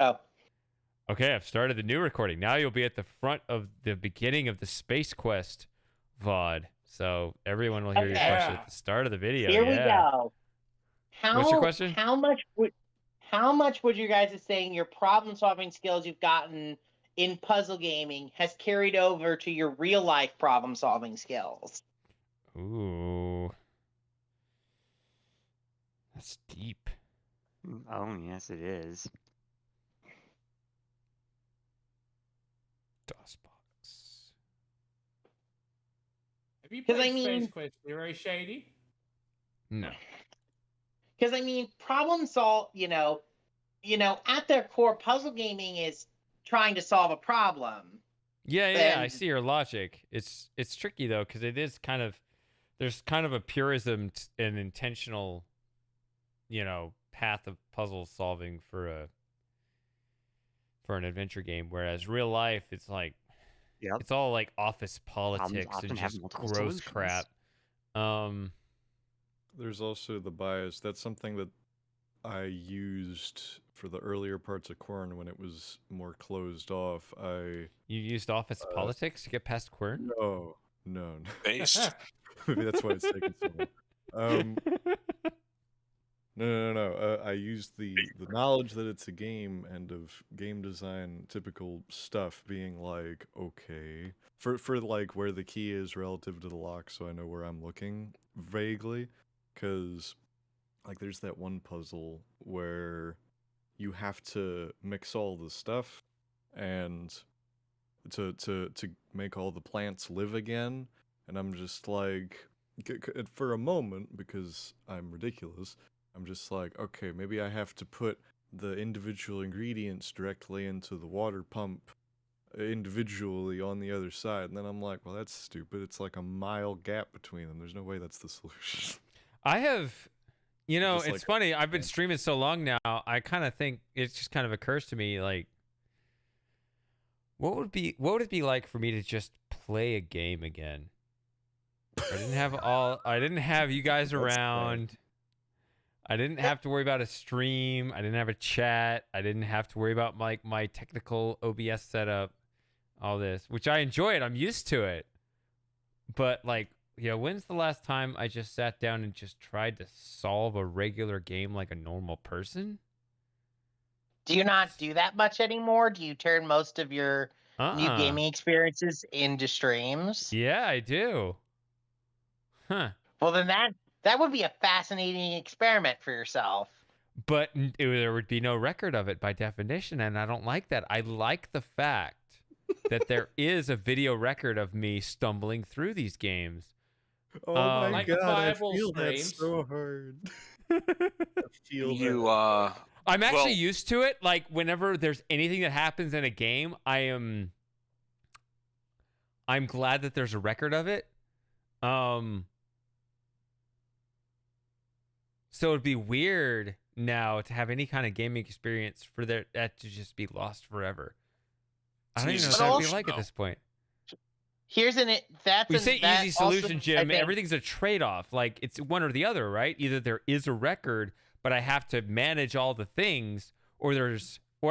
Oh. Okay, I've started the new recording. Now you'll be at the front of the beginning of the Space Quest VOD. So everyone will hear your Okay. question at the start of the video. Here we Yeah. go. What's your question? How much would you guys are saying your problem solving skills you've gotten in puzzle gaming has carried over to your real life problem solving skills? Ooh. That's deep. Oh, yes, it is. DOSBox. Have you 'Cause played I mean- Space Quest Zero, Shady? No. Because I mean, problem solve, at their core, puzzle gaming is trying to solve a problem. Yeah, I And- see your logic. It's tricky though, because it is kind of there's kind of a purism and intentional, path of puzzle solving for an adventure game, whereas real life it's like Yep. it's all like office politics often and have just multiple gross solutions. crap. There's also the bias. That's something that I used for the earlier parts of Quern when it was more closed off. You used office politics to get past Quern? No. Based. Maybe that's why it's taken so long. No. I used the knowledge that it's a game and of game design typical stuff being like, okay, for like where the key is relative to the lock, so I know where I'm looking vaguely, because like there's that one puzzle where you have to mix all the stuff and to make all the plants live again, and I'm just like, for a moment, because I'm ridiculous, I'm just like, okay, maybe I have to put the individual ingredients directly into the water pump individually on the other side. And then I'm like, well, that's stupid. It's like a mile gap between them. There's no way that's the solution. I have, Just it's like- funny. I've been streaming so long now. I kind of think it just kind of occurs to me like, what would it be like for me to just play a game again? I didn't have you guys That's around. I didn't have to worry about a stream. I didn't have a chat. I didn't have to worry about my technical OBS setup, all this, which I enjoy it. I'm used to it. But like, when's the last time I just sat down and just tried to solve a regular game like a normal person? Do you not do that much anymore? Do you turn most of your new gaming experiences into streams? Yeah, I do. Huh. Well, then that would be a fascinating experiment for yourself. But there would be no record of it by definition, and I don't like that. I like the fact that there is a video record of me stumbling through these games. Oh my Like the god, I Fireball feel that streams. so hard. I feel You that. I'm actually Well- used to it. Like whenever there's anything that happens in a game, I'm glad that there's a record of it. So it'd be weird now to have any kind of gaming experience for that to just be lost forever. I don't even know what that would be like at this point. We say easy solution, Jim. Everything's a trade-off. Like it's one or the other, right? Either there is a record, but I have to manage all the things, or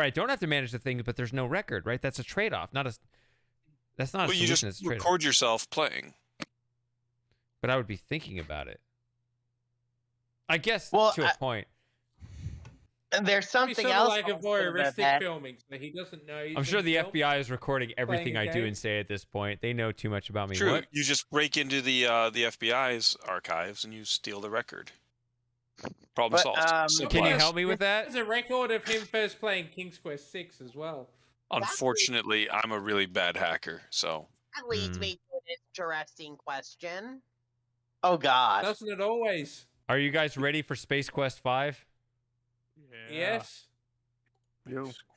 I don't have to manage the things, but there's no record, right? That's a trade-off. That's not a you solution. just It's a trade-off. record yourself playing. But I would be thinking about it. I guess Well, to a point. And there's He's something sort of else like a also about voyeuristic that. filming, so he doesn't know. I'm sure the himself. FBI is recording everything a I do game. and say at this point. They know too much about me. True. What? You just break into the FBI's archives and you steal the record. Problem But, solved. Simple Can you as. help me with that? There's a record of him first playing King's Quest 6 as well. Unfortunately, I'm a really bad hacker, so That leads me to an interesting question. Oh God. Doesn't it always? Are you guys ready for Space Quest 5? Yes.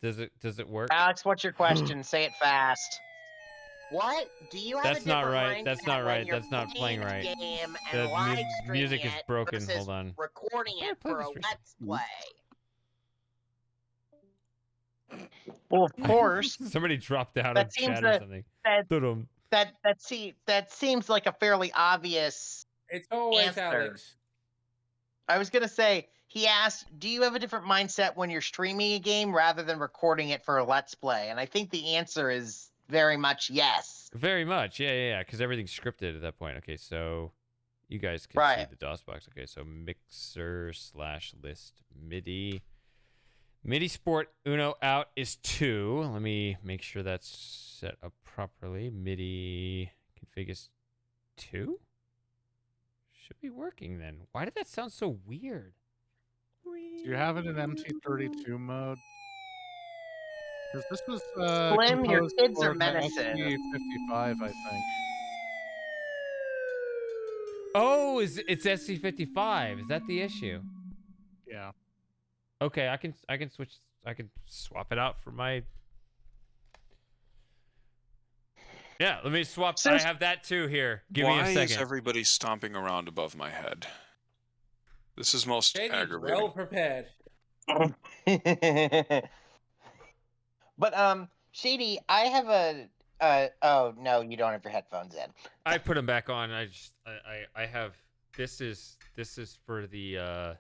Does it work? Alex, what's your question? Say it fast. What do you have? That's a not different right. That's mindset not when right. you're That's not playing right. Game The and live music is streaming it broken. versus Hold on. Recording I'll it play for a this for a let's play. Well, of course. Somebody dropped out That of seems chat or that- something. that Dum-dum. that seems like a fairly obvious. It's always Answer. Alex. I was gonna say he asked, "Do you have a different mindset when you're streaming a game rather than recording it for a Let's Play?" And I think the answer is very much yes. Very much. Yeah. Because everything's scripted at that point. Okay, so you guys can see Right. the DOS box. Okay, so mixer/list MIDI. MIDI Sport Uno out is 2. Let me make sure that's set up properly. MIDI config is 2? Should be working then. Why did that sound so weird? Do you have it in MT32 mode? Because this was Slim, your composed kids are for the menacing. SC55, I think. Oh, it's SC55. Is that the issue? Yeah. Okay, I can swap it out for my. Yeah, let me swap. So- I have that too here. Give me a Why second. is everybody stomping around above my head? This is most Shady's aggravating. well prepared. But Shady, I have a oh no, you don't have your headphones in. I put them back on. I have this is for the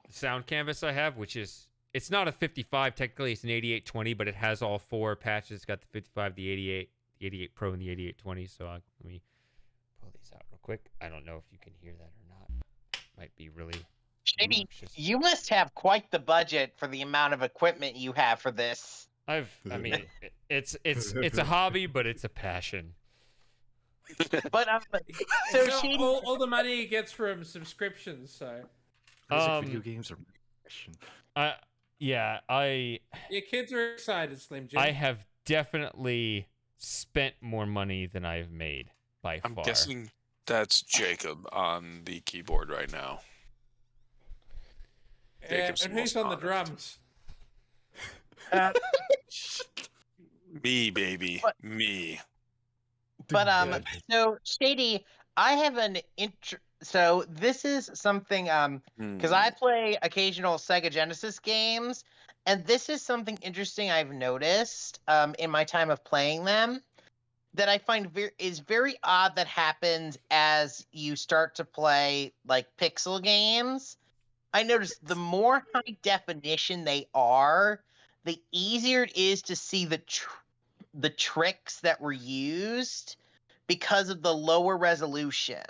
sound canvas I have, which is it's not a 55 technically, it's an 8820, but it has all 4 patches. It's got the 55, the 88, the 88 Pro, and the 8820. So let me pull these out real quick. I don't know if you can hear that or not. Might be really Shady, obnoxious. you must have quite the budget for the amount of equipment you have for this. I mean, it's a hobby, but it's a passion. But so So Shady, all the money he gets from subscriptions, so Video games are passion. Yeah, your kids are excited, Slim Jim. I have definitely spent more money than I've made by I'm far. guessing that's Jacob on the keyboard right now. Jacob's and the who's most on the honest. drums? Me, baby. But- Me. but so Shady, I have an so this is something because I play occasional Sega Genesis games, and this is something interesting I've noticed in my time of playing them that I find is very odd that happens as you start to play like pixel games. I noticed the more high definition they are, the easier it is to see the tricks that were used because of the lower resolution.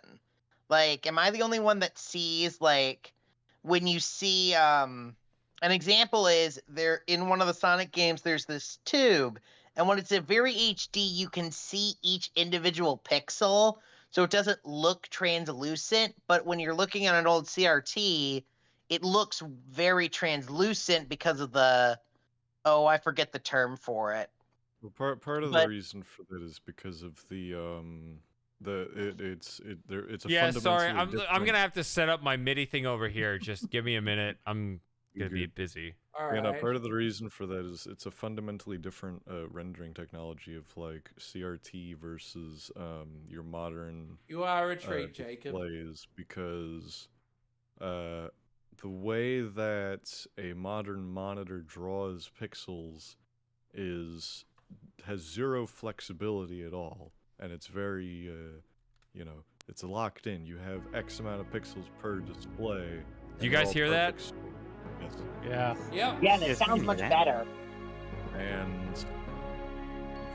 Like, am I the only one that sees like when you see an example is there in one of the Sonic games there's this tube, and when it's a very HD you can see each individual pixel, so it doesn't look translucent, but when you're looking at an old CRT it looks very translucent because of the I forget the term for it. Well, part of the But- reason for that is because of it's a Yeah, sorry. fundamentally I'm gonna have to set up my MIDI thing over here. Just give me a minute. I'm gonna be Good. busy. All Yeah, right. no, part of the reason for that is it's a fundamentally different rendering technology of like CRT versus your modern You are a treat, Jacob. displays, because the way that a modern monitor draws pixels has zero flexibility at all, and it's very it's locked in. You have X amount of pixels per display. Do you and they're guys all hear that? perfect. Yes. Yeah. Yep. Yeah, and it Yes, sounds we much can. better. And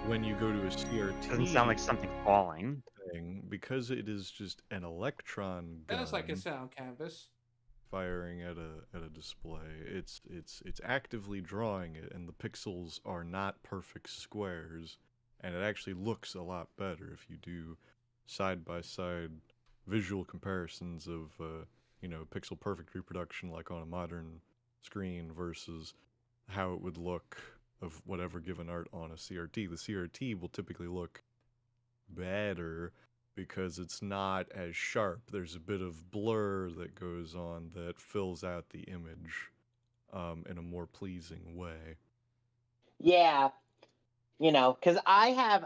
when you go to a CRT Doesn't sound like something falling. thing, because it is just an electron gun That's like a sound canvas. firing at a display, it's actively drawing it, and the pixels are not perfect squares, and it actually looks a lot better if you do side by side visual comparisons of pixel perfect reproduction like on a modern screen versus how it would look of whatever given art on a CRT. The CRT will typically look better because it's not as sharp. There's a bit of blur that goes on that fills out the image in a more pleasing way. Yeah, because I have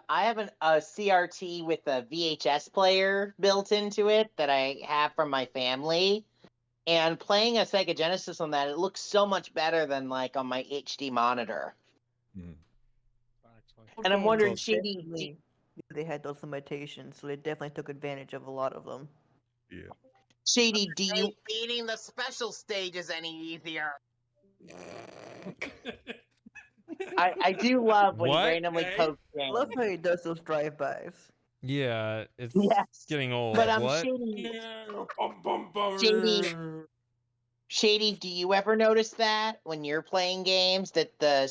a CRT with a VHS player built into it that I have from my family, and playing a Sega Genesis on that, it looks so much better than like on my HD monitor. Mhm. And I'm wondering, Games Shady, definitely- they had those limitations, so they definitely took advantage of a lot of them. Yeah. Shady, do you? Ain't beating the special stages any easier. I do love when he What? randomly Okay. pokes I love games. how he does those drive-bys. Yeah, it's Yes. getting old. But What? Shady, Shady, do you ever notice that when you're playing games that the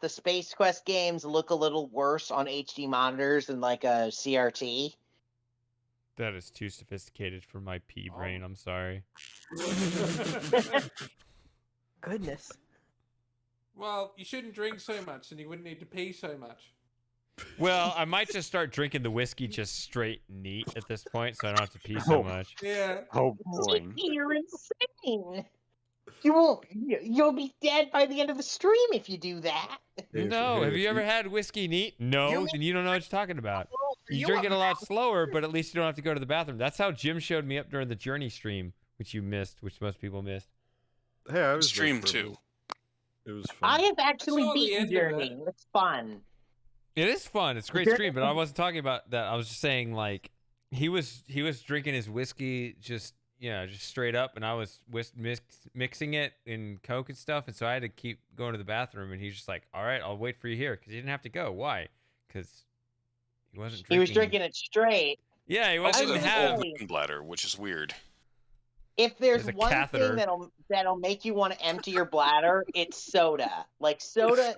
Space Quest games look a little worse on HD monitors than like a CRT? That is too sophisticated for my pea brain. I'm sorry. Goodness. Well, you shouldn't drink so much, and you wouldn't need to pee so much. Well, I might just start drinking the whiskey just straight neat at this point, so I don't have to pee so much. Yeah. Oh boy. You're insane. You'll be dead by the end of the stream if you do that. No, have you ever had whiskey neat? No, then you don't know what you're talking about. You drink it a lot slower, but at least you don't have to go to the bathroom. That's how Jim showed me up during the Journey stream, which you missed, which most people missed. Hey, I was there Stream for a 2. bit. It was fun. I have actually saw the beaten end of Journey. it. It's fun. It is fun. It's a great stream, but I wasn't talking about that. I was just saying, like, he was drinking his whiskey just straight up, and I was mixing it in Coke and stuff, and so I had to keep going to the bathroom, and he's just like, all right, I'll wait for you here, because he didn't have to go. Why? Because he wasn't drinking. He was drinking it straight. Yeah, he Also, wasn't would have. say- bladder, which is weird. If there's There's a one catheter. thing that'll make you want to empty your bladder, it's soda. Like soda.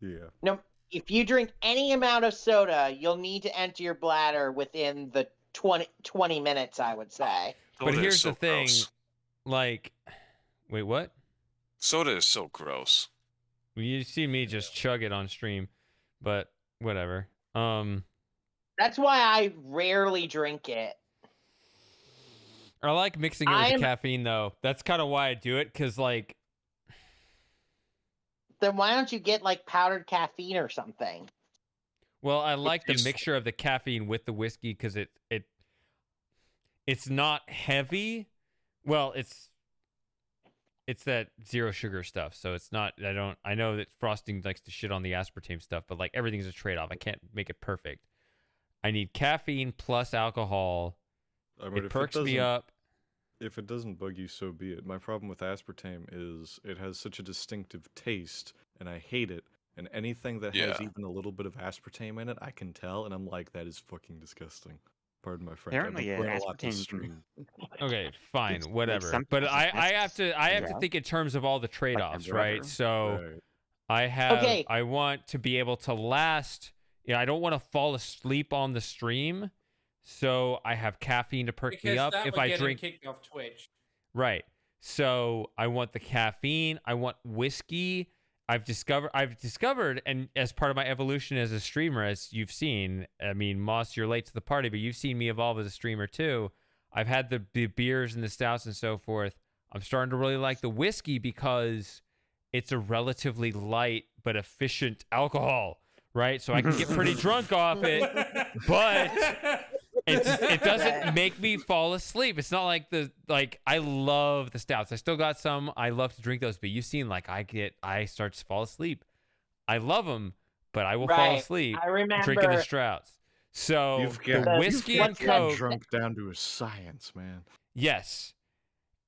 Yeah. No, if you drink any amount of soda, you'll need to empty your bladder within the 20 minutes, I would say. But Soda is here's so the thing, gross. like, wait, what? Soda is so gross. You see me just chug it on stream, but whatever. That's why I rarely drink it. I like mixing it with the caffeine though. That's kind of why I do it, cause like. Then why don't you get like powdered caffeine or something? Well, I like the useful. mixture of the caffeine with the whiskey because it's not heavy. Well, it's that zero sugar stuff, so it's not. I know that Frosting likes to shit on the aspartame stuff, but like everything's a trade off. I can't make it perfect. I need caffeine plus alcohol. I mean, It perks me up. If it doesn't bug you, so be it. My problem with aspartame is it has such a distinctive taste, and I hate it. And anything that has Yeah. even a little bit of aspartame in it, I can tell, and I'm like, that is fucking disgusting. Pardon my French. I've been Apparently, playing a lot this aspartame stream. Okay, fine, whatever. some But people I have to Yeah. think in terms of all the trade-offs, right? brother. So Right. I want to be able to last. Yeah, I don't want to fall asleep on the stream, so I have caffeine to perk Because me up that if would I get him drink. kicked off Twitch. Right. So I want the caffeine. I want whiskey. I've discovered, and as part of my evolution as a streamer, as you've seen, I mean, Moss, you're late to the party, but you've seen me evolve as a streamer too. I've had the beers and the stouts and so forth. I'm starting to really like the whiskey because it's a relatively light but efficient alcohol, right? So I can get pretty drunk off it, but it doesn't make me fall asleep. It's not like I love the stouts. I still got some. I love to drink those, but you've seen like I start to fall asleep. I love them, but I will fall asleep I remember drinking the stouts. So You've the got whiskey and what's that Coke. drunk down to a science, man. Yes,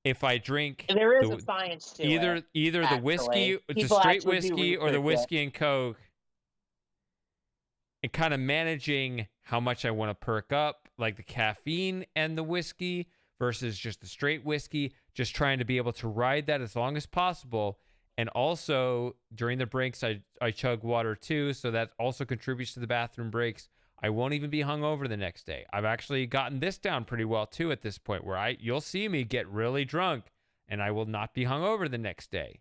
if I drink there is the- a science to either it. the actually. whiskey, the People straight actually do whiskey, or the research it. whiskey and Coke, and kind of managing how much I want to perk up, like the caffeine and the whiskey versus just the straight whiskey, just trying to be able to ride that as long as possible. And also during the breaks, I chug water too, so that also contributes to the bathroom breaks. I won't even be hungover the next day. I've actually gotten this down pretty well too at this point, where you'll see me get really drunk and I will not be hungover the next day,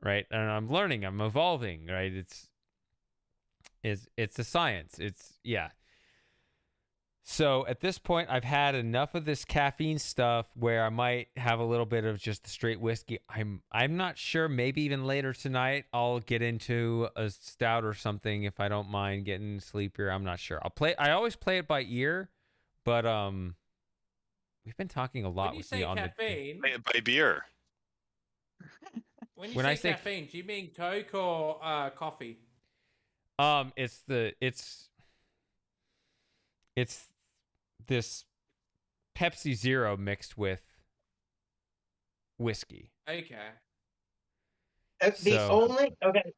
right? And I'm learning, I'm evolving, right? It's a science. Yeah. So at this point, I've had enough of this caffeine stuff where I might have a little bit of just the straight whiskey. I'm not sure. Maybe even later tonight, I'll get into a stout or something if I don't mind getting sleepier. I'm not sure. I always play it by ear, but we've been talking a lot When you with say me on caffeine, By beer. when you when say I say- caffeine, do you mean Coke or coffee? it's this Pepsi Zero mixed with whiskey. Okay. The So- only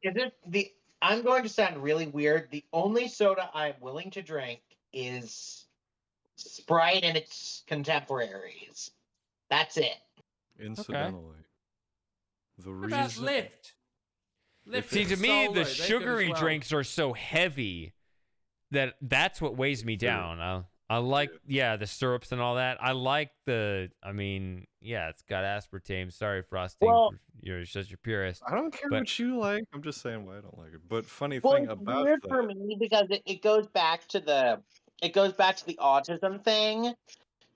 is it the? I'm going to sound really weird. The only soda I'm willing to drink is Sprite and its contemporaries. That's it. Incidentally, the What about reason Lift? Lift See, and to me, Solo, the they're good as sugary well. drinks are so heavy that's what weighs me down. I like, the syrups and all that. I like it's got aspartame. Sorry, Frosting, Well- you're such a purist. I don't care but- what you like. I'm just saying why I don't like it. But funny Well, thing it's about weird that, for me because it goes back to the autism thing.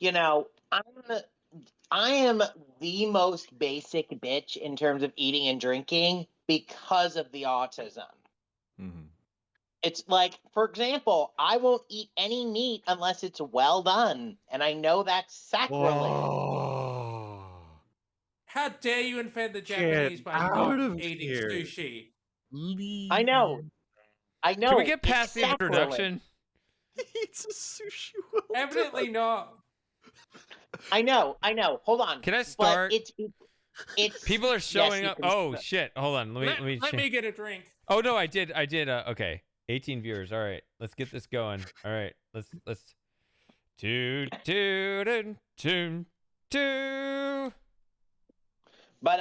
You know, I am the most basic bitch in terms of eating and drinking because of the autism. Mhm. It's like, for example, I won't eat any meat unless it's well done, and I know that's sacrilege. Oh, How dare you offend the Get Japanese by out not of eating here. sushi? I know. Can we get it's past the sacrilege. introduction? He eats a sushi well Evidently not. I know. Hold on. Can I start? But it's People are showing you up. can Oh start. shit! Hold on. Let me. Let me get a drink. Oh no, I did. Okay, 18 viewers. All right, let's get this going. All right, let's. Toot toot and toot toot. But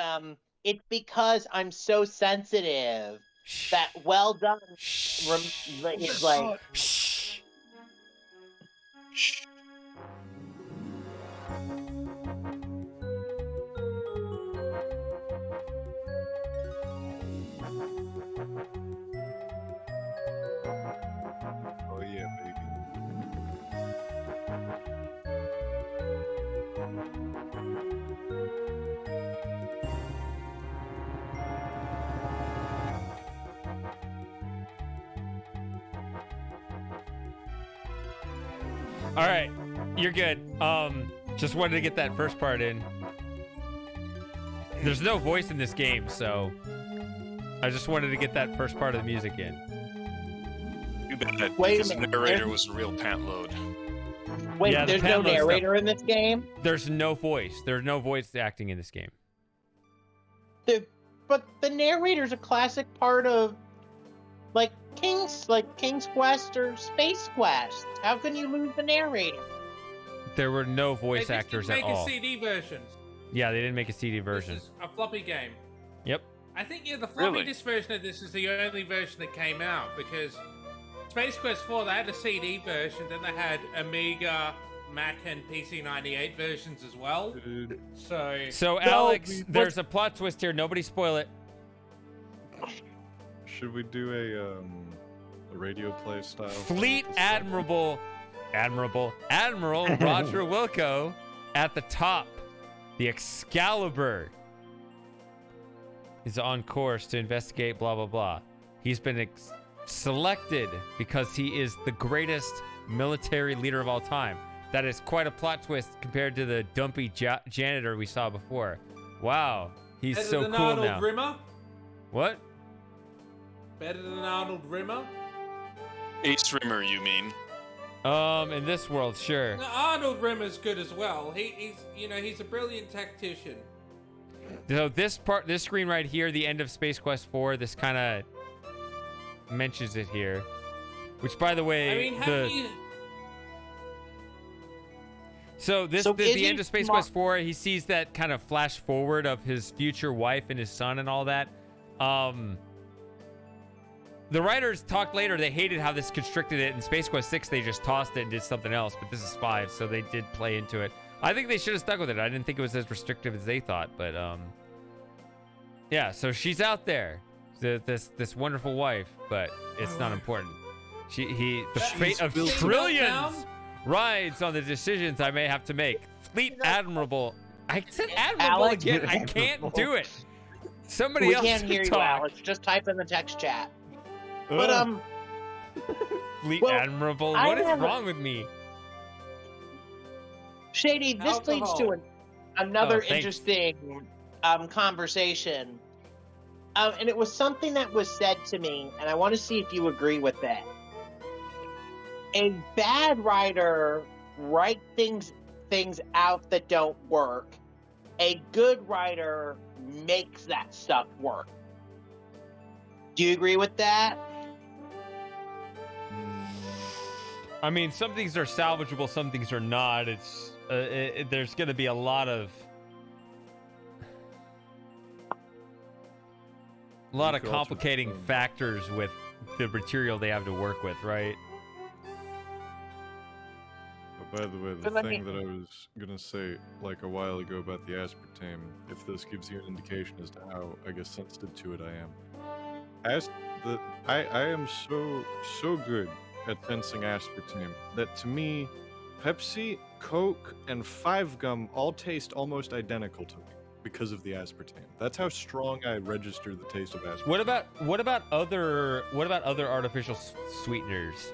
it's because I'm so sensitive that well done is like. Shh. Oh yeah, baby. All right, you're good. Just wanted to get that first part in. There's no voice in this game, so I just wanted to get that first part of the music in. Too bad, Wait a because the minute, narrator there's- was a real pant load. Wait, Yeah, the there's no Pamela stuff. narrator in this game. There's no voice. There's no voice acting in this game. But the narrator's a classic part of King's Quest or Space Quest. How can you lose the narrator? There were no voice They just actors didn't at make all. a CD version. Yeah, they didn't make a CD version. This is a floppy game. Yep. I think the floppy Really? disk version of this is the only version that came out because Space Quest 4 they had a CD version, then they had Amiga, Mac, and PC-98 versions as well. Dude, So Alex, there's a plot twist here. Nobody spoil it. should we do a radio play style? Fleet Admiral Roger Wilco at the top. The Excalibur is on course to investigate blah blah blah. He's been selected because he is the greatest military leader of all time. That is quite a plot twist compared to the dumpy janitor we saw before. Wow, he's Better so than cool Arnold now. Rimmer? What? Better than Arnold Rimmer? Ace Rimmer, you mean? In this world, sure. No, Arnold Rimmer's good as well. He's a brilliant tactician. So this screen right here, the end of Space Quest 4, this kind of mentions it here. Which, by the way, I mean, how do you... So So the is end he of Space smart- Quest 4, he sees that kind of flash forward of his future wife and his son and all that. The writers talked later, they hated how this constricted it. In Space Quest 6, they just tossed it and did something else, but this is 5, so they did play into it. I think they should have stuck with it. I didn't think it was as restrictive as they thought, but yeah, so she's out there. This wonderful wife, but it's not important. The fate of built- trillions rides on the decisions I may have to make. Fleet Admiral. I said Admiral Alex, again. I can't do it. Somebody We else can't hear you, talk. Alex. Just type in the text chat. But Ugh. Fleet well, Admiral. I What is have- wrong with me? Shady, this leads to Alcohol. another thanks. interesting conversation. And it was something that was said to me, and I want to see if you agree with that. A bad writer writes things things out that don't work. A good writer makes that stuff work. Do you agree with that? I mean, some things are salvageable, some things are not. It's there's going to be a lot of complicating factors with the material they have to work with, right? By the way, the thing that I was gonna say like a while ago about the aspartame, if this gives you an indication as to how, I guess, sensitive to it I am. I am so good at sensing aspartame that to me, Pepsi, Coke, and 5-Gum all taste almost identical to me because of the aspartame. That's how strong I register the taste of aspartame. What about other artificial sweeteners?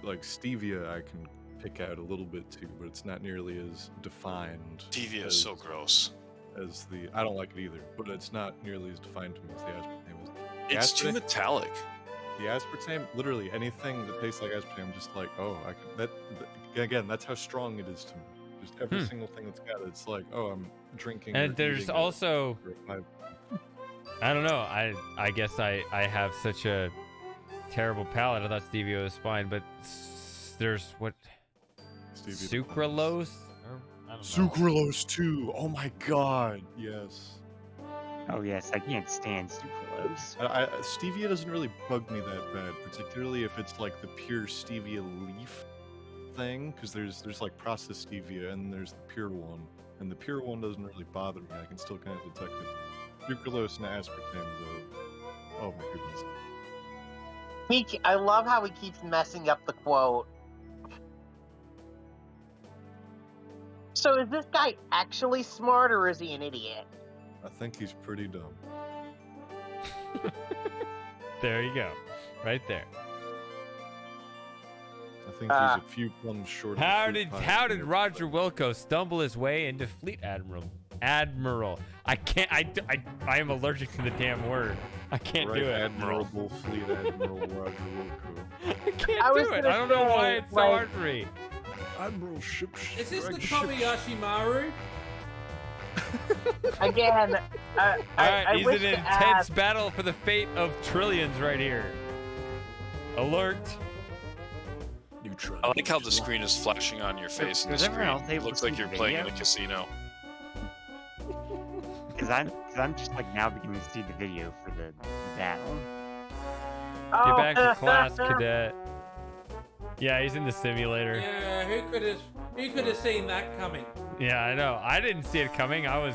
Like stevia, I can pick out a little bit too, but it's not nearly as defined. Stevia is so gross. As the I don't like it either, but it's not nearly as defined to me as the aspartame is. It's too metallic. The aspartame, literally anything that tastes like aspartame, I'm just like, oh, I can. That again, that's how strong it is to me. Just every single thing that's got it, it's like, oh, I'm drinking. And there's also, I don't know. I guess I have such a terrible palate. I thought stevia was fine, but there's what sucralose. Sucralose too. Oh my god, yes. Oh yes, I can't stand sucralose. Stevia doesn't really bug me that bad, particularly if it's like the pure stevia leaf thing, because there's like processed stevia and there's the pure one, and the pure one doesn't really bother me. I can still kind of detect it. Sucralose and aspartame though. Oh my goodness. I love how he keeps messing up the quote. So is this guy actually smart or is he an idiot? I think he's pretty dumb. There you go. Right there. I think he's a few plums short. How did Roger Wilco stumble his way into Fleet Admiral? I can't. I am allergic to the damn word. I can't do it. Admirable Fleet Admiral Roger Wilco. I can't do it. I don't know why it's so hard for me. Admiral ship. Is this the Kobayashi Maru? Again, Alright, he's in an intense battle for the fate of trillions right here. Alert. I like how the screen is flashing on your face. And the screen it looks like you're playing in a casino. Because I'm just like now beginning to see the video for the battle. Get back to class, cadet. Yeah, he's in the simulator. Yeah, who could have seen that coming? Yeah, I know. I didn't see it coming. I was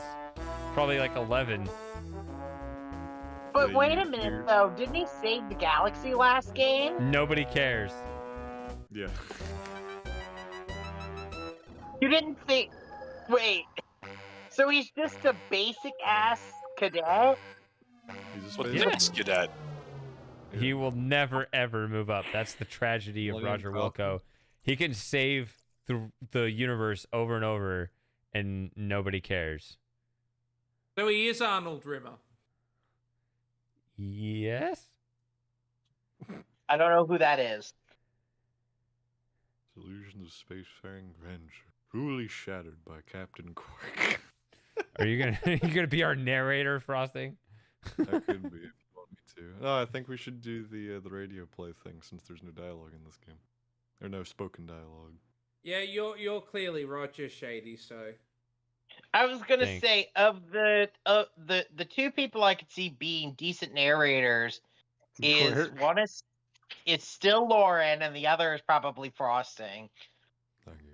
probably like 11. But wait a minute, though. Didn't he save the galaxy last game? Nobody cares. Yeah. You didn't think... Wait. So he's just a basic-ass cadet? He's a space cadet. He will never, ever move up. That's the tragedy of Roger Wilco. He can save the universe over and over, and nobody cares. So he is Arnold Rimmer. Yes? I don't know who that is. Illusions of spacefaring grandeur, cruelly shattered by Captain Quark. Are you gonna be our narrator, Frosting? I could be if you want me to. No, I think we should do the radio play thing since there's no dialogue in this game, or no spoken dialogue. Yeah, you're clearly Roger Shady, so. I was gonna say of the two people I could see being decent narrators is one is it's still Lauren and the other is probably Frosting. Thank you.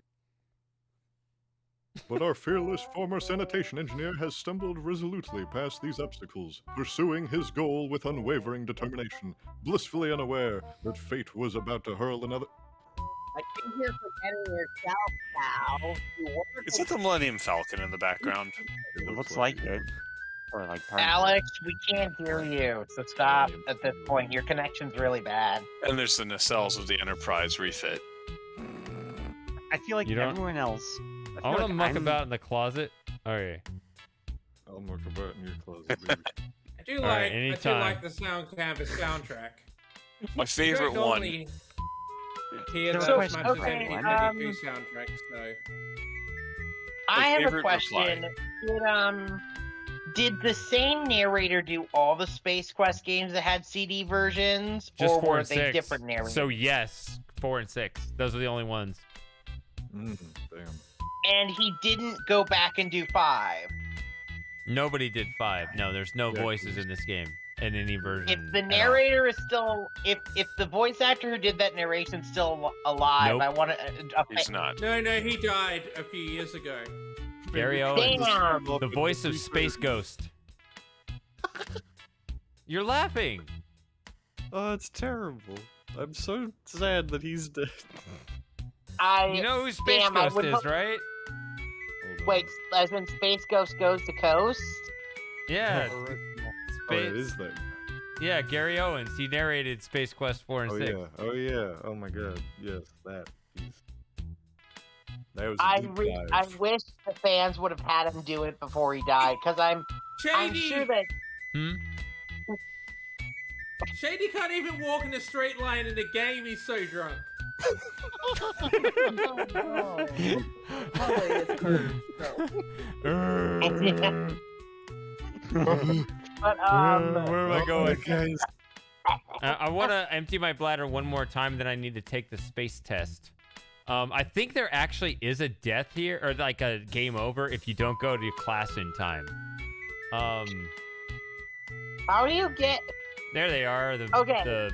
But our fearless former sanitation engineer has stumbled resolutely past these obstacles, pursuing his goal with unwavering determination, blissfully unaware that fate was about to hurl another... I think you're forgetting yourself now. Is that the Millennium Falcon in the background? It looks like it. Or like Alex, we can't hear you, so stop at this point. Your connection's really bad. And there's the nacelles of the Enterprise refit. I feel like everyone else... I want to muck about in the closet. Okay. I'll muck about in your closet, baby. I do like the Sound Canvas soundtrack. My favorite one Hear So, that as much as okay, anything that he do soundtrack, so. I have a favorite question. Did the same narrator do all the Space Quest games that had CD versions, Just or 4 were and they 6. different narrators? So yes, 4 and 6. Those are the only ones. Damn. And he didn't go back and do 5. Nobody did 5. No, there's no Yeah, voices in this game in any version. If the at all. narrator is still, if the voice actor who did that narration is still alive, Nope. I want to. He's not. No, he died a few years ago. Gary Owens, Damn. the voice of Space Ghost. You're laughing. Oh, it's terrible. I'm so sad that he's dead. You know who Space Damn, I Ghost would is, hope- right? Hold on. Wait, as in Space Ghost goes to coast? Yeah. Original. Oh, it Space, is that. yeah, Gary Owens. He narrated Space Quest 4 and Oh 6. yeah. Oh yeah. Oh my god. Yes, that piece. That was a I deep dive. wish the fans would have had him do it before he died, because I'm Shady, sure that Hmm? Shady can't even walk in a straight line in the game. He's so drunk. but Where am I going? Guys. I want to empty my bladder one more time, then I need to take the space test. I think there actually is a death here, or like a game over if you don't go to your class in time. how do you get? There they are, Okay. the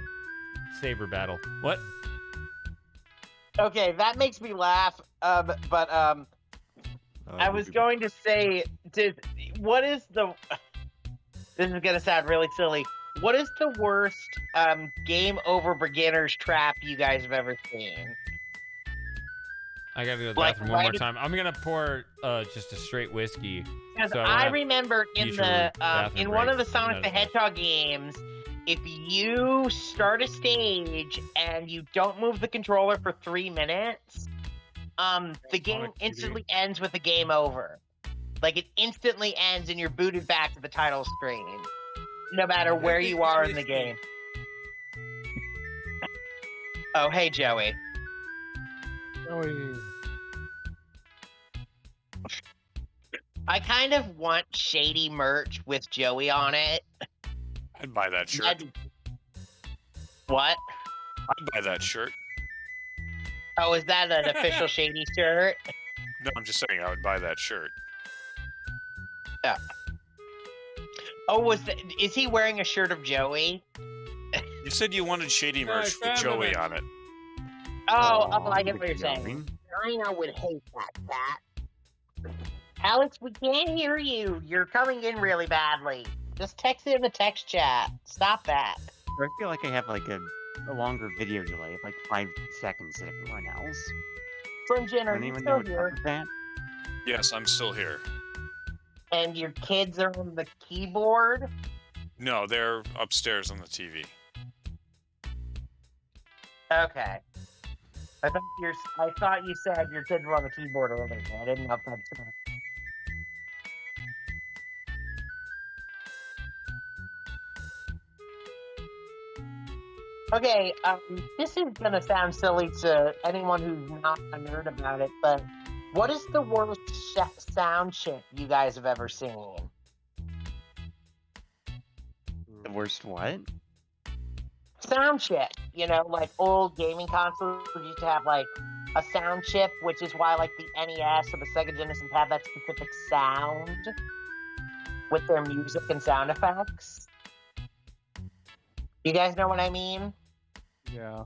saber battle. What? Okay, that makes me laugh. But I was going to say, what is the? This is gonna sound really silly. What is the worst game over beginners trap you guys have ever seen? I gotta go to the Like, bathroom one more right- time. I'm gonna pour just a straight whiskey. Because So I don't I have remember in future the bathroom in one of the breaks. Sonic the Notice that. Hedgehog games, if you start a stage and you don't move the controller for 3 minutes, the game Sonic TV. instantly ends with a game over. Like it instantly ends and you're booted back to the title screen, no matter where you are in the game. Oh, hey Joey. Joey. I kind of want shady merch with Joey on it. I'd buy that shirt. What? I'd buy that shirt. Oh, is that an official shady shirt? No, I'm just saying I would buy that shirt. Oh, is he wearing a shirt of Joey? You said you wanted shady No, merch with family Joey on it. Oh, Aw, I get look what you're at saying. Joey. I would hate that, Pat. Alex, we can't hear you. You're coming in really badly. Just text it in the text chat. Stop that. I feel like I have like a longer video delay of like 5 seconds than everyone else. Frinjin, are you Anyone know still what's up here? with that? Yes, I'm still here. And your kids are on the keyboard? No, they're upstairs on the TV. Okay. I thought you said your kids were on the keyboard earlier. I didn't know if that's true. Okay, this is gonna sound silly to anyone who's not a nerd about it, but what is the worst sound chip you guys have ever seen? The worst what? Sound chip, you know, like old gaming consoles used to have like a sound chip, which is why like the NES or the Sega Genesis have that specific sound with their music and sound effects. You guys know what I mean? Yeah.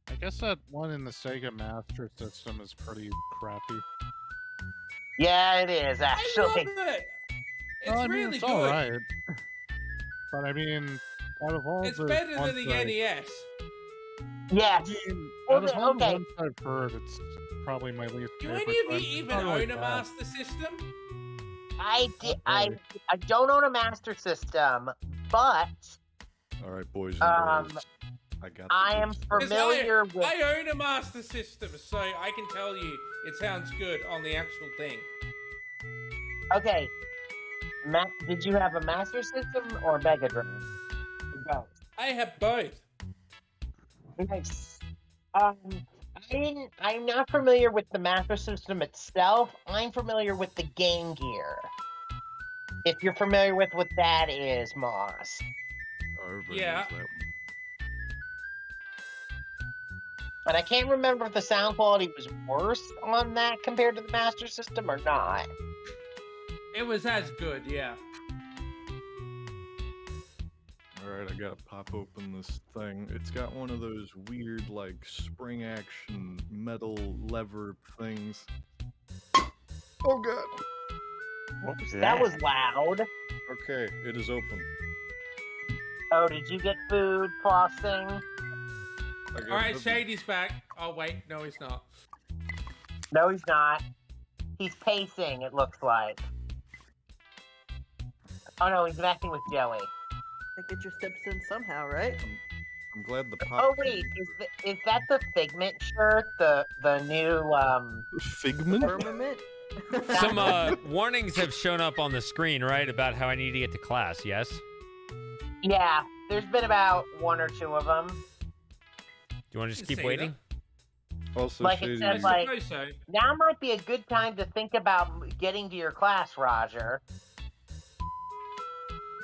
I guess that one in the Sega Master System is pretty crappy. Yeah, it is I love actually. it. It's Well, I mean, really it's good. alright. But I mean, out of all It's the better than ones the I- NES. Yes. Out of all Okay. the ones I've heard, it's probably my least Do favorite. any of but you it's even not really own a bad. Master System? I did. Not I don't own a Master System, but All right, boys and girls. I got. I am pizza. 'Cause familiar with. I own a Master System, so I can tell you it sounds good on the actual thing. Okay. Did you have a Master System or a Mega Drive? Both. I have both. Nice. Um, I'm not familiar with the Master System itself. I'm familiar with the Game Gear. If you're familiar with what that is, Moss. Oh, everybody Yeah. knows that one. But I can't remember if the sound quality was worse on that compared to the Master System or not. It was as good, yeah. Alright, I gotta pop open this thing. It's got one of those weird, like, spring action metal lever things. Oh god! What was that? That was loud. Okay, it is open. Oh, did you get food, flossing? I got Alright, the- Shady's back. Oh, wait, no, he's not. No, he's not. He's pacing, it looks like. Oh no, he's messing with Joey. Get your steps in somehow, right? I'm glad the pop. Oh wait, is that the Figment shirt? The new Figment? Firmament? Some warnings have shown up on the screen, right, about how I need to get to class, yes? Yeah, there's been about one or two of them. Do you want to just Can keep see waiting? Also, Like it Shady, said, I like- suppose so. Now might be a good time to think about getting to your class, Roger.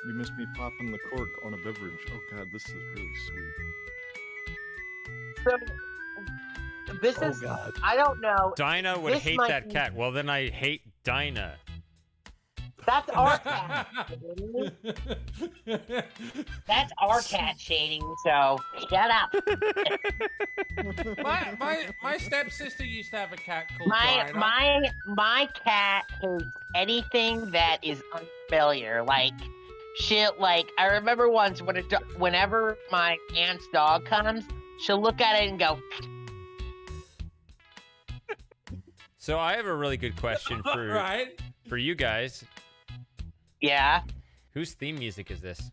you missed me popping the cork on a beverage. Oh god, this is really sweet. So this Oh is god. I don't know. Dinah would This hate might that be- cat. Well, then I hate Dinah. That's our cat. That's our cat, Shady. So shut up. my stepsister used to have a cat called Dinah. My cat hates anything that is unfamiliar. Like shit. Like I remember once when whenever my aunt's dog comes, she'll look at it and go. So I have a really good question for Right? for you guys. Yeah. Whose theme music is this?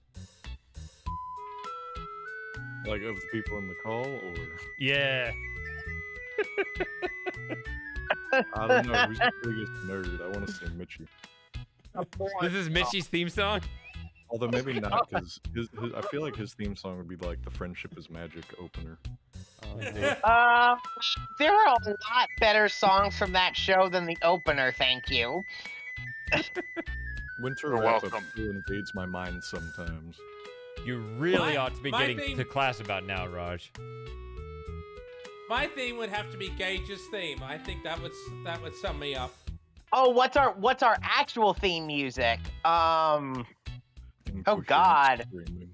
Like of the people in the call, or Yeah. I don't know who's the biggest nerd. I want to say Mitchie. This is Mitchie's theme song? Although maybe not, because I feel like his theme song would be like the "Friendship Is Magic" opener. There are a lot better songs from that show than the opener. Thank you. Winter You're wrap-up welcome. still invades my mind sometimes. You really My- ought to be my getting theme- to class about now, Raj. My theme would have to be Gage's theme. I think that would sum me up. Oh, what's our actual theme music? And Oh, pushing and God. screaming.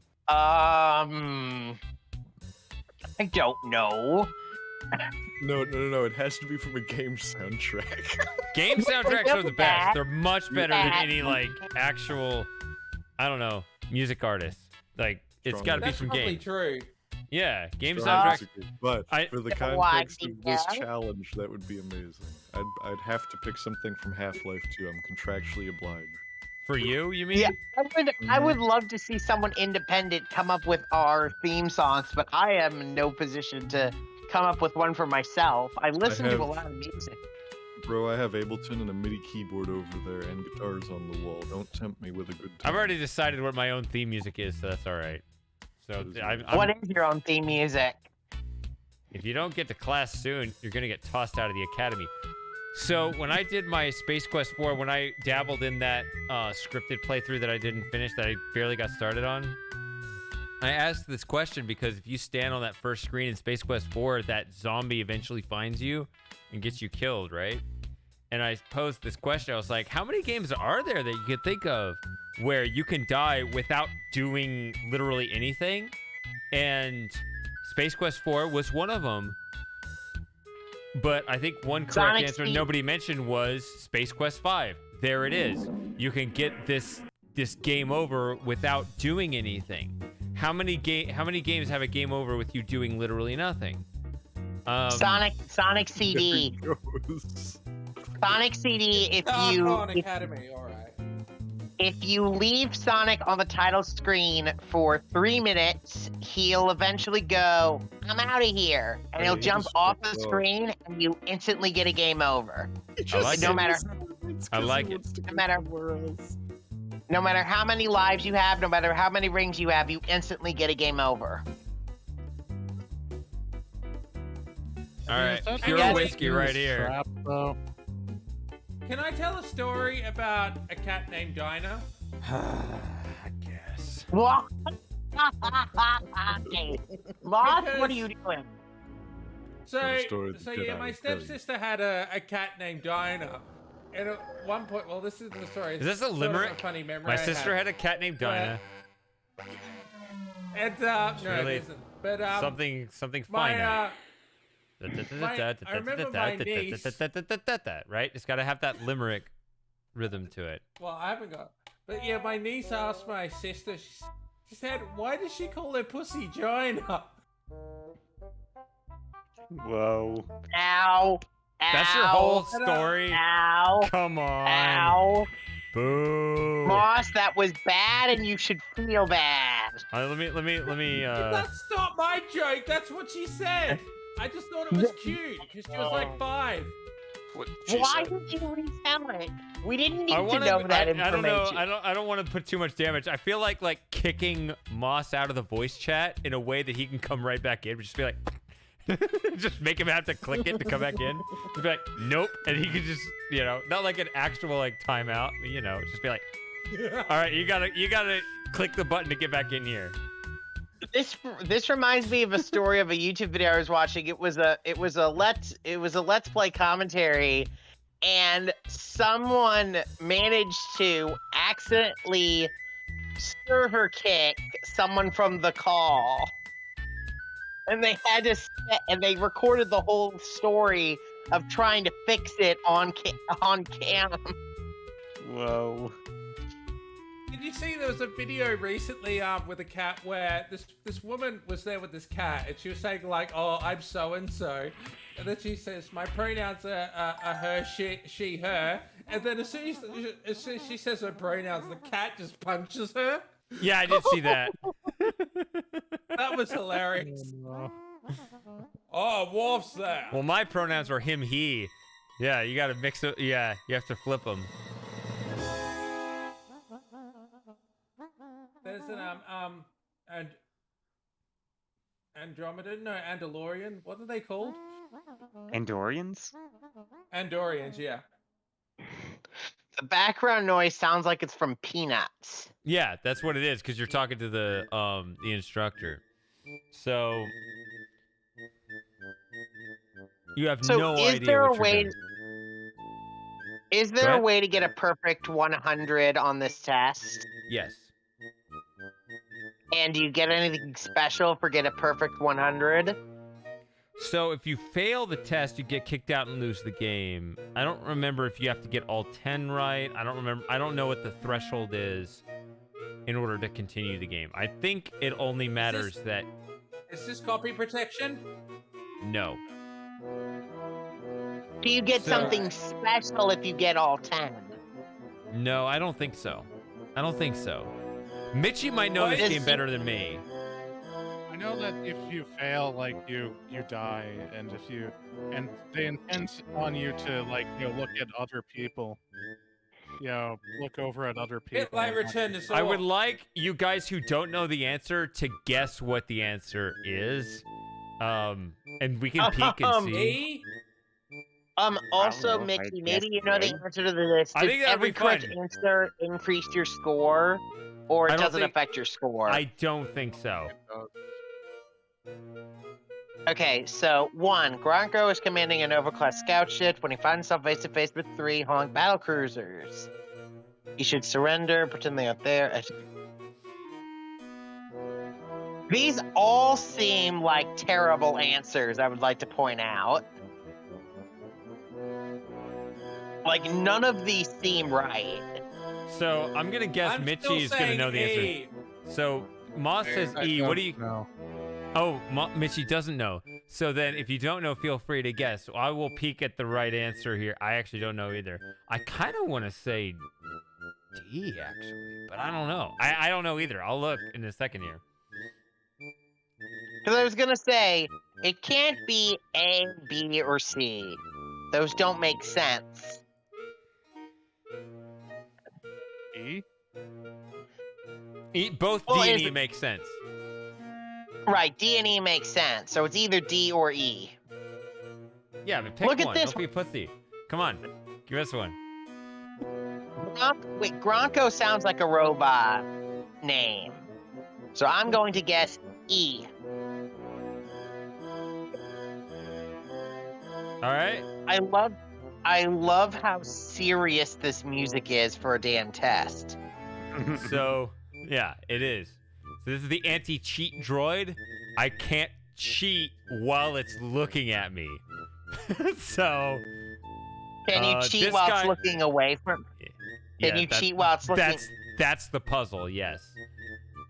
I don't know. No. It has to be from a game soundtrack. Game soundtracks are the best. That- They're much better than that- any like actual, I don't know, music artists. Like it's Strong got to be That's from probably games. true. Yeah, game Strong soundtracks. music, but I- for the Yeah, context of this yeah. challenge, that would be amazing. I'd have to pick something from Half-Life 2. I'm contractually obliged. For you, you mean? Yeah, I would love to see someone independent come up with our theme songs, but I am in no position to come up with one for myself. I listen have- to a lot of music. Bro, I have Ableton and a MIDI keyboard over there and guitars on the wall. Don't tempt me with a good time. I've already decided what my own theme music is, so that's all right. So What is your own theme music? if you don't get to class soon, you're gonna get tossed out of the academy. So when I did my Space Quest 4, when I dabbled in that scripted playthrough that I didn't finish, that I barely got started on, I asked this question because if you stand on that first screen in Space Quest 4, that zombie eventually finds you and gets you killed, right? And I posed this question. I was like, how many games are there that you could think of where you can die without doing literally anything? And Space Quest 4 was one of them. But I think one correct Sonic answer Speed. nobody mentioned was Space Quest 5. There it is. You can get this game over without doing anything. How many games have a game over with you doing literally nothing? Sonic CD. There it goes. Sonic CD. Dark Academy, all right. If you leave Sonic on the title screen for 3 minutes, he'll eventually go, "I'm out of here," and he'll He jump just off fucked the up. screen, and you instantly get a game over. I like No it. matter I like it. No matter- no matter how many lives you have, no matter how many rings you have, you instantly get a game over. All right, Is that pure the whiskey Lucky's right here. Trap, though? Can I tell a story about a cat named Dinah? I guess. What? Moss, Because- what are you doing? So, story that yeah, Jedi my would tell you. stepsister had a cat named Dinah. And at one point, well, this is the story. Is this a It's sort of limerick? funny memory My I sister had a cat named Dinah. And, no, really it isn't. But, something my, finite. I remember my niece. Right? It's got to have that limerick rhythm to it. Well, I haven't got. But yeah, my niece asked my sister. She said, "Why does she call her pussy Dinah?" Whoa. Ow. That's your whole story. Ow. Come on. Ow. Boo. Moss, that was bad and you should feel bad. Let me. That's not my joke. That's what she said. I just thought it was cute because she was like 5. What she Why said. did you retell it? We didn't need I to wanna, know that I information. don't know. I don't want to put too much damage. I feel like kicking Moss out of the voice chat in a way that he can come right back in. Just be like, just make him have to click it to come back in. Just be like, nope, and he could just, not like an actual timeout. Just be like, all right, you gotta click the button to get back in here. This reminds me of a story of a YouTube video I was watching. It was a let's play commentary, and someone managed to accidentally server kick someone from the call, and they had to and they recorded the whole story of trying to fix it on cam. Whoa. Did you see there was a video recently with a cat where this woman was there with this cat and she was saying like, "Oh, I'm so and so," and then she says, "My pronouns are her, she, her," and then as soon as she says her pronouns, the cat just punches her. Yeah, I did see that. That was hilarious. Oh, Wolf's there. Well, my pronouns were him, he. Yeah, you gotta mix it. Yeah, you have to flip them. There's an and Andromeda, no, Andalorian. What are they called? Andorians? Andorians, yeah. The background noise sounds like it's from Peanuts. Yeah, that's what it is, because you're talking to the instructor. So you have no is idea there what a you're way? doing. Is Go there a ahead. way to get a perfect 100 on this test? Yes. And do you get anything special for get a perfect 100? So if you fail the test, you get kicked out and lose the game. I don't remember if you have to get all 10 right. I don't know what the threshold is in order to continue the game. I think it only matters that Is this copy protection? no. Do you get So- something special if you get all 10? No, I don't think so. I don't think so. Mitchie might know Why this is- game better than me. I know that if you fail, you die, and and they intend on you to look at other people, look over at other people. Bit like Return to Saw. I would like you guys who don't know the answer to guess what the answer is. And we can peek and see. E? Also, know, Mickey, I maybe guess you know the so. answer to this. I Does think that would every be correct fun. answer increase your score, or I it don't doesn't think- affect your score? I don't think so. Okay, so 1. Gronko is commanding a Nova-class scout ship when he finds himself face-to-face with 3 Honk battle cruisers. He should surrender, pretend they aren't there. These all seem like terrible answers, I would like to point out. Like, none of these seem right. So I'm gonna guess I'm Mitchie still is gonna know the answer. saying E. So Moss says E. What do you? know? Oh, Mitchie doesn't know. So then, if you don't know, feel free to guess. I will peek at the right answer here. I actually don't know either. I kind of want to say D, actually, but I don't know. I don't know either. I'll look in a second here. Because I was gonna say, it can't be A, B, or C. Those don't make sense. E? Both Well, D and is E it- make sense. Right, D and E makes sense. So it's either D or E. Yeah, but pick Look at one. this Don't be a pussy. Come on, give us one. Wait, Gronko sounds like a robot name. So I'm going to guess E. All right. I love how serious this music is for a damn test. So, yeah, it is. So this is the anti-cheat droid. I can't cheat while it's looking at me. So, Can you cheat this while guy- it's looking away from? Can you cheat while it's looking? That's the puzzle. Yes.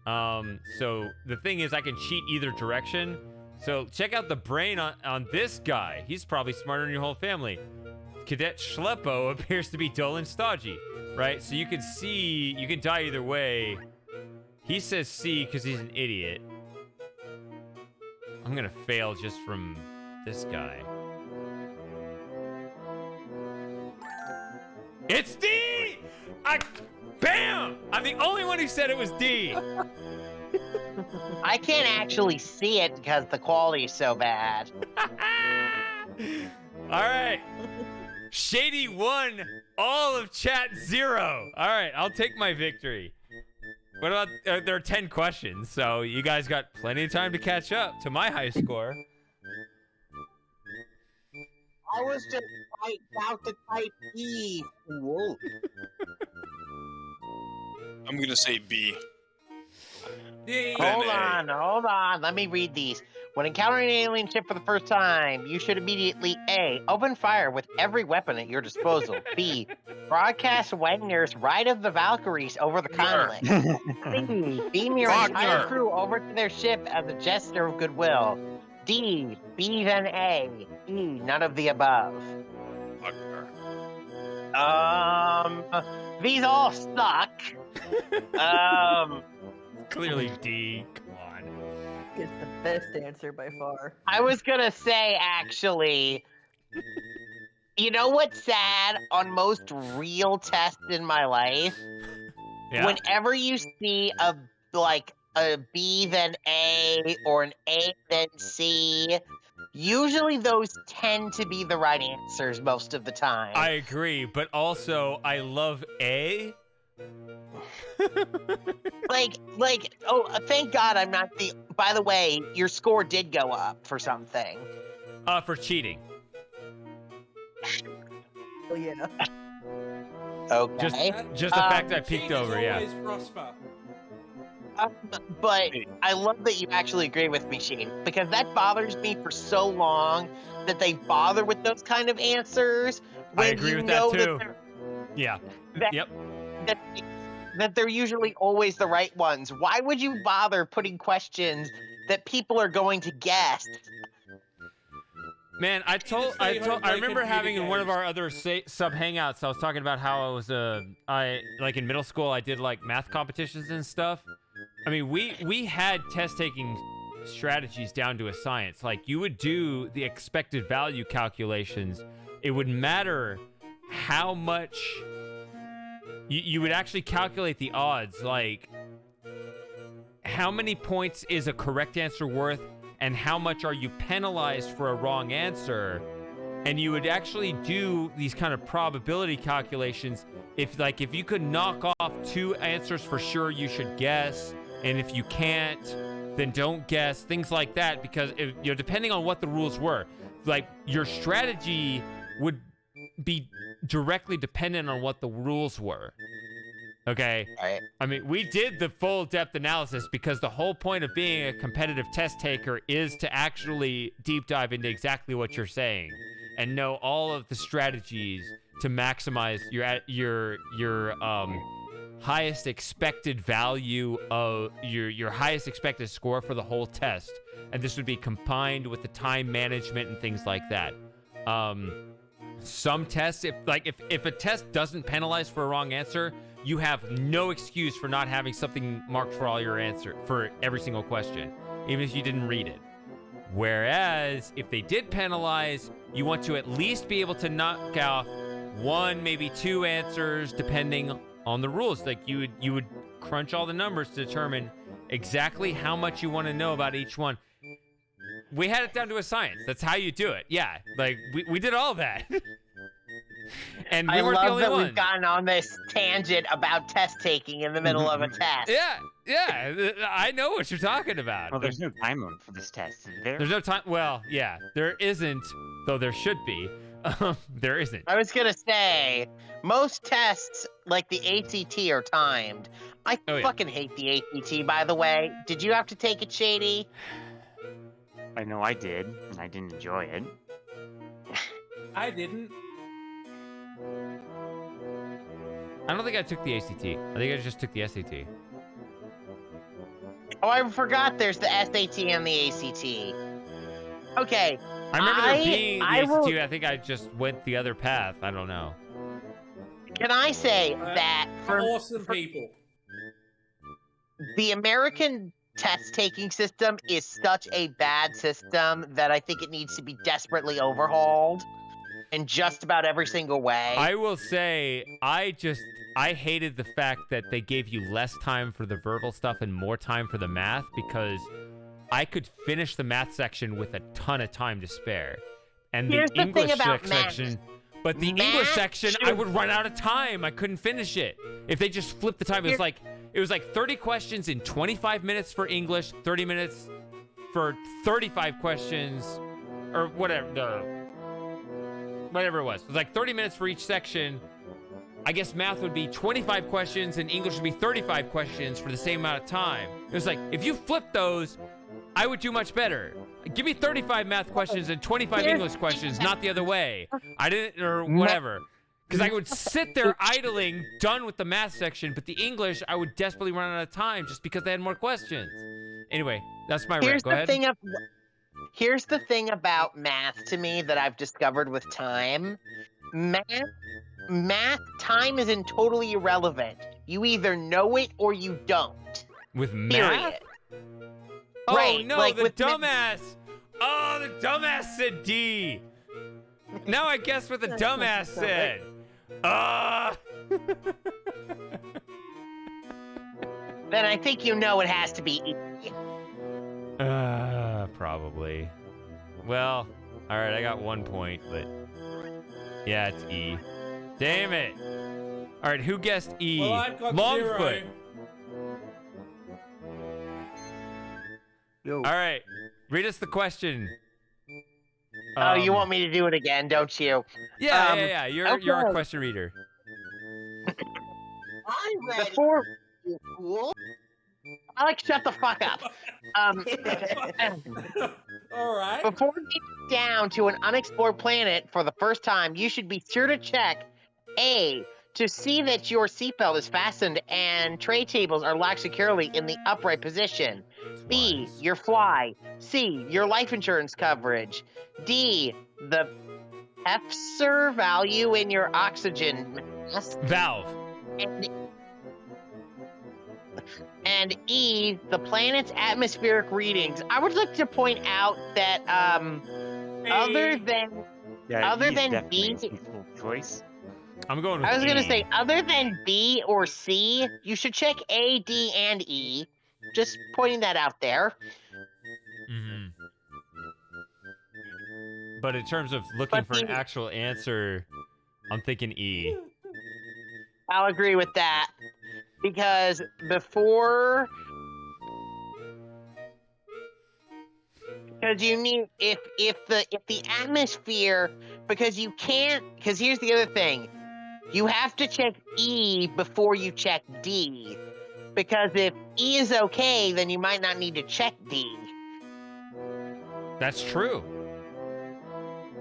So the thing is, I can cheat either direction. So check out the brain on this guy. He's probably smarter than your whole family. Cadet Schleppo appears to be dull and stodgy, right? So you can see, you can die either way. He says C because he's an idiot. I'm gonna fail just from this guy. It's D! Bam! I'm the only one who said it was D. I can't actually see it because the quality is so bad. All right. Shady won, all of chat 0. All right, I'll take my victory. What about, there are 10 questions, so you guys got plenty of time to catch up to my high score. I was just about to type E. Whoa. I'm gonna say B. D. Hold Then A. on. Let me read these. When encountering an alien ship for the first time, you should immediately A. Open fire with every weapon at your disposal. B. Broadcast Wagner's Ride of the Valkyries over the conflict. C. Beam your entire Wagner. crew over to their ship as a gesture of goodwill. D. B then A. E. None of the above. Wagner. These all suck. Clearly D. Come on. Is the best answer by far. I was gonna say, actually, you know what's sad on most real tests in my life? Yeah. Whenever you see a B then A or an A then C, usually those tend to be the right answers most of the time. I agree, but also I love A. Thank God I'm not the. By the way, your score did go up for something. For cheating. Oh yeah. Okay. Just the fact that I peeked Cheaters over, yeah. always prosper. But I love that you actually agree with me, Shane, because that bothers me for so long that they bother with those kind of answers. When I agree you with know that too. Yeah. That, Yep. that they're usually always the right ones. Why would you bother putting questions that people are going to guess? Man, I remember having in one of our other sub hangouts, I was talking about how I was like in middle school I did like math competitions and stuff. I mean, we had test taking strategies down to a science. Like you would do the expected value calculations. It would matter how much you would actually calculate the odds, like how many points is a correct answer worth and how much are you penalized for a wrong answer. And you would actually do these kind of probability calculations. If you could knock off 2 answers for sure, you should guess. And if you can't, then don't guess. Things like that, because depending on what the rules were, like your strategy would be directly dependent on what the rules were. Okay. Right. I mean, we did the full depth analysis because the whole point of being a competitive test taker is to actually deep dive into exactly what you're saying and know all of the strategies to maximize your highest expected value of your highest expected score for the whole test. And this would be combined with the time management and things like that. Some tests, if a test doesn't penalize for a wrong answer, you have no excuse for not having something marked for all your answer for every single question, even if you didn't read it. Whereas if they did penalize, you want to at least be able to knock off 1, maybe 2 answers, depending on the rules. Like you would crunch all the numbers to determine exactly how much you want to know about each one. we had it down to a science. That's how you do it. Yeah, like we did all that. And we I weren't the love only that ones. we've gotten on this tangent about test taking in the middle of a test. Yeah, I know what you're talking about. Well, there's no time limit for this test, is there? There's no time. Well, yeah, there isn't, though there should be. There isn't. I was gonna say, most tests, like the ACT, are timed. I Oh, yeah. fucking hate the ACT, by the way. Did you have to take it, Shady? I know I did, and I didn't enjoy it. I didn't. I don't think I took the ACT. I think I just took the SAT. Oh, I forgot there's the SAT and the ACT. Okay. I remember there being the ACT. will- I think I just went the other path. I don't know. Can I say that for Awesome people. the American test-taking system is such a bad system that I think it needs to be desperately overhauled in just about every single way. I will say, I hated the fact that they gave you less time for the verbal stuff and more time for the math, because I could finish the math section with a ton of time to spare. And Here's the the thing English about math. section, but the Math English section, I should- would run out of time. I couldn't finish it. If they just flipped the time, it was like 30 questions in 25 minutes for English, 30 minutes for 35 questions, or whatever. Whatever it was. It was like 30 minutes for each section. I guess math would be 25 questions and English would be 35 questions for the same amount of time. It was like, if you flip those, I would do much better. Give me 35 math questions and 25 English questions, not the other way. I didn't, or whatever. Because I would sit there idling, done with the math section, but the English, I would desperately run out of time just because they had more questions. Anyway, that's my rant. Go ahead. Here's the thing about math to me that I've discovered with time. Math time isn't totally irrelevant. You either know it or you don't. With math? Period. Oh, Right, no, like the with dumbass. Oh, the dumbass said D. Now I guess what the dumbass said. Then I think you know it has to be E. Probably. Well, all right, I got 1 point, but yeah, it's E. Damn it. All right, who guessed E? Well, I've got Longfoot. 0. All right, read us the question. Oh, you want me to do it again, don't you? Yeah. You're a okay. question reader. I'm ready. Before... Alex, shut the fuck up. All right. Before getting down to an unexplored planet for the first time, you should be sure to check A, to see that your seatbelt is fastened and tray tables are locked securely in the upright position. B, your fly. C, your life insurance coverage. D, the EFSR value in your oxygen mask. Valve. And E, the planet's atmospheric readings. I would like to point out that other than Yeah, other E is than definitely B- a peaceful choice. I'm going with I was gonna E. say, other than B or C, you should check A, D, and E. Just pointing that out there. Mm-hmm. But in terms of looking But for an the- actual answer, I'm thinking E. I'll agree with that. Because because you need if the atmosphere, because here's the other thing. You have to check E before you check D. Because if E is okay, then you might not need to check D. That's true.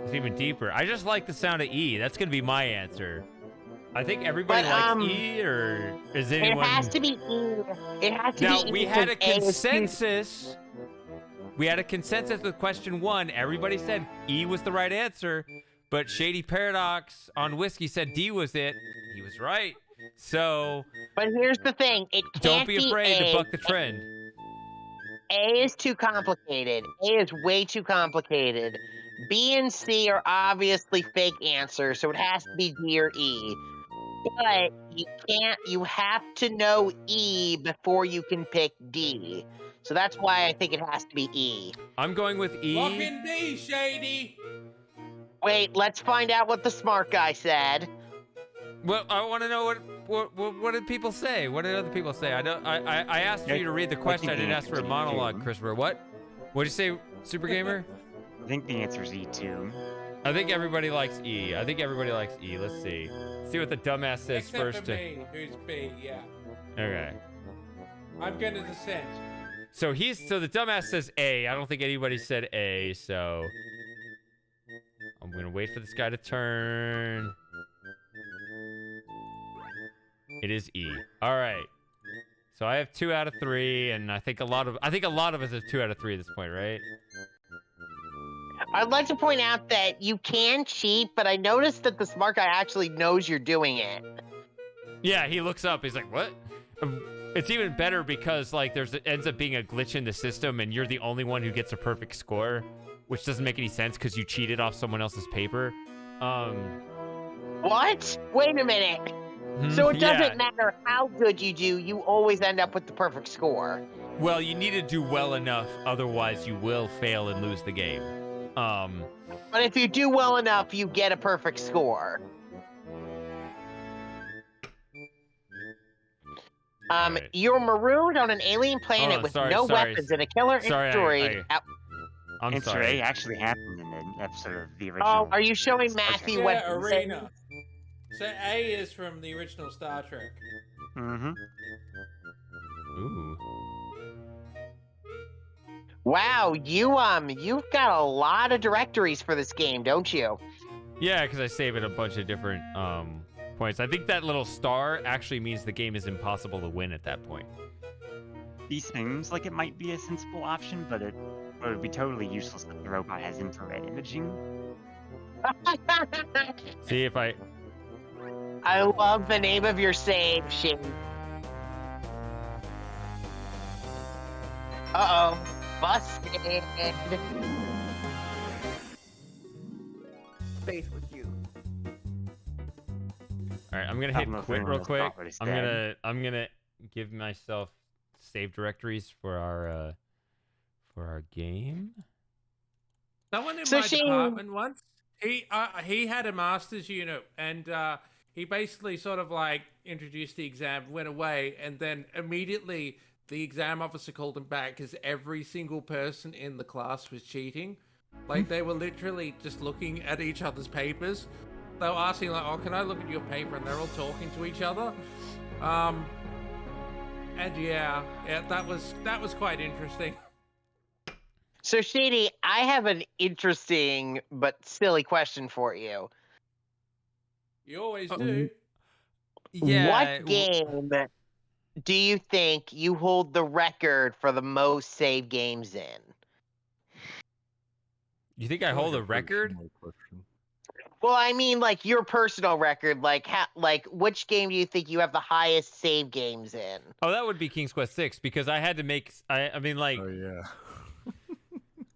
It's even deeper. I just like the sound of E. That's gonna be my answer. I think everybody But, likes E, or is anyone? It has to be E. It has to Now be E. we had a because A is too- consensus. We had a consensus with question 1. Everybody said E was the right answer, but Shady Paradox on Whiskey said D was it. He was right. So But here's the thing. It can't don't be afraid A. to buck the trend. A is too complicated. A is way too complicated. B and C are obviously fake answers, so it has to be D or E. But you have to know E before you can pick D. So that's why I think it has to be E. I'm going with E. Lock in D, Shady. Wait, let's find out what the smart guy said. Well, I want to know what did people say? What did other people say? I asked for you to read the question. I didn't ask for a monologue, Christopher. What? What'd you say, Super Gamer? I think the answer is E2. I think everybody likes E. I think everybody likes E. Let's see. See what the dumbass says Except first. for me, who's B, yeah. Okay. I'm going to dissent. So the dumbass says A. I don't think anybody said A, so I'm gonna wait for this guy to turn. It is E. All right. So I have 2 out of 3, and I think a lot of us have 2 out of 3 at this point, right? I'd like to point out that you can cheat, but I noticed that the smart guy actually knows you're doing it. Yeah, he looks up. He's like, "What?" It's even better because like it ends up being a glitch in the system, and you're the only one who gets a perfect score, which doesn't make any sense because you cheated off someone else's paper. What? Wait a minute. So it doesn't matter how good you do, you always end up with the perfect score. Well, you need to do well enough, otherwise you will fail and lose the game. But if you do well enough, you get a perfect score. Right. You're marooned on an alien planet with no weapons and a killer asteroid. I'm Answer sorry. A actually happened in an episode of the original. Oh, are you showing Matthew Yeah, what? Arena. So A is from the original Star Trek. Mm-hmm. Ooh. Wow, you've got a lot of directories for this game, don't you? Yeah, because I save it a bunch of different points. I think that little star actually means the game is impossible to win at that point. These seems like it might be a sensible option, but it would be totally useless if the robot has infrared imaging. See if I... I love the name of your save, Shane. Uh-oh. Busted. Space with you. All right, I'm gonna hit quit real quick. I'm gonna give myself save directories for our game. Someone in my department once, he had a master's unit, and he basically sort of like introduced the exam, went away, and then immediately the exam officer called him back because every single person in the class was cheating. Like they were literally just looking at each other's papers. They were asking like, "Oh, can I look at your paper?" And they're all talking to each other. And yeah, that was quite interesting. So, Shady, I have an interesting but silly question for you. You always do. Yeah. What game do you think you hold the record for the most save games in? You think I hold a record? Well, I mean, like your personal record. Like, which game do you think you have the highest save games in? Oh, that would be King's Quest 6 because I had to make. I mean, like. Oh yeah.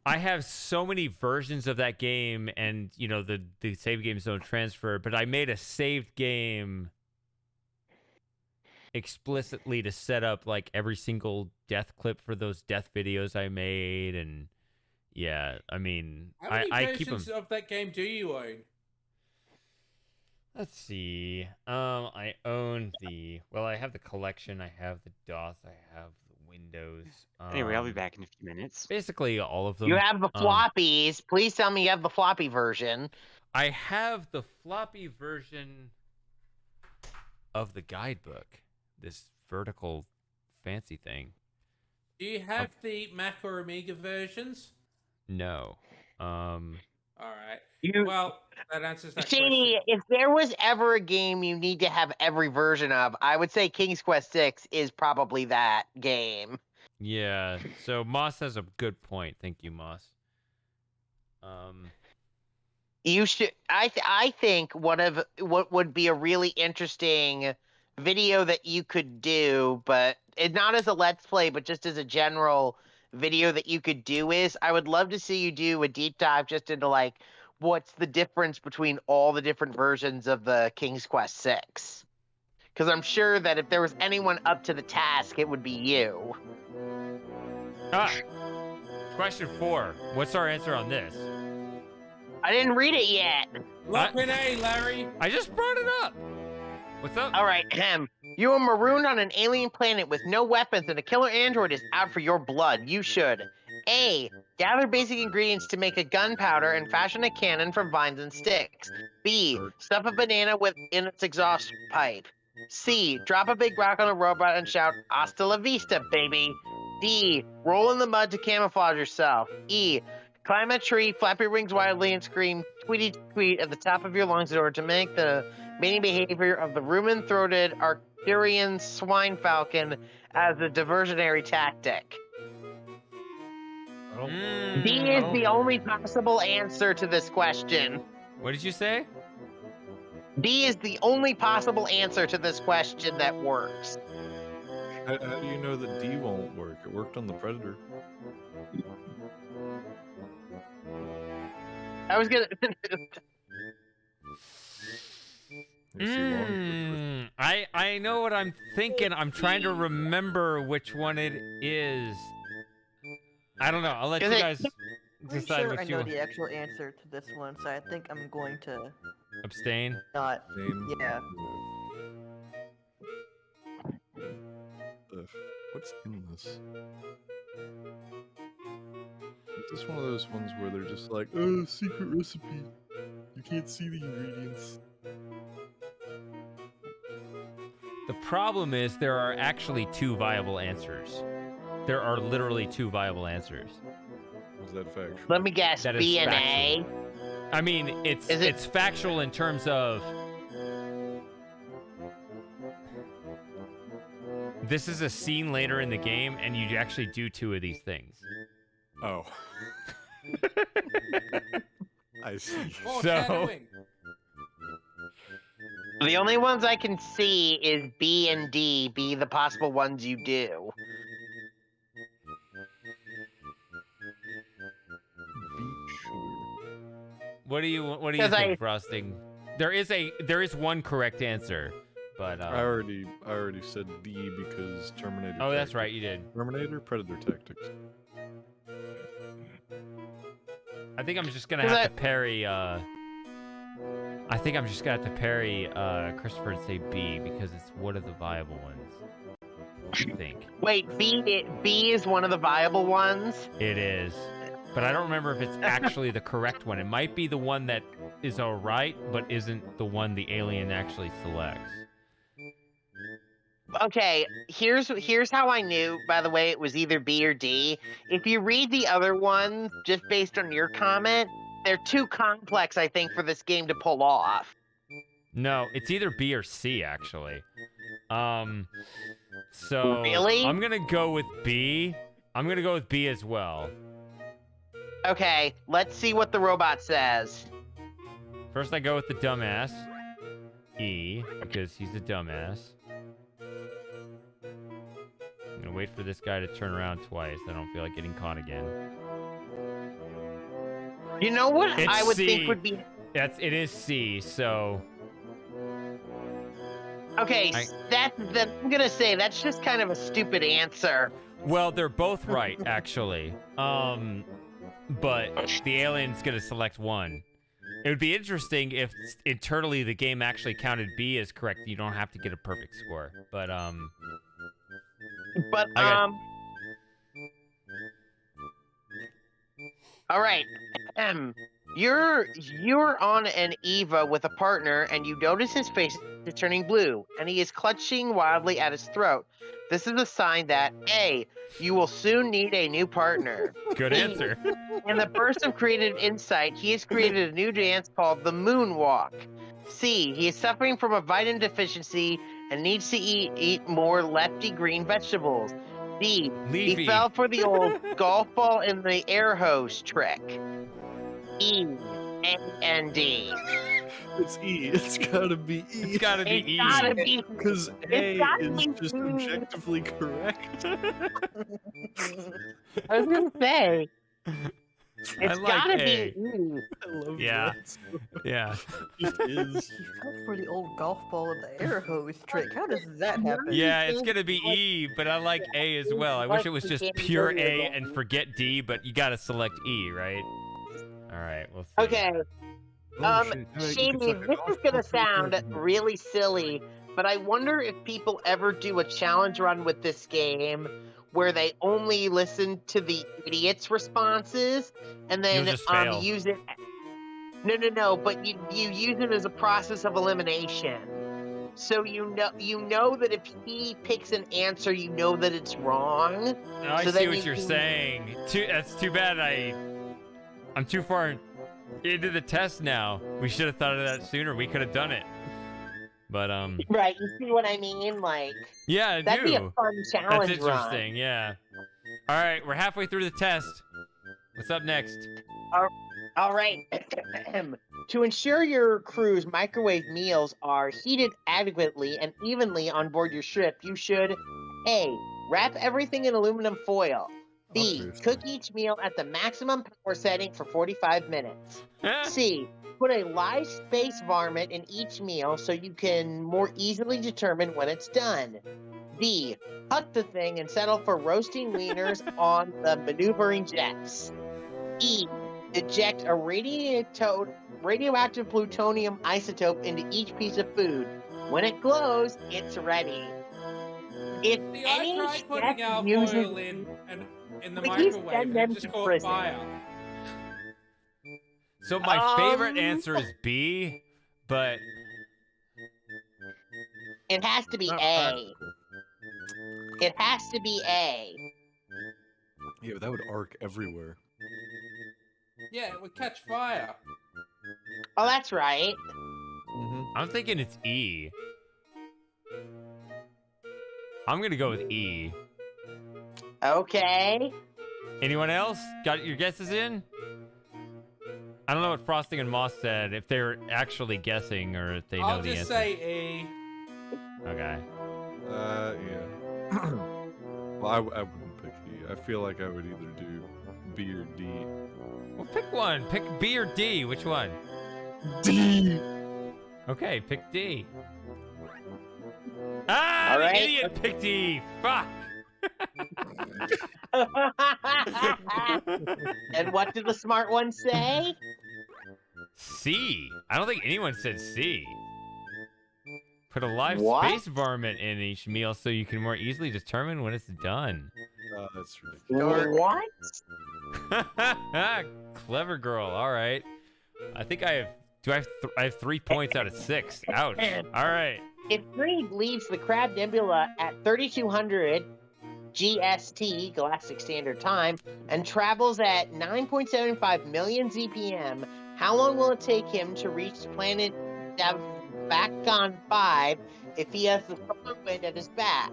I have so many versions of that game, and you know the save games don't transfer. But I made a saved game explicitly to set up like every single death clip for those death videos I made, and yeah, I mean, How many I keep them. versions of that game do you own? Let's see. I own I have the collection. I have the DOS. I have the Windows. Anyway, I'll be back in a few minutes. Basically, all of them. You have the floppies. Please tell me you have the floppy version. I have the floppy version of the guidebook. This vertical fancy thing. Do you have the Mac or Amiga versions? No. All right. Well, that answers that Shady, question. if there was ever a game you need to have every version of, I would say King's Quest 6 is probably that game. Yeah. So Moss has a good point. Thank you, Moss. You should. I think what would be a really interesting video that you could do, but not as a let's play, but just as a general video that you could do is I would love to see you do a deep dive just into like what's the difference between all the different versions of the King's Quest 6. because I'm sure that if there was anyone up to the task, it would be you. Question 4. What's our answer on this? I didn't read it yet. Look at A, Larry. I just brought it up. What's up? All right, you are marooned on an alien planet with no weapons and a killer android is out for your blood. You should A. Gather basic ingredients to make a gunpowder and fashion a cannon from vines and sticks. B. Stuff a banana in its exhaust pipe. C. Drop a big rock on a robot and shout, "Hasta la vista, baby." D. Roll in the mud to camouflage yourself. E. Climb a tree, flap your wings wildly, and scream "tweety tweet" at the top of your lungs in order to mimic the mating behavior of the rumen-throated Arcturian swine falcon as a diversionary tactic. D is the only possible answer to this question. What did you say? D is the only possible answer to this question that works. How do you know that D won't work? It worked on the Predator. I was gonna. I know what I'm thinking. I'm trying to remember which one it is. I don't know. I'll let you guys decide sure what I you know the actual answer to this one, so I think I'm going to abstain. not. Abstain? Yeah. What's in this? Is this one of those ones where they're just like, "Oh, secret recipe. You can't see the ingredients." The problem is there are actually 2 viable answers. There are literally 2 viable answers. Was that factual? Let me guess. That is B and factual. A. I mean, it's factual in terms of this is a scene later in the game, and you actually do 2 of these things. Oh. I see. Oh, So- shadowing. The only ones I can see is B and D be the possible ones you do. What do you 'Cause think, Frosting? There is one correct answer, but I already said D because Terminator. oh, that's Tactics. right, you did. Terminator, Predator Tactics. I think I'm just gonna 'Cause have to parry. I think I'm just gonna have to parry Christopher and say B because it's one of the viable ones. I think Wait, B is one of the viable ones? it is, but I don't remember if it's actually the correct one. It might be the one that is alright, but isn't the one the alien actually selects. Okay, here's how I knew, by the way, it was either B or D. If you read the other ones, just based on your comment, they're too complex, I think, for this game to pull off. No, it's either B or C actually. So Really? I'm gonna go with B. I'm gonna go with B as well. Okay, let's see what the robot says. First, I go with the dumbass, E, because he's a dumbass. I'm gonna wait for this guy to turn around twice. I don't feel like getting caught again. You know what It's I would C. think would be... It is C. So Okay, I'm gonna say that's just kind of a stupid answer. well, they're both right actually. But the alien's gonna select one. It would be interesting if internally the game actually counted B as correct. You don't have to get a perfect score. But But I got- all right. You're on an Eva with a partner, and you notice his face is turning blue, and he is clutching wildly at his throat. This is a sign that A, you will soon need a new partner. good answer. In the burst of creative insight, he has created a new dance called the Moonwalk. C, he is suffering from a vitamin deficiency and needs to eat more lefty green vegetables. D, Leafy. he fell for the old golf ball in the air hose trick. E, A, and D. It's E. It's gotta be E. It's gotta be It's E. gotta be. Because A gotta is be just E. objectively correct. I was gonna say. It's like gotta A. be E. I love Yeah. that. Yeah. It just is. He's going for the old golf ball with the air hose trick. How does that happen? Yeah, it's gonna be E, but I like A as well. I wish it was just pure A and forget D, but you gotta select E, right? All right, we'll see. Okay. Oh, shit. Yeah, you can Shady, suck a this golf is gonna ball pretty sound quick. really silly, but I wonder if people ever do a challenge run with this game where they only listen to the idiot's responses and then You'll just fail. use it. No, but you use it as a process of elimination. So you know that if he picks an answer, you know that it's wrong. Oh, I So see then what you you're can- saying. That's too bad. I'm too far into the test now. We should have thought of that sooner. We could have done it. But Right, you see what I mean? Like, yeah, I that'd do. be a fun challenge That's run. interesting. Yeah. All right, we're halfway through the test. What's up next? All right. To ensure your crew's microwave meals are heated adequately and evenly on board your ship, you should A. Wrap everything in aluminum foil. B. Obviously. Cook each meal at the maximum power setting for 45 minutes. C. Put a live space varmint in each meal so you can more easily determine when it's done. D. Huck the thing and settle for roasting wieners on the maneuvering jets. E. Eject a radioactive plutonium isotope into each piece of food. When it glows, it's ready. If See, I any tried putting chef alfoil uses in the Like, you microwave send and them it just to caught prison. fire. So my favorite Um, answer is B, but it has to be Not A. It has to be A. Yeah, but that would arc everywhere. Yeah, it would catch fire. Oh, that's right. I'm thinking it's E. I'm gonna go with E. Okay. Anyone else? Got your guesses in? I don't know what Frosting and Moss said, if they're actually guessing or if they know I'll the just answer. say E. Okay. Yeah. Well, I wouldn't pick E. I feel like I would either do B or D. Well, pick one. Pick B or D. Which one? D! Okay, pick D. Ah, All the right. idiot picked D. Fuck. And what did the smart one say? C. I don't think anyone said C. Put a live What? space varmint in each meal so you can more easily determine when it's done. That's ridiculous. What? Clever girl. All right. I think I have. I have 3 points out of 6. Ouch. All right. If Green leaves the Crab Nebula at 3200 GST, Galactic Standard Time, and travels at 9.75 million ZPM, how long will it take him to reach planet Davacon 5 if he has the solar wind at his back?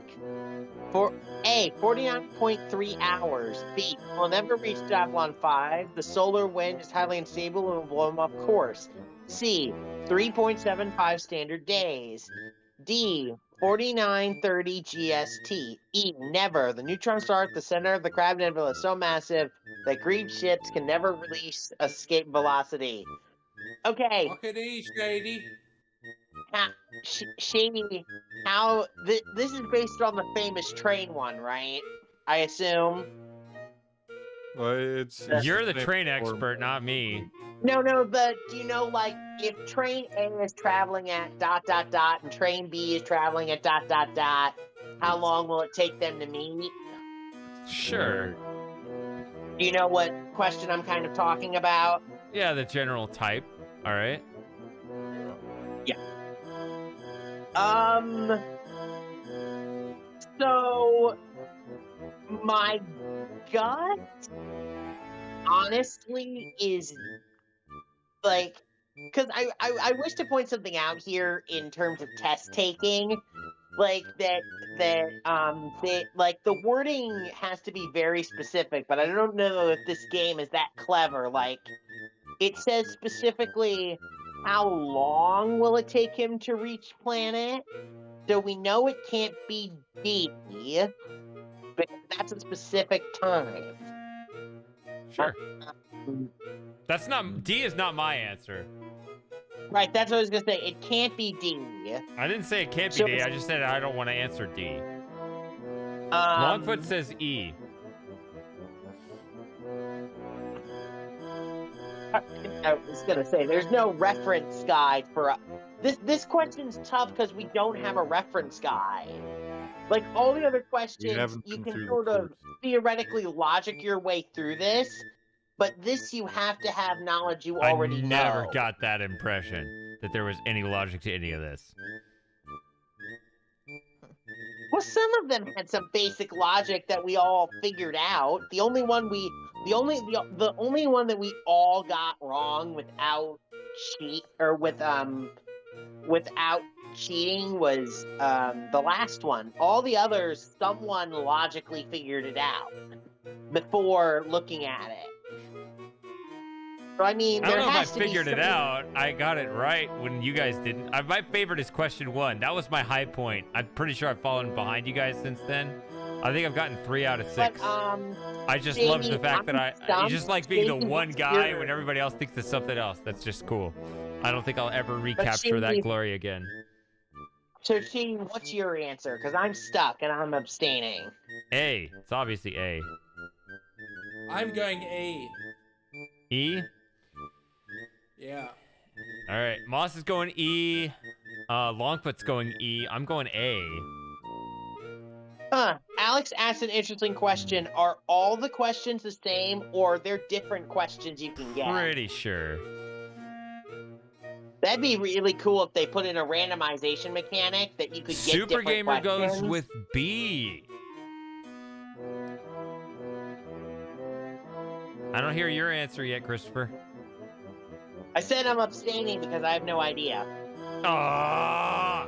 For A, 49.3 hours. B, will never reach Davlon 5. The solar wind is highly unstable and will blow him off course. C, 3.75 standard days. D, 4930 GST. E, never. The neutron star at the center of the Crab Nebula is so massive that Greek ships can never release escape velocity. Okay, Look at E, Shady. Shady, how this is based on the famous train one, right? I assume. Well, it's You're the same train form. expert, not me. No, but you know, like if train A is traveling at ... and train B is traveling at ... how long will it take them to meet? Sure. Do you know what question I'm kind of talking about? Yeah, the general type. All right. So my gut honestly is like, because I wish to point something out here in terms of test taking, like like the wording has to be very specific, but I don't know if this game is that clever. Like, it says specifically how long will it take him to reach planet, so we know it can't be D, but that's a specific time. Sure. That's not D is not my answer. Right, that's what I was gonna say. It can't be D. I didn't say it can't be So D. it's- I just said I don't want to answer D. Longfoot says E. I was gonna say there's no reference guide for this question's tough because we don't have a reference guide. Like all the other questions, haven't you been can through the sort of course. theoretically logic your way through this, but this you have to have knowledge you already I never know. got that impression that there was any logic to any of this. Well, some of them had some basic logic that we all figured out. The only one that we all got wrong without cheating was the last one. All the others, someone logically figured it out before looking at it. So, I mean, I don't there know if I has to be figured it some- out. I got it right when you guys didn't. My favorite is question 1. That was my high point. I'm pretty sure I've fallen behind you guys since then. I think I've gotten 3 out of 6. But, I just Jamie, love the fact that I'm you just like being the Jamie, one what's guy your- when everybody else thinks it's something else. That's just cool. I don't think I'll ever recapture that Jamie- glory again. So, Shane, what's your answer? Because I'm stuck and I'm abstaining. A. It's obviously A. I'm going A. E. Yeah. All right. Moss is going E. Longfoot's going E. I'm going A. Huh. Alex asked an interesting question. Are all the questions the same, or are there different questions you can get? Pretty sure. That'd be really cool if they put in a randomization mechanic that you could get Super different Gamer goes questions. with B. I don't hear your answer yet, Christopher. I said I'm abstaining because I have no idea. Ah!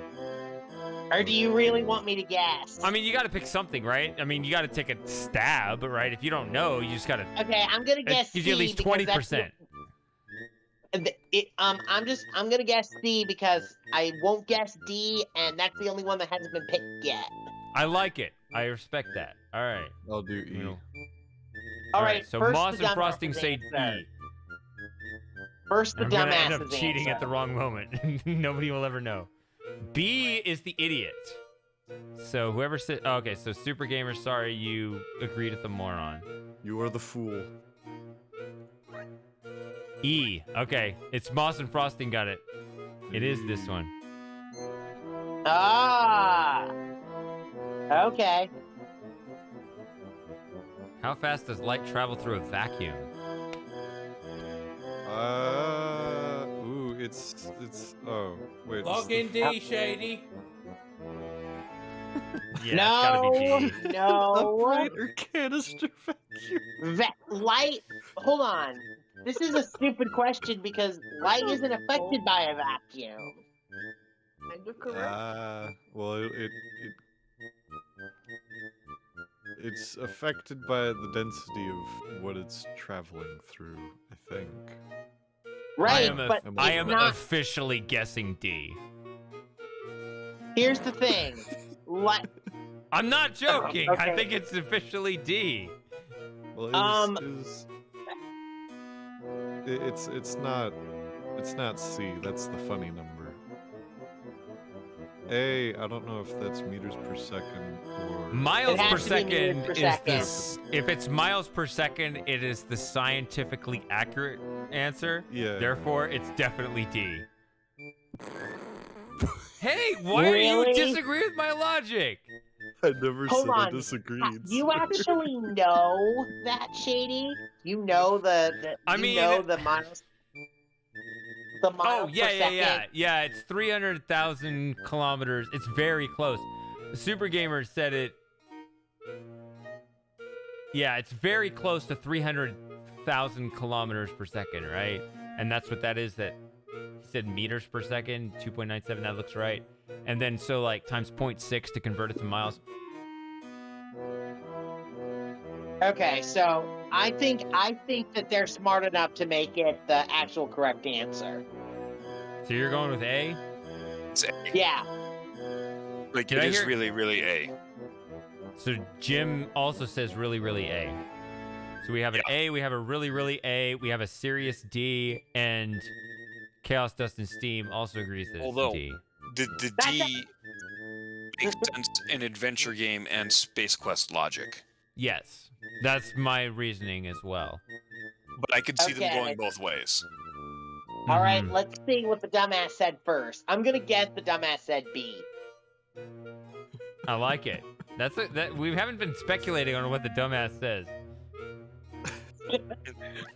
Or do you really want me to guess? I mean, you got to pick something, right? I mean, you got to take a stab, right? If you don't know, you just got to. Okay, I'm gonna guess Gives C. you at least because that's 20%. I'm gonna guess C because I won't guess D, and that's the only one that hasn't been picked yet. I like it. I respect that. All right. I'll do E. You know. All right, So first Moss the and Frosting dumbass's say answer. E. First, the I'm gonna end dumbass's up cheating answer. at the wrong moment. Nobody will ever know. B is the idiot. So whoever said, oh, okay, so Super Gamer, sorry you agreed with the moron. You are the fool. E, okay, it's Moss and Frosting got it. It is this one. Ah. Okay. How fast does light travel through a vacuum? Ooh, oh, wait. Log in D, Shady. Yeah, it's gotta be D. No. Operator canister vacuum. Light. Hold on. This is a stupid question because light isn't affected by a vacuum. Kind of correct. Well, it's affected by the density of what it's traveling through, I think. Right, I but am it's not. officially guessing D. Here's the thing. Light. I'm not joking. I Okay. think it's officially D. Well, it's not C. That's the funny number. A, I don't know if that's meters per second or Miles It has per to be second meters per is second. this. If it's miles per second, it is the scientifically accurate answer. Yeah. Therefore, it's definitely D. Hey, why are you Really? disagree with my logic? I never Hold said I on. disagreed. You actually know that, Shady? You know the I you mean- know the miles. The Oh, miles yeah, per yeah, second. yeah. Yeah, it's 300,000 kilometers. It's very close. Super Gamer said it. Yeah, it's very close to 300,000 kilometers per second, right? And that's what that is. That he said meters per second, 2.97. That looks right. And then so like times 0.6 to convert it to miles. Okay, so I think that they're smart enough to make it the actual correct answer. So you're going with A? It's A. Yeah. Like, Did it I is hear- really, really A. So Jim also says really, really A. So we have an A, we have a really, really A, we have a serious D, and Chaos Dust and Steam also agrees that Although, it's D. the D makes sense in adventure game and Space Quest logic. Yes, that's my reasoning as well. But I could see them Okay. going both ways. All right, Mhm. let's see what the dumbass said first. I'm gonna guess the dumbass said B. I like it. That we haven't been speculating on what the dumbass says.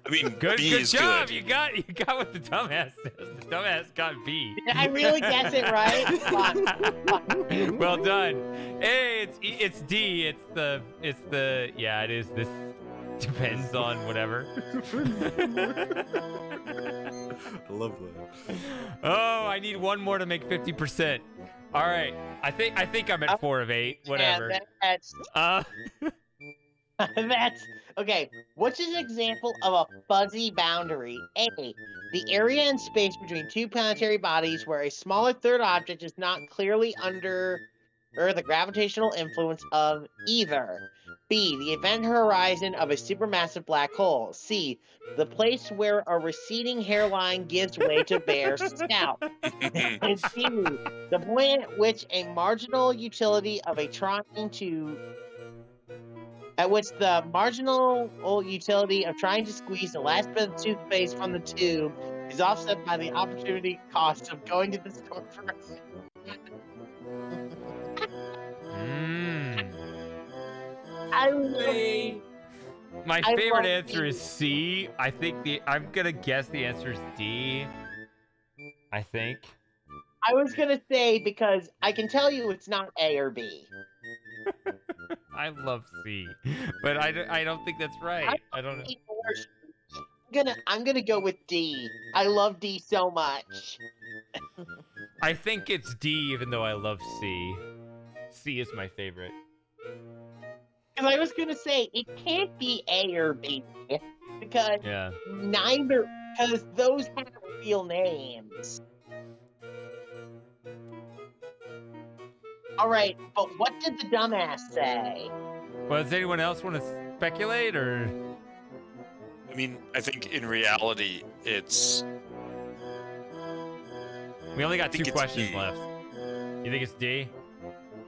I mean, Good, B good is job. good. You got what the dumbass says. The dumbass got B. Did I really guess it right? Fuck. Well done. Hey, it's D. It's the yeah, it is. This depends on whatever. I love that. Oh, I need one more to make 50%. All right. I think I'm at 4 of 8. Whatever. Yeah, Uh that's okay. Which is an example of a fuzzy boundary? A. The area in space between two planetary bodies where a smaller third object is not clearly under the gravitational influence of either. B. The event horizon of a supermassive black hole. C. The place where a receding hairline gives way to bare scalp. And D. The point at which a marginal utility of a trying to squeeze the last bit of toothpaste from the tube is offset by the opportunity cost of going to the store for I really, My I favorite love answer D. is C. I think I'm gonna guess the answer is D. I think. I was gonna say because I can tell you it's not A or B. I love C, but I don't think that's right. I don't know. I'm gonna go with D. I love D so much. I think it's D, even though I love C. C is my favorite. Because I was gonna say it can't be A or B because Yeah. because those have real names. All right, but what did the dumbass say? Well, does anyone else want to speculate, or? I mean, I think in reality, it's We only got think 2 it's questions D. left. You think it's D?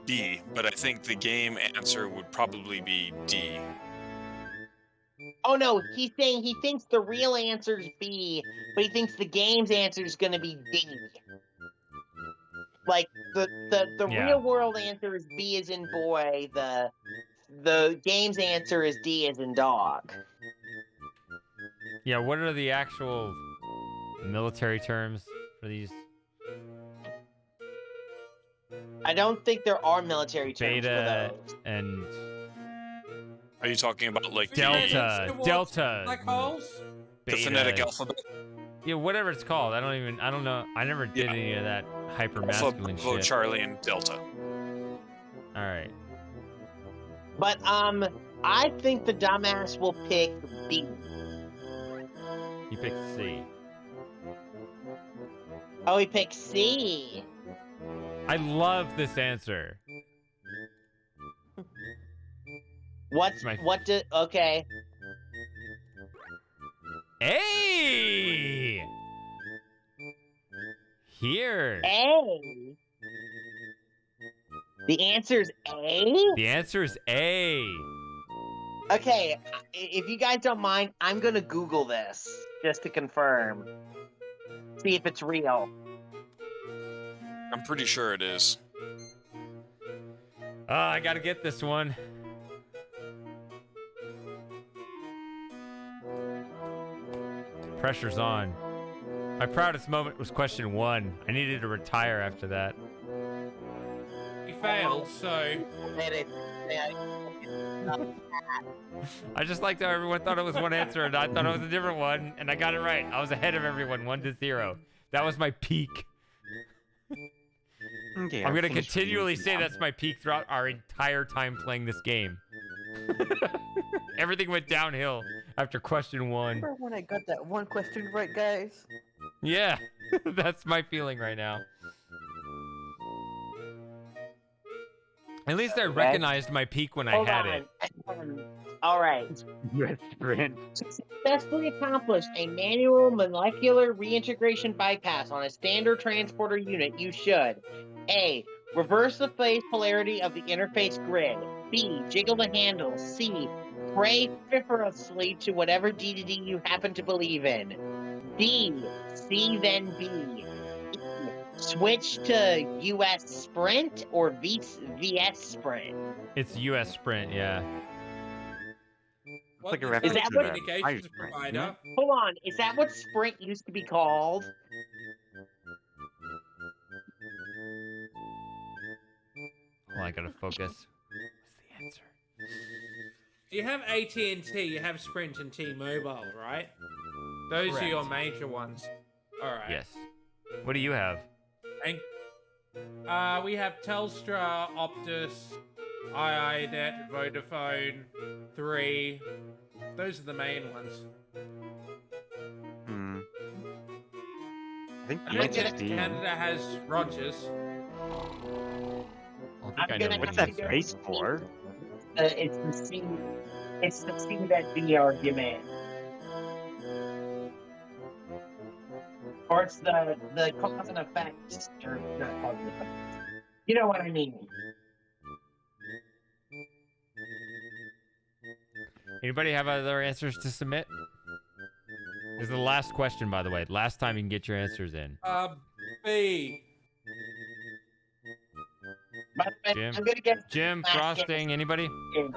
D, but I think the game answer would probably be D. Oh no, he's saying he thinks the real answer is B, but he thinks the game's answer is gonna be D. Like the Yeah. real world answer is B as in boy, the game's answer is D as in dog. Yeah, what are the actual military terms for these? I don't think there are military terms Beta for those. and Are you talking about like Delta, Towards Delta, black holes. the beta. phonetic alphabet? Yeah, whatever it's called. I don't know. I never did Yeah. any of that hyper Alpha, masculine Bravo, shit. Charlie, and Delta. All right. But I think the dumbass will pick B. He picked C. Oh, he picked C. I love this answer. Okay. A. Here. A. The answer's A? The answer is A. Okay, if you guys don't mind, I'm gonna Google this just to confirm. See if it's real. I'm pretty sure it is. Oh, I gotta get this one. Pressure's on. My proudest moment was question 1. I needed to retire after that. He failed, so I just liked how everyone thought it was one answer and I thought it was a different one, and I got it right. I was ahead of everyone, 1-0. That was my peak. Okay, I'm I'll gonna finish reading continually these say now. that's my peak throughout our entire time playing this game. Everything went downhill after question 1. Remember when I got that one question right, guys? Yeah, that's my feeling right now. At least I recognized my peak when I had it. All right. US sprint. Successfully accomplished a manual molecular reintegration bypass on a standard transporter unit, you should A. Reverse the phase polarity of the interface grid. B. Jiggle the handle. C. Pray fervorously to whatever deity you happen to believe in. D. C then B. E, switch to US Sprint or VS Sprint. It's US Sprint, yeah. Like a Is reference that to what- the communications Sprint, provider? Hold on, is that what Sprint used to be called? Hold on, I gotta focus. What's the answer? You have AT&T, you have Sprint and T-Mobile, right? Those are your major ones. All right. Yes. What do you have? And, we have Telstra, Optus, iiNet, Vodafone, 3. Those are the main ones. I think I know USSD. Canada has Rogers. I think I know What's what that base for? It's the C. It's the C that B argument. Or it's the cause and effect. Or not cause and effect. You know what I mean. Anybody have other answers to submit? This is the last question, by the way. Last time you can get your answers in. B. By the way, Jim? I'm gonna get Jim, Frosting, anybody? You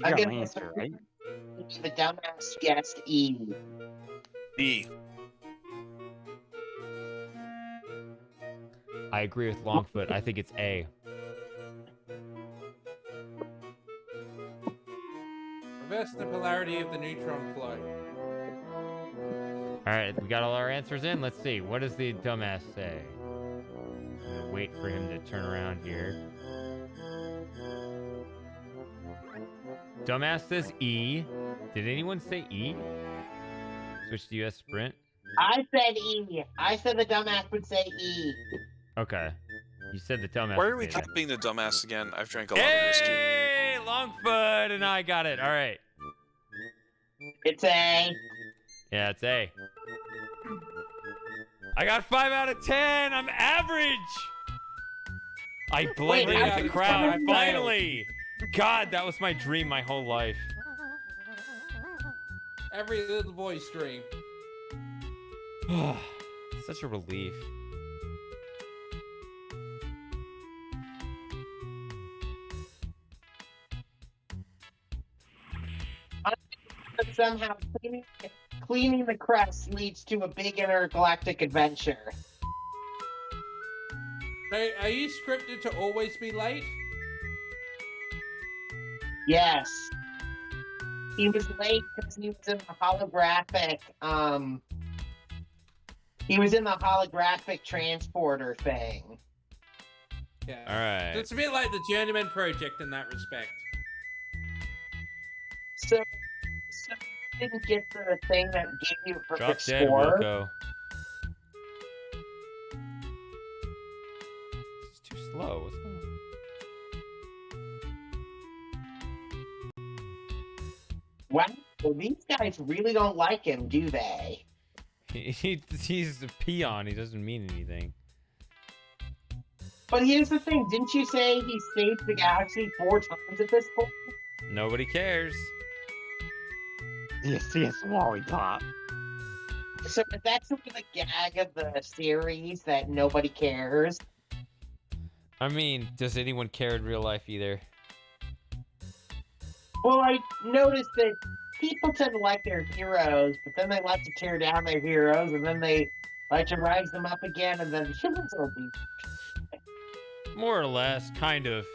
I'm got gonna my answer, right? the dumbass guessed E. D. I agree with Longfoot. I think it's A. Reverse the polarity of the neutron flow. All right, we got all our answers in. Let's see. What does the dumbass say? I'm gonna wait for him to turn around here. Dumbass says E. Did anyone say E? Switch to US Sprint. I said E. I said the dumbass would say E. Okay. You said the dumbass. Why are we would say that. being the dumbass again? I've drank a lot of whiskey. Hey, Longfoot and I got it. All right. It's A. Yeah, it's A. I got 5 out of 10. I'm average. I blended I with the think crowd. I failed. Finally. God, that was my dream my whole life. Every little boy's dream. Such a relief. But somehow cleaning the crest leads to a big intergalactic adventure. Hey, are you scripted to always be late? Yes. He was late because he was in the holographic, he was in the holographic transporter thing. Yeah. All right. It's a bit like the Journeyman Project in that respect. So you didn't get the thing that gave you a Drop perfect dead, score. Wilco. It's too slow. What's going on? Wow, well, these guys really don't like him, do they? He's a peon. He doesn't mean anything. But here's the thing, didn't you say he saved the galaxy 4 times at this point? Nobody cares. Yes, lollipop. So if that's sort of the gag of the series that nobody cares. I mean, does anyone care in real life either? Well, I noticed that people tend to like their heroes, but then they like to tear down their heroes, and then they like to rise them up again, and then the humans will be. More or less, kind of.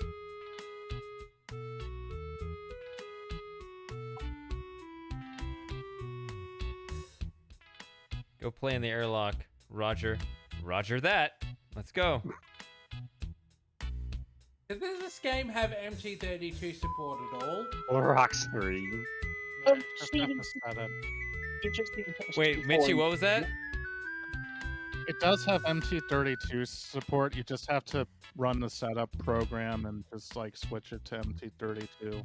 Go play in the airlock. Roger. Roger that. Let's go. Does this game have MT32 support at all? Or Roxbury. Oh, Just see, have to set it. interesting question Wait, for Mitchie, you. what was that? It does have MT32 support. You just have to run the setup program and just like switch it to MT32.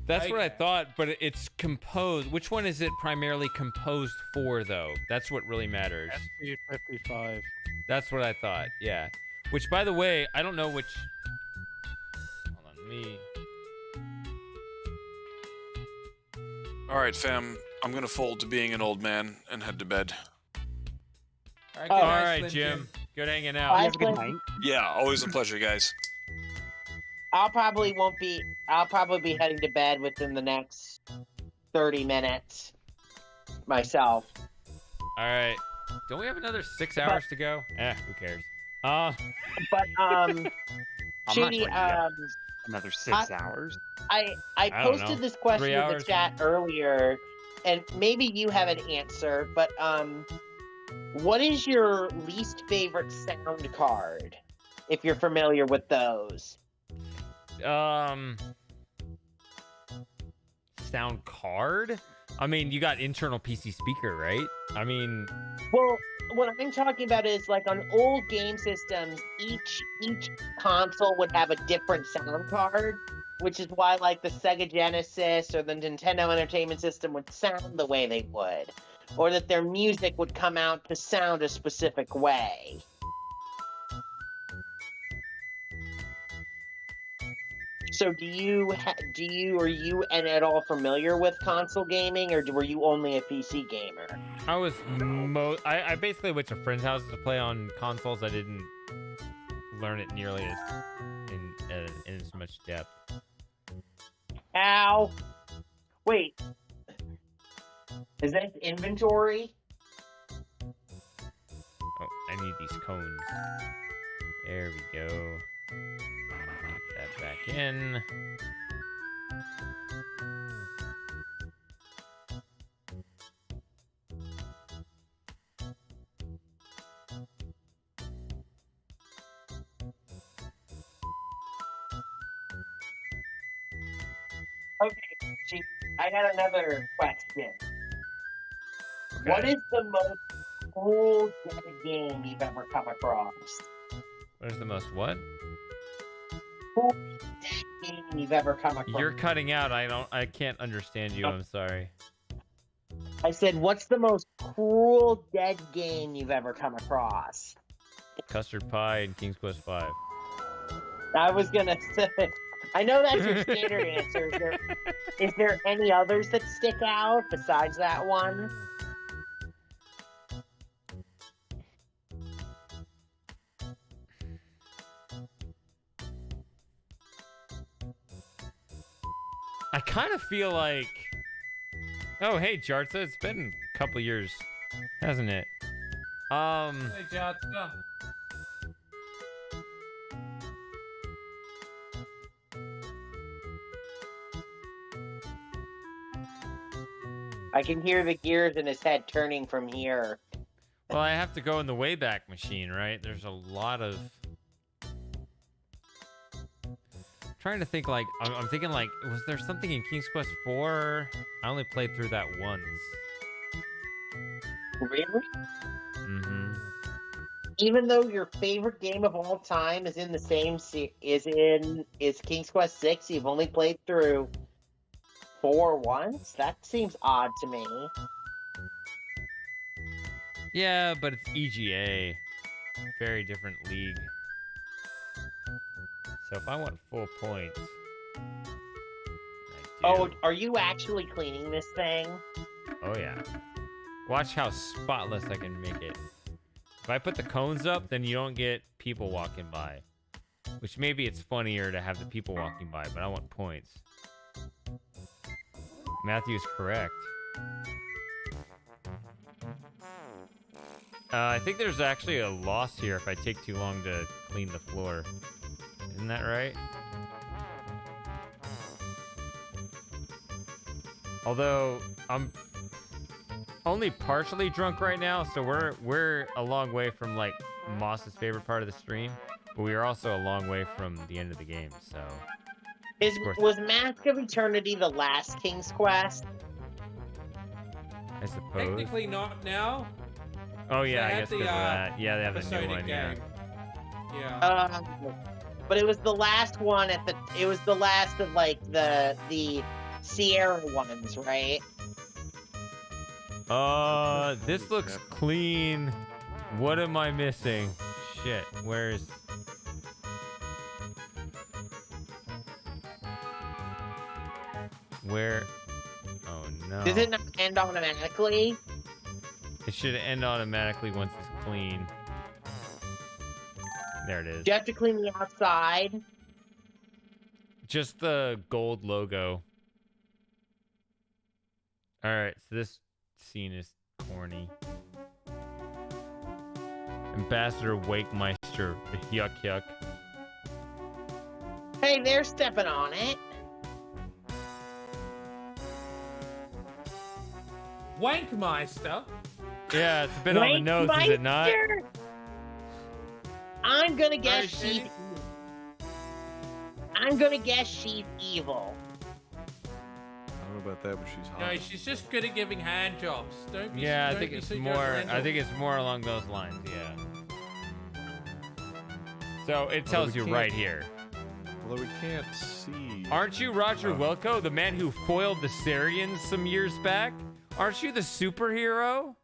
That's what I thought, but it's composed. Which one is it primarily composed for, though? That's what really matters. MT55. That's what I thought, yeah. Which, by the way, I don't know which... Hold on, me... All right, fam. I'm gonna fold to being an old man and head to bed. All right, Oh, good All night, right, Slim Jim. Good hanging out. Bye, Have a good Slim. night. Yeah, always a pleasure, guys. I'll probably be heading to bed within the next 30 minutes myself. All right. Don't we have another 6 hours to go? Who cares? But I'm not Shady, going to get another 6 hours. I don't posted know. this question 3 in the hours? chat earlier, and maybe you have an answer, but what is your least favorite sound card? If you're familiar with those. Sound card? I mean, you got internal PC speaker, right? I mean... Well, what I'm talking about is like on old game systems, each console would have a different sound card, which is why like the Sega Genesis or the Nintendo Entertainment System would sound the way they would, or that their music would come out to sound a specific way. So are you at all familiar with console gaming, or were you only a PC gamer? I was I basically went to friends' houses to play on consoles. I didn't learn it nearly in as much depth. Ow! Wait. Is that inventory? Oh, I need these cones. There we go. Put that back in. Okay, Chief, I got another question. Okay. What is the most cruel dead game you've ever come across? What is the most what? Cruel dead game you've ever come across? You're cutting out. I can't understand you. I'm sorry. I said, what's the most cruel dead game you've ever come across? Custard Pie and King's Quest V. I was gonna say, I know that's your standard answer. Is there any others that stick out besides that one? I kind of feel like... Oh, hey, Jartza. It's been a couple years, hasn't it? Hey, Jatsa. I can hear the gears in his head turning from here. Well, I have to go in the Wayback Machine, right? There's a lot of... Trying to think, like... I'm thinking, like, was there something in King's Quest 4? I only played through that once. Really? Mm-hmm. Even though your favorite game of all time is in the same is King's Quest 6, you've only played through 4 once? That seems odd to me. Yeah, but it's EGA. Very different league. So if I want full points... Oh, are you actually cleaning this thing? Oh, yeah. Watch how spotless I can make it. If I put the cones up, then you don't get people walking by. Which maybe it's funnier to have the people walking by, but I want points. Matthew's correct. I think there's actually a loss here if I take too long to clean the floor. Isn't that right? Although, I'm only partially drunk right now, so we're a long way from, like, Moss's favorite part of the stream. But we are also a long way from the end of the game, so... Was Mask of Eternity the last King's Quest? I suppose. Technically not now. Oh yeah, They I had guess the, because of that. Yeah, they have a new episodic one. Yeah. game. Yeah. But it was the last one it was the last of like the Sierra ones, right? This looks clean. What am I missing? Shit, where's... Where? Oh no. Does it not end automatically? It should end automatically once it's clean. There it is. Do you have to clean the outside? Just the gold logo. Alright, so this scene is corny. Ambassador Wakemeister. Yuck, yuck. Hey, they're stepping on it. Wankmeister. Yeah, it's a bit on the nose, is it not? Wankmeister? I'm gonna guess Sorry, she's. I'm gonna guess she's evil. I don't know about that, but she's hot. No, she's just good at giving hand jobs. Don't be. Yeah, I don't think be it's so more. judgmental. I think it's more along those lines. Yeah. So it tells you right here. Although we can't see. Aren't you Roger Wilco, the man who foiled the Syrians some years back? Aren't you the superhero?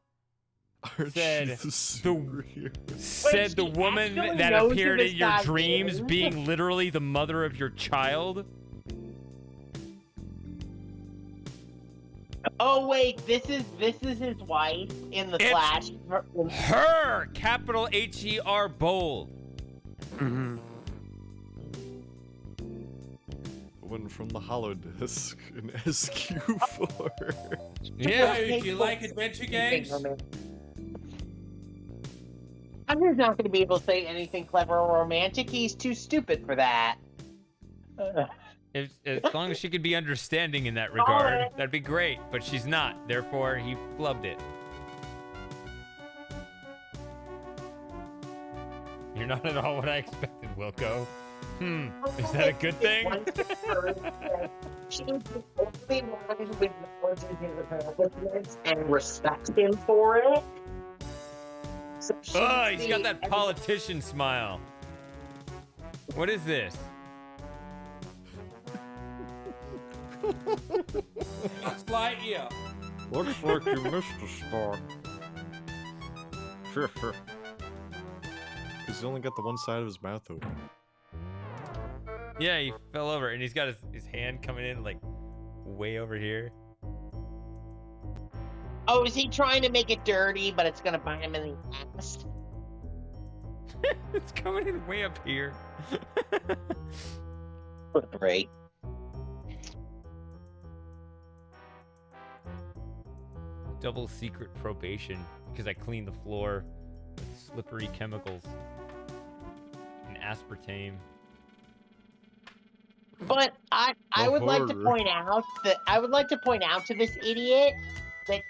Aren't Said you the superhero? Said the she woman actually that knows who appeared this in your guy dreams is? being literally the mother of your child? Oh wait, this is his wife in the It's Flash. Her! Capital H-E-R bold. One from the holodisk in SQ4. Yeah. Hey, do you like adventure games? I'm just not going to be able to say anything clever or romantic. He's too stupid for that. As long as she could be understanding in that regard, that'd be great. But she's not. Therefore, he flubbed it. You're not at all what I expected, Wilco. Is that a good thing? She's the only one who acknowledges his accomplishments and respects him for it. So Oh, he's got that politician smile. What is this? It's Lightyear. Looks like you missed a spot. Sure. He's only got the one side of his mouth open. Yeah, he fell over, and he's got his hand coming in, like, way over here. Oh, is he trying to make it dirty, but it's going to bite him in the ass? It's coming in way up here. Right. Double secret probation, because I cleaned the floor with slippery chemicals and aspartame. But I would like to point out to this idiot that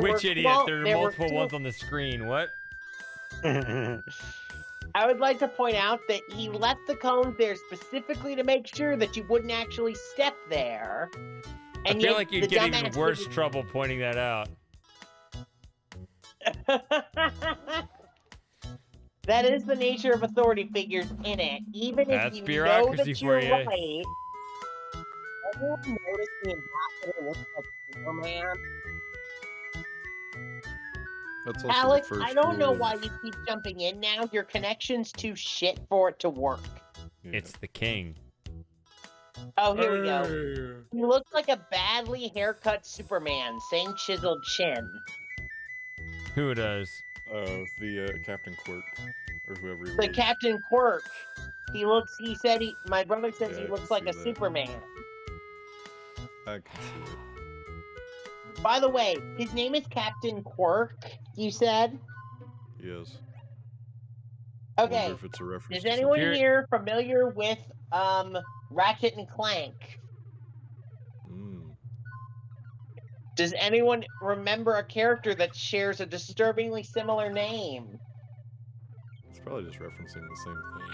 Which idiot? well, there are there were multiple two- ones on the screen. What? I would like to point out that he left the cones there specifically to make sure that you wouldn't actually step there. And I feel yet like you'd the get even dumbass worse didn't- trouble pointing that out. That is the nature of authority figures in it. Even That's if you know bureaucracy that for you're you. right, everyone noticed the ambassador looks like Superman. That's also Alex, the first I don't know rule why of- you keep jumping in now. Your connection's too shit for it to work. Yeah. It's the king. Oh, here we go. He looks like a badly haircut Superman, same chiseled chin. Who does? The Captain Quirk, or whoever he The was. Captain Quirk. My brother says Yeah, he I looks can like see a that. Superman. I can see it. By the way, his name is Captain Quirk, you said? Yes. I Okay. wonder if it's a reference Is to anyone Here- here familiar with Ratchet and Clank? something. Does anyone remember a character that shares a disturbingly similar name? It's probably just referencing the same thing.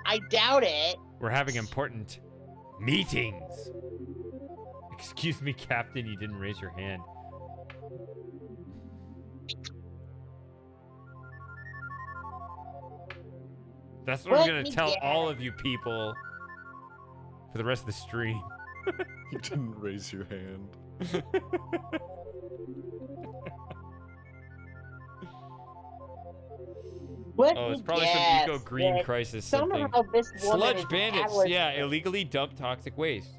I doubt it. We're having important meetings. Excuse me, Captain, you didn't raise your hand. That's what I'm Let gonna me tell guess. all of you people for the rest of the stream. You didn't raise your hand. Let Oh, it's me probably some guess eco green that crisis somehow something. this woman is Sludge the bandits, catalyst. yeah, illegally dump toxic waste.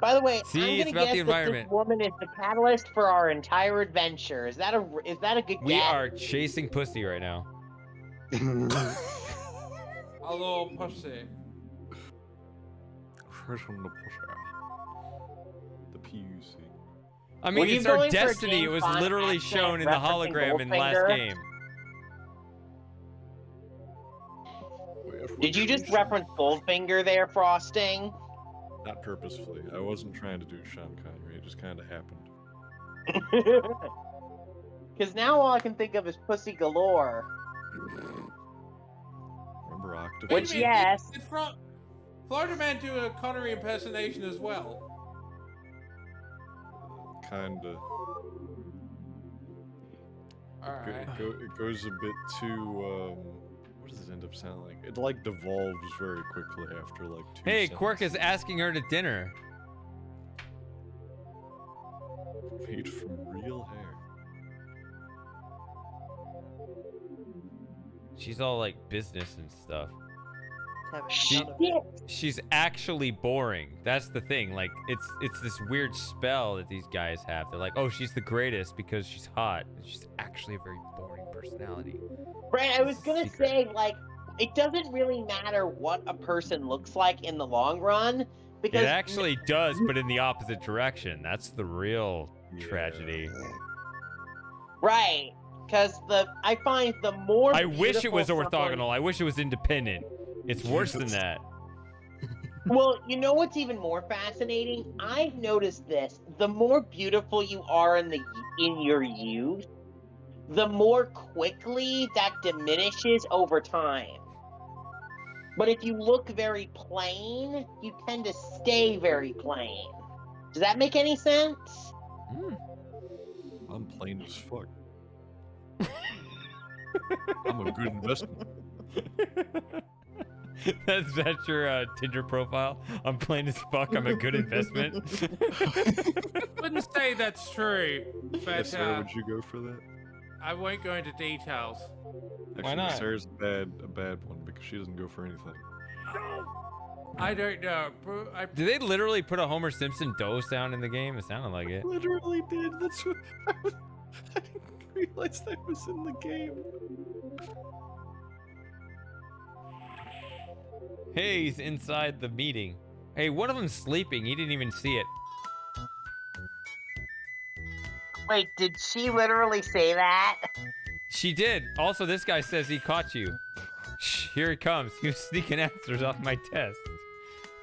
By the way, See, I'm it's gonna about the guess that this environment. woman is the catalyst for our entire adventure. Is that a good We guess? are chasing pussy right now. Hello, pussy. Fresh from the push. The PUC. I Were mean, you it's our going for a destiny. It James was Bond literally accent shown in the referencing hologram in last Goldfinger? game. Did you just reference Goldfinger there, Frosting? Not purposefully. I wasn't trying to do Sean Connery. It just kind of happened. Because now all I can think of is Pussy Galore. Remember Octopus? Which, Wait a minute, yes. Did Florida Man do a Connery impersonation as well? Kinda. Alright. It goes a bit too, what does it end up sounding like? It, like, devolves very quickly after, like, 2 Hey, sentences. Quirk is asking her to dinner. Made from real hair. She's all like business and stuff. Having She- none of it. She's actually boring. That's the thing. Like, it's this weird spell that these guys have. They're like, oh, she's the greatest because she's hot. And she's actually a very boring personality. Right, I was gonna Secret. say, like, it doesn't really matter what a person looks like in the long run, because It actually does, but in the opposite direction. That's the real tragedy. right, because I find the more I wish it was beautiful someone- orthogonal. I wish it was independent. It's worse than that. Well, you know what's even more fascinating? I've noticed this: the more beautiful you are in your youth, the more quickly that diminishes over time. But if you look very plain, you tend to stay very plain. Does that make any sense? I'm plain as fuck. I'm a good investment. That's your Tinder profile. I'm plain as fuck. I'm a good investment. Wouldn't say that's true, Yeah, but Sarah, would you go for that? I won't go into details. Actually, not? Sarah's a bad one because she doesn't go for anything. I don't know. Did they literally put a Homer Simpson doe sound in the game? It sounded like it. Literally did. That's what I didn't realize that was in the game. Hey, he's inside the meeting. Hey, one of them's sleeping. He didn't even see it. Wait, did she literally say that? She did. Also, this guy says he caught you. Shh, here he comes. He was sneaking answers off my test.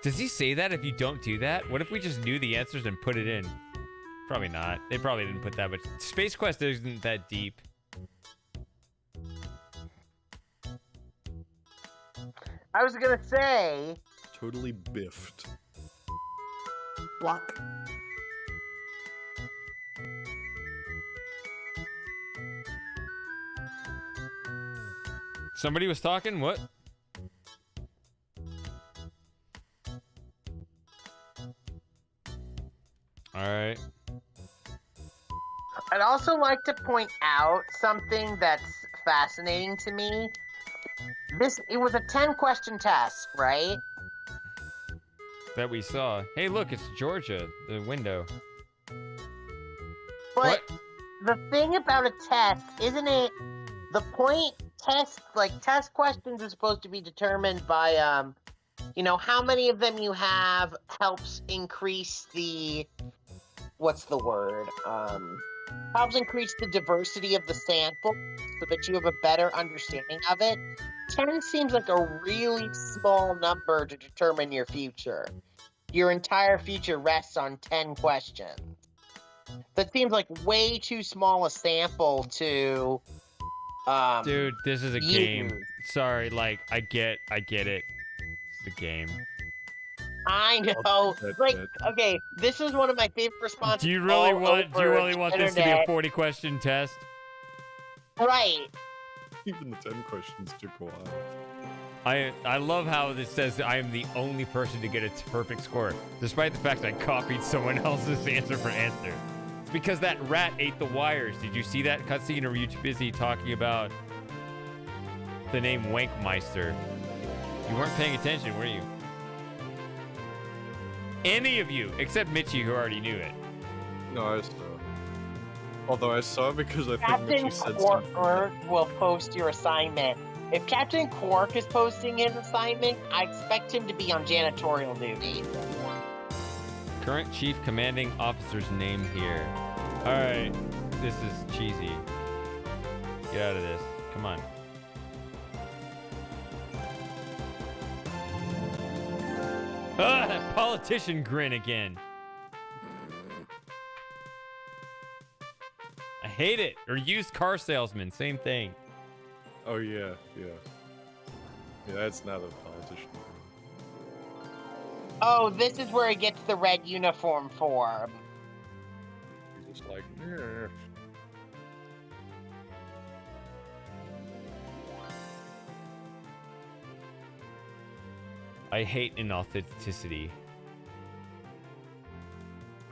Does he say that if you don't do that? What if we just knew the answers and put it in? Probably not. They probably didn't put that much. Space Quest isn't that deep. I was gonna say. Totally biffed. Block. Somebody was talking? What? Alright. I'd also like to point out something that's fascinating to me. It was a 10-question test, right? That we saw. Hey, look, it's Georgia. The window. But What? the thing about a test, isn't it? The point test questions are supposed to be determined by how many of them you have helps increase the what's the word? Helps increase the diversity of the sample so that you have a better understanding of it. 10 seems like a really small number to determine your future. Your entire future rests on 10 questions. That seems like way too small a sample to Dude, this is a game. use. Sorry, like, I get it. It's a game. I I'll know. take that Like, bet. okay, this is one of my favorite responses. Do you really all want over the this to be a internet. 40 question test? Right. Even the 10 questions took a while. I love how this says I am the only person to get a perfect score, despite the fact I copied someone else's answer for answer. It's because that rat ate the wires. Did you see that cutscene, or were you too busy talking about the name Wankmeister? You weren't paying attention, were you? Any of you, except Mitchie, who already knew it. No, I saw. Although I saw it because I think Captain Mitchie said something. Quark will post your assignment. If Captain Quark is posting his assignment, I expect him to be on janitorial duty. Current chief commanding officer's name here. All right, this is cheesy. Get out of this. Come on. Ah, that politician grin again. I hate it. Or used car salesman, same thing. Oh yeah, yeah. Yeah, that's not a politician. Oh, this is where he gets the red uniform form. He's just like, yeah. I hate inauthenticity.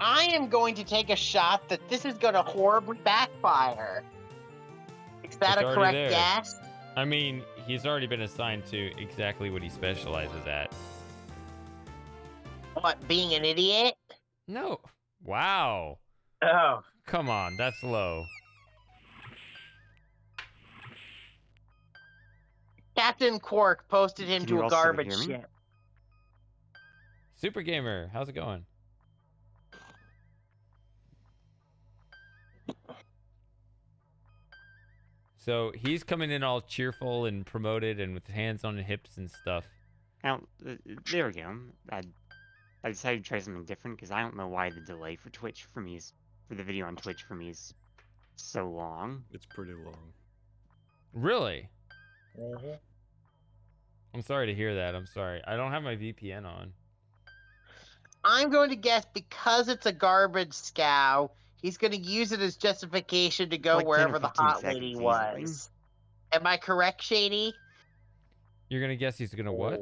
I am going to take a shot that this is going to horribly backfire. Is that It's a already correct there. guess? I mean, he's already been assigned to exactly what he specializes at. What, being an idiot? No. Wow. Oh. Come on, that's low. Captain Quark posted him Can to you a also garbage hear me? ship. Super Gamer, how's it going? So he's coming in all cheerful and promoted and with hands on the hips and stuff. Now, there we go. I decided to try something different because I don't know why the delay for Twitch for me is, for the video on Twitch for me is so long. It's pretty long. Really? I'm sorry to hear that. I'm sorry. I don't have my VPN on. I'm going to guess because it's a garbage scow, he's going to use it as justification to go Like 10 or wherever the 15 hot lady seconds was. easily. Am I correct, Shady? You're gonna guess he's gonna what?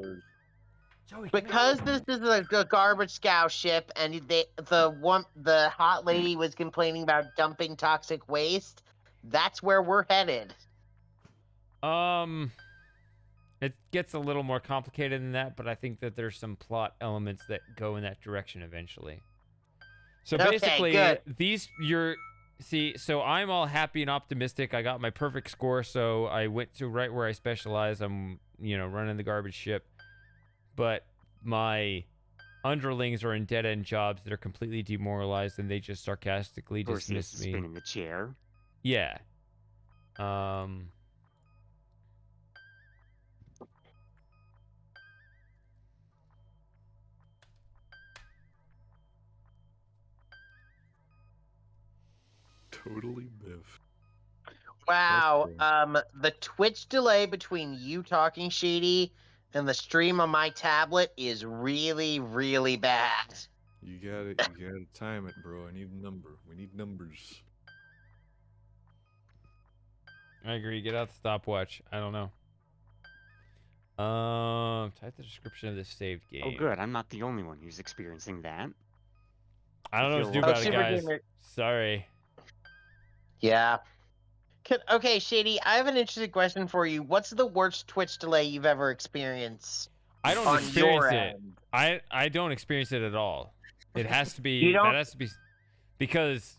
Because this is a garbage scow ship, and the hot lady was complaining about dumping toxic waste. That's where we're headed. It gets a little more complicated than that, but I think that there's some plot elements that go in that direction eventually. So Okay, basically, good. so I'm all happy and optimistic. I got my perfect score, so I went to right where I specialize. I'm, running the garbage ship. But my underlings are in dead-end jobs that are completely demoralized, and they just sarcastically Of course, he has dismiss to me. spin in the chair. Yeah. Totally biff. Wow. That's The Twitch delay between you talking, Shady, and the stream on my tablet is really, really bad. You gotta time it, bro. I need a number. We need numbers. I agree. Get out the stopwatch. I don't know. Type the description of this saved game. Oh, good. I'm not the only one who's experiencing that. I don't know what to do Oh, about it, Super guys. Gamer. Sorry. Yeah. Okay, Shady, I have an interesting question for you. What's the worst Twitch delay you've ever experienced? I don't on experience your it. end? I don't experience it at all. It has to be. You don't- That has to be because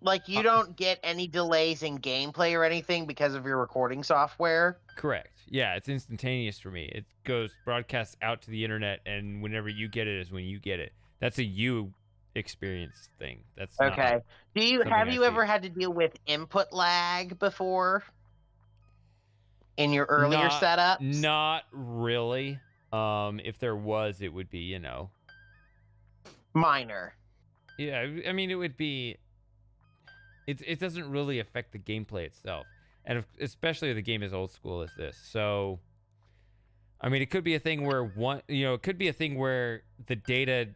Like, you don't get any delays in gameplay or anything because of your recording software? correct. Yeah, it's instantaneous for me. It goes broadcasts out to the internet, and whenever you get it is when you get it. That's a you experience thing. That's not Okay. something Have I you see. ever had to deal with input lag before? In your earlier setups? Not really. If there was, it would be, Minor. Yeah, I mean, it would be. It doesn't really affect the gameplay itself, and especially if the game is old school as this. So, I mean, it could be a thing where it could be a thing where the data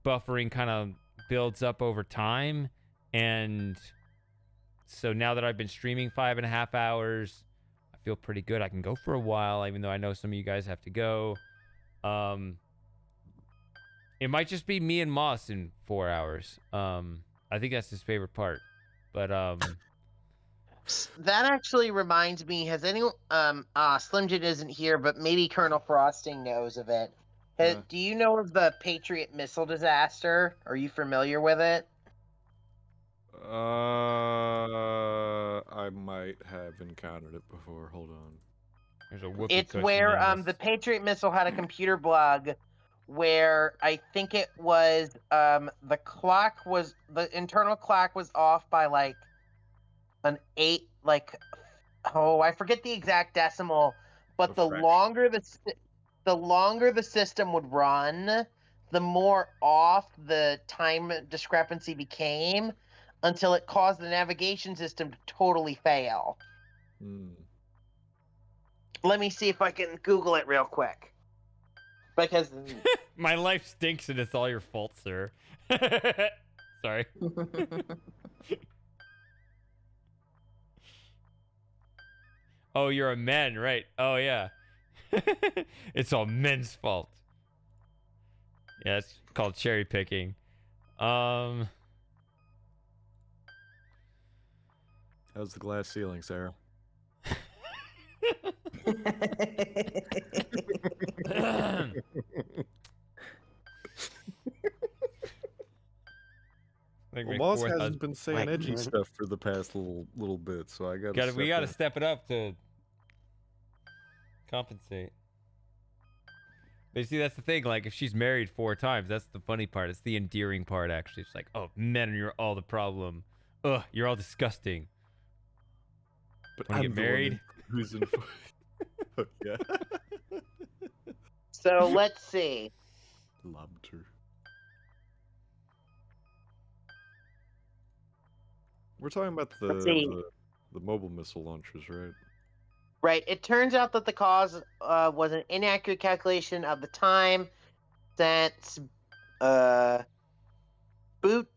buffering kind of builds up over time. And so now that I've been streaming 5.5 hours, I feel pretty good. I can go for a while, even though I know some of you guys have to go. It might just be me and Moss in 4 hours. I think that's his favorite part. But that actually reminds me. Has anyone? Slim Jim isn't here, but maybe Colonel Frosting knows of it. Do you know of the Patriot missile disaster? Are you familiar with it? I might have encountered it before. Hold on. There's a whoopee It's cushion where in this. the Patriot missile had a computer bug where I think it was the internal clock was off by like an 8, like, I forget the exact decimal, but the longer the system would run, the more off the time discrepancy became, until it caused the navigation system to totally fail. Let me see if I can Google it real quick. Because my life stinks and it's all your fault, sir. Sorry. Oh, you're a man, right? Oh, yeah. It's all men's fault. Yeah, it's called cherry picking. How's the glass ceiling, Sarah? Well, Moss hasn't been saying edgy stuff for the past little bit, so I gotta. We gotta step it up to compensate. But you see, that's the thing. Like, if she's married 4 times, that's the funny part. It's the endearing part, actually. It's like, oh, men, you're all the problem. Ugh, you're all disgusting. But when you I'm get married, who's in? Yeah. So let's see. Loved her. We're talking about the mobile missile launchers, right? Right. It turns out that the cause was an inaccurate calculation of the time since boot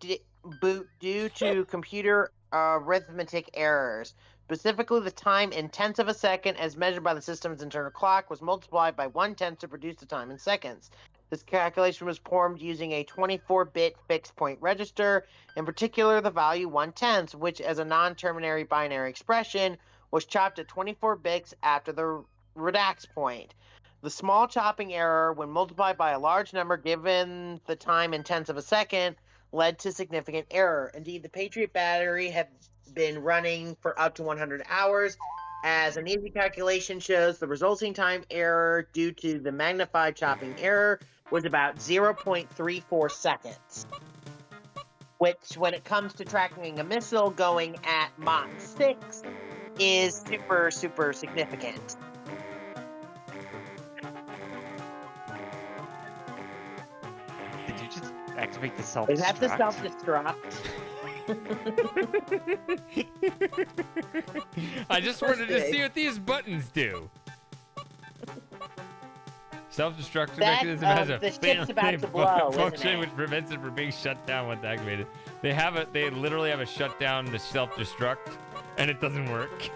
due to computer arithmetic errors. Specifically, the time in tenths of a second, as measured by the system's internal clock, was multiplied by 1/10 to produce the time in seconds. This calculation was performed using a 24-bit fixed point register, in particular the value 1/10, which, as a non-terminary binary expression, was chopped at 24 bits after the redax point. The small chopping error, when multiplied by a large number given the time in tenths of a second, led to significant error. Indeed, the Patriot battery had been running for up to 100 hours. As an easy calculation shows, the resulting time error due to the magnified chopping error was about 0.34 seconds. Which, when it comes to tracking a missile going at Mach 6, is super, super significant. Did you just activate the self-destruct? Is that the self-destruct? I just wanted to see what these buttons do. Self-destruct mechanism has a function which prevents it from being shut down once activated. They literally have a shutdown to self-destruct, and it doesn't work.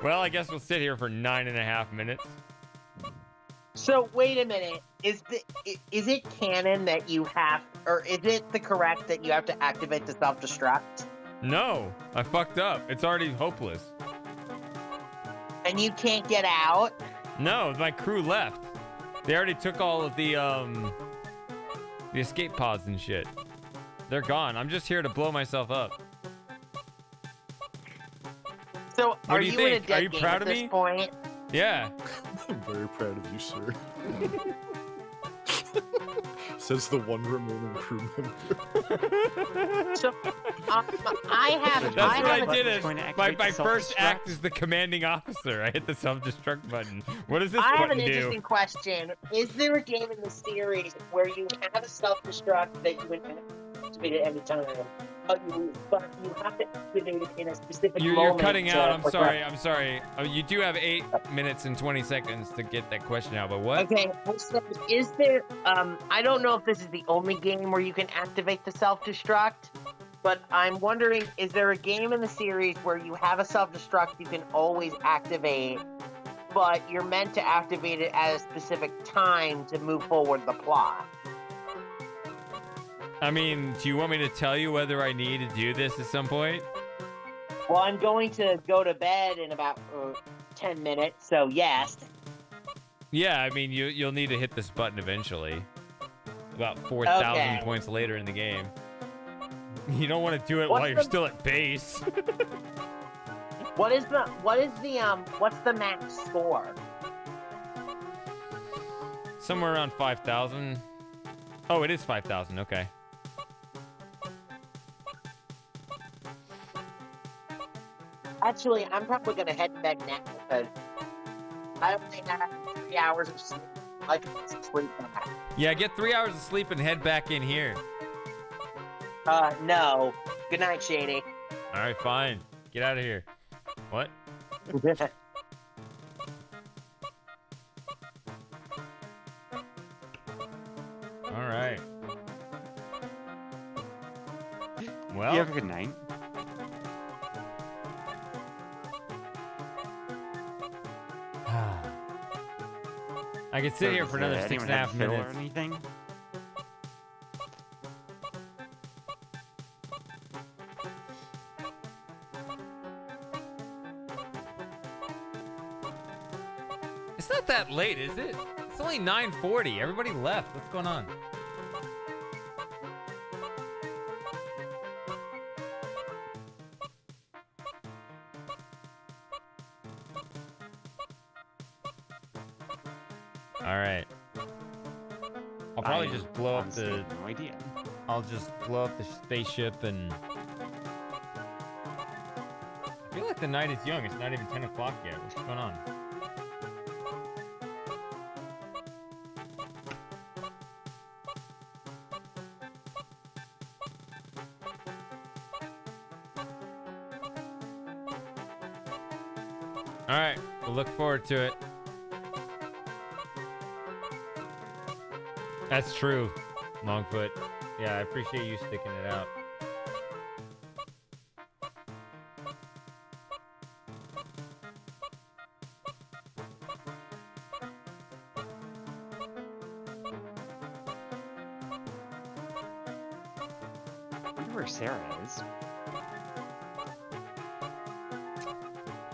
Well, I guess we'll sit here for 9.5 minutes. So wait a minute. Is it canon that you have, or is it the correct that you have to activate the self-destruct? No, I fucked up. It's already hopeless. And you can't get out? No, my crew left. They already took all of the escape pods and shit. They're gone. I'm just here to blow myself up. So are you in a dead Are you game proud at of this me? point? Yeah. I'm very proud of you, sir. Says the one remaining crew member. So, I have. That's what I did. My first act is the commanding officer. I hit the self-destruct button. What does this I have button an do? interesting question. Is there a game in the series where you have a self-destruct that you would activate at any time? But you have to activate it in a specific You're moment. cutting out. I'm progress. sorry. I'm sorry. You do have 8 minutes and 20 seconds to get that question out, but what? Okay, so is there, I don't know if this is the only game where you can activate the self-destruct, but I'm wondering, is there a game in the series where you have a self-destruct you can always activate, but you're meant to activate it at a specific time to move forward the plot? I mean, do you want me to tell you whether I need to do this at some point? Well, I'm going to go to bed in about 10 minutes, so yes. Yeah, I mean, you'll need to hit this button eventually. About 4,000 Okay. points later in the game. You don't want to do it What's while you're the- still at base. What's the max score? Somewhere around 5,000. Oh, it is 5,000. Okay. Actually, I'm probably going to head to bed now because I only have 3 hours of sleep. I can sleep now. Yeah, get 3 hours of sleep and head back in here. No. Good night, Shady. All right, fine. Get out of here. What? All right. Well, You have a good night. I could sit here for another 6.5 minutes. Or anything? It's not that late, is it? It's only 9:40. Everybody left. What's going on? All right. I'll probably just blow up the. No idea. I'll just blow up the spaceship and. I feel like the night is young. It's not even 10 o'clock yet. What's going on? All right. We'll look forward to it. That's true, Longfoot. Yeah, I appreciate you sticking it out. I wonder where Sarah is.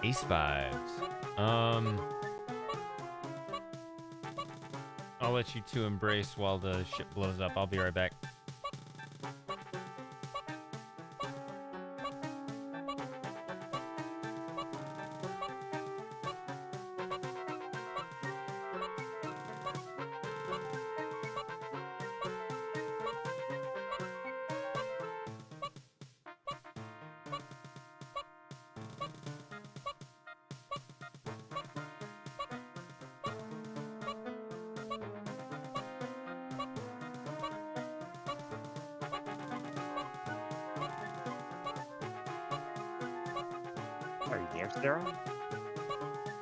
Ace vibes. I'll let you two embrace while the ship blows up. I'll be right back. Are you there, Sarah?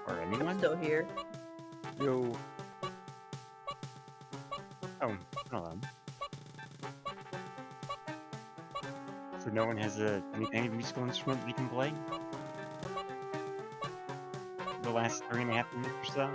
Or I'm anyone? still here. Yo, Oh, hello. So no one has any musical instrument we can play? The last 3.5 minutes or so?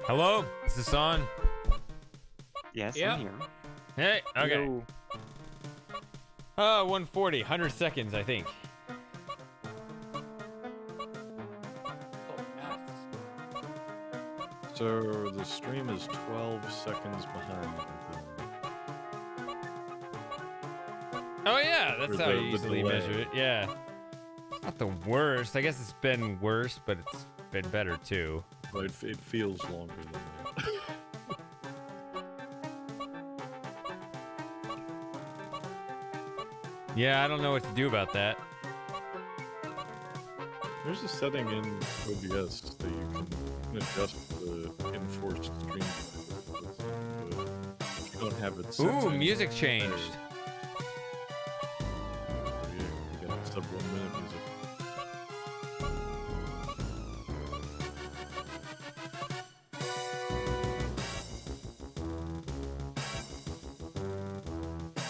Hello? Is this on? Yes, Yep. I'm here. Hey, okay. Yo. 140, 100 seconds, I think. Oh, maths. So the stream is 12 seconds behind. Oh yeah, that's For how the- you the usually delay. measure it. Yeah. It's not the worst. I guess it's been worse, but it's been better too. But it feels longer than that. Yeah, I don't know what to do about that. There's a setting in OBS that you can adjust the enforced stream time. But if you don't have it set Ooh, to- music changed. Yeah, you got sub 1 minute music.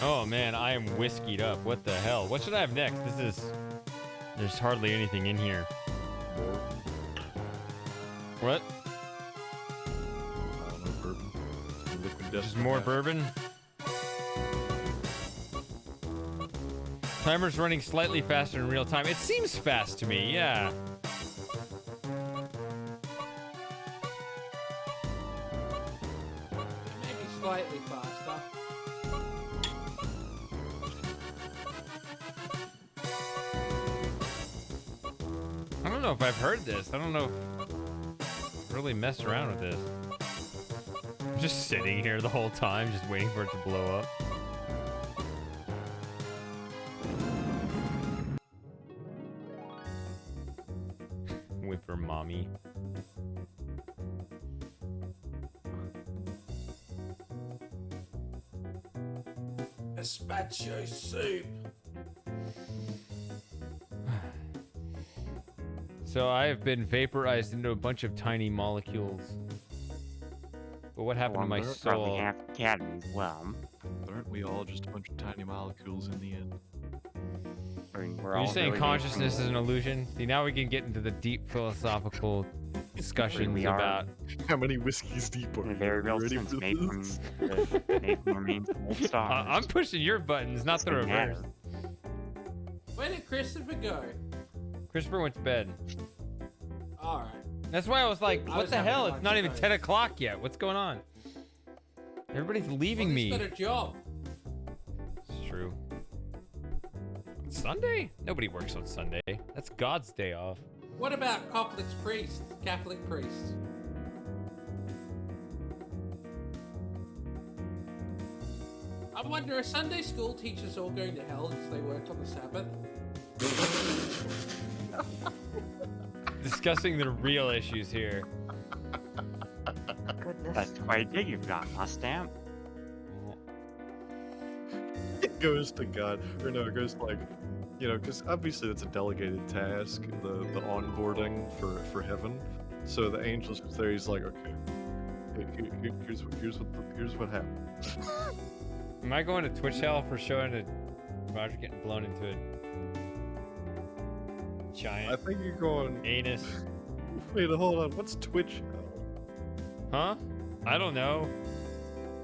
Oh man, I am whiskeyed up. What the hell? What should I have next? There's hardly anything in here. What? I don't know, bourbon. Some liquid death Just more gas. bourbon? Timer's running slightly faster in real time. It seems fast to me, yeah. Maybe slightly faster. I don't know if I've heard this. I don't know if I've really messed around with this. I'm just sitting here the whole time, just waiting for it to blow up. Wait for mommy. Gazpacho soup. So I have been vaporized into a bunch of tiny molecules. But what happened to my Well, we're probably soul? half academy as well. But aren't we all just a bunch of tiny molecules in the end? I mean, we're Are you all saying really consciousness is an illusion? See, now we can get into the deep philosophical discussions We are. about. How many whiskeys deep are in a you? very real Ready sense for made from this? made from remains of old stars. I'm pushing your buttons, not the Doesn't matter. reverse. Where did Christopher go? Christopher went to bed. Alright. That's why I was like, I what was the having hell? lunch It's not even today. 10 o'clock yet. What's going on? Everybody's leaving Well, he's me. got a job. It's true. On Sunday? Nobody works on Sunday. That's God's day off. What about Catholic priests? I wonder, are Sunday school teachers all going to hell because they worked on the Sabbath? Discussing the real issues here. Goodness. That's quite big you've got, huh, Stamp? It goes to God, or no, it goes to, like, you know, because obviously it's a delegated task, the onboarding for heaven. So the angel's just there. He's like, okay, here's what happened. Am I going to Twitch hell for showing Roger getting blown into a giant I think you're going. anus? Wait, hold on. What's Twitch? Huh? I don't know.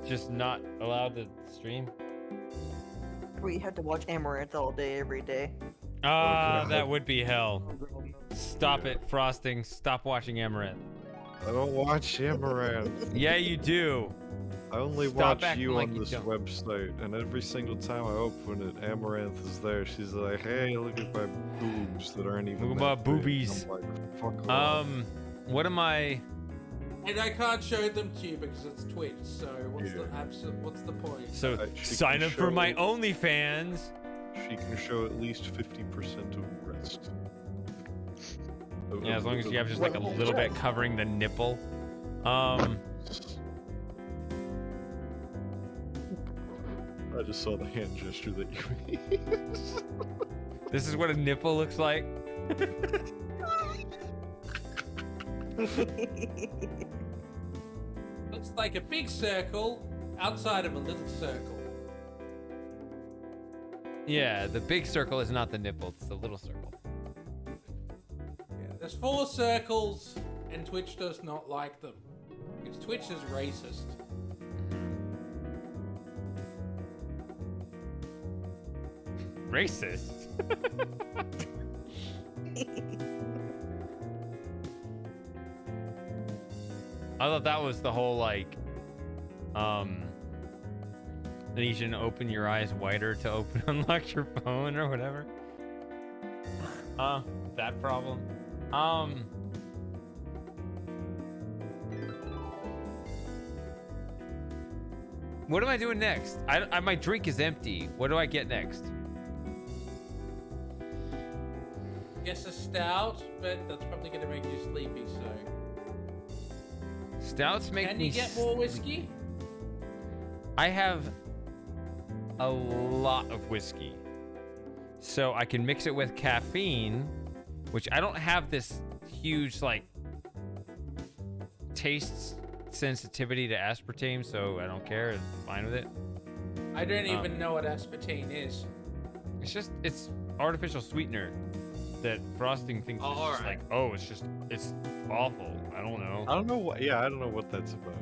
Just not allowed to stream? We had to watch Amaranth all day, every day. Ah, God. that would be hell. Stop it, Frosting. Stop watching Amaranth. I don't watch Amaranth. Yeah, you do. I only Stop watch acting you like on you this don't. website, and every single time I open it, Amaranth is there. She's like, "Hey, look at my boobs that aren't even." Look at that my big." boobies. I'm like, "Fuck off." What am I? And I can't show them to you because it's Twitch, so what's Yeah. what's the point? So She sign can up for my show- OnlyFans. She can show at least 50% of breast. Yeah, as long as you have just like a little bit covering the nipple. I just saw the hand gesture that you made. This is what a nipple looks like. Looks like a big circle outside of a little circle. Yeah, the big circle is not the nipple, it's the little circle. Yeah, there's 4 circles, and Twitch does not like them. Because Twitch is racist. Racist. I thought that was the whole like, then you shouldn't open your eyes wider to open unlock your phone or whatever. That problem. What am I doing next? My drink is empty. What do I get next? Guess a stout, but that's probably going to make you sleepy, so... Stouts make me... Can you get more whiskey? I have a lot of whiskey. So I can mix it with caffeine, which I don't have this huge, like, taste sensitivity to aspartame, so I don't care. I'm fine with it. I don't even know what aspartame is. It's artificial sweetener that frosting thinks is just like, oh, it's awful. I don't know. I don't know what. Yeah, I don't know what that's about.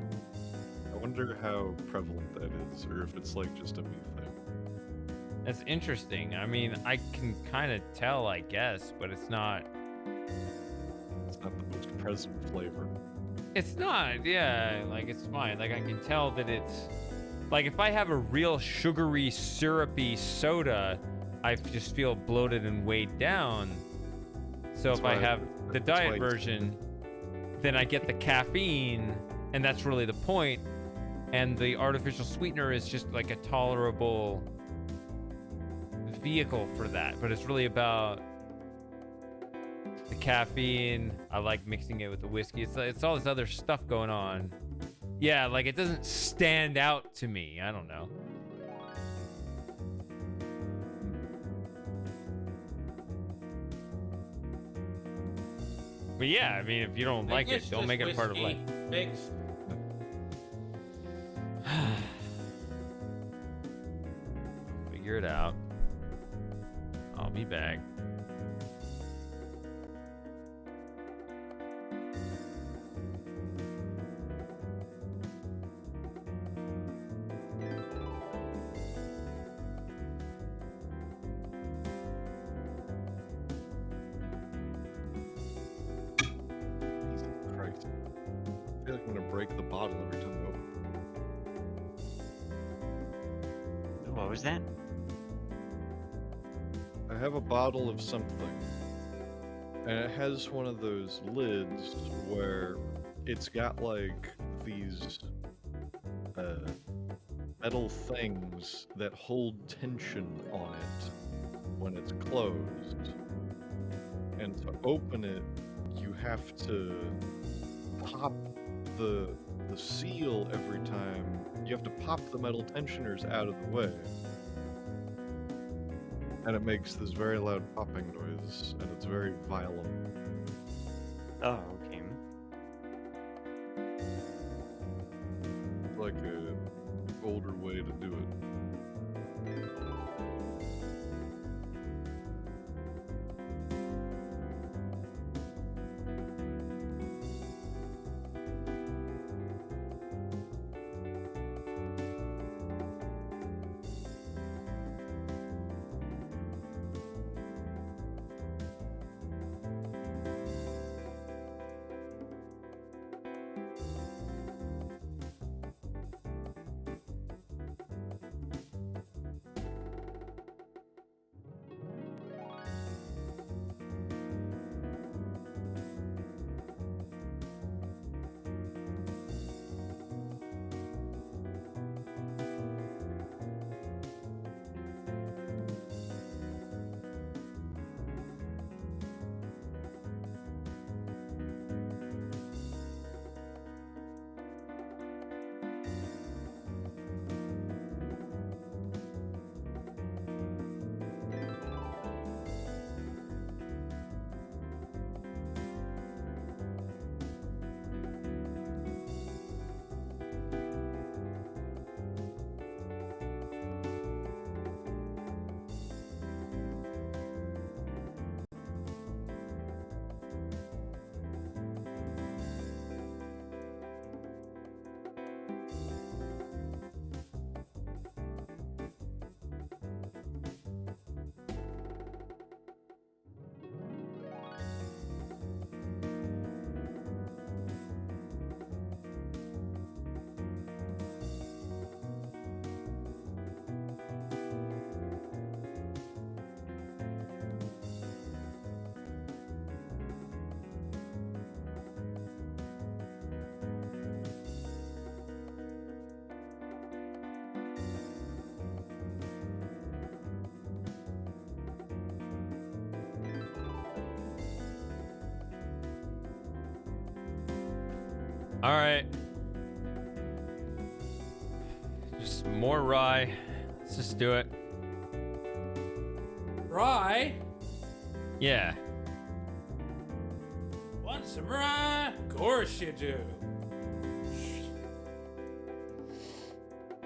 I wonder how prevalent that is, or if it's like just a me thing. That's interesting. I mean, I can kind of tell, I guess, but it's not. It's not the most present flavor. It's not. Yeah, like it's fine. Like I can tell that it's like if I have a real sugary, syrupy soda, I just feel bloated and weighed down. So if I have the diet version, then I get the caffeine, and that's really the point. And the artificial sweetener is just like a tolerable vehicle for that. But it's really about the caffeine. I like mixing it with the whiskey. It's all this other stuff going on. Yeah, like it doesn't stand out to me. I don't know. But yeah, I mean, if you don't like it, don't make it a part of life. Mixed. Figure it out. I'll be back. I feel like I'm gonna break the bottle every time I open it. What was that? I have a bottle of something, and it has one of those lids where it's got like these metal things that hold tension on it when it's closed. And to open it, you have to pop the seal every time. You have to pop the metal tensioners out of the way. And it makes this very loud popping noise, and it's very violent. Oh, okay. It's like a older way to do it. All right. Just more rye. Let's just do it. Rye? Yeah. Want some rye? Of course you do.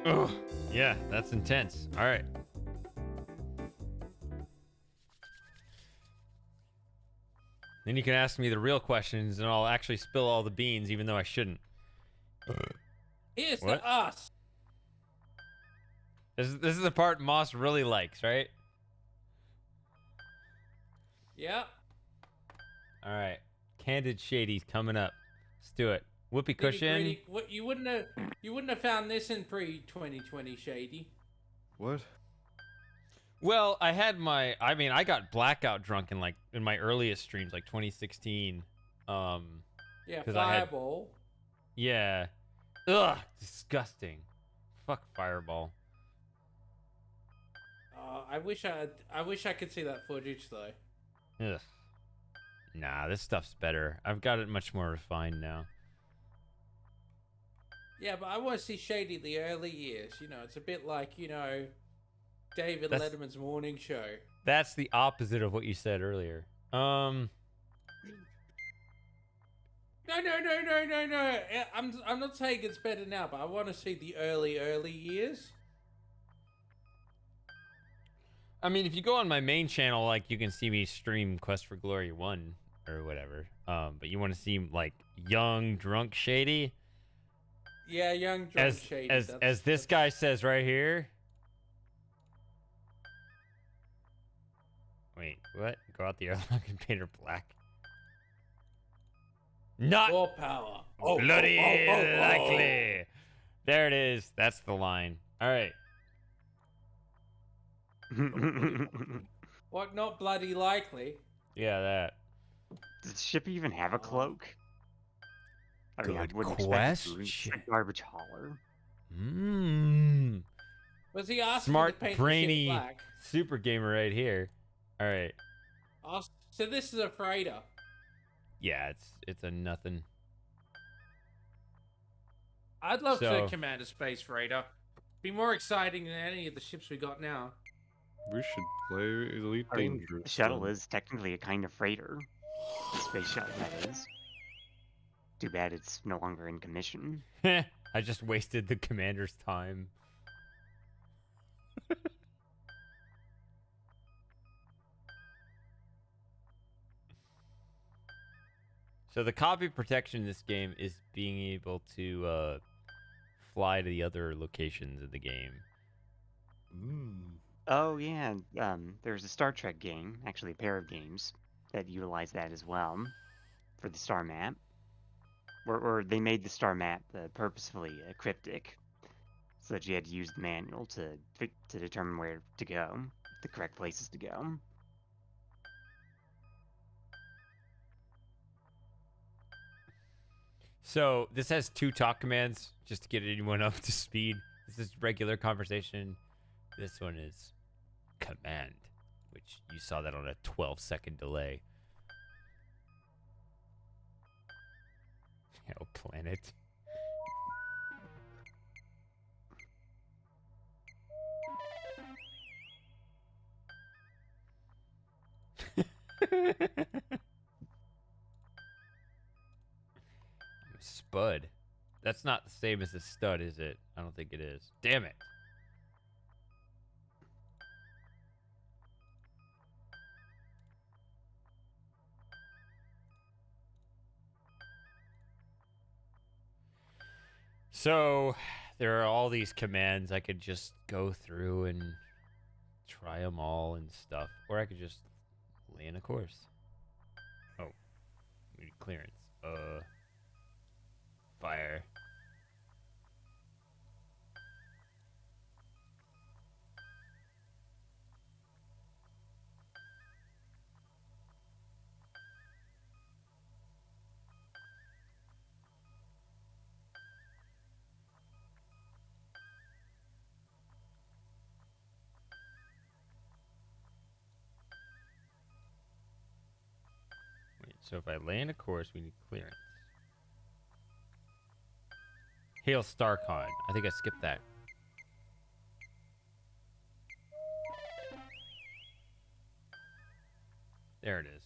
Ugh. Yeah, that's intense. All right. Then you can ask me the real questions, and I'll actually spill all the beans, even though I shouldn't. Here's What? to us. This is the part Moss really likes, right? Yep. All right. Candid Shady's coming up. Let's do it. Whoopee Gritty, cushion. gritty. What you wouldn't have found this in pre-2020, Shady. What? Well, I got blackout drunk in my earliest streams, like 2016. Yeah, 'Cause I had- Fireball. Yeah. Ugh, disgusting. Fuck Fireball. I wish I could see that footage though. Ugh. Nah, this stuff's better. I've got it much more refined now. Yeah, but I want to see Shady the early years. You know, it's a bit like, David That's- Letterman's morning show. That's the opposite of what you said earlier. No. I'm not saying it's better now, but I want to see the early years. I mean, if you go on my main channel, like, you can see me stream Quest for Glory 1 or whatever. But you want to see, like, young, drunk Shady? Yeah, young drunk Shady. As this guy says right here. Wait, what? Go out the airlock and paint her black. Not More power. bloody likely. There it is. That's the line. All right. What? Not bloody likely. Yeah, that. Does Ship even have a cloak? I mean, I Good wouldn't expect it to. It's question. a garbage hauler. Mmm. Was he asking Smart, to paint brainy, the ship black? super gamer right here. All right. Oh, so this is a freighter. Yeah, it's a nothing. I'd love So- to command a space freighter. Be more exciting than any of the ships we got now. We should play Elite I mean, Dangerous. the shuttle then. is technically a kind of freighter. The space shuttle, that is. Too bad it's no longer in commission. I just wasted the commander's time. So the copy protection in this game is being able to fly to the other locations of the game. Oh yeah, there's a Star Trek game, actually a pair of games, that utilize that as well for the star map. Or they made the star map purposefully cryptic, so that you had to use the manual to determine where to go, the correct places to go. So this has 2 talk commands just to get anyone up to speed. This is regular conversation. This one is command, which you saw that on a 12-second delay. Oh, planet. Spud. That's not the same as a stud, is it? I don't think it is. Damn it. So, there are all these commands. I could just go through and try them all and stuff. Or I could just lay in a course. Oh. We need clearance. Fire. Wait, so if I land a course, we need clearance. Hail Starcon. I think I skipped that. There it is.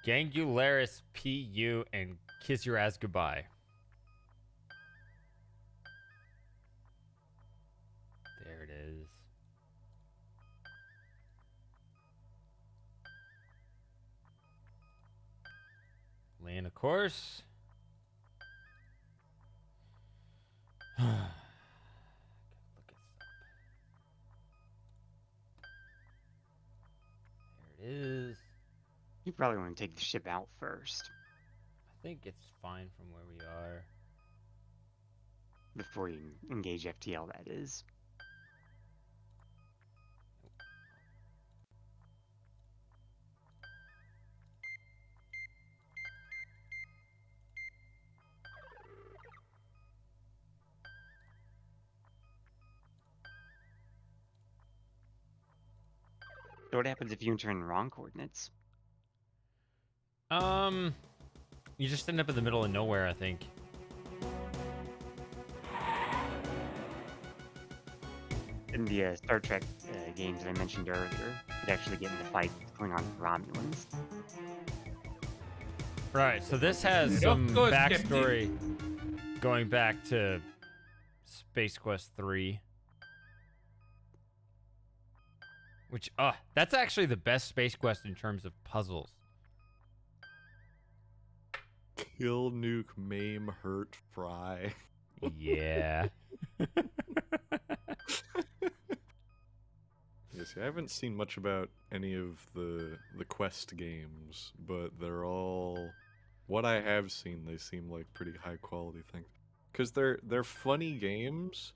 Gangularis PU and Kiss Your Ass Goodbye. There it is. Land, of course. Look at stuff. There it is. You probably want to take the ship out first I think it's fine from where we are. before you engage FTL, that is. So what happens if you enter in wrong coordinates? You just end up in the middle of nowhere, I think. In the Star Trek games I mentioned earlier, you'd actually get into fight with Klingon and Romulans. Right, so this has some course, backstory going back to Space Quest 3. Which, that's actually the best Space Quest in terms of puzzles. Kill, nuke, maim, hurt, fry. Yeah. Yes, I haven't seen much about any of the Quest games, but they're all what I have seen. They seem like pretty high quality things because they're funny games,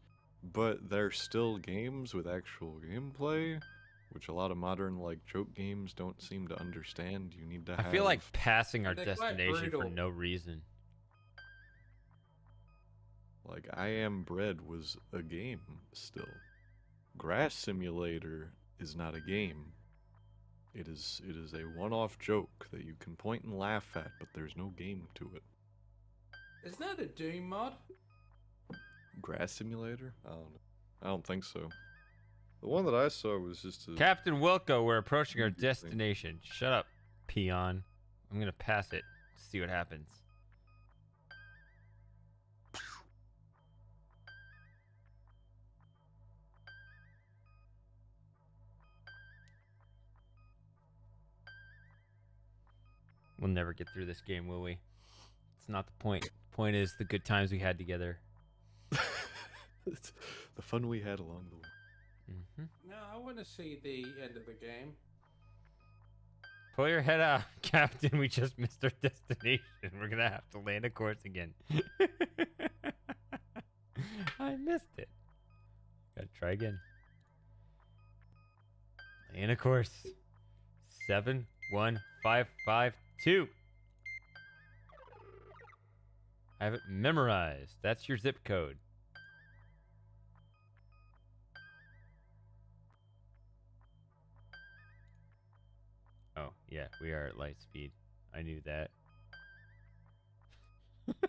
but they're still games with actual gameplay, which a lot of modern like joke games don't seem to understand. You need to have. I feel like passing our They're quite destination for brutal. no reason. Like I Am Bread was a game still. Grass Simulator is not a game. It is a one-off joke that you can point and laugh at, but there's no game to it. Isn't that a Doom mod? Grass Simulator? I don't know. I don't think so. The one that I saw was just a... Captain Wilco, we're approaching our Interesting. destination. Shut up, peon. I'm gonna pass it. See what happens. We'll never get through this game, will we? It's not the point. The point is the good times we had together. It's the fun we had along the way. No, I want to see the end of the game. Pull your head out, Captain. We just missed our destination. We're gonna have to land a course again. I missed it. Gotta try again. Land a course. 71552. I have it memorized. That's your zip code. Oh, yeah, we are at light speed. I knew that. It's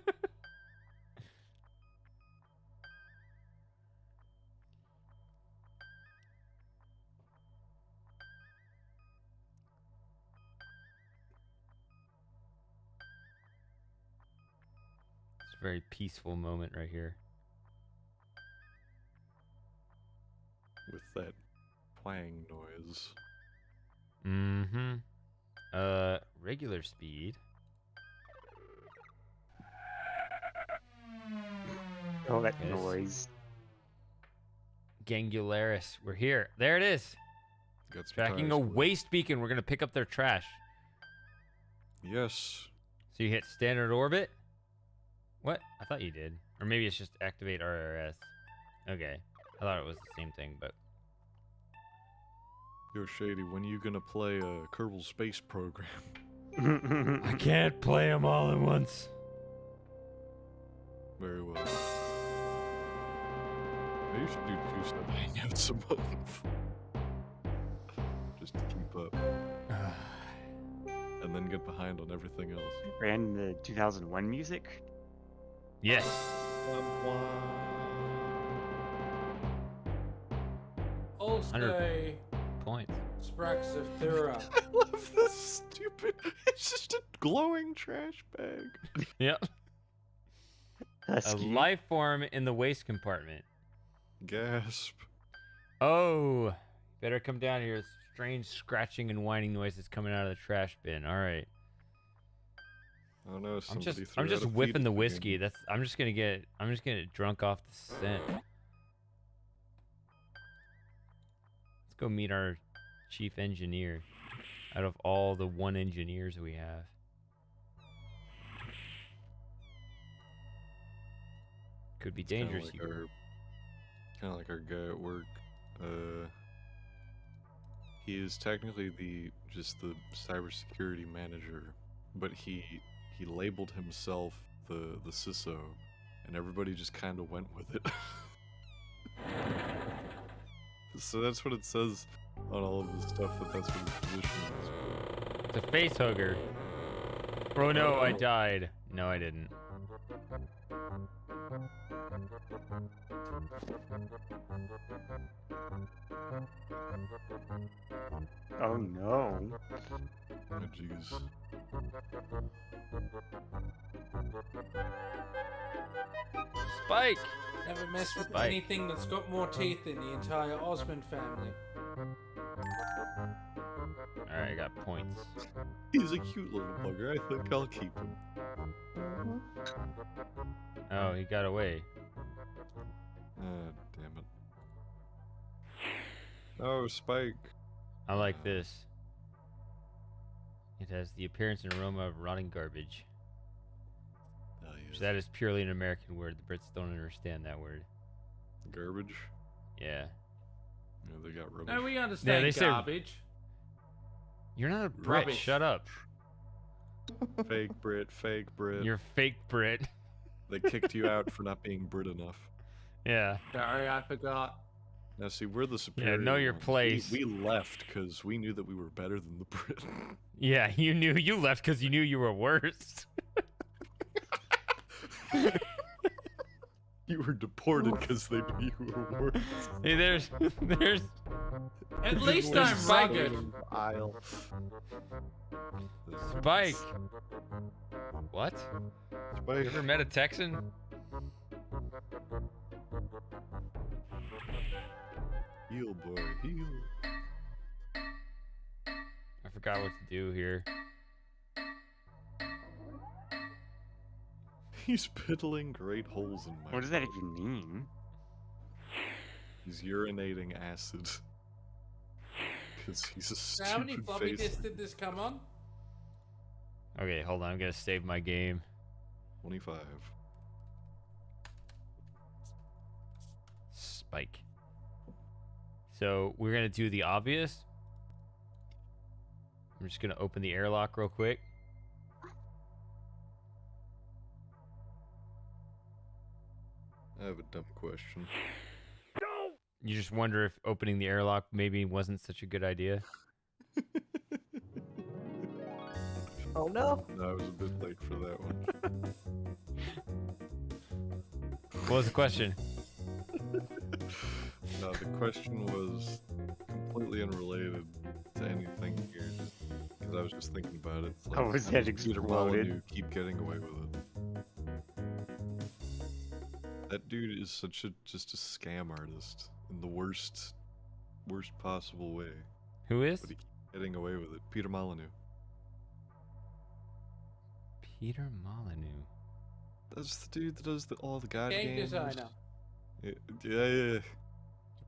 a very peaceful moment right here. With that twang noise. Mm-hmm. Regular speed. Oh, that Yes. noise. Gangularis. We're here. There it is. Got some Tracking tires a for it. waste beacon. We're going to pick up their trash. Yes. So you hit standard orbit? What? I thought you did. Or maybe it's just activate RRS. Okay. I thought it was the same thing, but... Yo, Shady, when you gonna play a Kerbal Space Program? I can't play them all at once. Very well. Maybe you should do 2 sub hangouts a month. Just to keep up. And and then get behind on everything else. And the 2001 music. Yes. Also, Points. Sprax of Thura. I love this stupid. It's just a glowing trash bag. Yep. A Husky. life form in the waste compartment. Gasp. Oh, better come down here. Strange scratching and whining noises coming out of the trash bin. All right. Oh no! I'm just somebody threw out a whiffing fetus the again. whiskey. I'm just gonna get drunk off the scent. Let's go meet our chief engineer. Out of all the 1 engineers we have. Could be It's kinda dangerous. like kind of like our guy at work. He is technically just the cybersecurity manager, but he labeled himself the CISO, and everybody just kind of went with it. So that's what it says on all of his stuff. That's what his position is. It's a face hugger. Oh no, I died. No, I didn't. Oh no. Oh jeez. Spike! Never mess with Spike. anything that's got more teeth than the entire Osmond family. Alright, I got points. He's a cute little bugger. I think I'll keep him. Oh, he got away. Damn it. Oh, Spike. I like this. It has the appearance and aroma of rotting garbage. Oh, yes. That is purely an American word. The Brits don't understand that word. Garbage. Yeah. Yeah, they got rubbish. No, we understand they say- garbage. You're not a Brit. Rubbish. Shut up. Fake Brit, fake Brit. You're fake Brit. They kicked you out for not being Brit enough. Yeah. Sorry, I forgot. Now, see, we're the superior. know your ones. place. We left because we knew that we were better than the Brit. Yeah, you left because you knew you were worse. You were deported because they knew you were worse. Hey, there's At least There's I'm Spike. rugged. Aisle. Spike. What? Spike. You ever met a Texan? Heal, boy, heal. I forgot what to do here. He's piddling great holes in my. What does that even mean? He's urinating acid. Because he's a So how many stupid floppy face. disks did this come on? Okay, hold on. I'm gonna save my game. 25. Spike. So we're gonna do the obvious. I'm just gonna open the airlock real quick. I have a dumb question. You just wonder if opening the airlock maybe wasn't such a good idea. Oh no. No, I was a bit late for that one. What was the question? No, the question was completely unrelated to anything here. Because I was just thinking about it. It's like, How was how that does Peter exploded? Molyneux keep getting away with it? That dude is just a scam artist in the worst possible way. Who is? But he keeps getting away with it. Peter Molyneux. Peter Molyneux. That's the dude that does all the god Game games. designer. Yeah.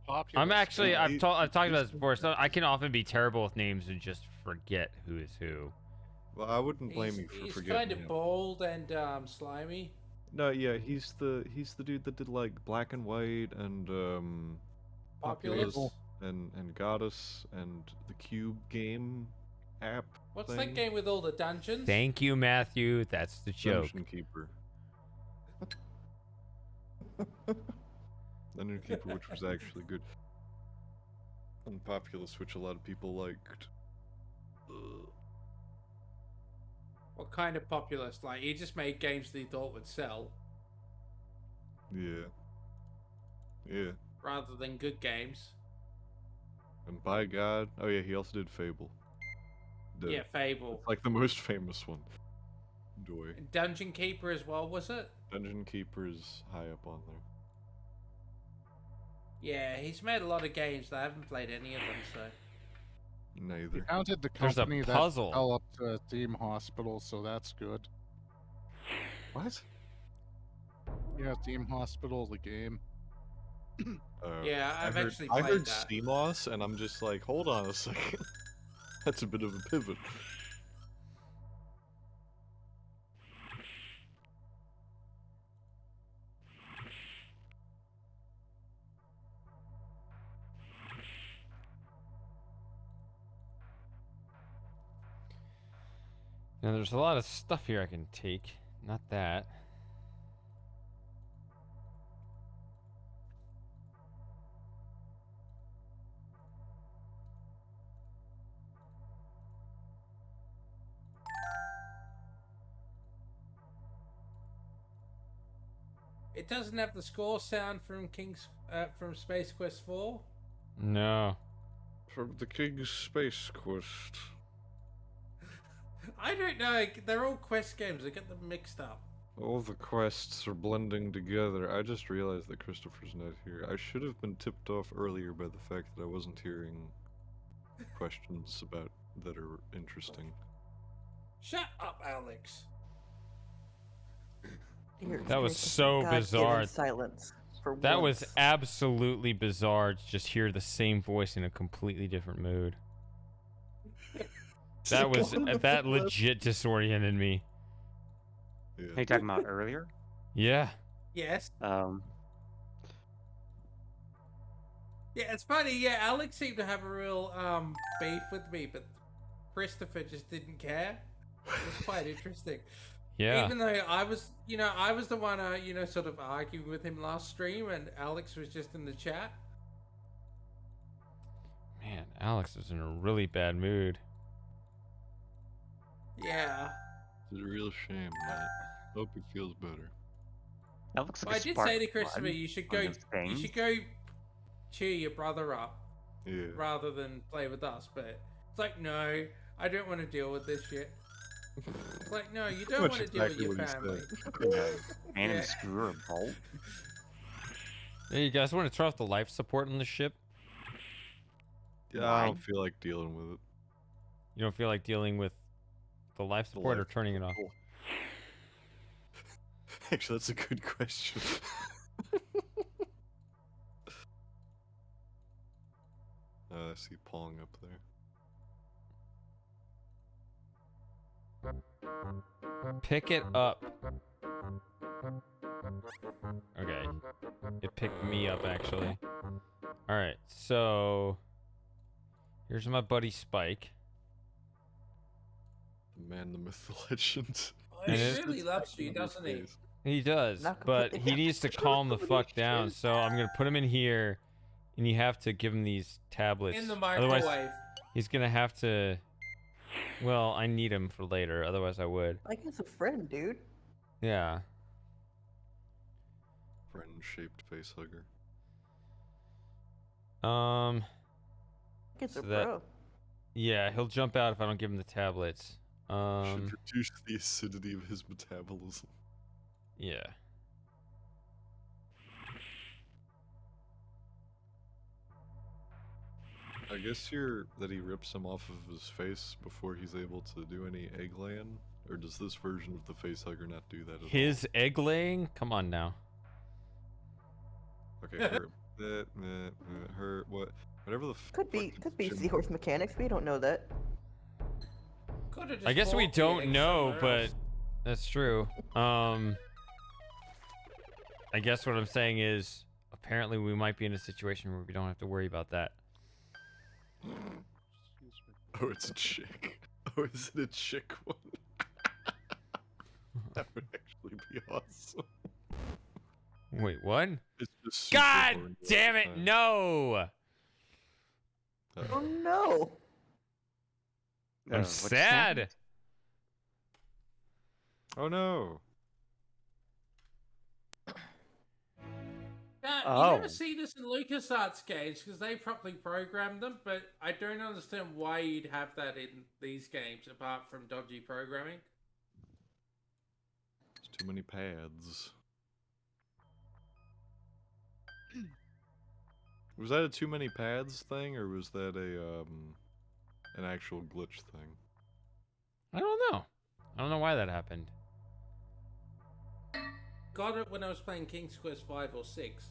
Popular. I'm actually I've he- talked about this before, so I can often be terrible with names and just forget who is who. Well, I wouldn't blame He's, you for he's forgetting kind of him. bald and slimy. No, yeah, he's the dude that did like Black and White and Populous. and Goddess and the Cube game app. What's thing. that game with all the dungeons? Thank you, Matthew. That's the joke. Dungeon Keeper. Dungeon Keeper, which was actually good. And Populous, which a lot of people liked. What kind of populist? Like, he just made games that he thought would sell, Yeah. Yeah. rather than good games. And by God, oh yeah, he also did Fable. Yeah, Fable. It's like the most famous one. Joy. Dungeon Keeper as well, was it? Dungeon Keeper is high up on there. Yeah, he's made a lot of games. I haven't played any of them, so. He Neither. founded the There's a company that puzzle. developed Theme Hospital, so that's good. What? Yeah, Theme Hospital, the game. Yeah, I've actually I played heard that. CMOS, and I'm just like, hold on a second. That's a bit of a pivot. Now there's a lot of stuff here I can take. Not that. It doesn't have the score sound from from Space Quest 4. No. From the King's Space Quest. I don't know. They're all Quest games. I get them mixed up. All the quests are blending together. I just realized that Christopher's not here. I should have been tipped off earlier by the fact that I wasn't hearing questions about that are interesting. Shut up, Alex. You're That was experiencing so God-given bizarre. Silence for That was once. absolutely bizarre to just hear the same voice in a completely different mood. That legit disoriented me. Yeah. Are you talking about earlier? Yeah. Yes. Yeah, Yeah, it's funny. Yeah, Alex seemed to have a real beef with me, but Christopher just didn't care. It was quite interesting. Yeah. Even though I was the one, sort of arguing with him last stream, and Alex was just in the chat. Man, Alex was in a really bad mood. Yeah. It's a real shame, man. Hope he feels better. that looks like Well, I a did spark say to of Christopher, blood you should on go. those You things. should go cheer your brother up Yeah. rather than play with us. But it's like, no, I don't want to deal with this shit. It's like, no, you don't much want to deal with exactly your what he family. Random Yeah. screw or bolt. Hey, you guys want to turn off the life support on the ship? Yeah, I don't feel like dealing with it. You don't feel like dealing with the life support or life turning it off? Cool. Actually, that's a good question. I see Pong up there. Pick it up. Okay. It picked me up, actually. Alright, so... Here's my buddy Spike. The man, the myth, the legend. He And it- really loves you, doesn't he? He does, Not but completely he needs to calm the fuck down, so I'm gonna put him in here, and you have to give him these tablets. In the Otherwise, microwave. he's gonna have to... Well, I need him for later, otherwise I would. Like he's a friend, dude. Yeah. Friend-shaped facehugger. Um... Like it's a So that- bro. Yeah, he'll jump out if I don't give him the tablets. Should reduce the acidity of his metabolism. Yeah. I guess that he rips him off of his face before he's able to do any egg laying? Or does this version of the facehugger not do that at all? His egg laying? Come on now. Okay, her, whatever the Could be Jim- seahorse mechanics. We don't know that. Could've just I guess we bought the don't egg know, somewhere but else. that's true. I guess what I'm saying is apparently we might be in a situation where we don't have to worry about that. Oh, it's a chick. Oh, is it a chick one? That would actually be awesome. Wait, what? It's just super God horny all damn the it, time. no! Oh no! I'm what's sad. that? Oh no. You never see this in LucasArts games because they properly programmed them, but I don't understand why you'd have that in these games apart from dodgy programming. There's too many pads. Was that a too many pads thing, or was that a an actual glitch thing? I don't know. I don't know why that happened. Got it when I was playing King's Quest 5 or 6.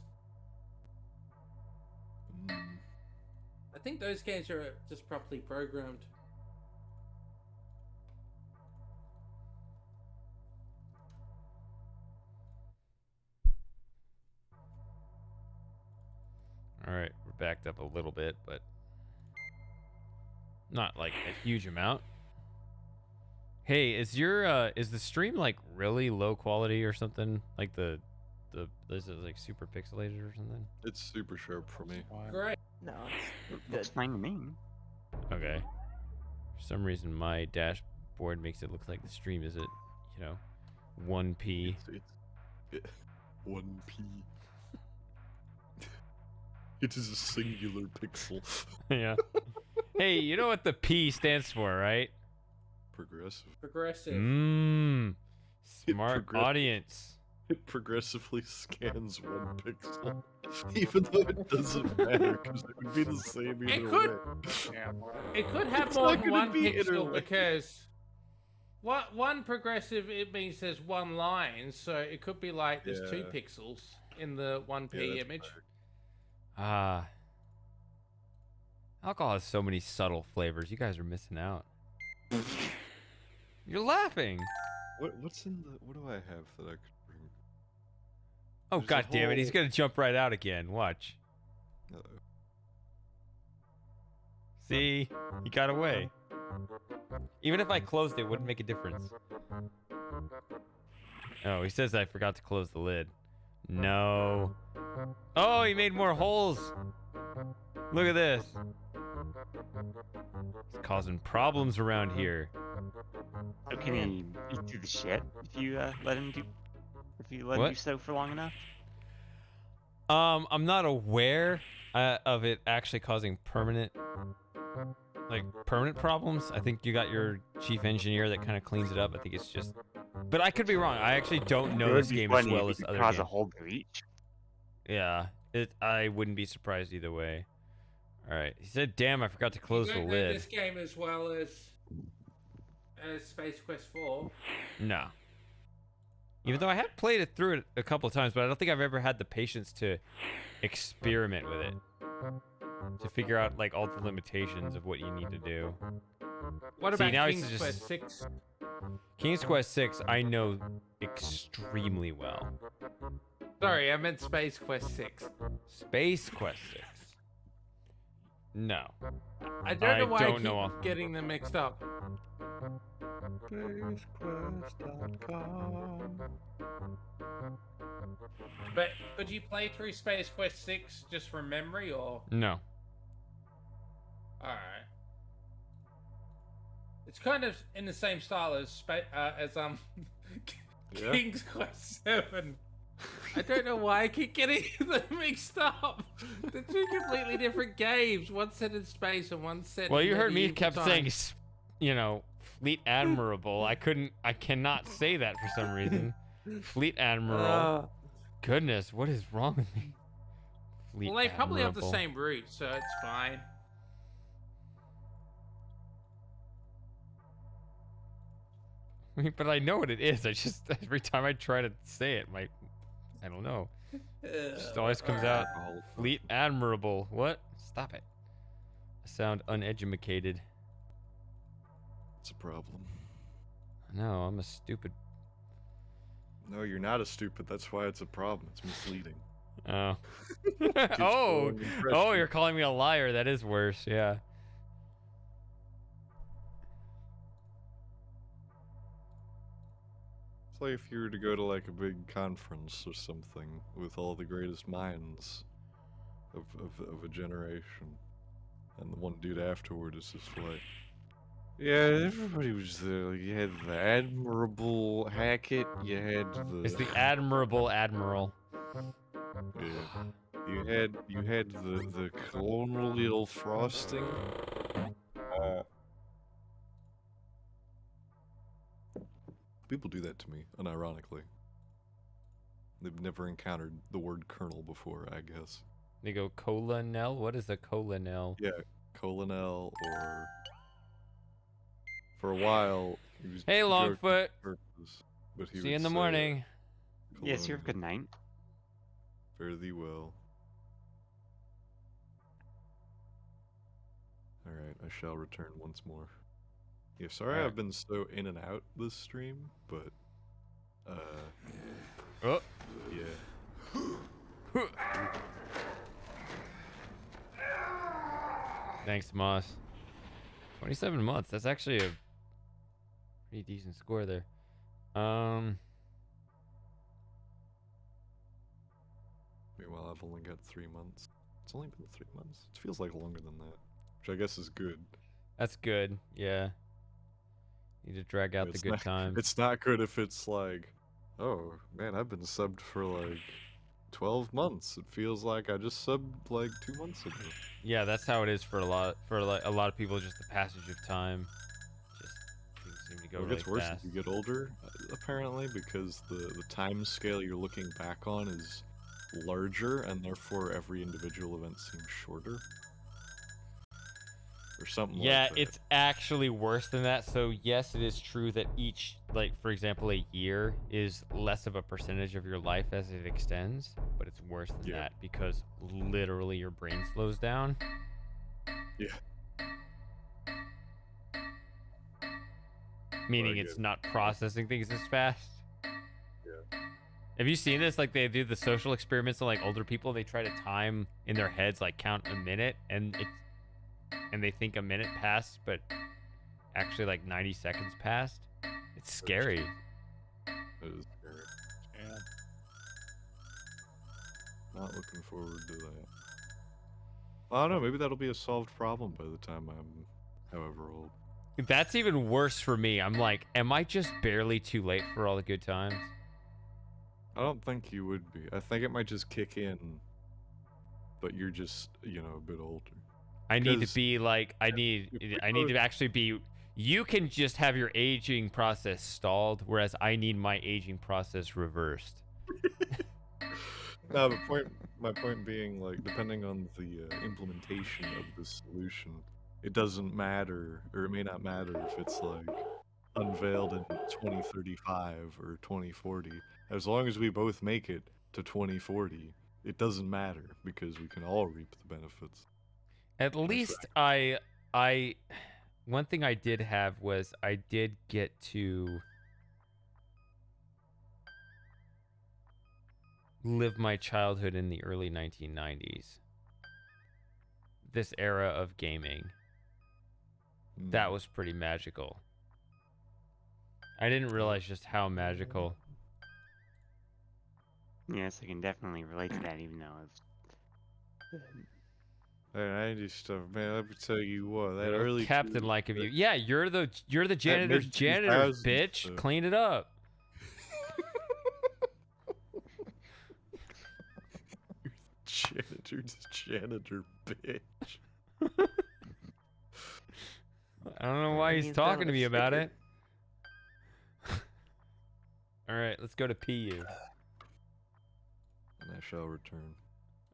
I think those games are just properly programmed. All right, we're backed up a little bit, but not like a huge amount. Hey, is the stream like really low quality or something? Like is it like super pixelated or something? It's super sharp for me. Great. No, it's Looks good. fine to me. Okay. For some reason, my dashboard makes it look like the stream is at, 1p. It's 1p. It is a singular pixel. Yeah. Hey, you know what the P stands for, right? Progressive. Progressive. Smart audience. It progressively scans 1 pixel, even though it doesn't matter because it would be the same either way. It could have It's more not than gonna one be pixel interlinked. because one progressive, it means there's one line, so it could be like there's 2 Yeah. pixels in the 1p Yeah, that's image. Alcohol has so many subtle flavors. You guys are missing out. You're laughing. What's in the? What do I have that I could bring? Oh, There's a God damn it. He's whole- going to jump right out again. Watch. Uh-oh. See? He got away. Even if I closed it, it wouldn't make a difference. Oh, he says I forgot to close the lid. No. Oh, he made more holes. Look at this. It's causing problems around here. So can he eat through the shit if you let him do? If you let him What? do so for long enough? I'm not aware of it actually causing permanent problems. I think you got your chief engineer that kind of cleans it up. I think it's just, but I could be wrong. I actually don't know this game as well as other cause games. a whole breach. Yeah, I wouldn't be surprised either way. All right, he said, "Damn, I forgot to close You the don't know lid." this game as well as Space Quest 4. No. Even though I have played it through it a couple of times, but I don't think I've ever had the patience to experiment with it. To figure out like all the limitations of what you need to do. What See, about now it's King's just- Quest 6? King's Quest 6 I know extremely well. Sorry, I meant Space Quest 6. Space Quest 6. No. I don't know why I don't keep know off- getting them mixed up. SpaceQuest.com. But could you play through Space Quest 6 just from memory, or? No. Alright. It's kind of in the same style as Yeah? King's Quest 7. I don't know why I keep getting them mixed up. They're 2 completely different games. One's set in space and one's set Well, in you heard me medieval kept saying, times. Fleet Admirable. I cannot say that for some reason. Fleet Admiral. Goodness, what is wrong with me? Fleet Well, they probably have the Admirable. same root, so it's fine. I mean, but I know what it is. I just every time I try to say it, I don't know. It just always comes out Fleet Admirable. What? Stop it. I sound uneducated. It's a problem. No, I'm a stupid. No, you're not a stupid. That's why it's a problem. It's misleading. Oh. Gives Oh. the wrong Oh, impression. you're calling me a liar. That is worse. Yeah. It's like if you were to go to like a big conference or something with all the greatest minds of a generation, and the one dude afterward is just like, Yeah, everybody was there. Like, you had the Admirable Hackett. You had It's the the admirable admiral. yeah. You had the colonial frosting. People do that to me, unironically. They've never encountered the word colonel before, I guess. They go colonel. What is a colonel? Yeah, colonel, or for a while he was Hey, joking with Longfoot. purpose, but he See you would in the say, morning. Yes, you have a colonial. good night. Fare thee well. Alright, I shall return once more. Yeah, sorry Alright. I've been so in and out this stream, but Oh. yeah. Thanks, Moss. 27 months. That's actually a pretty decent score there. Meanwhile, I've only got 3 months. It's only been 3 months. It feels like longer than that, which I guess is good. That's good. Yeah. Need to drag out the It's good not, times. it's not good if it's like, oh man, I've been subbed for like 12 months. It feels like I just subbed like 2 months ago. Yeah, that's how it is for a lot of people. Just the passage of time. Just things seem to go Well, it really gets worse fast. as you get older, apparently, because the time scale you're looking back on is larger, and therefore every individual event seems shorter. Or something Yeah, like that. it's actually worse than that. So yes, it is true that each, like for example, a year is less of a percentage of your life as it extends, but it's worse than that because literally your brain slows down. Yeah. Meaning it's not processing things as fast. Yeah. Have you seen this? Like they do the social experiments on like older people. They try to time in their heads, like count a minute, and they think a minute passed, but actually like 90 seconds passed. It's scary. It is scary. Yeah. Not looking forward to that. I don't know, maybe that'll be a solved problem by the time I'm however old. That's even worse for me. I'm like, am I just barely too late for all the good times? I don't think you would be. I think it might just kick in, but you're just, you know, a bit older. I need to be like, I need to actually be. You can just have your aging process stalled, whereas I need my aging process reversed. No, but my point being, like, depending on the implementation of this solution, it doesn't matter, or it may not matter if it's like unveiled in 2035 or 2040. As long as we both make it to 2040, it doesn't matter because we can all reap the benefits. At least one thing I did have was I did get to live my childhood in the early 1990s. This era of gaming. That was pretty magical. I didn't realize just how magical. Yes, I can definitely relate to that, even though it's... That 90s stuff, man, let me tell you what, that early... Captain like of you. Yeah, you're the janitor's janitor, bitch. Clean it up. Janitor's janitor, bitch. I don't know why he's talking to me about it. All right, let's go to PU. And I shall return.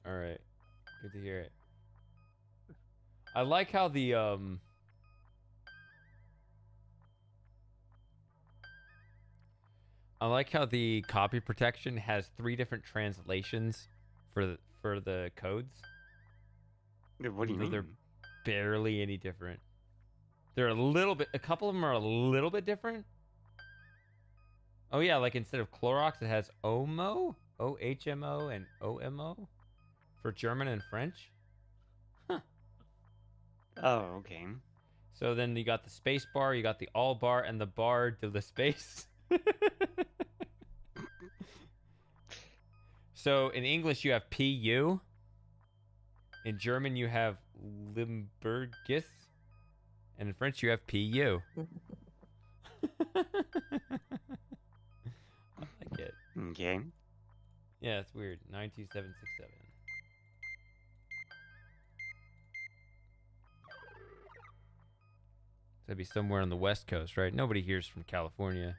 All right, good to hear it. I like how the copy protection has 3 different translations for the codes. What do you mean? They're barely any different. They're a couple of them are a little bit different. Oh yeah, like instead of Clorox, it has OMO, OHMO, and OMO for German and French. Huh. Oh, okay. So then you got the space bar, you got the all bar, and the bar to the space. So in English you have PU. In German you have Limburgis. And in French, you have PU. I like it. Okay. Yeah, it's weird. 92767. That'd be somewhere on the West Coast, right? Nobody here's from California.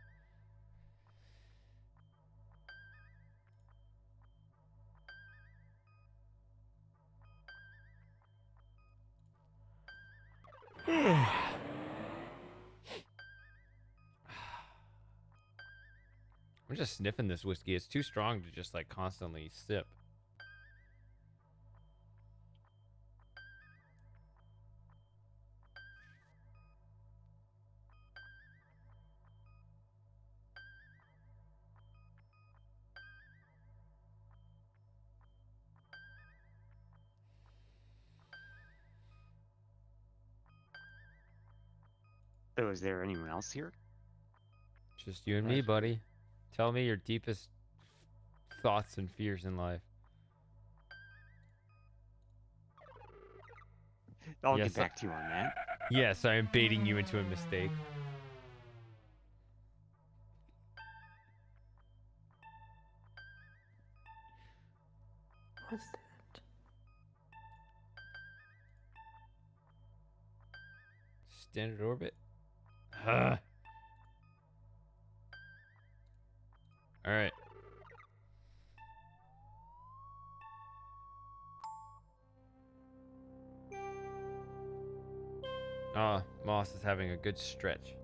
I'm just sniffing this whiskey. It's too strong to just like constantly sip. So is there anyone else here? Just you and me, buddy. Tell me your deepest thoughts and fears in life. I'll get back to you on that. Yes, I am baiting you into a mistake. What's that? Standard orbit. Huh. All right. Ah, Moss is having a good stretch.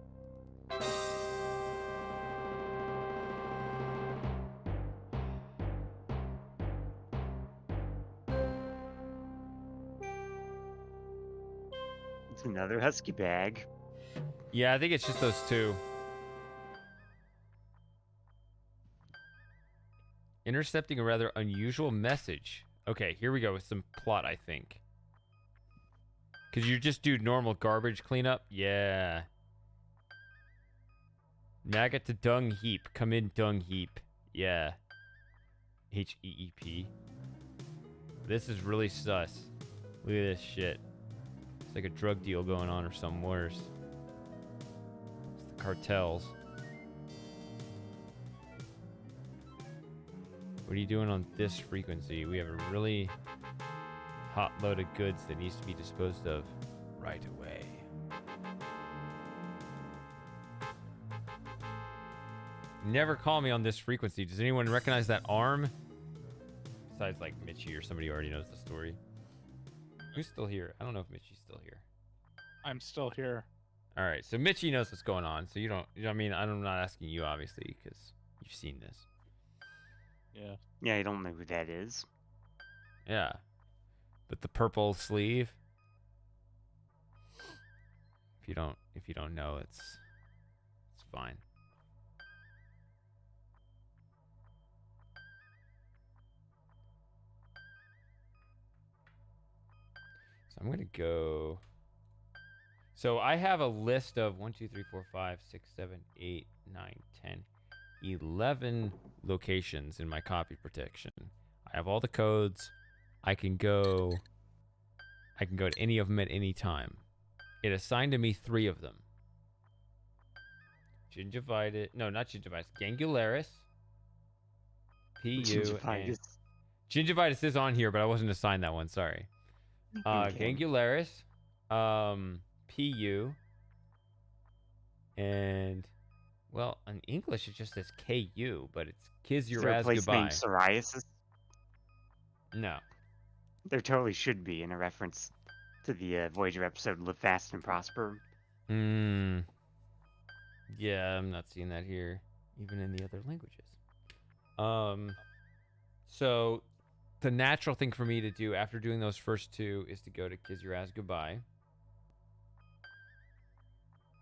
It's another husky bag. Yeah, I think it's just those two. Intercepting a rather unusual message. Okay, here we go with some plot, I think. Because you just do normal garbage cleanup? Yeah. Maggot to dung heap. Come in, dung heap. Yeah. HEEP. This is really sus. Look at this shit. It's like a drug deal going on or something worse. It's the cartels. What are you doing on this frequency? We have a really hot load of goods that needs to be disposed of right away. Never call me on this frequency. Does anyone recognize that arm? Besides, like, Mitchie or somebody who already knows the story. Who's still here? I don't know if Mitchie's still here. I'm still here. All right, so Mitchie knows what's going on. So you know what I mean? I'm not asking you, obviously, because you've seen this. Yeah. Yeah, I don't know who that is. Yeah. But the purple sleeve. If you don't know, it's fine. So I'm gonna go. So I have a list of 1, 2, 3, 4, 5, 6, 7, 8, 9, 10, 11 locations in my copy protection. I have all the codes. I can go to any of them at any time. It assigned to me 3 of them. Gingivitis. No, not gingivitis. Gangularis. PU. Gingivitis. Gingivitis is on here, but I wasn't assigned that one. Sorry. Okay. Gangularis. PU. And, well, in English it just says KU, but it's Kiss Is Your there a Ass place Goodbye. named Psoriasis? No. There totally should be in a reference to the Voyager episode Live Fast and Prosper. Yeah, I'm not seeing that here, even in the other languages. So the natural thing for me to do after doing those first 2 is to go to Kiss Your Ass Goodbye.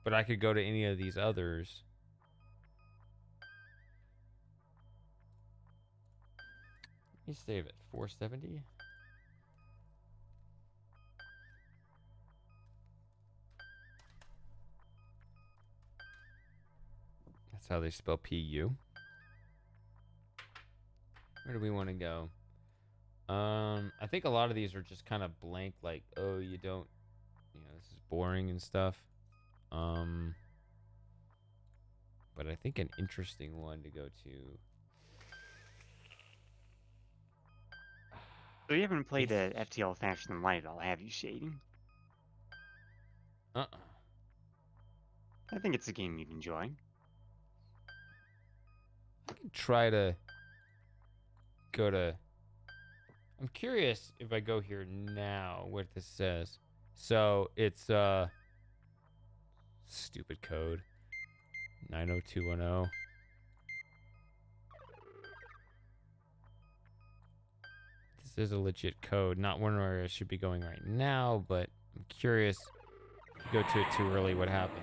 But I could go to any of these others. Let me save it. 470. That's how they spell PU. Where do we want to go? I think a lot of these are just kind of blank, like, oh, you don't this is boring and stuff. But I think an interesting one to go to. So you haven't played a FTL Faster Than Light at all, have you, Shady? I think it's a game you'd enjoy. could try to go to. I'm curious if I go here now what this says. So it's stupid code 90210. This is a legit code, not one where I should be going right now, but I'm curious if you go to it too early what happens.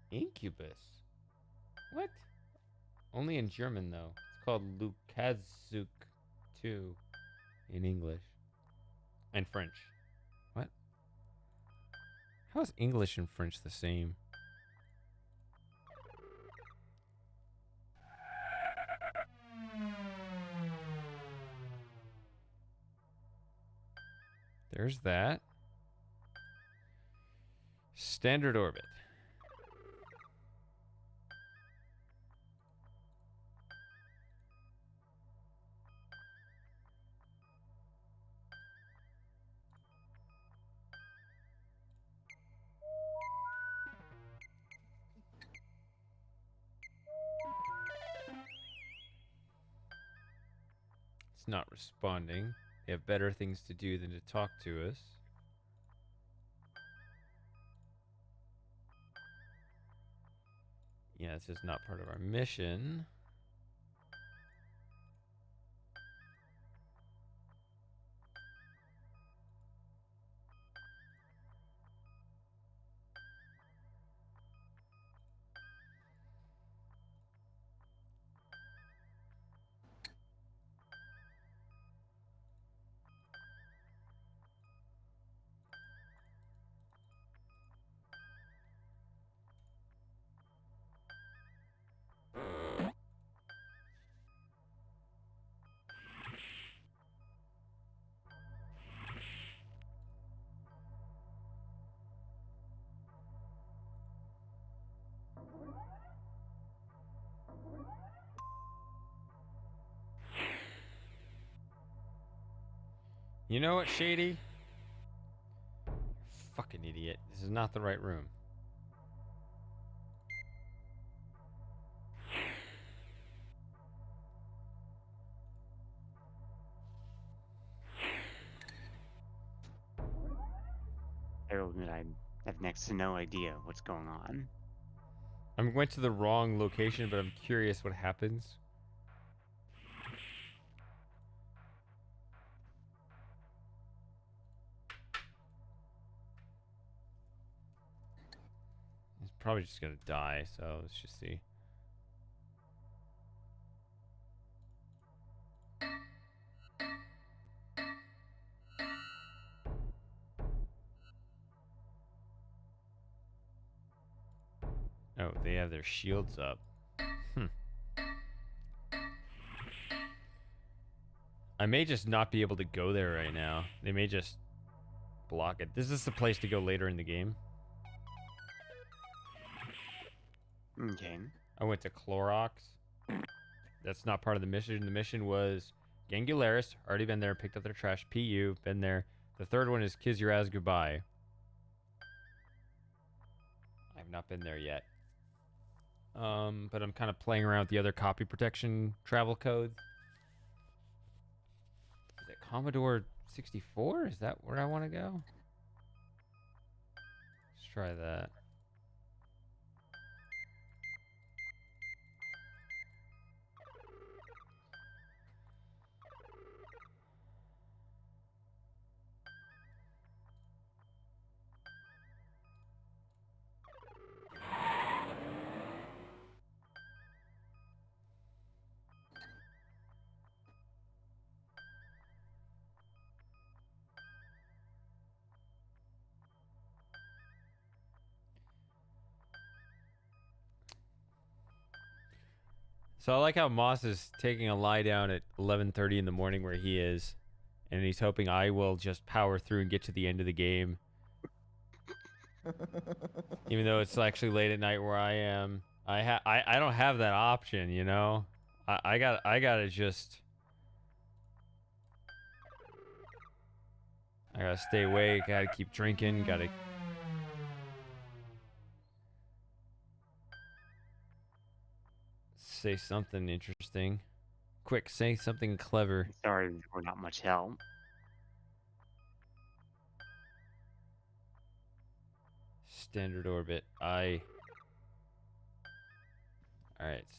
Incubus. What? Only in German though. It's called Lukazuk 2 in English and French. What? How is English and French the same? There's that. Standard orbit. It's not responding. They have better things to do than to talk to us. Yeah, this is not part of our mission. You know what, Shady? Fucking idiot. This is not the right room. I'll admit I have next to no idea what's going on. I went to the wrong location, but I'm curious what happens. He's probably just gonna die, so let's just see. Oh, they have their shields up. I may just not be able to go there right now. They may just block it. This is the place to go later in the game. Okay. I went to Clorox. That's not part of the mission. The mission was Gangularis. Already been there. Picked up their trash. PU. Been there. The third one is Kiss Your Ass Goodbye. I've not been there yet. But I'm kind of playing around with the other copy protection travel codes. Is it Commodore 64? Is that where I want to go? Let's try that. So I like how Moss is taking a lie down at 11:30 in the morning where he is, and he's hoping I will just power through and get to the end of the game, even though it's actually late at night where I am. I don't have that option, you know. I gotta just. I gotta stay awake. Gotta keep drinking. Gotta. Say something interesting. Quick, say something clever. Sorry, we're not much help. Standard orbit. Alright,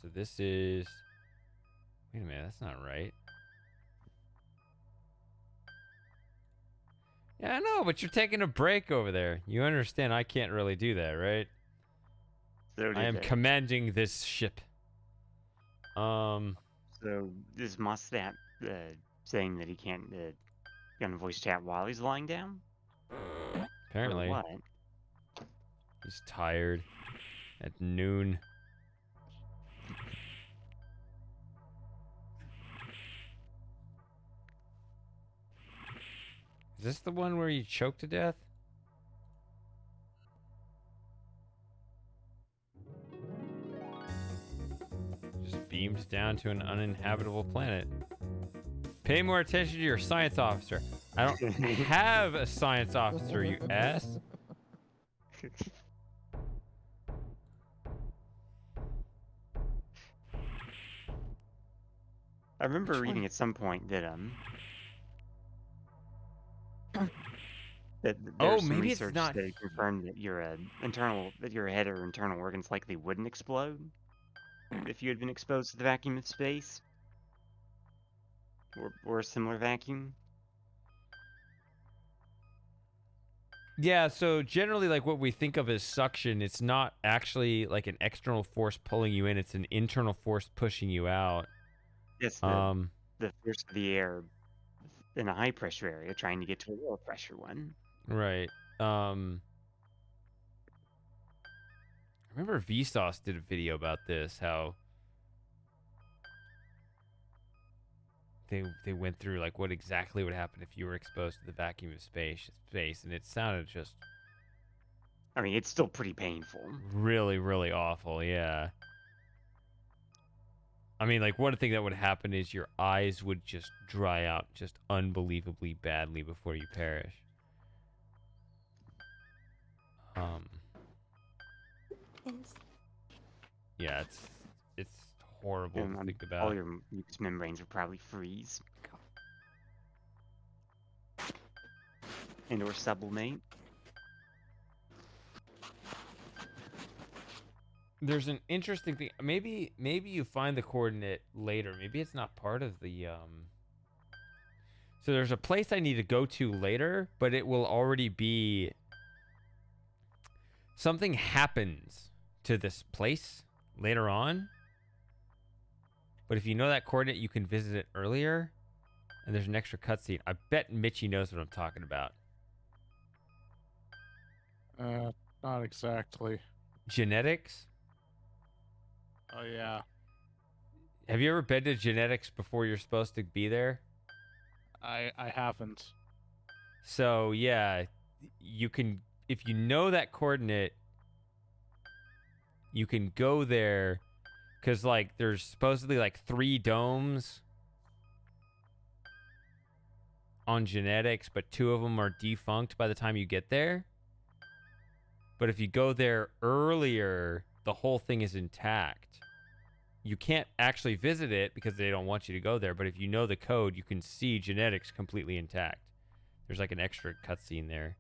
so this is... Wait a minute, that's not right. Yeah, I know, but you're taking a break over there. You understand I can't really do that, right? So I am commanding this ship. So is Mustap saying that he can't get on voice chat while he's lying down? Apparently. Or what? He's tired. At noon. Is this the one where you choke to death? Just beamed down to an uninhabitable planet. Pay more attention to your science officer. I don't have a science officer, you ass. I remember reading at some point that that there's some maybe it's research not. that confirmed that your head or internal organs likely wouldn't explode if you had been exposed to the vacuum of space or a similar vacuum. Yeah, so generally, like what we think of as suction, it's not actually like an external force pulling you in; it's an internal force pushing you out. Yes, the force of the air in a high pressure area trying to get to a lower pressure one. Right. I remember Vsauce did a video about this, how they went through like what exactly would happen if you were exposed to the vacuum of space, and it sounded just I mean, it's still pretty painful. really, really awful, yeah. I mean, like, one thing that would happen is your eyes would just dry out just unbelievably badly before you perish. Yeah, it's horrible to think about. All your mucous membranes would probably freeze. And or sublimate. There's an interesting thing. Maybe you find the coordinate later. Maybe it's not part of the So there's a place I need to go to later, but it will already be something happens to this place later on. But if you know that coordinate, you can visit it earlier. And there's an extra cutscene. I bet Mitchie knows what I'm talking about. Not exactly. Genetics? Oh, yeah. Have you ever been to genetics before you're supposed to be there? I haven't. So, yeah, you can, if you know that coordinate, you can go there, because, like, there's supposedly, like, 3 domes on genetics, but 2 of them are defunct by the time you get there. But if you go there earlier, the whole thing is intact. You can't actually visit it because they don't want you to go there, but if you know the code, you can see genetics completely intact. There's like an extra cutscene there.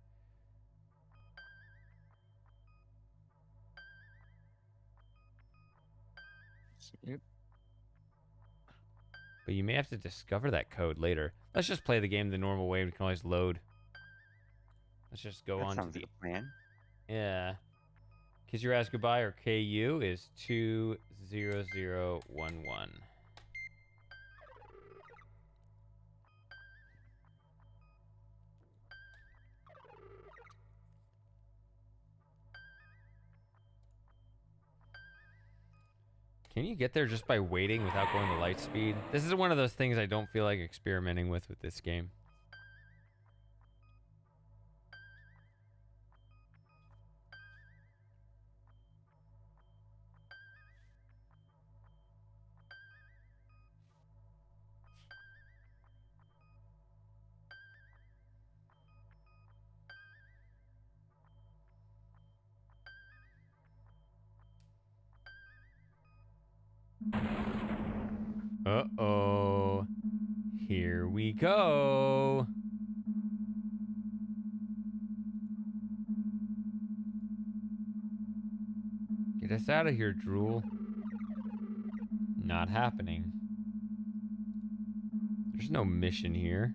Sweet. But you may have to discover that code later. Let's just play the game the normal way. We can always load. Let's just go on to the plan. Yeah. Kiss Your Ass Goodbye, or KU, is 20011. Can you get there just by waiting without going to light speed? This is one of those things I don't feel like experimenting with this game. Uh-oh. Here we go. Get us out of here, Drool. Not happening. There's no mission here.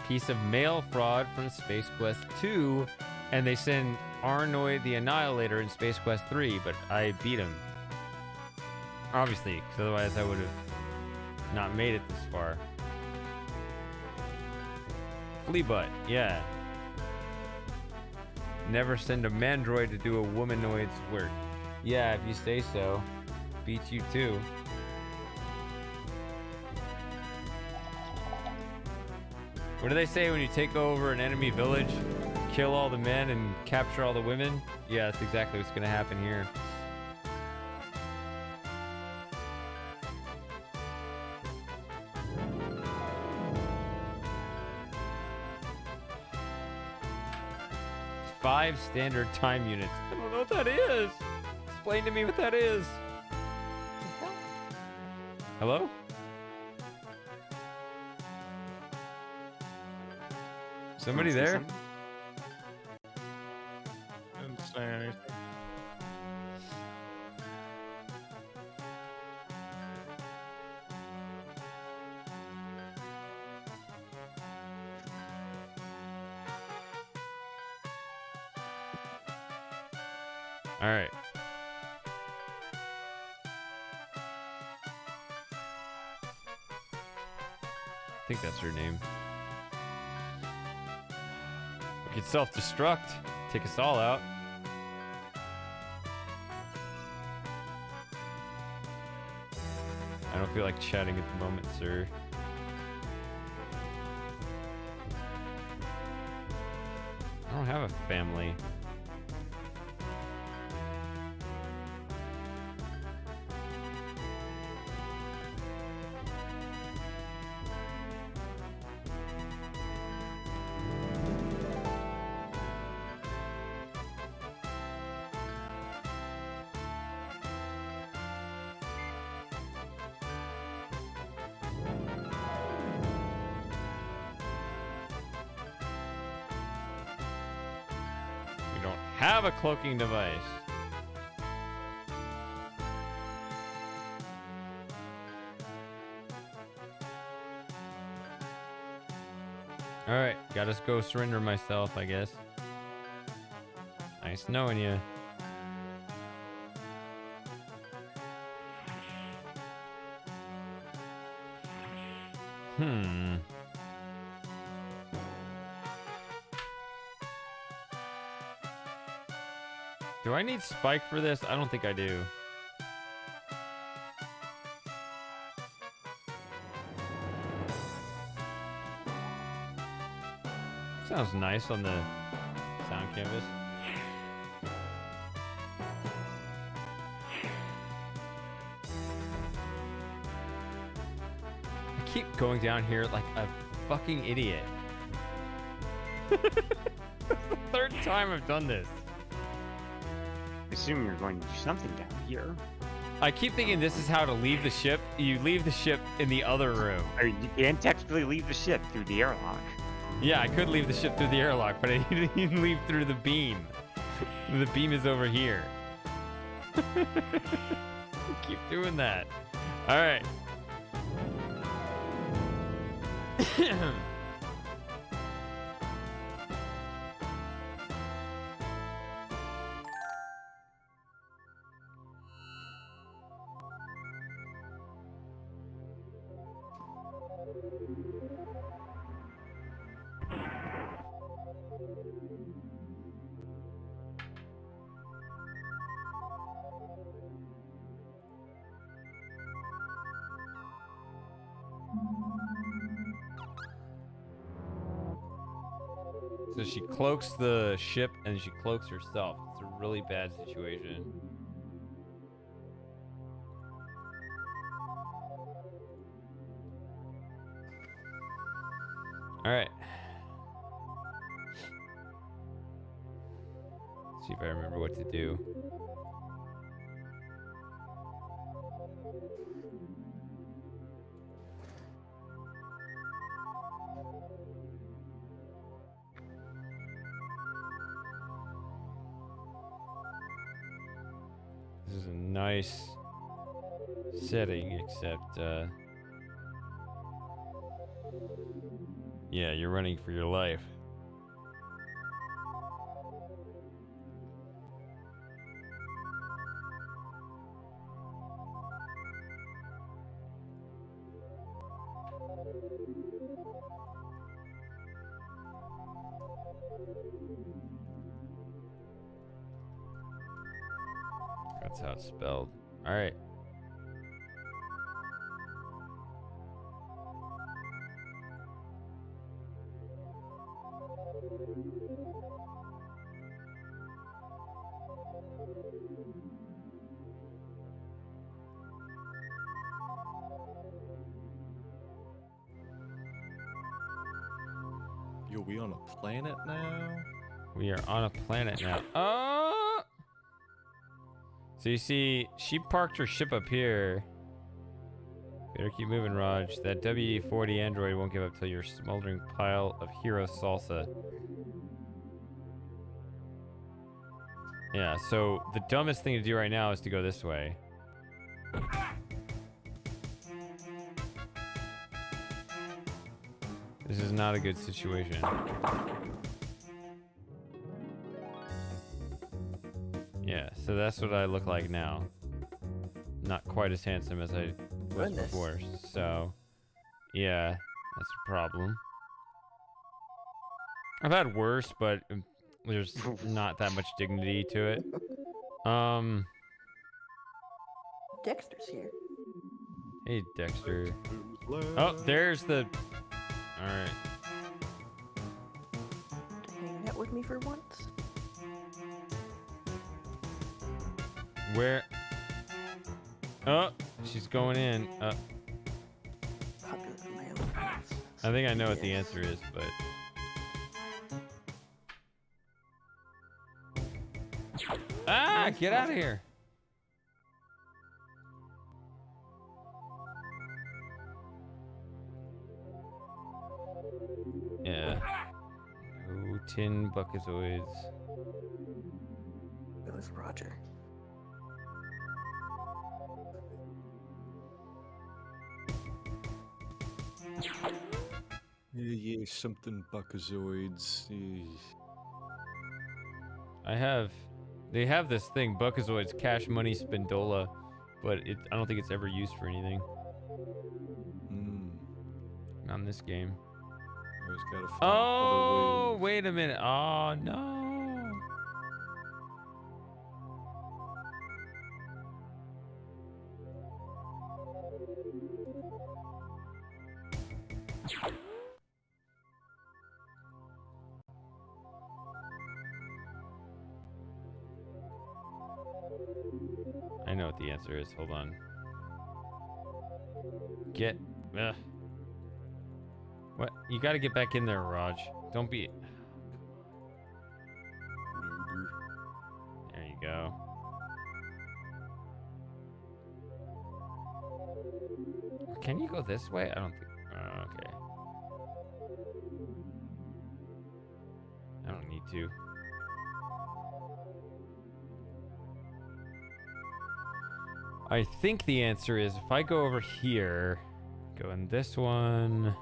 Piece of mail fraud from Space Quest 2, and they send Arnoid the Annihilator in Space Quest 3, but I beat him. Obviously, because otherwise I would have not made it this far. Fleabutt, yeah. Never send a mandroid to do a womanoid's work. Yeah, if you say so. Beats you too. What do they say when you take over an enemy village? Kill all the men and capture all the women? Yeah, that's exactly what's gonna happen here. It's 5 standard time units. I don't know what that is. Explain to me what that is. Hello? Somebody there? Didn't say anything. All right. I think that's her name. We could self-destruct, take us all out. I don't feel like chatting at the moment, sir. I don't have a family. Have a cloaking device. All right, gotta go surrender myself, I guess. Nice knowing you. Do I need Spike for this? I don't think I do. Sounds nice on the sound canvas. I keep going down here like a fucking idiot. This is the 3rd time I've done this. I assume you're going to do something down here. I keep thinking this is how to leave the ship. You leave the ship in the other room. Or you can't technically leave the ship through the airlock. Yeah, I could leave the ship through the airlock, but I need to leave through the beam. The beam is over here. Keep doing that. All right. So she cloaks the ship and she cloaks herself. It's a really bad situation. All right. See if I remember what to do. This is a nice setting, except, yeah, you're running for your life. That's how it's spelled. All right. Yo, we on a planet now? We are on a planet now. Oh! So you see, she parked her ship up here. Better keep moving, Raj. That WD-40 android won't give up till your smoldering pile of hero salsa. Yeah, so the dumbest thing to do right now is to go this way. This is not a good situation. Yeah, so that's what I look like now. Not quite as handsome as I was before. So, yeah, that's a problem. I've had worse, but there's not that much dignity to it. Dexter's here. Hey, Dexter. Oh, there's the... Alright. Hang out with me for once. Where? Oh, she's going in. I think I know what the answer is, but... Ah, get out of here. Yeah. No tin buckazoids. It was Roger. Yeah, something buckazoids. They have this thing, buckazoids, cash money spindola, but I don't think it's ever used for anything. Not in this game. Always gotta find Oh, other ways. wait a minute. Oh, no. I know what the answer is. Hold on. What? You gotta get back in there, Raj. Don't be... There you go. Can you go this way? I don't think... okay. to. I think the answer is if I go over here, go in this one.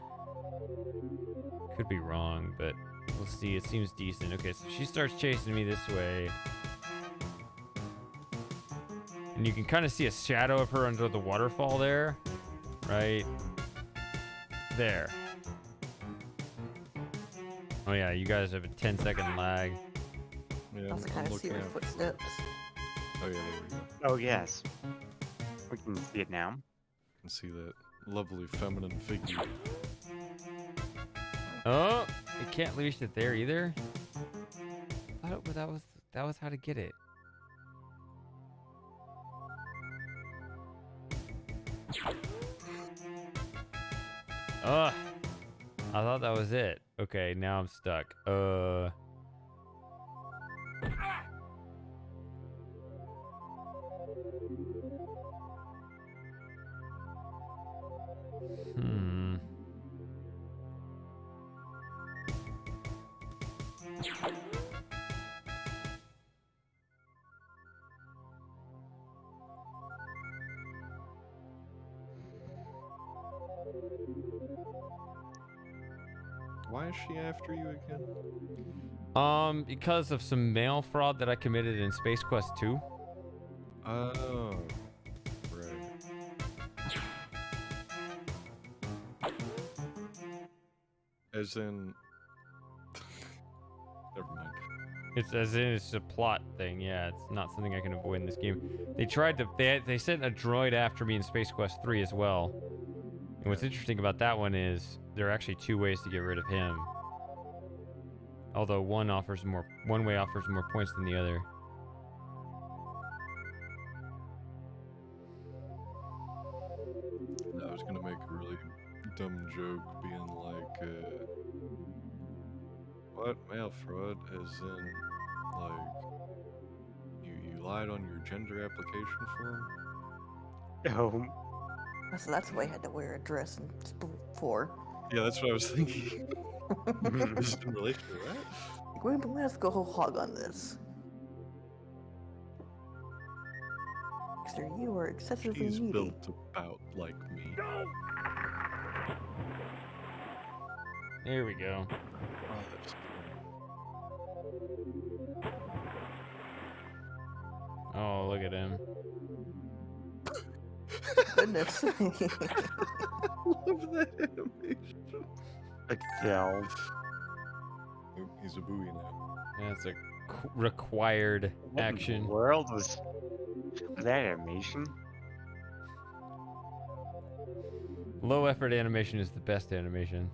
Could be wrong, but we'll see. It seems decent. Okay, so she starts chasing me this way. And you can kind of see a shadow of her under the waterfall there. Right there. Oh yeah, you guys have a 10-second lag. Yeah, I also kind of see her footsteps. Oh yeah, there we go. Oh yes, we can see it now. Can see that lovely feminine figure. Oh, it can't leash it there either. I thought that was how to get it. Ugh. I thought that was it. Okay, now I'm stuck. Hmm. Why is she after you again? Because of some mail fraud that I committed in Space Quest 2. Oh, right. As in... Never mind. It's as in it's a plot thing. Yeah, it's not something I can avoid in this game. They tried to they sent a droid after me in Space Quest 3 as well. And what's interesting about that one is there are actually two ways to get rid of him. Although one way offers more points than the other. I was gonna make a really dumb joke being like, what? Mail fraud? As in, like, you lied on your gender application form? Oh, So that's why I had to wear a dress and for. Yeah, that's what I was thinking. Is it in relation to that? Like, we're gonna have to go whole hog on this. Sir, you are excessively She's needy. built about like me. There we go. Oh, that's Oh, look at him. Goodness. love that animation. Excel. Oh, he's a buoy now. That's a required action. What world was that animation? Low effort animation is the best animation.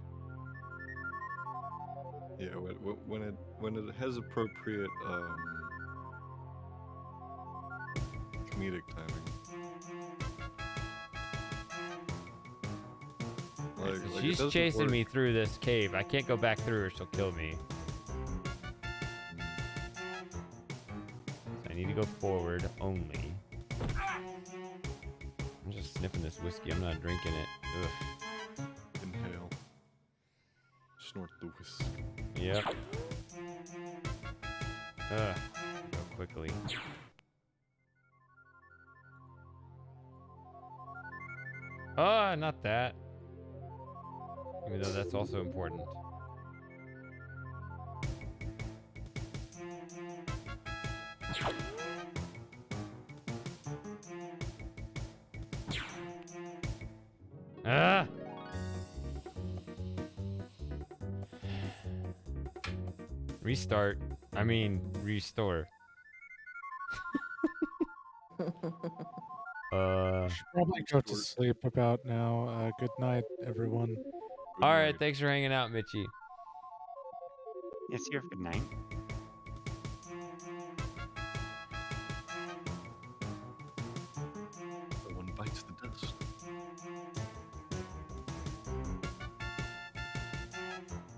Yeah, when it has appropriate comedic timing. Like, She's chasing me through this cave. I can't go back through or she'll kill me. So I need to go forward only. I'm just sniffing this whiskey. I'm not drinking it. Ugh. Inhale. Snort the whiskey. Yep. Ugh. Go quickly. Oh, not that. Even though that's also important. Ah! Restart. I mean, restore. Should probably go to sleep about now. Good night, everyone. All right, thanks for hanging out, Mitchie. Yes, you're good night. No one bites the dust.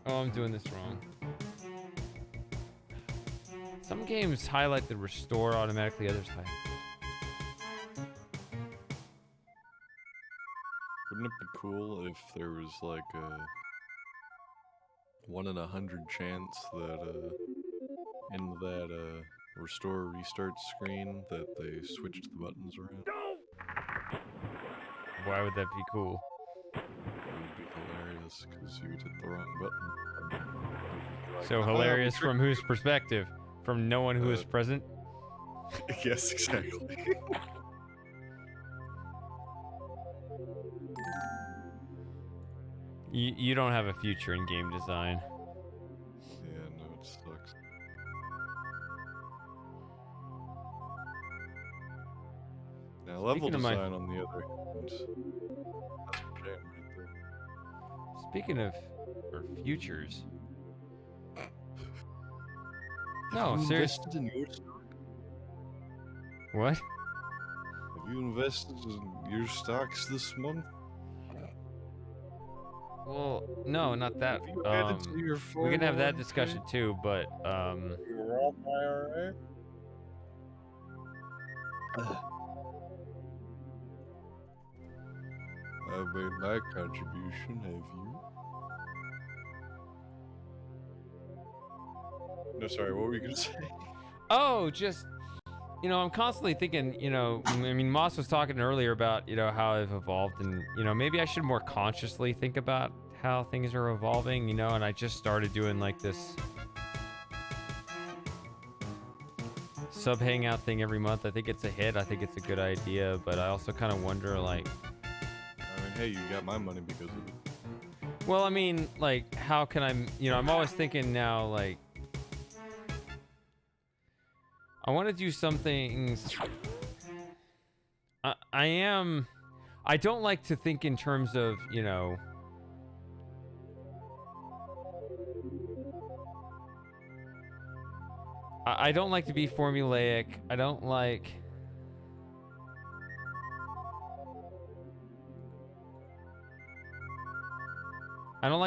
Oh, I'm doing this wrong. Some games highlight the restore automatically, others highlight. Wouldn't it be cool if there was like a 1 in 100 chance that in that restore restart screen that they switched the buttons around. Why would that be cool? It would be hilarious because you would hit the wrong button. So hilarious from whose perspective? From no one who is present? Yes, exactly. You don't have a future in game design. Yeah, no, it sucks. Now, level design, on the other hand, that's a jam right there. Speaking of our futures. No, Have you seriously. invested in your stock? What? Have you invested in your stocks this month? Well, no, not that. Have you added to your We can have that 401k? discussion too, but Your Roth IRA? I've made my contribution, have you? No, sorry, what were you gonna say? oh, just I'm constantly thinking, I mean, Moss was talking earlier about, how I've evolved and, maybe I should more consciously think about how things are evolving, and I just started doing like this sub hangout thing every month. I think it's a hit. I think it's a good idea, but I also kind of wonder like, I mean, hey, you got my money because of it. well, I mean, like, how can I, I'm always thinking now, like, I want to do some things. I don't like to think in terms of, I don't like to be formulaic. I don't like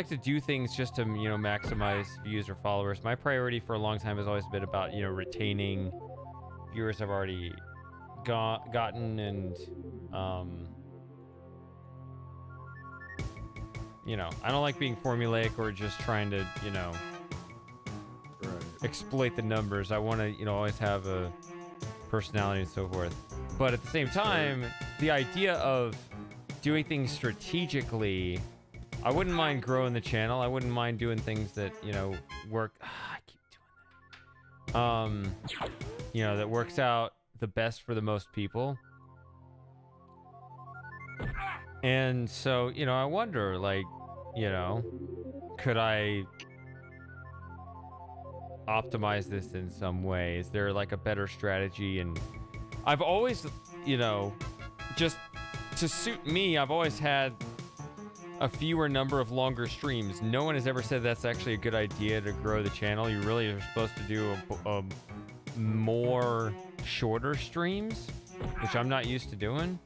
to do things just to, maximize views or followers. My priority for a long time has always been about, retaining viewers I've already gotten and, I don't like being formulaic or just trying to, exploit the numbers. I want to, always have a personality and so forth. But at the same time, the idea of doing things strategically, I wouldn't mind growing the channel. I wouldn't mind doing things that, work. I keep doing that. That works out the best for the most people. And so, I wonder, like, could I optimize this in some way? Is there like a better strategy? And I've always, just to suit me, I've always had a fewer number of longer streams. No one has ever said that's actually a good idea to grow the channel. You really are supposed to do a more shorter streams, which I'm not used to doing.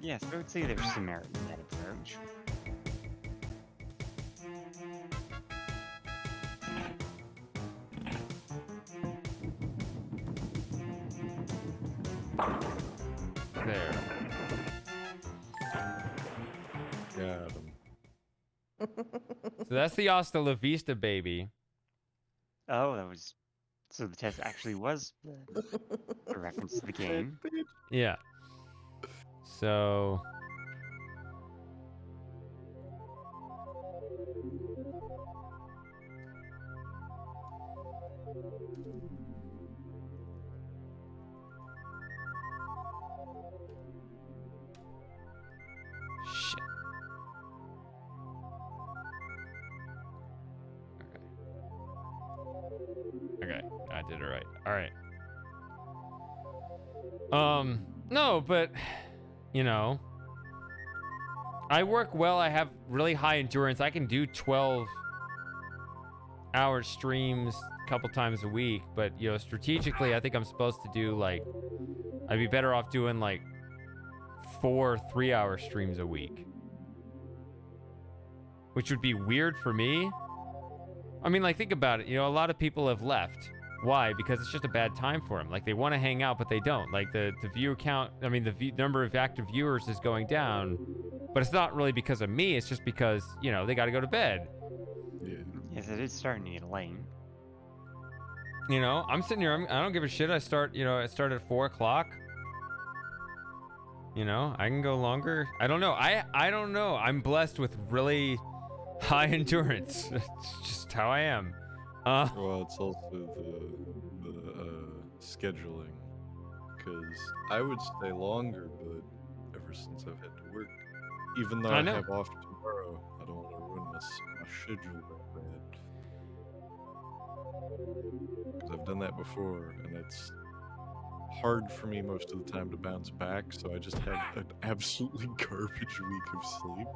Yes, I would say there's some merit in that approach. There. Got him. So that's the Hasta La Vista, baby. Oh, that was... So the test actually was a reference to the game. Yeah. So... Shit. Okay, I did it right. All right. No, but I work well. I have really high endurance. I can do 12-hour streams a couple times a week, but strategically, I think I'm supposed to do like, I'd be better off doing like 4 3-hour streams a week, which would be weird for me. I mean, like, think about it. A lot of people have left. Why? Because it's just a bad time for them. Like, they want to hang out, but they don't. Like, the view count, I mean, the number of active viewers is going down, But it's not really because of me. It's just because, you know, they got to go to bed. Yeah. Yes, it is starting to get late. You know, I'm sitting here. I don't give a shit. I start at 4 o'clock. You know, I can go longer. I don't know. I don't know. I'm blessed with really high endurance. It's just how I am. Well, it's also the scheduling, because I would stay longer, but ever since I've had to work, even though I I know. have off tomorrow, I don't want to ruin my schedule that bad. Because I've done that before, and it's hard for me most of the time to bounce back, so I just have an absolutely garbage week of sleep.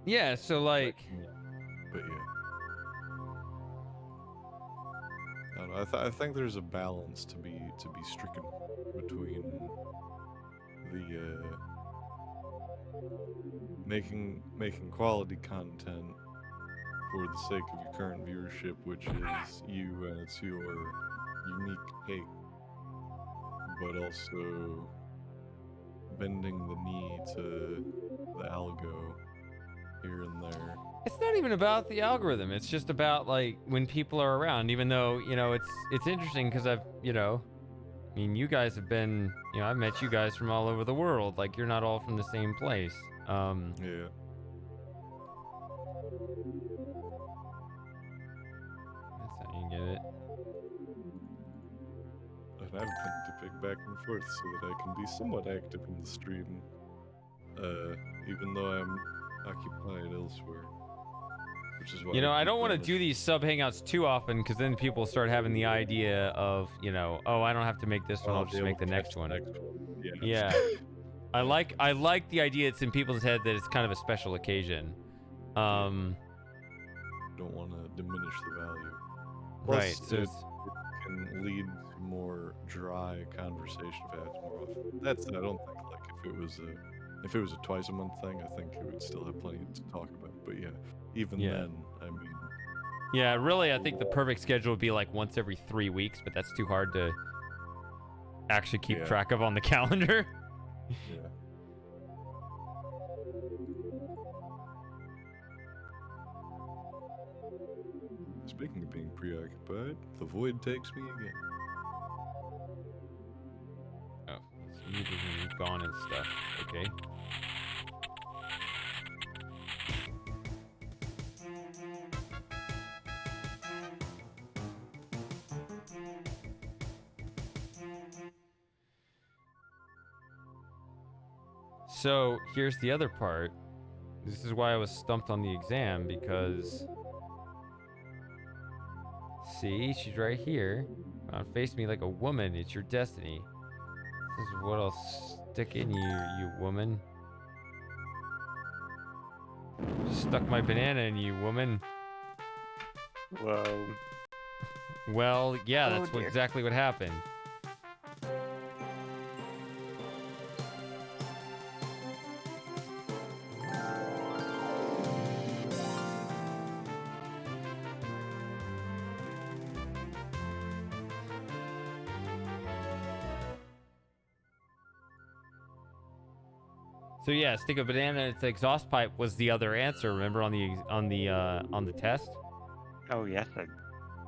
Yeah, so like, But yeah. I don't know. I think there's a balance to be stricken between the making quality content for the sake of your current viewership, which is you and it's your unique take, but also bending the knee to the algo here and there. it's not even about the algorithm. It's just about like when people are around. Even though, you know, it's interesting because I've, you know, I mean, you guys have been, you know, I've met you guys from all over the world. Like, you're not all from the same place. Yeah. That's how you get it. And I've been dipping back and forth so that I can be somewhat active in the stream, even though I'm occupied elsewhere. Which is why You know, I keep don't want to banishing. do these sub hangouts too often because then people start having the idea of, you know, oh, I don't have to make this one. I'll just make the next one. Yeah. Yeah. I like the idea it's in people's head that it's kind of a special occasion. Don't want to diminish the value. Right. Plus, So it can lead to more dry conversation if it happens more often. That's I don't think like if it was a twice a month thing, I think it would still have plenty to talk about. But yeah, even then, I mean. Yeah, really, I think the perfect schedule would be like once every 3 weeks, but that's too hard to actually keep track of on the calendar. Yeah. Speaking of being preoccupied, the void takes me again. Oh, it's muted and he's gone and stuff. Okay. So here's the other part. This is why I was stumped on the exam, because see, she's right here. Face me like a woman. It's your destiny. This is what I'll stick in you, you woman. Stuck my banana in you, woman. Whoa. Well, yeah, Oh, that's dear. exactly what happened. So yeah, stick a banana in its exhaust pipe was the other answer. Remember on the test? Oh yes, I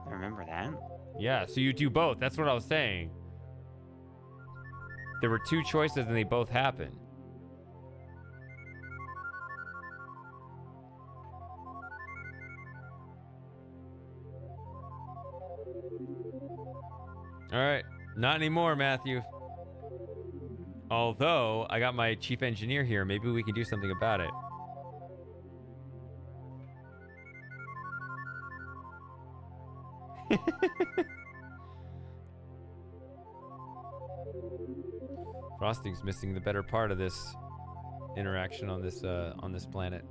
remember that. Yeah, so you do both. That's what I was saying. There were two choices and they both happened. All right, not anymore, Matthew. Although I got my chief engineer here, maybe we can do something about it. Frosting's missing the better part of this interaction on this planet.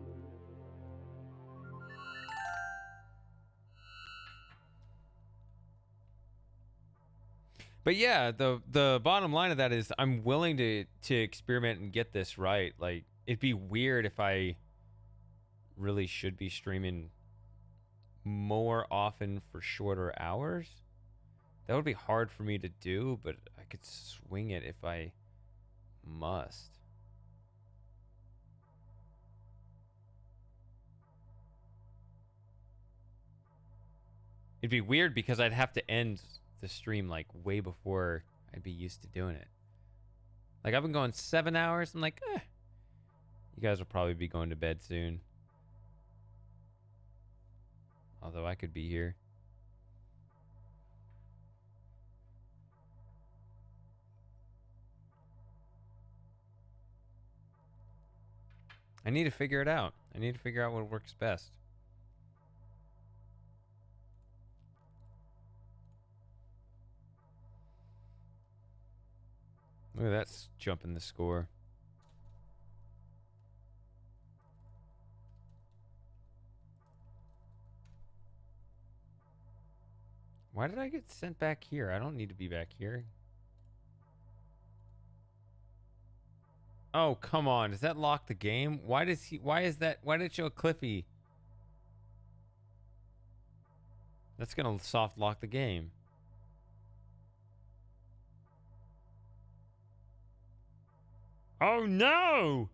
But yeah, the bottom line of that is I'm willing to experiment and get this right. Like, it'd be weird if I really should be streaming more often for shorter hours. That would be hard for me to do, but I could swing it if I must. It'd be weird because I'd have to end the stream like way before I'd be used to doing it. Like I've been going 7 hours. I'm like, you guys will probably be going to bed soon. Although I could be here. I need to figure it out. I need to figure out what works best. Look at that jump in the score. Why did I get sent back here? I don't need to be back here. Oh, come on. Does that lock the game? Why did it show Cliffy? That's going to soft lock the game. Oh, no!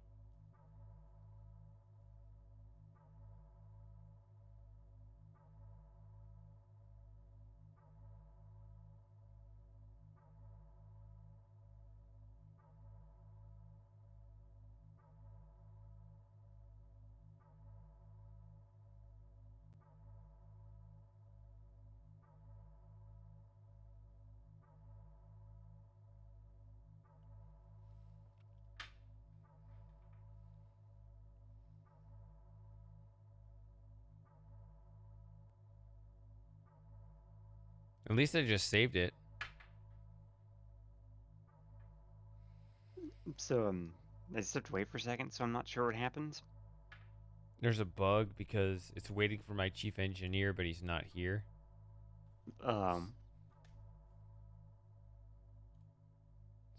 At least I just saved it. So, I just have to wait for a second, so I'm not sure what happens. There's a bug because it's waiting for my chief engineer, but he's not here. So I'm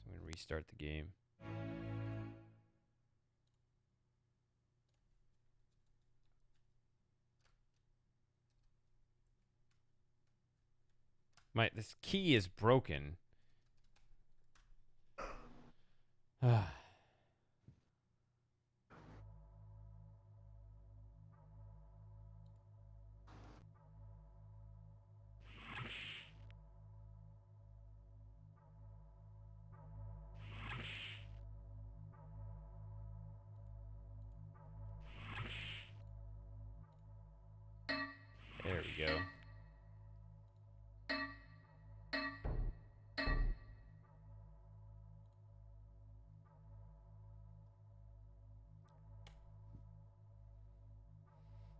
going to restart the game. This key is broken. There we go.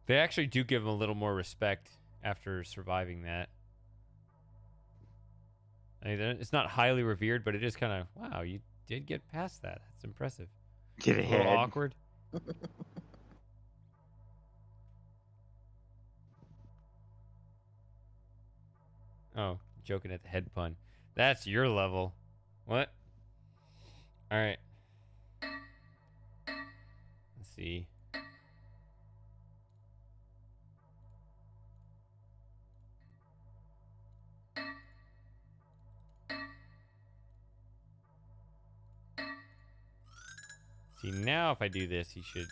They actually do give him a little more respect after surviving that. I mean, it's not highly revered, but it is kind of, wow, you did get past that. That's impressive. Get A ahead. little awkward. Oh, joking at the head pun. That's your level. What? All right. Let's see. See, now if I do this, he should...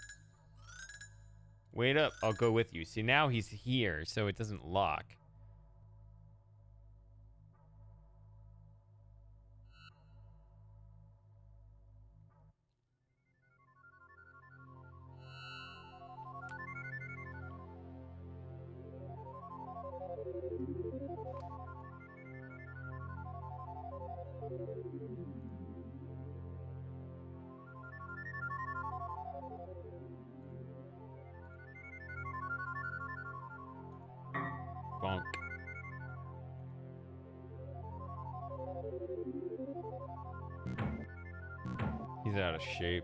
Wait up, I'll go with you. See, now he's here, so it doesn't lock. Bonk. He's out of shape.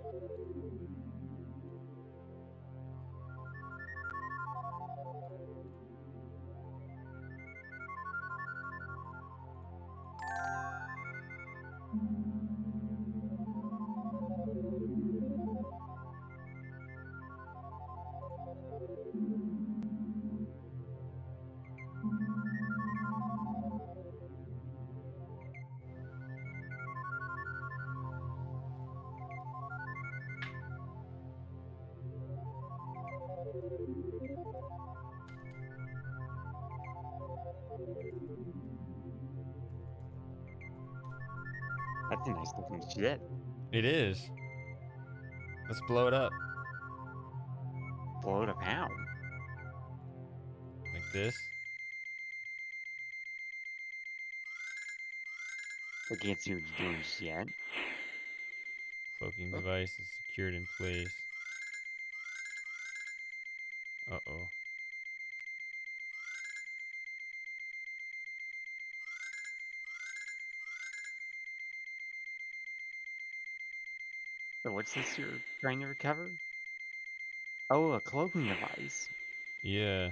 That's a nice looking ship. It is. Let's blow it up. Blow it up how? Like this. I can't see what you're doing just yet. Cloaking device is secured in place. Uh-oh. So what's this you're trying to recover? Oh, a cloaking device. Yeah.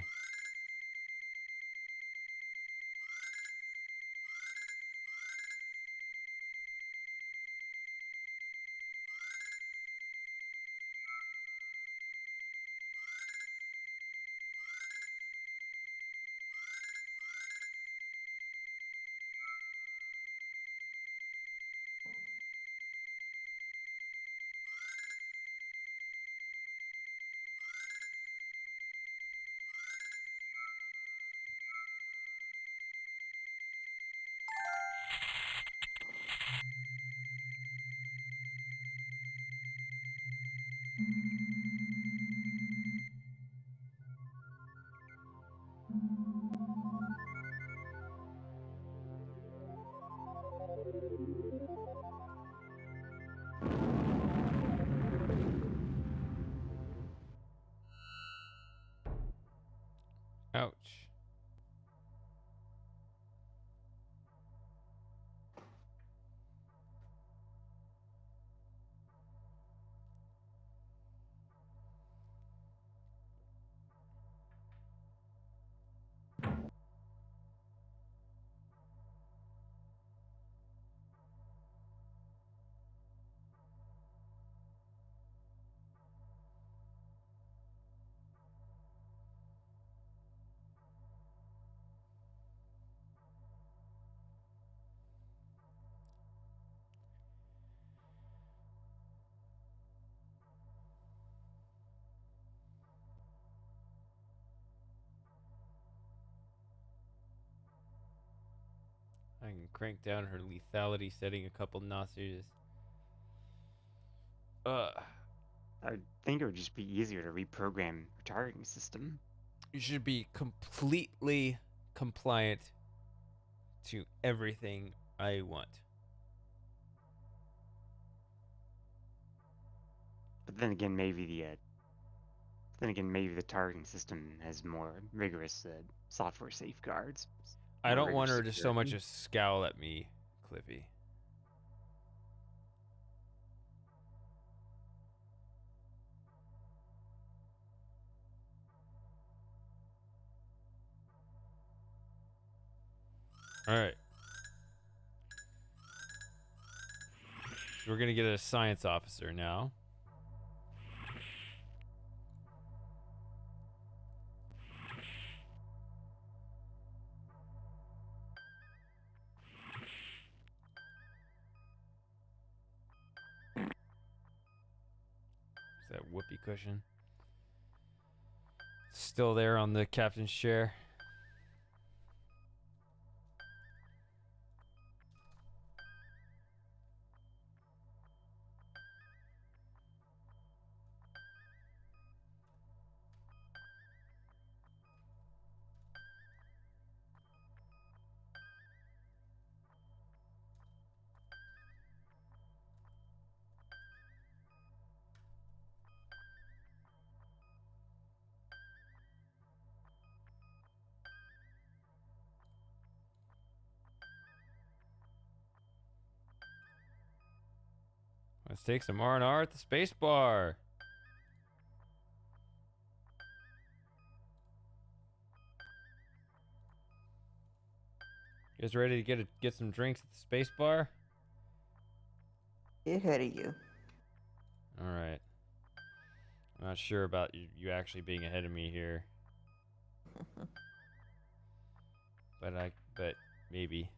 Ouch. I can crank down her lethality setting a couple notches. I think it would just be easier to reprogram your targeting system. You should be completely compliant to everything I want. But then again, maybe the targeting system has more rigorous software safeguards. I More don't want rigorous her to so much security. as scowl at me, Cliffy. All right. So we're gonna get a science officer now. Is that whoopee cushion still there on the captain's chair? Let's take some R&R at the space bar. You guys ready to get some drinks at the space bar? Ahead of you. All right. I'm not sure about you actually being ahead of me here, but maybe.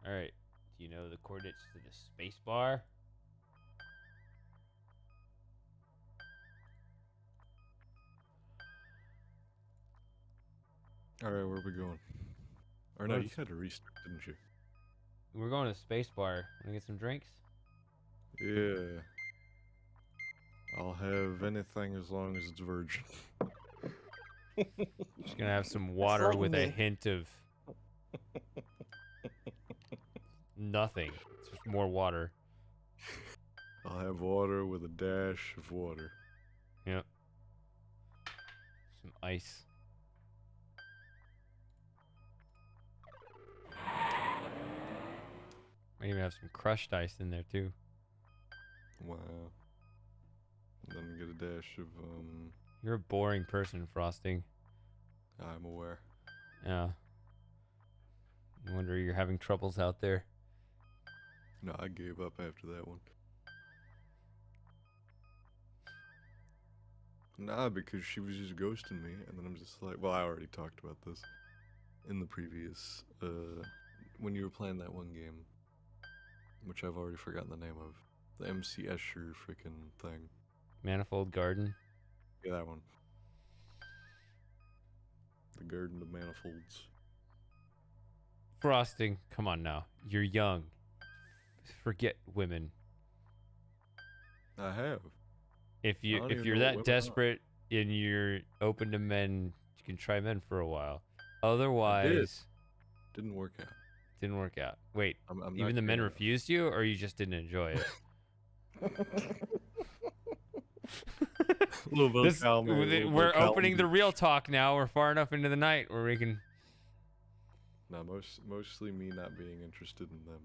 All right. Do you know the coordinates to the space bar? All right, where are we going? Or no, you had to restart, didn't you? We're going to Space Bar. Wanna get some drinks? Yeah. I'll have anything as long as it's virgin. Just gonna have some water like with a me. hint of nothing. It's just more water. I'll have water with a dash of water. Yep. Some ice. Might even have some crushed ice in there too. Wow. And then get a dash of, You're a boring person, Frosting. I'm aware. Yeah. No wonder you're having troubles out there. No, I gave up after that one. Nah, because she was just ghosting me, and then I'm just like, well, I already talked about this in the previous, when you were playing that one game, which I've already forgotten the name of, the MC Escher freaking thing. Manifold Garden. Yeah, that one. The Garden of Manifolds. Frosting, come on now. You're young. Forget women. I have. If I don't even you're know what that women are. desperate and you're open to men, you can try men for a while. Otherwise, Didn't work out. didn't work out. Wait, I'm not even the men gonna- refused you, or you just didn't enjoy it? This- we're opening the real talk now. We're far enough into the night where we can. No, mostly me not being interested in them.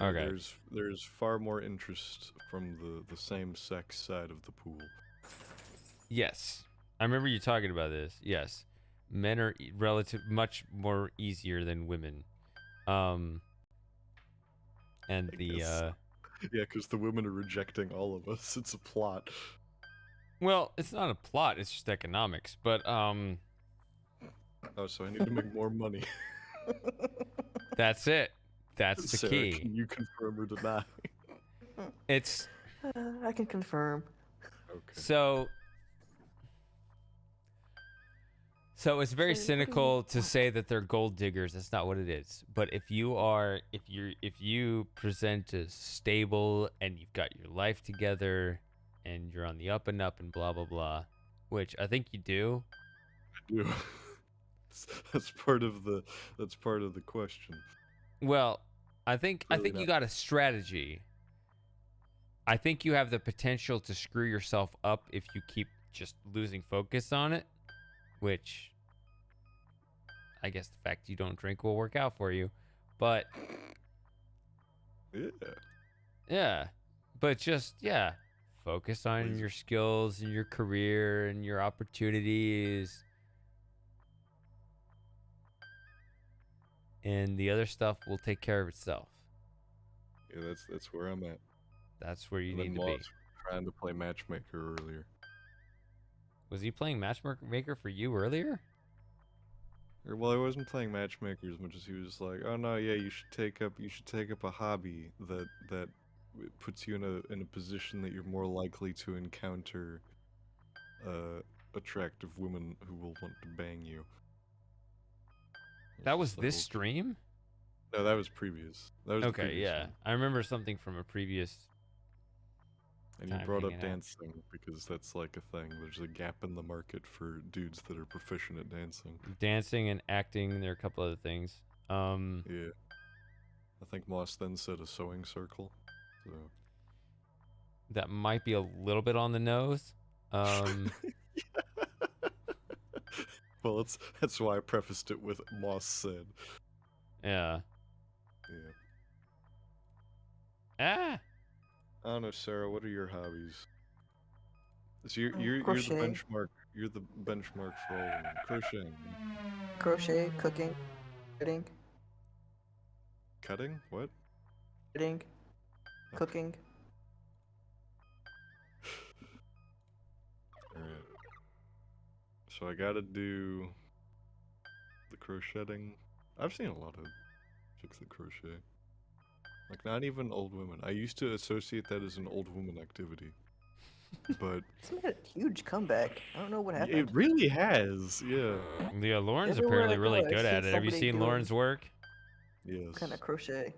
Okay. There's far more interest from the same sex side of the pool. Yes, I remember you talking about this. Yes, men are much more easier than women. And I guess. Yeah, because the women are rejecting all of us. It's a plot. well, it's not a plot. It's just economics. But Oh, so I need to make more money. that's it. That's the Sarah, key. can you confirm or deny? It's I can confirm. Okay. so it's very So what do cynical to say that they're gold diggers. That's not what it is. But if you present as stable and you've got your life together and you're on the up and up and blah blah blah, which I think you do. I do. That's part of the question. Well, I think Really you not. got a strategy. I think you have the potential to screw yourself up if you keep just losing focus on it, which I guess the fact you don't drink will work out for you. But Yeah. but just focus on Please. your skills and your career and your opportunities. And the other stuff will take care of itself. Yeah, that's where I'm at. That's where you And then need to be. Moss trying to play matchmaker earlier. Was he playing matchmaker for you earlier? Or, well, I wasn't playing matchmaker as much as he was like, "Oh no, yeah, you should take up a hobby that puts you in a position that you're more likely to encounter attractive women who will want to bang you." That was just like, this okay. stream? No, that was previous. That was the Okay, previous yeah. one. I remember something from a previous. And you time brought up hanging out. dancing because that's like a thing. There's a gap in the market for dudes that are proficient at dancing. Dancing and acting. There are a couple other things. Yeah. I think Moss then said a sewing circle. So. That might be a little bit on the nose. Well, that's why I prefaced it with Moss said. Yeah. Yeah. Ah. I don't know, Sarah. What are your hobbies? So you're the Crochet. benchmark. You're the benchmark for all of them. Crocheting. Crochet, cooking, knitting, Cutting? What? knitting, Okay. cooking. Alright. So I gotta do the crocheting. I've seen a lot of chicks that crochet. Like, not even old women. I used to associate that as an old woman activity. But It's made a huge comeback. I don't know what it happened. really has, yeah. Yeah, Lauren's Everywhere apparently I really go, I good see at it. Have you somebody seen doing- Lauren's work? Yes. Kind of crochet.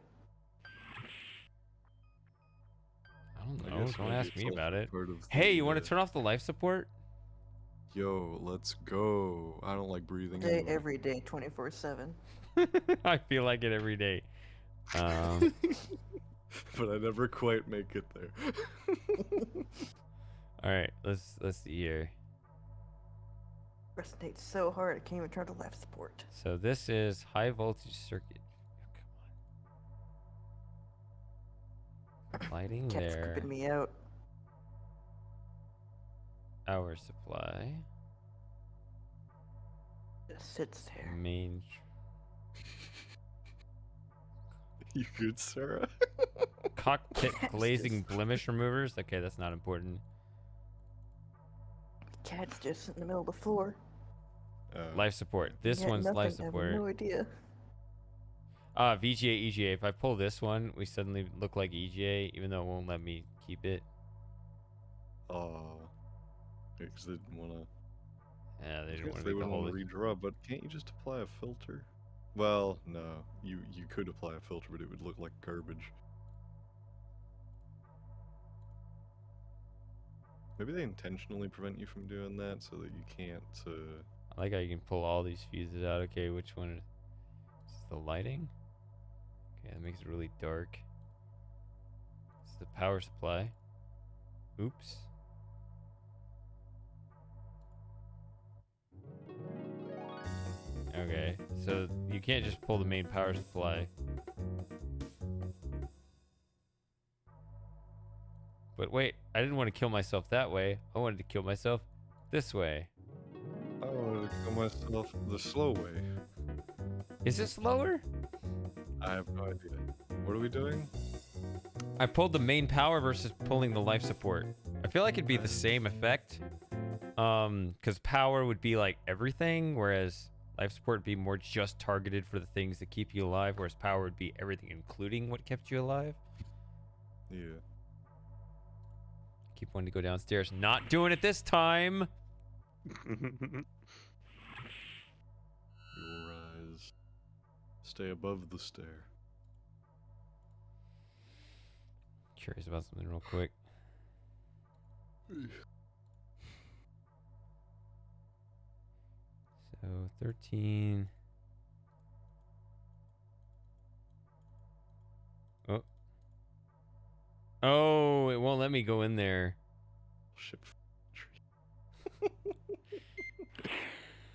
I don't I know. guess Don't maybe ask it's me also about it. part of Hey, the, you want to turn off the life support? Yo, let's go. I don't like breathing Day anyway. every day, 24/7. I feel like it every day. But I never quite make it there. All right, let's see here. Resonates so hard, I can't even turn to life support. So this is high voltage circuit. Oh, come on. Lighting Cat's there. creeping me out. Power supply. Just sits there. Main. You good, Sarah? Cockpit Cat's glazing just- blemish removers. Okay, that's not important. Cat's just in the middle of the floor. Life support. This Yet one's nothing, life I have support. no idea. VGA, EGA. If I pull this one, we suddenly look like EGA, even though it won't let me keep it. Because they didn't want to. Yeah, they didn't want to They make the would whole. want to redraw, but can't you just apply a filter? Well, no. You could apply a filter, but it would look like garbage. Maybe they intentionally prevent you from doing that so that you can't. I like how you can pull all these fuses out. Okay, which one is this? The lighting? Okay, that makes it really dark. This is the power supply. Oops. Okay, so you can't just pull the main power supply. But wait, I didn't want to kill myself that way. I wanted to kill myself this way. I wanted to kill myself the slow way. Is it slower? I have no idea. What are we doing? I pulled the main power versus pulling the life support. I feel like it'd be the same effect. Because power would be like everything, whereas life support would be more just targeted for the things that keep you alive, whereas power would be everything, including what kept you alive. Yeah. Keep wanting to go downstairs. Not doing it this time. You will rise. Stay above the stair. Curious about something real quick. So 13. Oh. Oh, it won't let me go in there. Ship.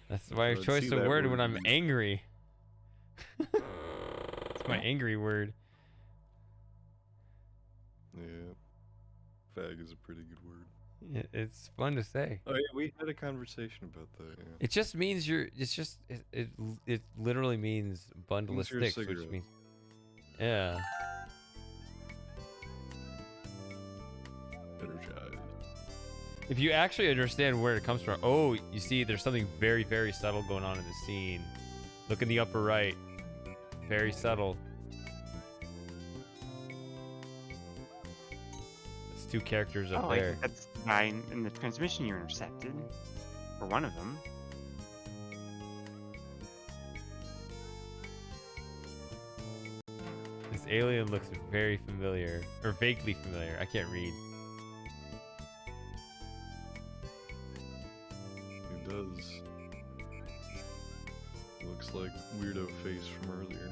That's my Let's choice see of that word word when I'm used. angry. It's my angry word. Yeah. Fag is a pretty good word. It's fun to say. Oh yeah, we had a conversation about that. Yeah. It just means you're. It's just. It literally means bundle of Means you're a sticks, which cigarette. means. Yeah. Energized. If you actually understand where it comes from, oh, you see, there's something very, very subtle going on in the scene. Look in the upper right. Very subtle. It's two characters up Oh, I there. think that's the guy in the transmission you intercepted. Or one of them. This alien looks very familiar, or vaguely familiar. I can't read. It does. Looks like weirdo face from earlier.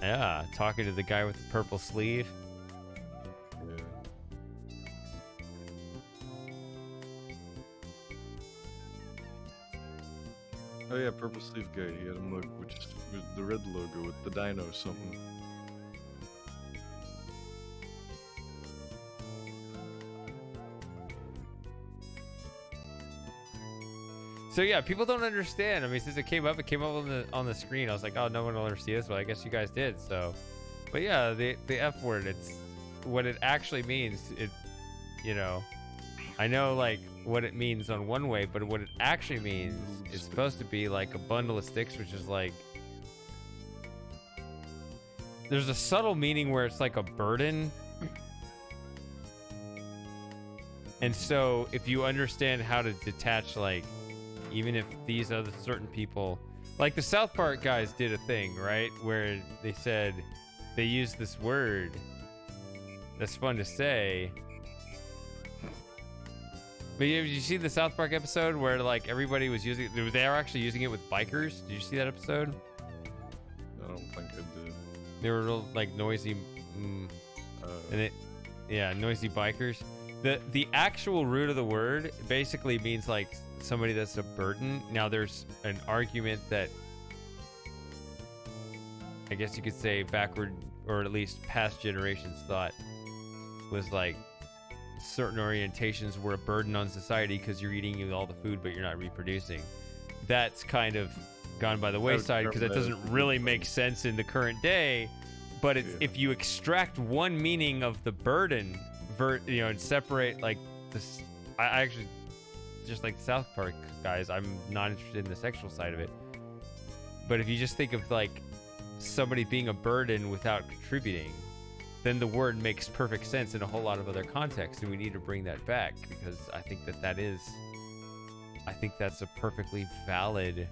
Yeah, talking to the guy with the purple sleeve. Yeah. Oh yeah, purple sleeve guy. He had him look, which is with the red logo with the dino something. So yeah, people don't understand. I mean, since it came up on the screen. I was like, oh, no one will ever see this. Well, I guess you guys did. So, but yeah, the F word. It's what it actually means. It, you know, I know like what it means on one way, but what it actually means is supposed to be like a bundle of sticks, which is like there's a subtle meaning where it's like a burden. And so if you understand how to detach, like, even if these other certain people Like the South Park guys did a thing, right? Where they said they used this word that's fun to say. But did you see the South Park episode where like everybody was using it? They were actually using it with bikers. Did you see that episode? I don't think I did. They were real like noisy, and noisy bikers. The actual root of the word basically means like somebody that's a burden. Now there's an argument that I guess you could say backward or at least past generations thought was like certain orientations were a burden on society because you're eating all the food but you're not reproducing. That's kind of gone by the wayside because that doesn't really make sense in the current day. But it's, if you extract one meaning of the burden, and separate like this, I actually just like the South Park guys. I'm not interested in the sexual side of it. But if you just think of like somebody being a burden without contributing, then the word makes perfect sense in a whole lot of other contexts, and we need to bring that back because I think that's a perfectly valid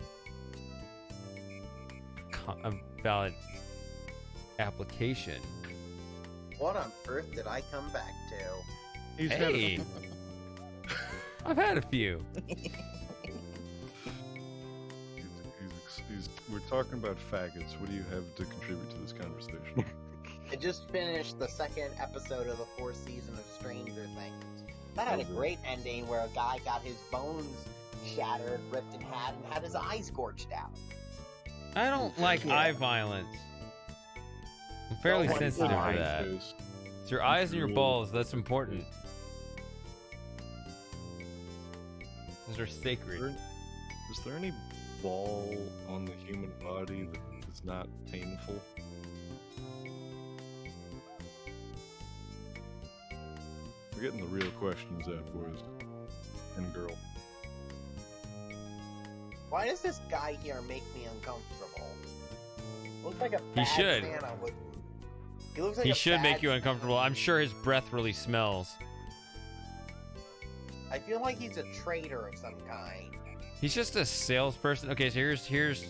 application. What on earth did I come back to? Hey, I've had a few. We're talking about faggots. What do you have to contribute to this conversation? I just finished the second episode of the 4th season of Stranger Things. That had a great ending where a guy got his bones shattered, ripped in half, and had his eyes gorged out. I don't like eye violence. I'm fairly sensitive to that. It's your eyes and your balls. That's important. Those are sacred. Is there any ball on the human body that is not painful? We're getting the real questions out, boys and girl. Why does this guy here make me uncomfortable? Looks like a He bad should. Santa with... He looks like He a should make bad you uncomfortable. I'm sure his breath really smells. I feel like he's a traitor of some kind. He's just a salesperson. Okay, so here's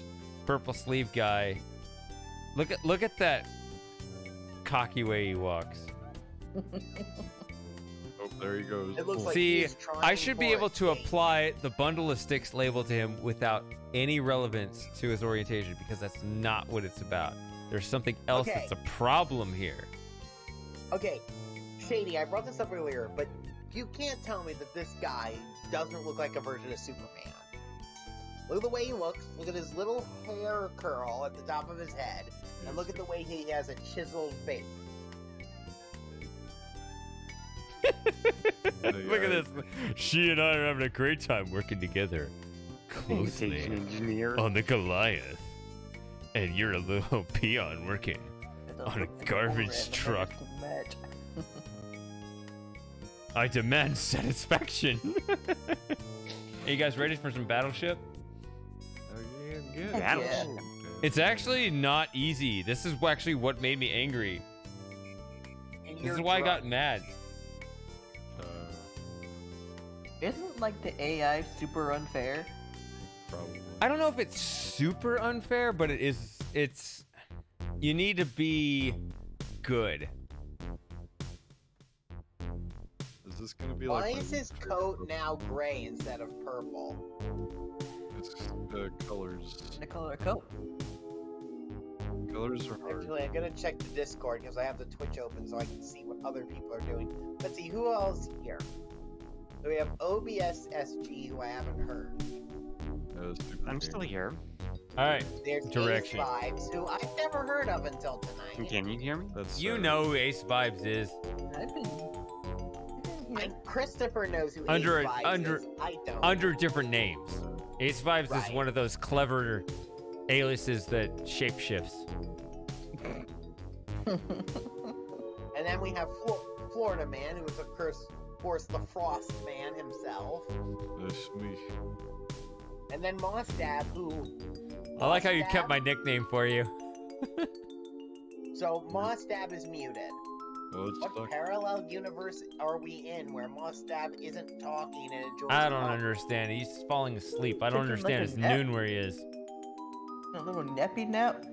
purple sleeve guy. Look at that cocky way he walks. Oh, there he goes. It looks like See, he's trying I should be for able a to date. apply the bundle of sticks label to him without any relevance to his orientation because that's not what it's about. There's something else Okay. that's a problem here. Okay, Shady, I brought this up earlier, but you can't tell me that this guy doesn't look like a version of Superman. Look at the way he looks. Look at his little hair curl at the top of his head. And look at the way he has a chiseled face. Look at this. She and I are having a great time working together closely engineer. on the Goliath. And you're a little peon working on a garbage truck. I demand satisfaction. Are you guys ready for some Battleship? Battleship. It's actually not easy. This is actually what made me angry. And This you're is why I drunk. got mad. Isn't like the AI super unfair? Probably. I don't know if it's super unfair, but it is. It's. You need to be good. Is this gonna be Why like? is his coat now gray instead of purple? It's colors. The color of coat. Colors are hard. Actually, I'm gonna check the Discord because I have the Twitch open so I can see what other people are doing. Let's see, who else here? So we have OBS SG, who I haven't heard. I'm still here. All right. There's Direction. Ace Vibes, who I've never heard of until tonight. Can you hear me? That's You know who Ace Vibes is. I've been Christopher knows who Under- Ace Vibes under- is. I don't. Under different names. Ace Vibes is Right. one of those clever aliases that shapeshifts. And then we have Florida Man, who is of course the Frost Man himself. That's me. And then Mostab, who... I like how you Mostab- kept my nickname for you. So Mostab is muted. Well, it's What stuck. parallel universe are we in where Mostab isn't talking and enjoys I don't talking? understand. He's falling asleep. I don't Freaking understand. like It's a nap. noon where he is. A little nappy nap.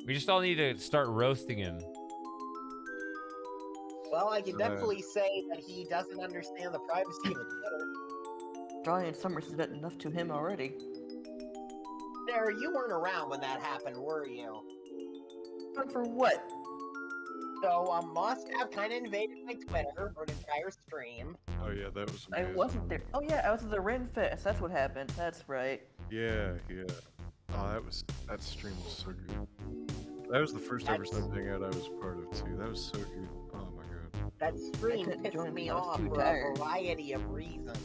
We just all need to start roasting him. Well, I can definitely say that he doesn't understand the privacy of Twitter. Brian Summers said enough to him already. Sarah, you weren't around when that happened, were you? But for what? So, Must have kind of invaded my Twitter for an entire stream. Oh yeah, that was I amazing. wasn't there. Oh yeah, I was at the Ren Fest. That's what happened. That's right. Yeah. Oh, that stream was so good. That was the first ever Sub Hangout I was part of too. That was so good. Oh my god. That stream pissed me off for a variety of reasons.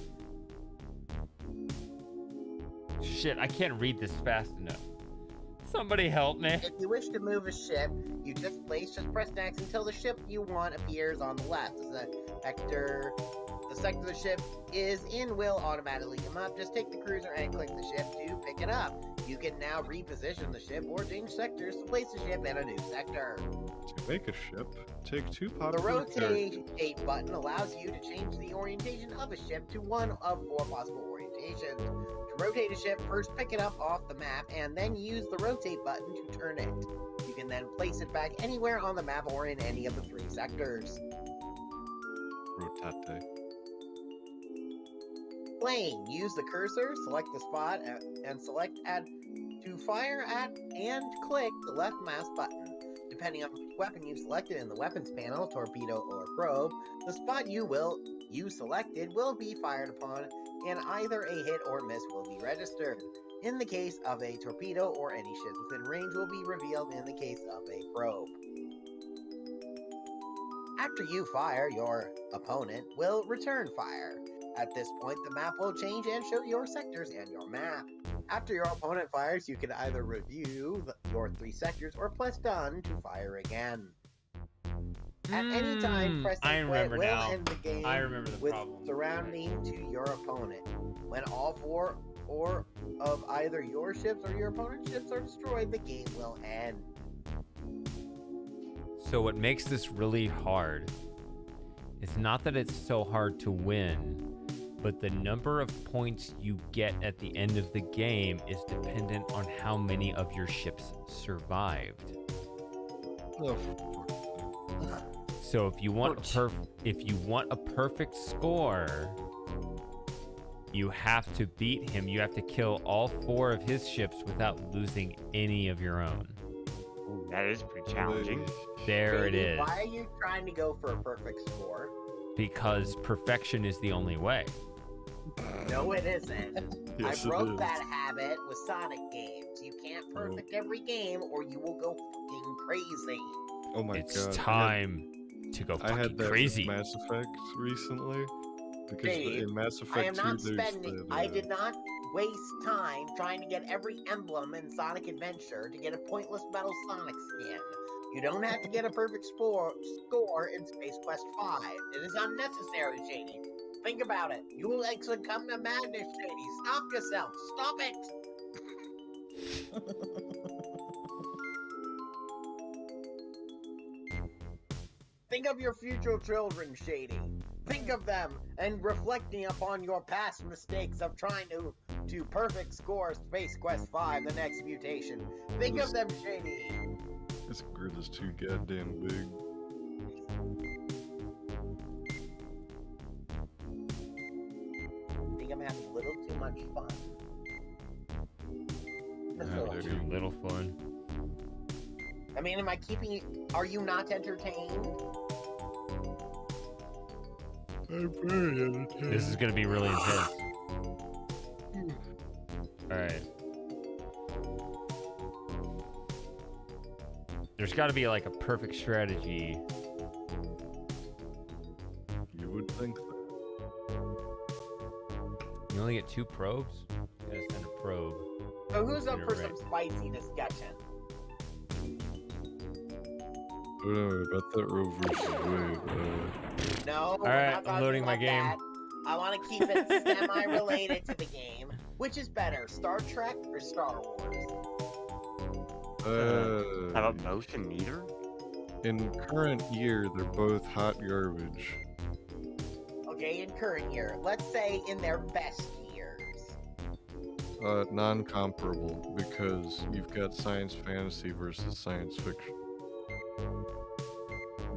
Shit, I can't read this fast enough. Somebody help me. If you wish to move a ship, you just press X until the ship you want appears on the left. The sector the ship is in will automatically come up. Just take the cruiser and click the ship to pick it up. You can now reposition the ship or change sectors to place the ship in a new sector. To make a ship, take two The popular rotate button allows you to change the orientation of a ship to one of 4 possible orientations. To rotate a ship, first pick it up off the map and then use the rotate button to turn it. You can then place it back anywhere on the map or in any of the 3 sectors. Rotate. Plane. Use the cursor, select the spot, and select add to fire at and click the left mouse button. Depending on which weapon you've selected in the weapons panel, torpedo or probe, the spot you selected will be fired upon, and either a hit or miss will be registered. In the case of a torpedo or any ships within range will be revealed in the case of a probe. After you fire, your opponent will return fire. At this point, the map will change and show your sectors and your map. After your opponent fires, you can either review your 3 sectors or press done to fire again. At any time, pressing quit will end the game with surrounding to your opponent. When all 4 or of either your ships or your opponent's ships are destroyed, the game will end. So what makes this really hard is not that it's so hard to win, but the number of points you get at the end of the game is dependent on how many of your ships survived. Oh, so if you want a perfect score, you have to beat him. You have to kill all 4 of his ships without losing any of your own. Ooh, that is pretty challenging. There it is. Why are you trying to go for a perfect score? Because perfection is the only way. No, it isn't. Yes, I broke that habit with Sonic games. You can't perfect every game or you will go fucking crazy. Oh my god. It's time to go fucking I had that crazy. With Mass Effect recently. Because Dave, in Mass Effect I am not 2, spending. I did not waste time trying to get every emblem in Sonic Adventure to get a pointless Metal Sonic skin. You don't have to get a perfect score in Space Quest 5. It is unnecessary, Shady. Think about it. You will succumb to madness, Shady. Stop yourself. Stop it. Think of your future children, Shady. Think of them and reflecting upon your past mistakes of trying to perfect score Space Quest 5, the next mutation. Think of them, Shady. This grid is too goddamn big. I think I'm having a little too much fun. Too little fun. I mean, are you not entertained? I'm very entertained. This is gonna be really intense. Alright. There's gotta be like a perfect strategy. You would think that. You only get 2 probes? You gotta send a probe. So who's up for Right. some spicy discussion? Oh no, about that Roe versus Wade. No. Alright, I'm loading my game. That. I want to keep it semi-related to the game. Which is better, Star Trek or Star Wars? How about both and neither? In current year, they're both hot garbage. Okay, in current year. Let's say in their best years. Non-comparable, because you've got science fantasy versus science fiction.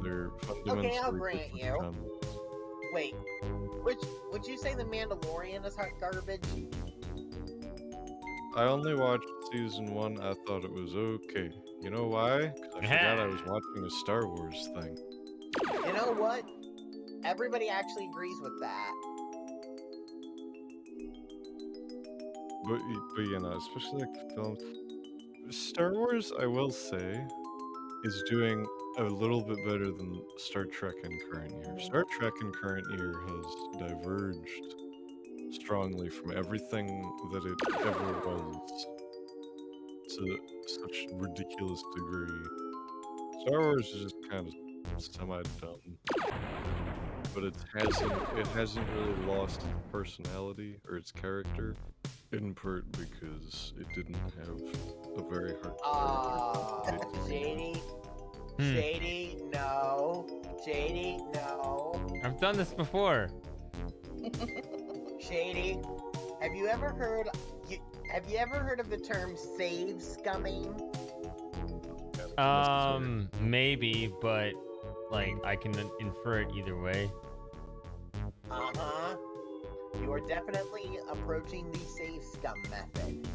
They're fundamentally Okay, I'll grant different you. genres. Wait, would you say The Mandalorian is hot garbage? I only watched season 1. I thought it was okay. You know why? 'Cause I forgot I was watching a Star Wars thing. You know what? Everybody actually agrees with that. But you know, especially like films. Star Wars, I will say, is doing a little bit better than Star Trek in current year. Star Trek in current year has diverged strongly from everything that it ever was to such ridiculous degree. Star Wars is just kind of semi-dumb, but it hasn't really lost its personality or its character, in part because it didn't have a very hard. Shady. Shady, no. Shady, no. I've done this before. Shady, have you ever heard of the term save scumming? Maybe, but like I can infer it either way. Uh-huh. You are definitely approaching the save scum method.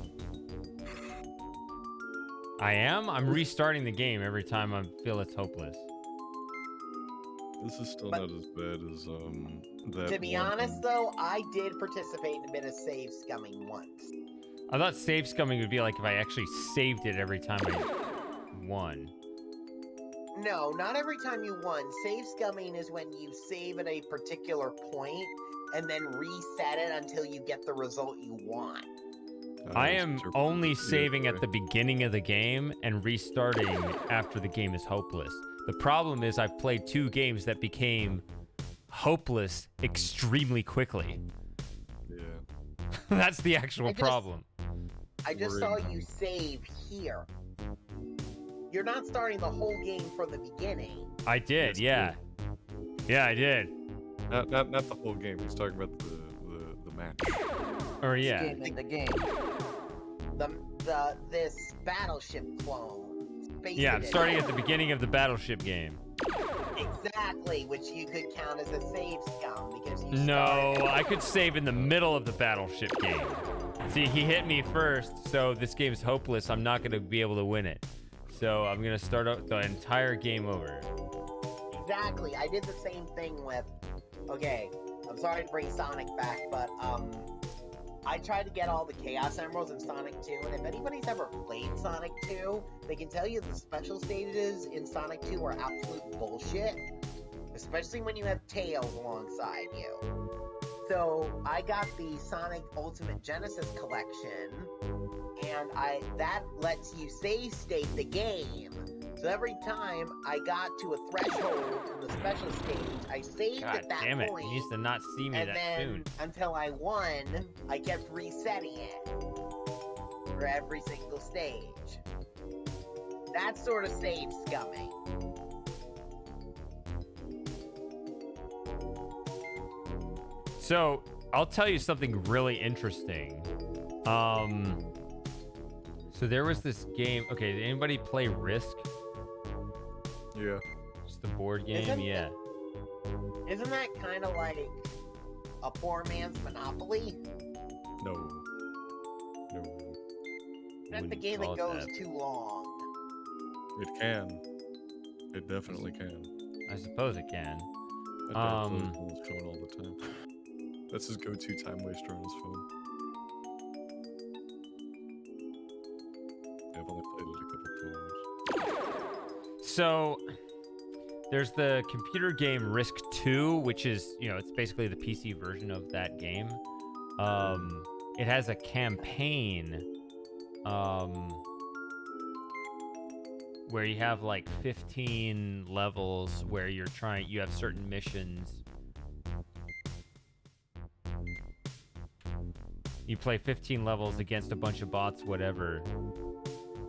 I am? I'm restarting the game every time I feel it's hopeless. This is still not as bad as that. To be honest, though, I did participate in a bit of save scumming once. I thought save scumming would be like if I actually saved it every time I won. No, not every time you won. Save scumming is when you save at a particular point and then reset it until you get the result you want. I am only saving at the beginning of the game and restarting after the game is hopeless. The problem is I've played 2 games that became hopeless extremely quickly. Yeah. That's the actual problem. I just saw you save here. You're not starting the whole game from the beginning. I did, yeah. Yeah, I did. Not the whole game. He's talking about the match. Or yeah. The game. This battleship clone. Yeah, I'm starting at the beginning of the battleship game. Exactly, which you could count as a save scum because you No, I could save in the middle of the battleship game. See, he hit me first, so this game's hopeless. I'm not going to be able to win it. So I'm going to start out the entire game over. Exactly. I did the same thing with... Okay, I'm sorry to bring Sonic back, but I tried to get all the Chaos Emeralds in Sonic 2, and if anybody's ever played Sonic 2, they can tell you the special stages in Sonic 2 are absolute bullshit, especially when you have Tails alongside you. So I got the Sonic Ultimate Genesis collection, and that lets you save state the game. So every time I got to a threshold in the special stage, I saved at that damn it. point. You used to not see me And that then, soon. until I won, I kept resetting it for every single stage. That's sort of save scumming. So, I'll tell you something really interesting. So there was this game. Okay, did anybody play Risk? Yeah. Just the board game? Yeah. Isn't that kind of like a poor man's Monopoly? No. That's the Wouldn't game call that it goes that. too long. It can. It definitely can. I suppose it can. My dad plays on his phone all the time. That's his go-to time waster on his phone. I've only played it a couple times. So there's the computer game Risk 2, which is, it's basically the PC version of that game. It has a campaign where you have like 15 levels where you have certain missions. You play 15 levels against a bunch of bots, whatever.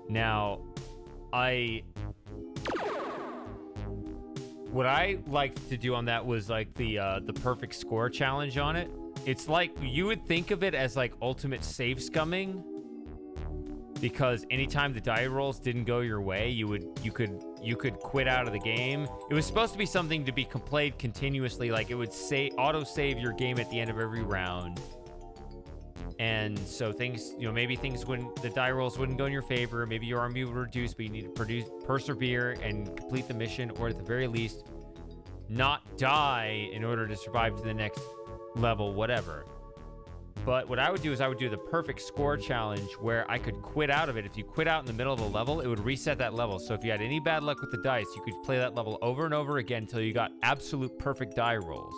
Now, what I liked to do on that was like the perfect score challenge on it. it's like you would think of it as like ultimate save scumming, because anytime the die rolls didn't go your way, you could quit out of the game. It was supposed to be something to be played continuously, like it would auto save your game at the end of every round. And so things, maybe the die rolls wouldn't go in your favor. Maybe your army would reduce, but you need to persevere and complete the mission, or at the very least, not die in order to survive to the next level, whatever. But what I would do is I would do the perfect score challenge where I could quit out of it. If you quit out in the middle of the level, it would reset that level. So if you had any bad luck with the dice, you could play that level over and over again until you got absolute perfect die rolls.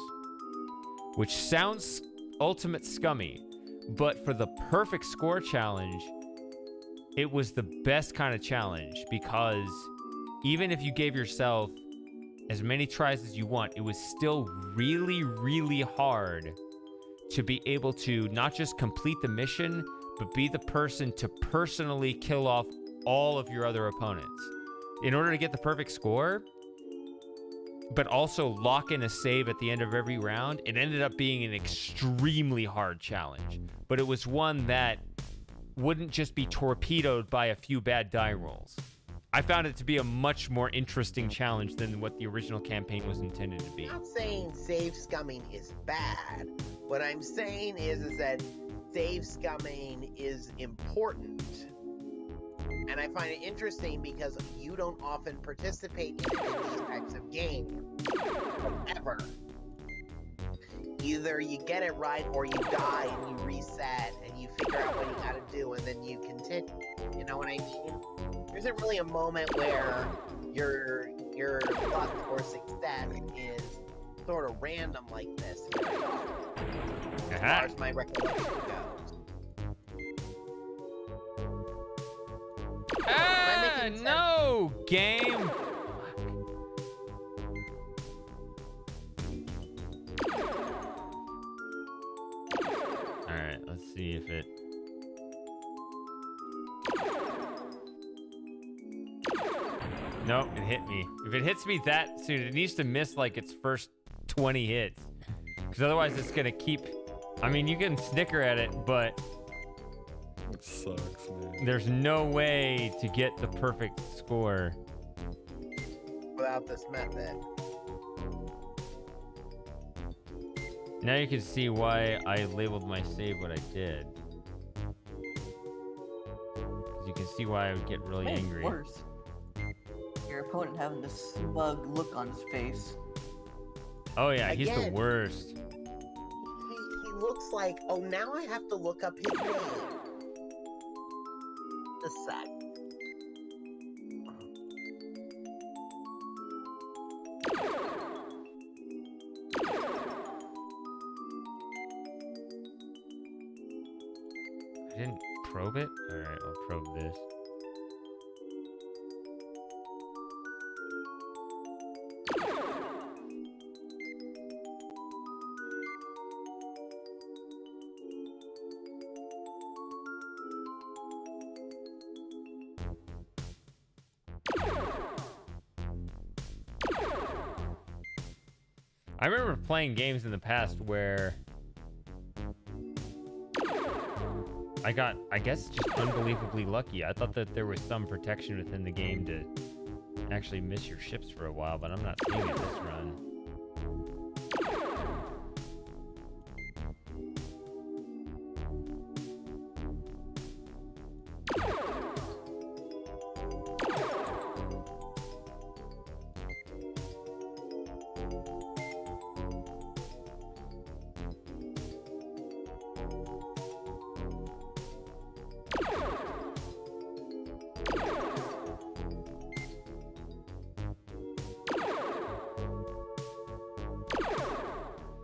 Which sounds ultimate scummy, but for the perfect score challenge, it was the best kind of challenge, because even if you gave yourself as many tries as you want, it was still really, really hard to be able to not just complete the mission, but be the person to personally kill off all of your other opponents in order to get the perfect score, but also lock in a save at the end of every round. It ended up being an extremely hard challenge, but it was one that wouldn't just be torpedoed by a few bad die rolls. I found it to be a much more interesting challenge than what the original campaign was intended to be. I'm not saying save scumming is bad. What I'm saying is that save scumming is important. And I find it interesting because you don't often participate in these types of games. Ever. Either you get it right or you die and you reset and you figure out what you gotta do and then you continue. You know what I mean? There isn't really a moment where your luck or success is sort of random like this very often, as far as my recollection goes. No, game. All right, let's see if it. Nope, it hit me. If it hits me that soon, it needs to miss like its first 20 hits, because otherwise it's gonna keep. I mean, you can snicker at it, but it sucks, man. There's no way to get the perfect score without this method. Now you can see why I labeled my save what I did. You can see why I would get really angry. Worse. Your opponent having this smug look on his face. Oh yeah, he's the worst. He looks like, oh, now I have to look up his name. A sec. I didn't probe it? Alright, I'll probe this. I remember playing games in the past where I got, I guess, just unbelievably lucky. I thought that there was some protection within the game to actually miss your ships for a while, but I'm not seeing it this run.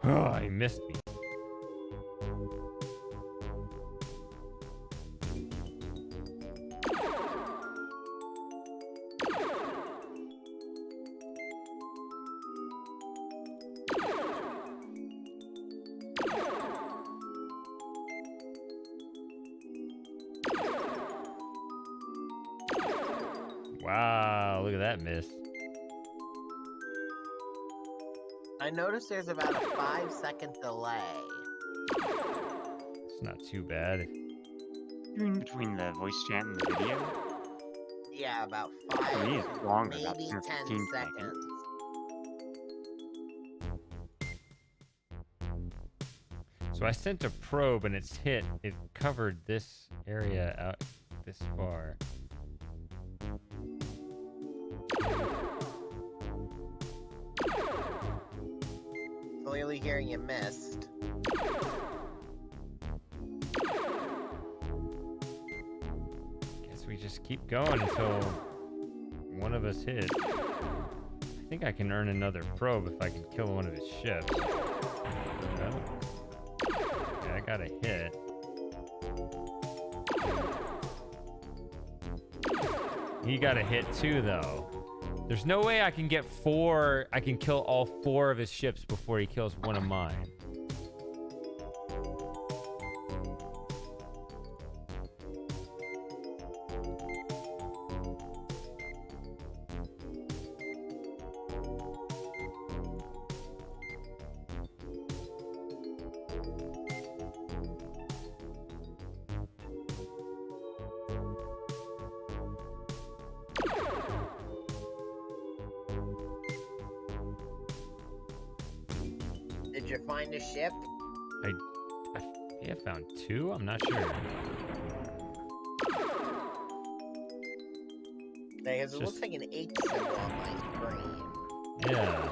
Oh, he missed me. Wow, look at that miss. I noticed there's about a 5-second delay. not too bad. Between the voice chat and the video? Yeah, about For me, 5, it's longer, about maybe 10 or 10 15 seconds. So I sent a probe and it's hit. It covered this area out this far. Clearly hearing you missed. Guess we just keep going until one of us hits. I think I can earn another probe if I can kill one of his ships. No? Okay, I got a hit. He got a hit too, though. There's no way I can get I can kill all 4 of his ships before he kills one of mine. Did you find a ship? I think I found 2? I'm not sure. Because it looks like an H symbol on my screen. Yeah.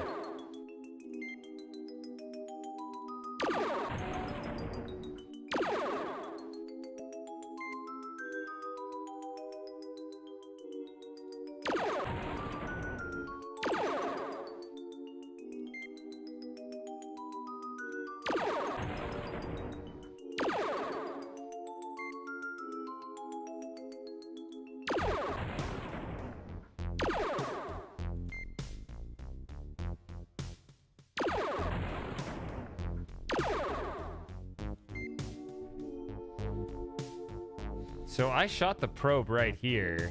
So I shot the probe right here.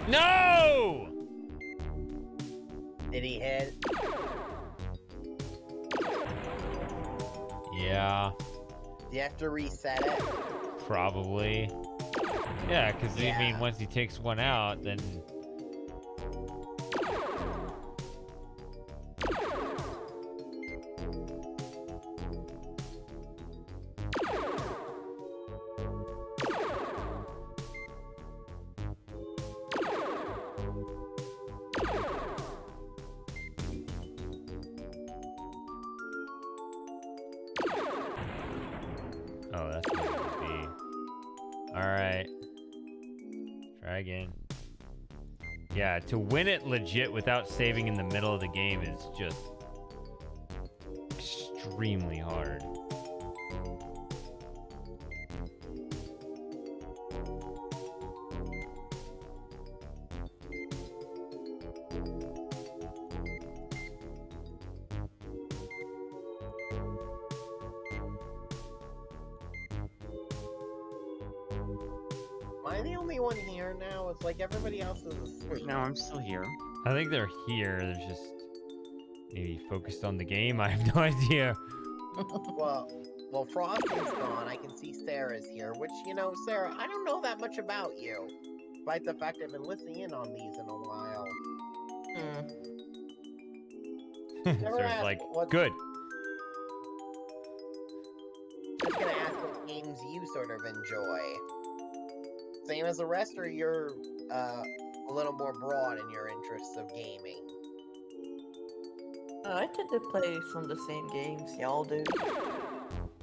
No! Did he hit? Yeah, Do you have to reset it? probably. Yeah, because I mean, Yeah. once he takes one out, then... Oh, that's what it would be. Alright. Try again. Yeah, to win it legit without saving in the middle of the game is just extremely hard. Am I the only one here now? It's like everybody else is asleep. No, I'm still here. I think they're here. They're just maybe focused on the game. I have no idea. Well, Frosting's gone. I can see Sarah's here, which, you know, Sarah, I don't know that much about you. Despite the fact I've been listening in on these in a while. Never There's asked like, what- good. Just gonna ask what games you sort of enjoy. Same as the rest, or you're a little more broad in your interests of gaming? I tend to play some of the same games y'all do.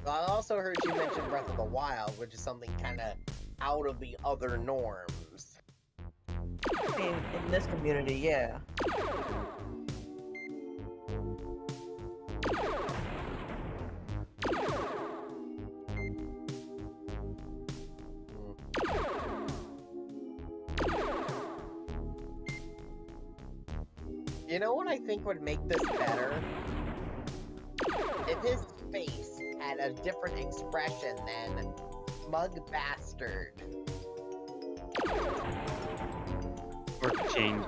I also heard you mention Breath of the Wild, which is something kind of out of the other norms. In this community, yeah. You know what I think would make this better? If his face had a different expression than Smug Bastard. Or to change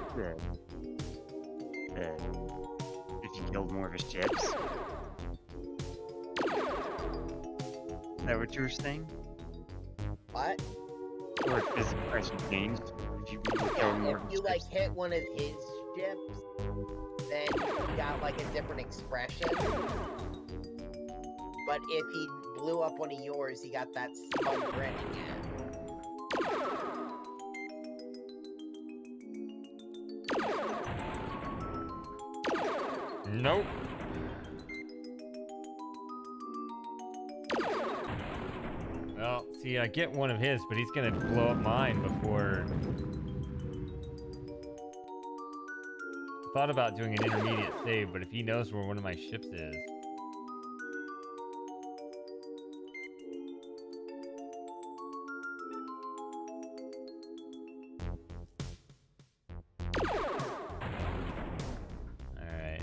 if you killed more of his ships. Is that what you were saying? What? Or if his expression changed? If you were killing Yeah, more if of his you like ships? hit one of his ships, then you got like a different expression. But if he blew up one of yours, he got that smug grin again. Nope. Well, see, I get one of his, but he's gonna blow up mine before. Thought about doing an intermediate save, but if he knows where one of my ships is. Alright.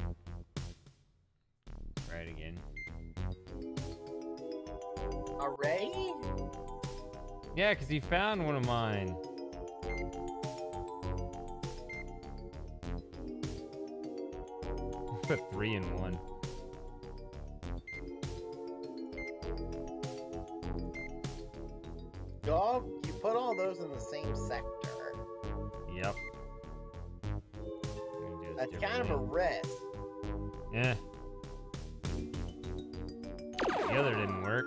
Try it again. Already? Yeah, because he found one of mine. Put 3 in 1. Dog, you put all those in the same sector. Yep. That's kind of a risk. Yeah. The other didn't work.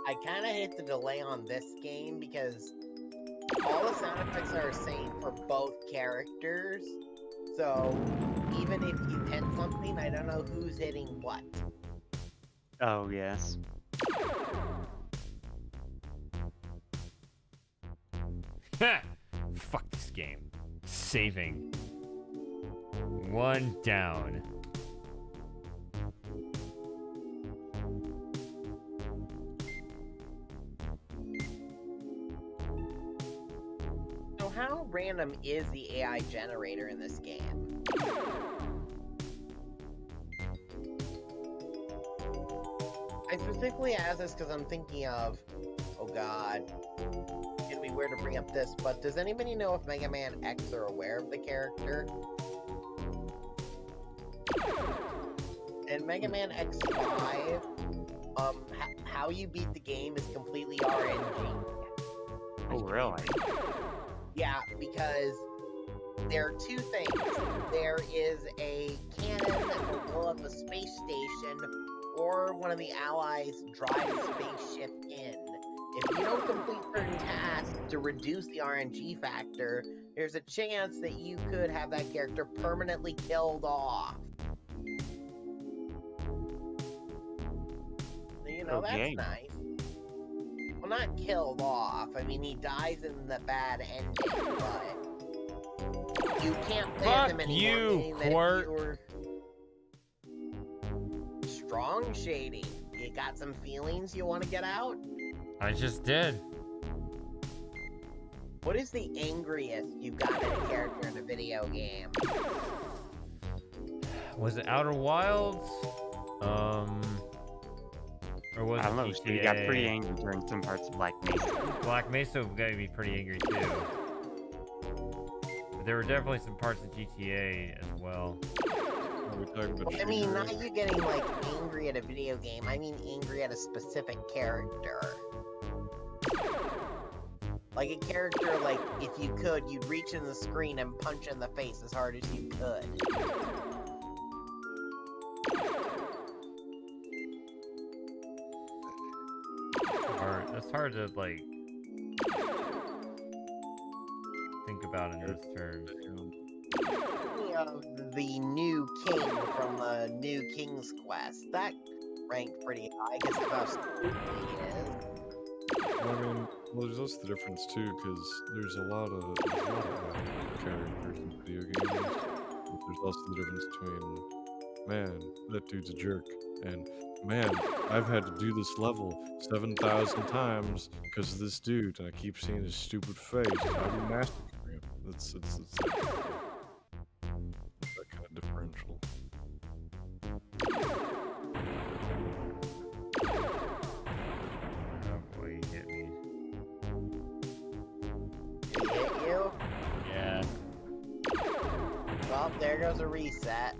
I kind of hate the delay on this game because all the sound effects are the same for both characters. So even if you hit something, I don't know who's hitting what. Oh, yes. Fuck this game. Saving. 1 down. So how random is the AI generator in this game? I specifically ask this because I'm thinking of, oh god, it's gonna be weird to bring up this, but does anybody know if Mega Man X are aware of the character? In Mega Man X5, how you beat the game is completely RNG. Oh, really? Yeah, because there are two things. There is a cannon that will blow up a space station, or one of the allies drive the spaceship in. If you don't complete certain tasks to reduce the RNG factor, there's a chance that you could have that character permanently killed off. You know, Okay. that's nice. Well, not killed off. I mean, he dies in the bad ending, but you can't play as him Fuck anymore. you, meaning that if Quirk. you were strong, Shady. You got some feelings you want to get out? I just did. What is the angriest you've gotten at a character in a video game? Was it Outer Wilds? Or was I don't it know, GTA? so you got pretty angry during some parts of Black Mesa. Black Mesa got me pretty angry too. But there were definitely some parts of GTA as well. Are we talking about I mean, not you getting, like, angry at a video game. I mean angry at a specific character. Like a character, like, if you could, you'd reach in the screen and punch in the face as hard as you could. That's hard to, like, think about in those terms. Of the new king from the new King's Quest. That ranked pretty high because of how stupid he is. Well, I mean, well, there's also the difference too, because there's a lot of characters in video games. But there's also the difference between man, that dude's a jerk. And man, I've had to do this level 7,000 times because of this dude, and I keep seeing his stupid face. How do you massacre him? It's that kind of differential. Oh boy, he hit me. Did he hit you? Yeah. Well, there goes a reset.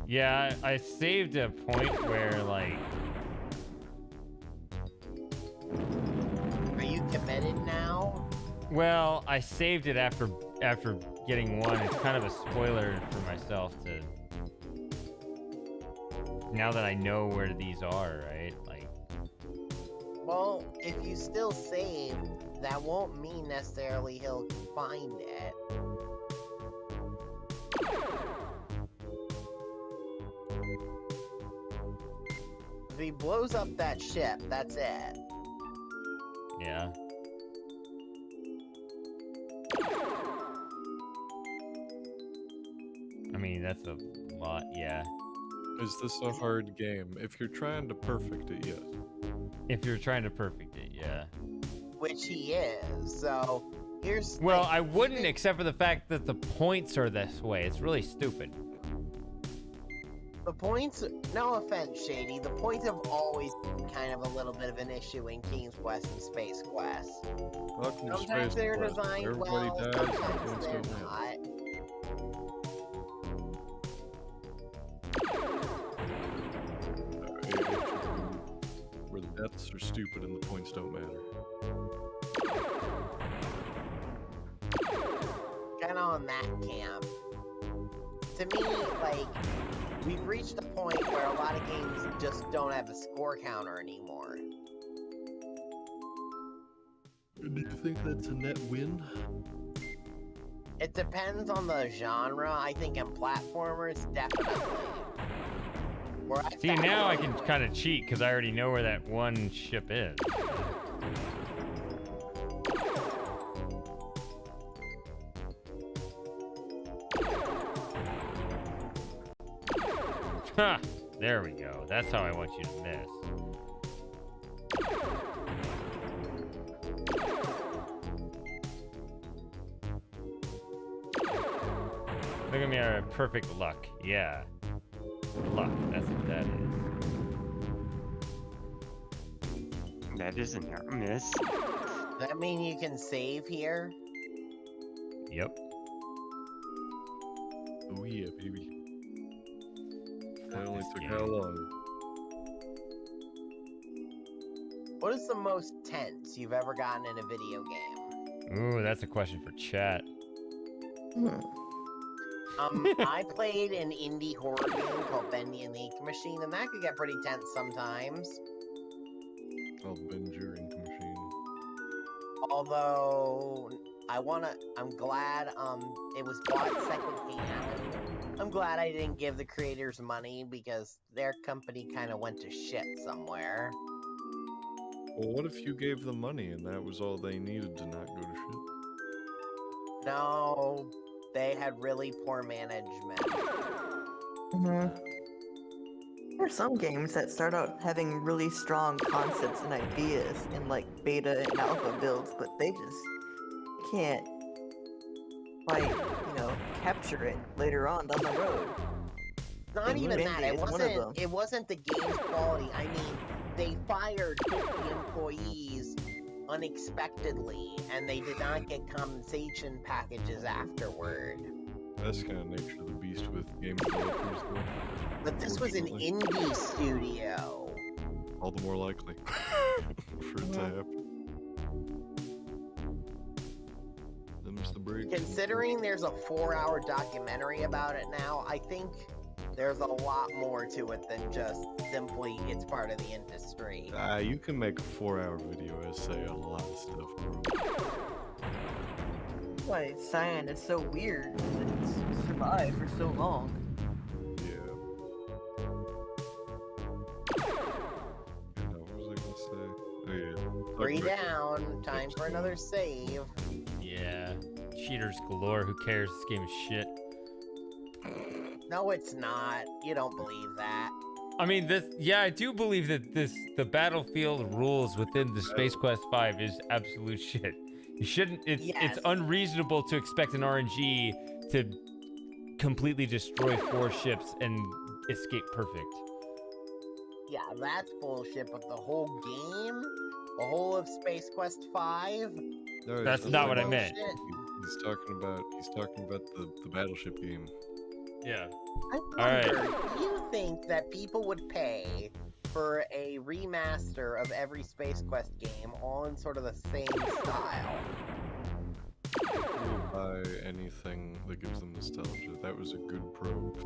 Yeah, I saved a point where, like... Are you committed now? Well, I saved it after getting one. It's kind of a spoiler for myself to... Now that I know where these are, right? Like... Well, if you still save, that won't mean necessarily he'll find it. If he blows up that ship, that's it. Yeah. I mean, that's a lot, yeah. Is this a hard game? If you're trying to perfect it, yes. If you're trying to perfect it, yeah. Which he is, so here's... Well, like, I wouldn't, except for the fact that the points are this way. It's really stupid. The points, no offense, Shady, the points have always been kind of a little bit of an issue in King's Quest and Space Quest. Sometimes they're designed well, sometimes they're not. Where the deaths are stupid and the points don't matter. Kind of on that camp. To me, like, we've reached a point where a lot of games just don't have a score counter anymore. Do you think that's a net win? It depends on the genre. I think in platformers, definitely. See, now I can kind of cheat because I already know where that one ship is. Ha! There we go. That's how I want you to miss. Look at me, I have perfect luck. Yeah. Luck, that's what that is. That is a miss. Does that mean you can save here? Yep. Oh yeah, baby. That only took how long? What is the most tense you've ever gotten in a video game? Ooh, that's a question for chat. I played an indie horror game called Bendy and the Ink Machine, and that could get pretty tense sometimes. I'll bend your ink machine. Although, I'm glad, it was bought secondhand. I'm glad I didn't give the creators money, because their company kind of went to shit somewhere. Well, what if you gave them money and that was all they needed to not go to shit? No, they had really poor management. There are some games that start out having really strong concepts and ideas in like beta and alpha builds, but they just can't quite, capture it later on down the road. Not even that. It wasn't the game's quality. I mean, they fired 50 employees unexpectedly, and they did not get compensation packages afterward. That's kind of nature of the beast with game developers, though. But this was an indie studio. All the more likely for it to happen. Them's the break. Considering there's a 4-hour documentary about it now, I think there's a lot more to it than just simply it's part of the industry. You can make a 4-hour video essay on a lot of stuff, bro. That's why Cyan is so weird, because it's survived for so long. Yeah. What was I gonna say? Oh yeah. 3 down, time for another save. Yeah. Cheaters galore, who cares? This game is shit. No, it's not. You don't believe that. I mean, yeah, I do believe that the battlefield rules within the Space Quest 5 is absolute shit. You shouldn't, it's Yes. unreasonable to expect an RNG to completely destroy 4 ships and escape perfect. Yeah, that's bullshit, but the whole game, the whole of Space Quest 5, No, That's he's not what I talking- meant. He's talking about the battleship game. Yeah. I right. wonder, do you think that people would pay for a remaster of every Space Quest game all in sort of the same style? People buy anything that gives them nostalgia. That was a good probe.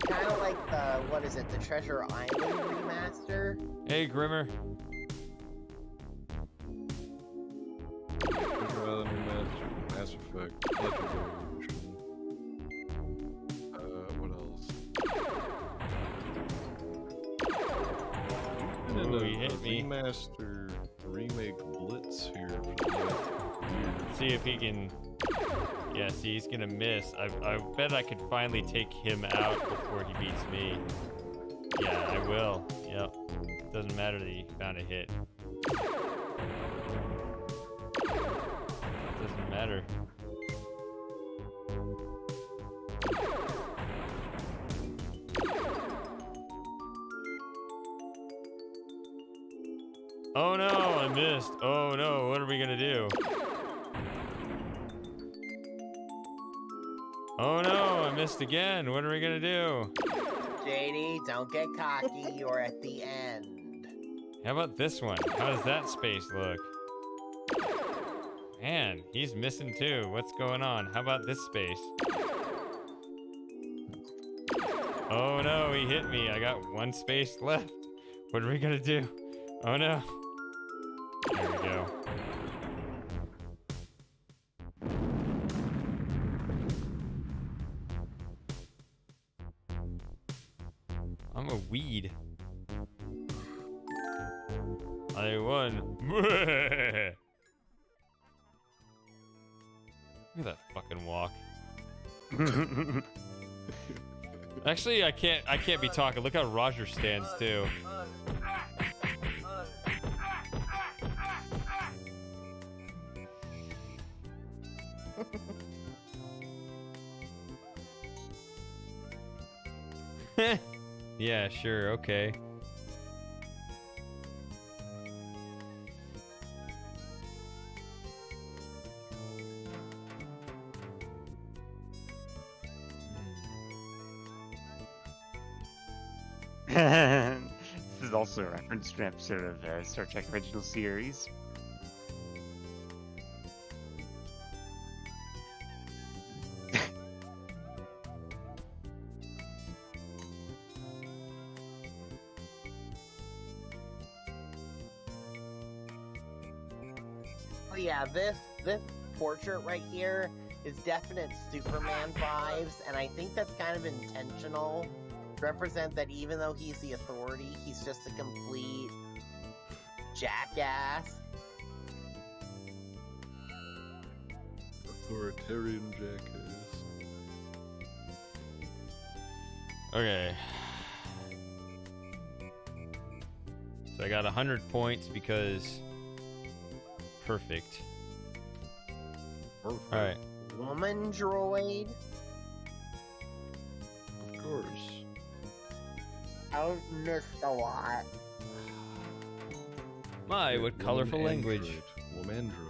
Kind of like the, what is it, the Treasure Island remaster? Hey, Grimmer. Treasure Island Remastered, Mass Effect, Legendary Edition. What else? And Ooh, a he hit me. remaster remake Blitz here for the last year. See if he can. Yeah, see, he's gonna miss. I bet I could finally take him out before he beats me. Yeah, I will. Yep. Doesn't matter that he found a hit. Doesn't matter. Oh no, I missed. Oh no, what are we gonna do? Oh no, I missed again. What are we gonna do? JD, don't get cocky, you're at the end. How about this one? How does that space look? Man, he's missing too. What's going on? How about this space? Oh no, he hit me. I got 1 space left. What are we gonna do? Oh no. There we go. I'm a weed. I won. Look at that fucking walk. Actually, I can't be talking. Look how Roger stands too. Yeah, sure, okay. This is also a reference to an episode of Star Trek Original Series. Oh yeah, this portrait right here is definite Superman vibes, and I think that's kind of intentional to represent that even though he's the authority, he's just a complete jackass. Authoritarian jackass. Okay. So I got 100 points because perfect. Perfect. All right. Woman droid. Of course. I missed a lot. My, what colorful language. Woman android.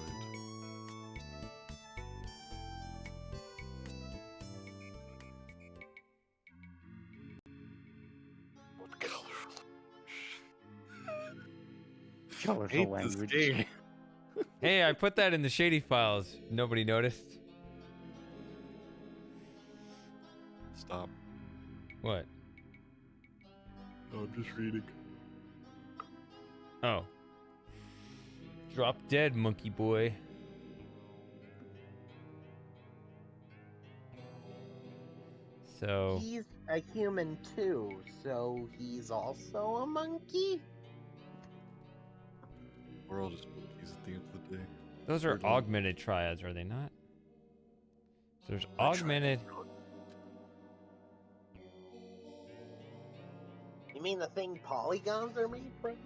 What colorful? Colorful Hate language. this game. Hey, I put that in the shady files. Nobody noticed. Stop. What? Oh, I'm just reading. Oh. Drop dead, monkey boy. So. He's a human too, so he's also a monkey? We're all just monkeys at the end of the day. Those are Third one. augmented triads, are they not? So there's augmented. mean the thing polygons are made from?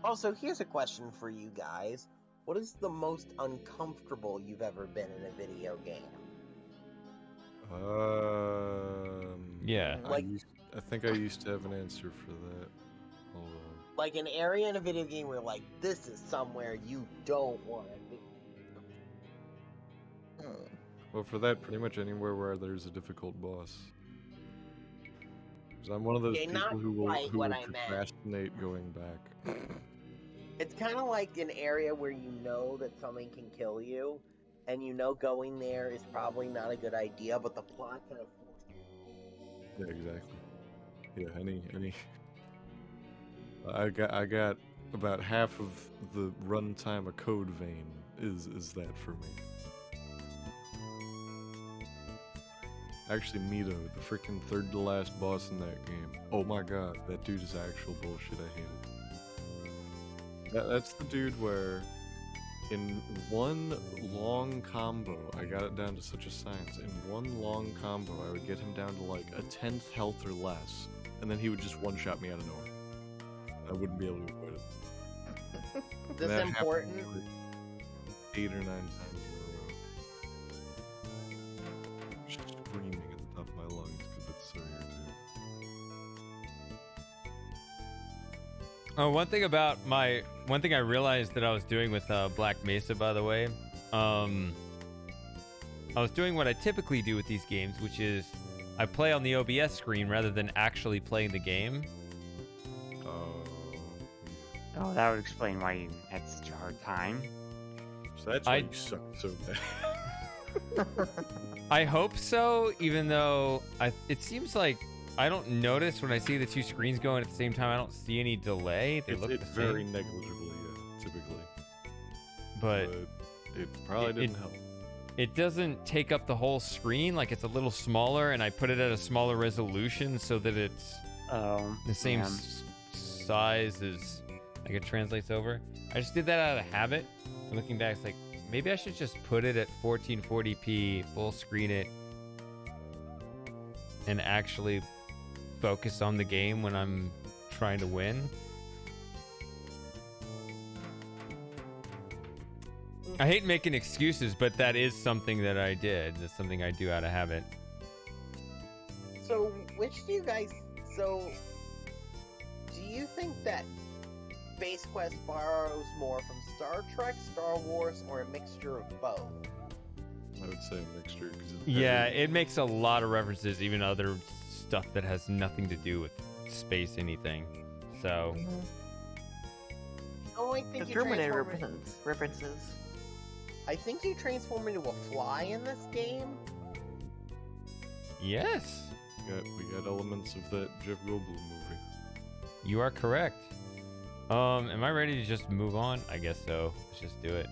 Also, here's a question for you guys. What is the most uncomfortable you've ever been in a video game? Yeah. I think I used to have an answer for that. Hold on. Like an area in a video game where, like, this is somewhere you don't want to be. Well, for that, pretty much anywhere where there's a difficult boss. Because I'm one of those Okay, not people who will quite what I meant. procrastinate going back. It's kind of like an area where you know that something can kill you, and you know going there is probably not a good idea, but the plot kind of forces you. Yeah, exactly. Yeah, any. I got about half of the runtime of Code Vein is that for me. Actually, Mito, the freaking third to last boss in that game. Oh my god, that dude is actual bullshit. I hate it. That's the dude where, in one long combo, I got it down to such a science. In one long combo, I would get him down to like a 10th health or less, and then he would just one-shot me out of nowhere. I wouldn't be able to avoid it. This That important? happened like 8 or 9 times in a row. Just screaming at the top of my lungs because it's so irritating. Oh, one thing I realized that I was doing with Black Mesa, by the way, I was doing what I typically do with these games, which is I play on the OBS screen rather than actually playing the game. Oh, that would explain why you had such a hard time. So that's why you suck so bad. I hope so, even though it seems like I don't notice when I see the two screens going at the same time. I don't see any delay. They look the same. Very negligible, yeah, typically. But it probably didn't help. It doesn't take up the whole screen. Like, it's a little smaller, and I put it at a smaller resolution so that it's the same size as like it translates over. I just did that out of habit. And looking back, it's like maybe I should just put it at 1440p, full screen it, and actually focus on the game when I'm trying to win. I hate making excuses, but that is something that I did. That's something I do out of habit. So, which do you guys... So, do you think that Space Quest borrows more from Star Trek, Star Wars, or a mixture of both? I would say a mixture. Yeah, it makes a lot of references, even other stuff that has nothing to do with space anything. So... Oh, I think the Terminator references. I think you transform into a fly in this game. Yes. We got elements of that Jeff Goldblum movie. You are correct. Am I ready to just move on? I guess so. Let's just do it.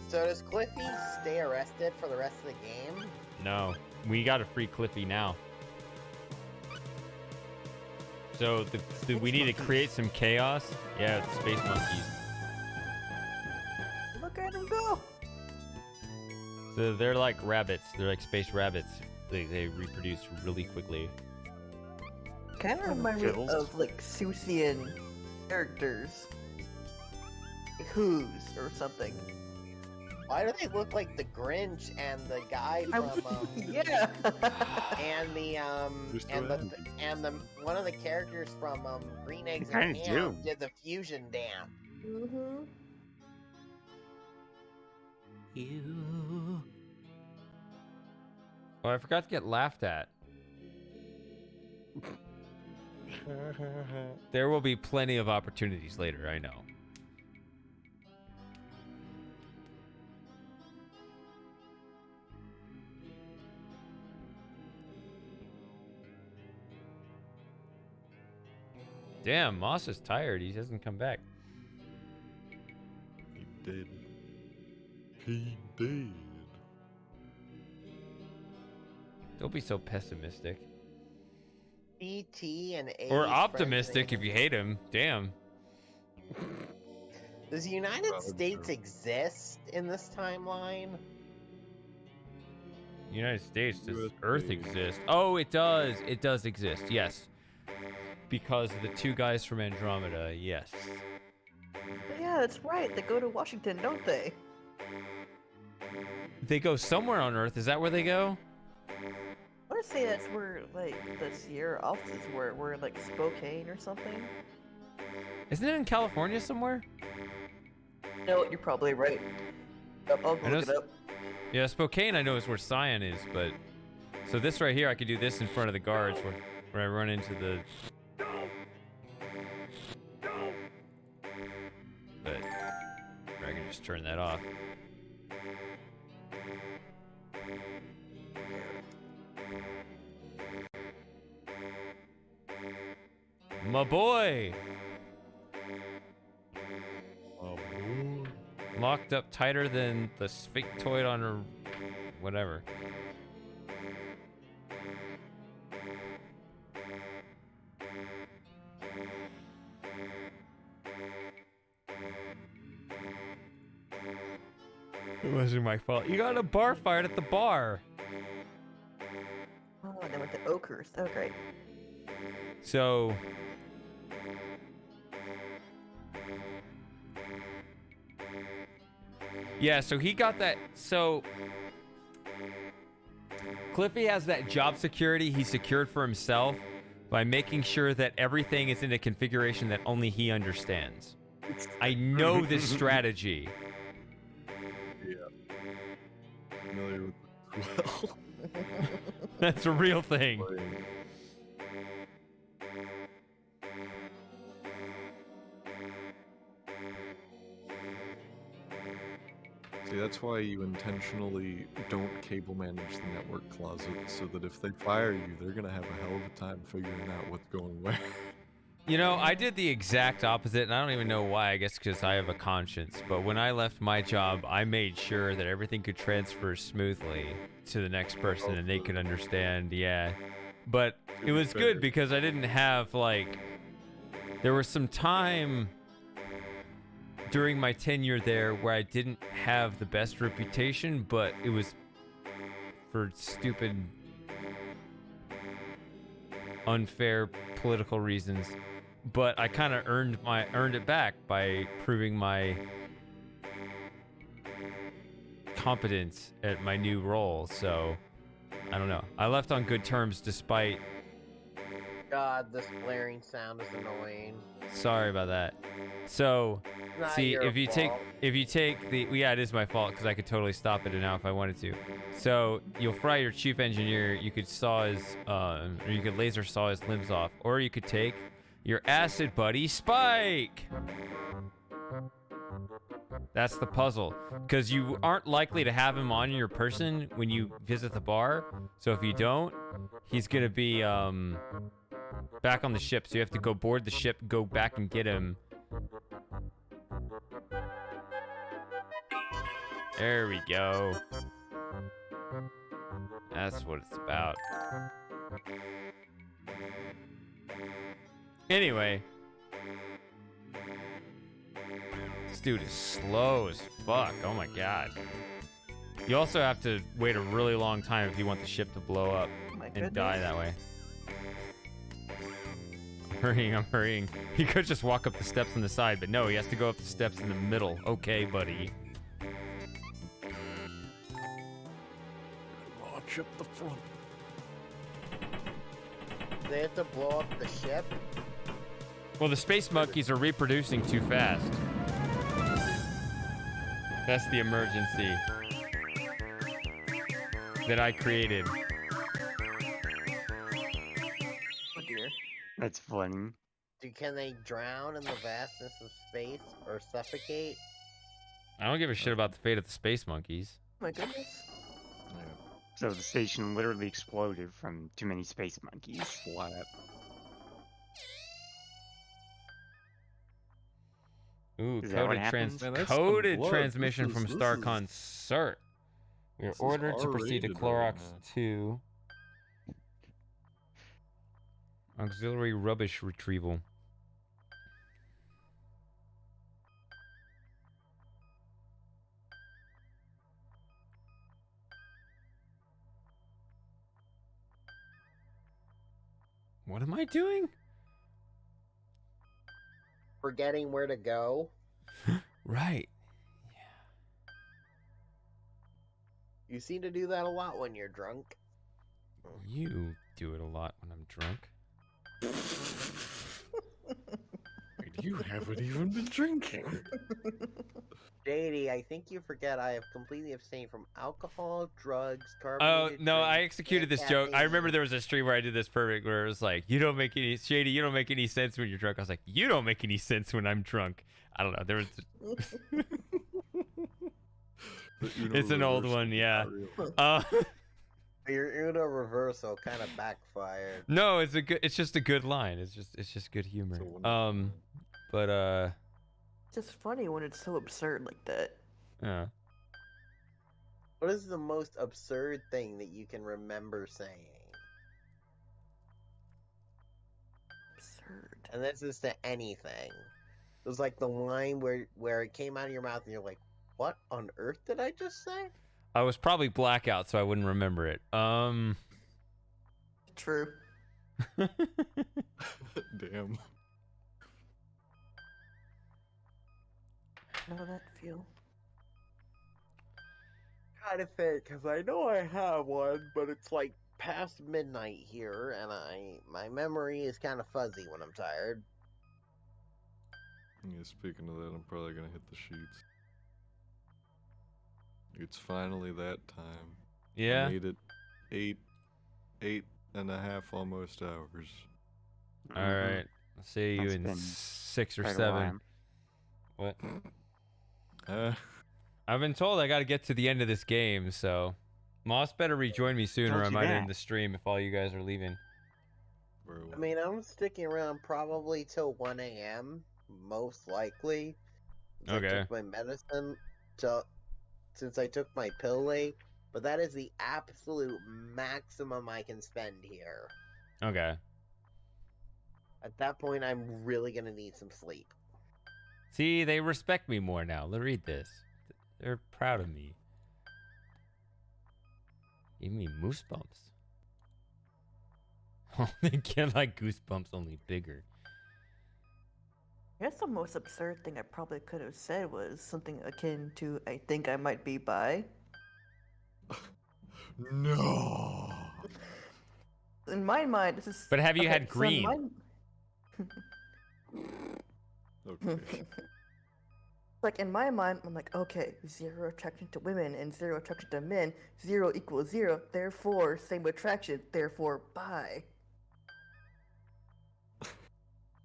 So does Cliffy stay arrested for the rest of the game? No, we got to free Cliffy now. So we need to create some chaos. Yeah, it's space monkeys. Look at him go! So they're like rabbits. They're like space rabbits. They reproduce really quickly. Kind of remind me of like Seussian characters. Like Who's or something. Why do they look like the Grinch and the guy from yeah. and the one of the characters from Green Eggs They and kinda Ham do. did the fusion dance. Mm-hmm. Oh, I forgot to get laughed at. There will be plenty of opportunities later, I know. Damn, Moss is tired. He hasn't come back. He did. He did. Don't be so pessimistic. PT and A. Or optimistic if you hate him. Damn. Does the United Rather States true. exist in this timeline? United States, does USA. Earth exist? Oh, it does. It does exist, yes. Because of the two guys from Andromeda, yes. Yeah, that's right. They go to Washington, don't they? They go somewhere on Earth. Is that where they go? I want to say that's where, like, the Sierra offices were like Spokane or something. Isn't it in California somewhere? No, you're probably right. I'll I know look it up. Yeah, Spokane I know is where Cyan is, but... So this right here, I could do this in front of the guards where I run into the... But... Or I can just turn that off. My boy! Locked up tighter than the sphinctoid on her... whatever. It wasn't my fault. You got in a bar fight at the bar! Oh, they went to Oakhurst. Oh, great. So... Yeah, so he got that... So... Cliffy has that job security he secured for himself by making sure that everything is in a configuration that only he understands. I know this strategy. Yeah. Familiar with it as well. That's a real thing. See, that's why you intentionally don't cable manage the network closet, so that if they fire you, they're gonna have a hell of a time figuring out what's going where. You know, I did the exact opposite, and I don't even know why. I guess because I have a conscience. But when I left my job, I made sure that everything could transfer smoothly to the next person, and they could understand. Yeah, but it was good because I didn't have like. There was some time during my tenure there where I didn't have the best reputation, but it was for stupid, unfair political reasons. But I kind of earned it back by proving my competence at my new role. So I don't know. I left on good terms despite. God, this blaring sound is annoying. Sorry about that. So, Not see, your if you fault. take the, yeah, it is my fault because I could totally stop it now if I wanted to. So you'll fry your chief engineer. You could saw his, or you could laser saw his limbs off, or you could take your acid buddy Spike. That's the puzzle, because you aren't likely to have him on your person when you visit the bar. So if you don't, he's gonna be back on the ship. So you have to go board the ship, go back and get him. There we go. That's what it's about. Anyway. This dude is slow as fuck. Oh my god. You also have to wait a really long time if you want the ship to blow up and die that way. I'm hurrying. He could just walk up the steps on the side, but no, he has to go up the steps in the middle. Okay, buddy. March up the front. They have to blow up the ship. Well, the space monkeys are reproducing too fast. That's the emergency that I created. Oh dear. That's funny. Can they drown in the vastness of space or suffocate? I don't give a shit about the fate of the space monkeys. My goodness. Yeah. So the station literally exploded from too many space monkeys. Flat. Ooh, Is that what happens? Man, that's some coded blood. transmission This from is- StarCon CERT. We are this is ordered to proceed to R-rated Clorox right now. 2. Auxiliary rubbish retrieval. What am I doing? Forgetting where to go. Right. You seem to do that a lot when you're drunk. You do it a lot when I'm drunk. You haven't even been drinking. JD, I think you forget I have completely abstained from alcohol, drugs, Oh, carbonated no, I drinks, executed and this joke. I remember caffeine. there was a stream where I did this perfect, where it was like, you don't make any, Shady, you don't make any sense when you're drunk. I was like, you don't make any sense when I'm drunk. I don't know. There was. It's an old one, yeah. Your Uno reversal kind of backfired. No, it's just a good line. It's just good humor. But Just funny when it's so absurd like that. yeah. What is the most absurd thing that you can remember saying? Absurd. And this is to anything. It was like the line where it came out of your mouth and you're like, what on earth did I just say? I was probably blackout, so I wouldn't remember it. True. Damn. Know that feel. Trying to think, because I know I have one, but it's like past midnight here, and my memory is kind of fuzzy when I'm tired. Yeah, speaking of that, I'm probably gonna hit the sheets. It's finally that time. Yeah. I made it 8.5 almost hours. All right. I'll see you That's in been 6 or quite a 7. What? Uh, I've been told I got to get to the end of this game, so Moss better rejoin me soon, or Told I you might that. end the stream if all you guys are leaving. I mean, I'm sticking around probably till 1 a.m., most likely. I Okay. took my medicine since I took my pill late, but that is the absolute maximum I can spend here. Okay. At that point, I'm really gonna need some sleep. See, they respect me more now. Let's read this. They're proud of me. Give me moose bumps. Oh, they get like goosebumps, only bigger. I guess the most absurd thing I probably could have said was something akin to, I think I might be bi. No. In my mind, this is. But have you okay, had so in green? Okay. Like in my mind, I'm like, okay, 0 attraction to women and 0 attraction to men. 0 equals 0, therefore same attraction, therefore bi.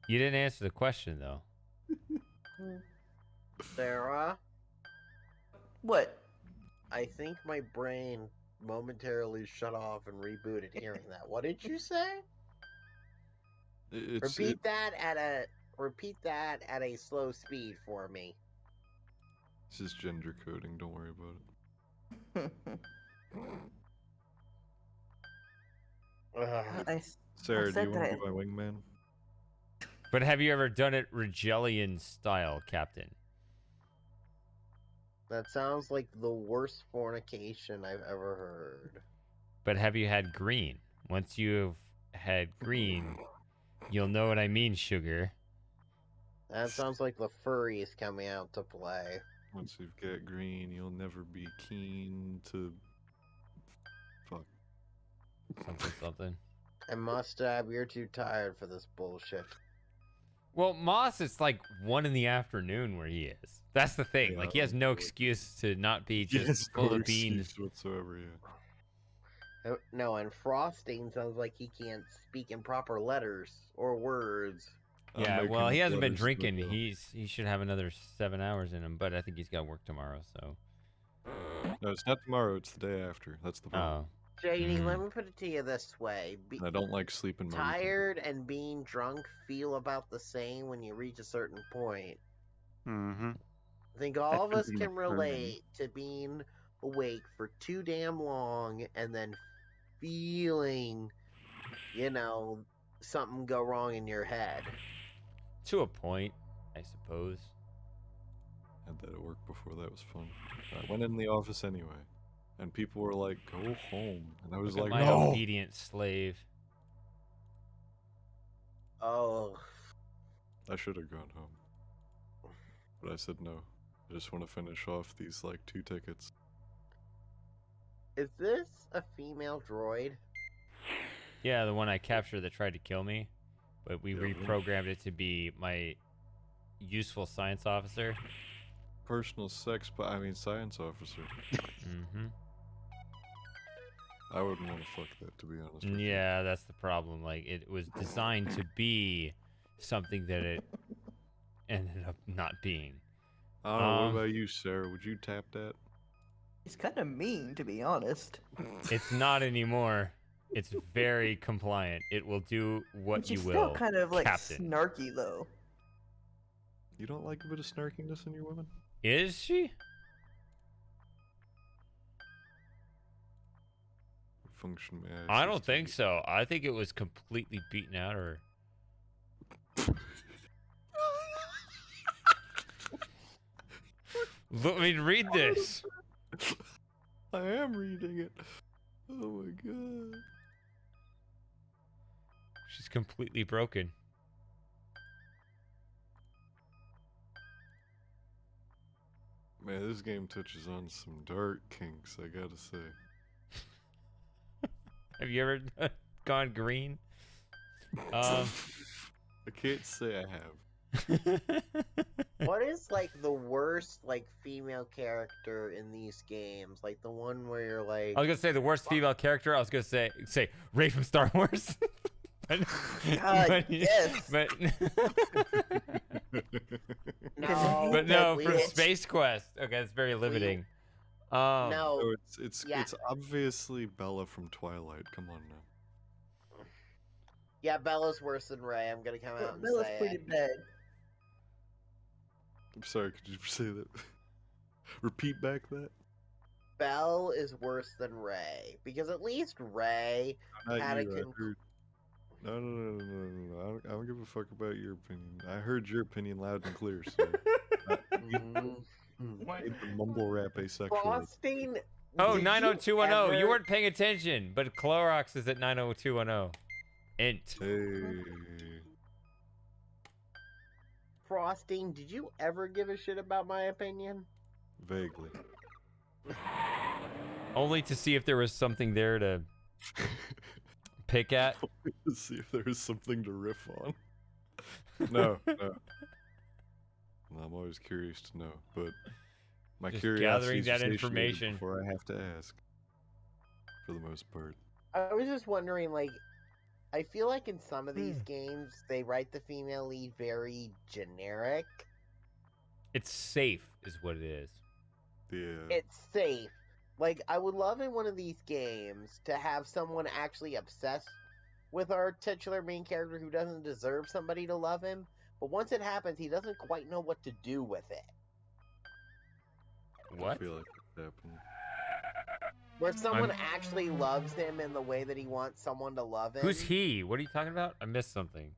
You didn't answer the question though. Sarah, What? I think my brain momentarily shut off and rebooted hearing that. What did you say? Repeat that at a slow speed for me. This is gender coding. Don't worry about it. Sarah, do you want to be my wingman? But have you ever done it Regellian style, Captain? That sounds like the worst fornication I've ever heard. But have you had green? Once you've had green, you'll know what I mean, sugar. That sounds like the furries coming out to play. Once you've got green, you'll never be keen to... Fuck. Something. And Mustab, you're too tired for this bullshit. Well, Moss, it's like 1 in the afternoon where he is. That's the thing. Yeah, like, he has no excuse to not be just full of beans. Whatsoever, yeah. No, and Frosting sounds like he can't speak in proper letters or words. Yeah, well, he hasn't been drinking. He should have another 7 hours in him, but I think he's got work tomorrow, so. No, it's not tomorrow. It's the day after. That's the problem. JD, let me put it to you this way. I don't like sleeping. Tired and being drunk feel about the same when you reach a certain point. Mm-hmm. I think all of us can relate to being awake for too damn long and then feeling, something go wrong in your head. To a point, I suppose. Had that at work before. That was fun. I went in the office anyway, and people were like, "Go home," and I was Look at like, my "No." obedient slave. Oh, I should have gone home, but I said no. I just want to finish off these like 2 tickets. is this a female droid? Yeah, the one I captured that tried to kill me, but we Yeah, reprogrammed it to be my useful science officer. Personal sex, but I mean science officer. Mm-hmm. I wouldn't want to fuck that, to be honest with you. Yeah, that's the problem. Like, it was designed to be something that it ended up not being. I don't know. What about you, Sarah? Would you tap that? It's kind of mean, to be honest. It's not anymore. It's very compliant. It will do what Which you is will, still kind of like Captain. snarky, though. You don't like a bit of snarkiness in your women? Is she? Function, man. I don't think so. I think it was completely beaten out of her. Look, I mean, read this. I am reading it. Oh my god. She's completely broken. Man, this game touches on some dark kinks, I gotta say. Have you ever gone green? I can't say I have. What is like the worst like female character in these games? Like the one where you're like, I was gonna say the worst female character. I was gonna say Rey from Star Wars. Yes. But no, but no, that from leads- Space Quest. Okay, it's very limiting. No, No, it's yeah. it's obviously Bella from Twilight. Come on now. Yeah, Bella's worse than Ray. I'm gonna come out and Bella's say pretty it. bad. I'm sorry, could you say that? Repeat back that? Belle is worse than Ray because at least Ray Not had a you, I heard. No. I don't give a fuck about your opinion. I heard your opinion loud and clear, so. I hate the mumble rap asexual. Frosting. Oh, did you 90210. You ever- weren't paying attention, but Clorox is at 90210. Int. Hey. Frosting, did you ever give a shit about my opinion? Vaguely. Only to see if there was something there to pick at. To see if there is something to riff on. No. No, I'm always curious to know, but my Just curiosity gathering is that satiated information. before I have to ask. For the most part. I was just wondering, like, I feel like in some of these games they write the female lead very generic. It's safe, is what it is. Yeah. It's safe. Like, I would love in one of these games to have someone actually obsessed with our titular main character who doesn't deserve somebody to love him, but once it happens, he doesn't quite know what to do with it. What? I feel like it happened. Where someone actually loves him in the way that he wants someone to love him. Who's he? What are you talking about? I missed something.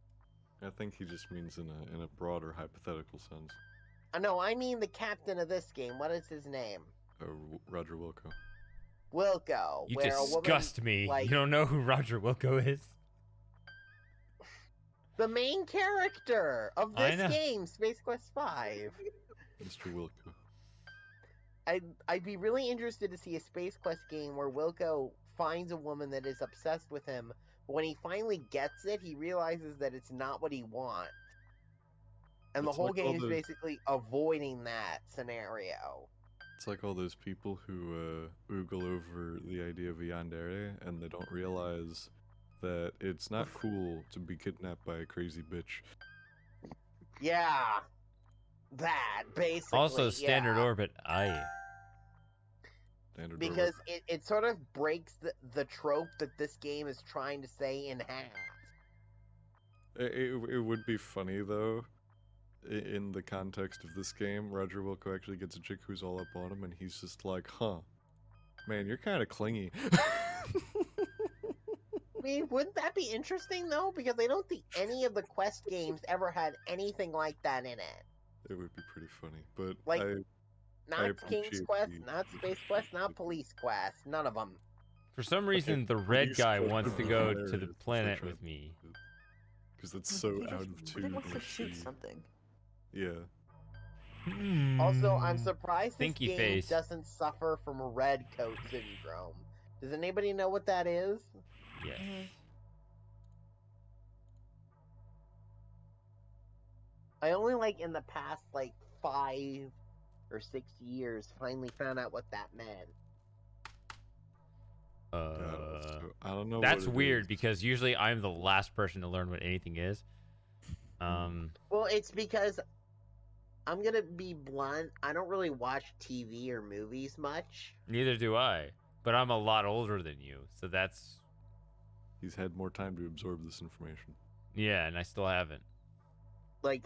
I think he just means in a broader hypothetical sense. No, I mean the captain of this game. What is his name? Roger Wilco. Wilco. You where a woman, disgust me. like, You don't know who Roger Wilco is? the main character of I this know. game, Space Quest 5. Mr. Wilco. I'd be really interested to see a Space Quest game where Wilco finds a woman that is obsessed with him, but when he finally gets it, he realizes that it's not what he wants. And It's the whole like all game is those- basically avoiding that scenario. It's like all those people who oogle over the idea of yandere, and they don't realize that it's not cool to be kidnapped by a crazy bitch. Yeah. That, basically. Also, Standard yeah. Orbit. Aye. Standard Because it sort of breaks the trope that this game is trying to say in half. It would be funny though, in the context of this game. Roger Wilco actually gets a chick who's all up on him, and he's just like, "Huh, man, you're kind of clingy." mean, wouldn't that be interesting though? Because I don't think any of the Quest games ever had anything like that in it. It would be pretty funny, but Like, I not King's appreciate Quest, the not Space Quest, not Police Quest. None of them. For some reason, the red Police guy Quest wants would to be go to the hilarious if they planet tried with me. because that's so He out just of really tune wants to with shoot the something. yeah. Also, I'm surprised this Thinky game face. doesn't suffer from red coat syndrome. Does anybody know what that is? Yes. I only in the past 5 or 6 years finally found out what that meant. I don't know. That's what it weird is. because usually I'm the last person to learn what anything is. Well, it's because I'm gonna be blunt. I don't really watch TV or movies much. Neither do I, but I'm a lot older than you, so that's He's had more time to absorb this information. yeah, and I still haven't.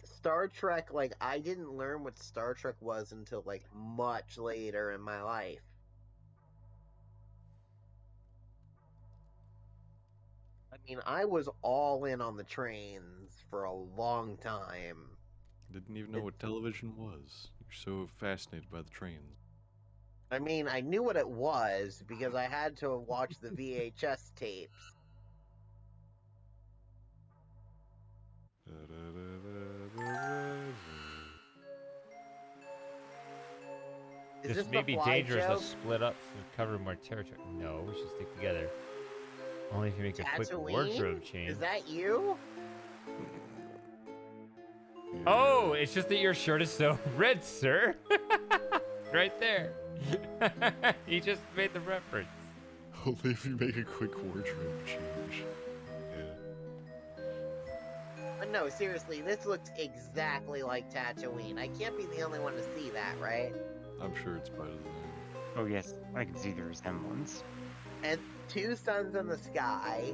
Star Trek, I didn't learn what Star Trek was until much later in my life. I mean, I was all in on the trains for a long time. Didn't even know what television was. You're so fascinated by the trains. I mean, I knew what it was because I had to watch the VHS tapes. Is This this may the be fly dangerous. joke? Let's split up to cover more territory. No, we should stick together. Only if you make a quick Tatooine? wardrobe change. Is that you? Oh, it's just that your shirt is so red, sir. Right there. He just made the reference. Only if you make a quick wardrobe change. No, seriously, this looks exactly like Tatooine. I can't be the only one to see that, right? I'm sure it's by design. Oh yes, I can see the resemblance. And 2 suns in the sky,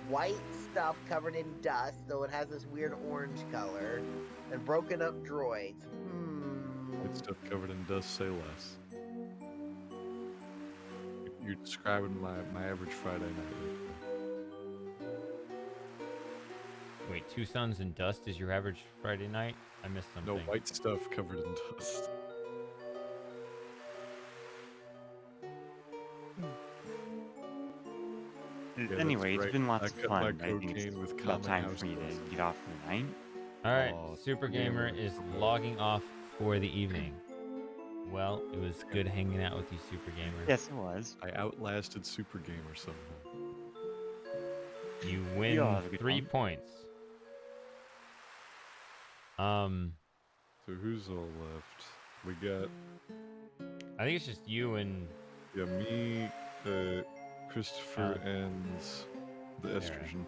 white stuff covered in dust, though it has this weird orange color, and broken up droids. White stuff covered in dust, say less. You're describing my average Friday night. Wait, 2 suns and dust is your average Friday night? I missed something. No, white stuff covered in dust. Yeah, Anyway, it's right. been lots I of cut my fun. I think cocaine it's with about common time house for me dust. to get off for the night. All right, Aw, Super Gamer is logging off for the evening. Well, it was good hanging out with you, Super Gamer. Yes, it was. I outlasted Super Gamer somehow. You all win have a good 3 time. points. So who's all left? We got I think it's just you and me, Christopher, and the estrogen.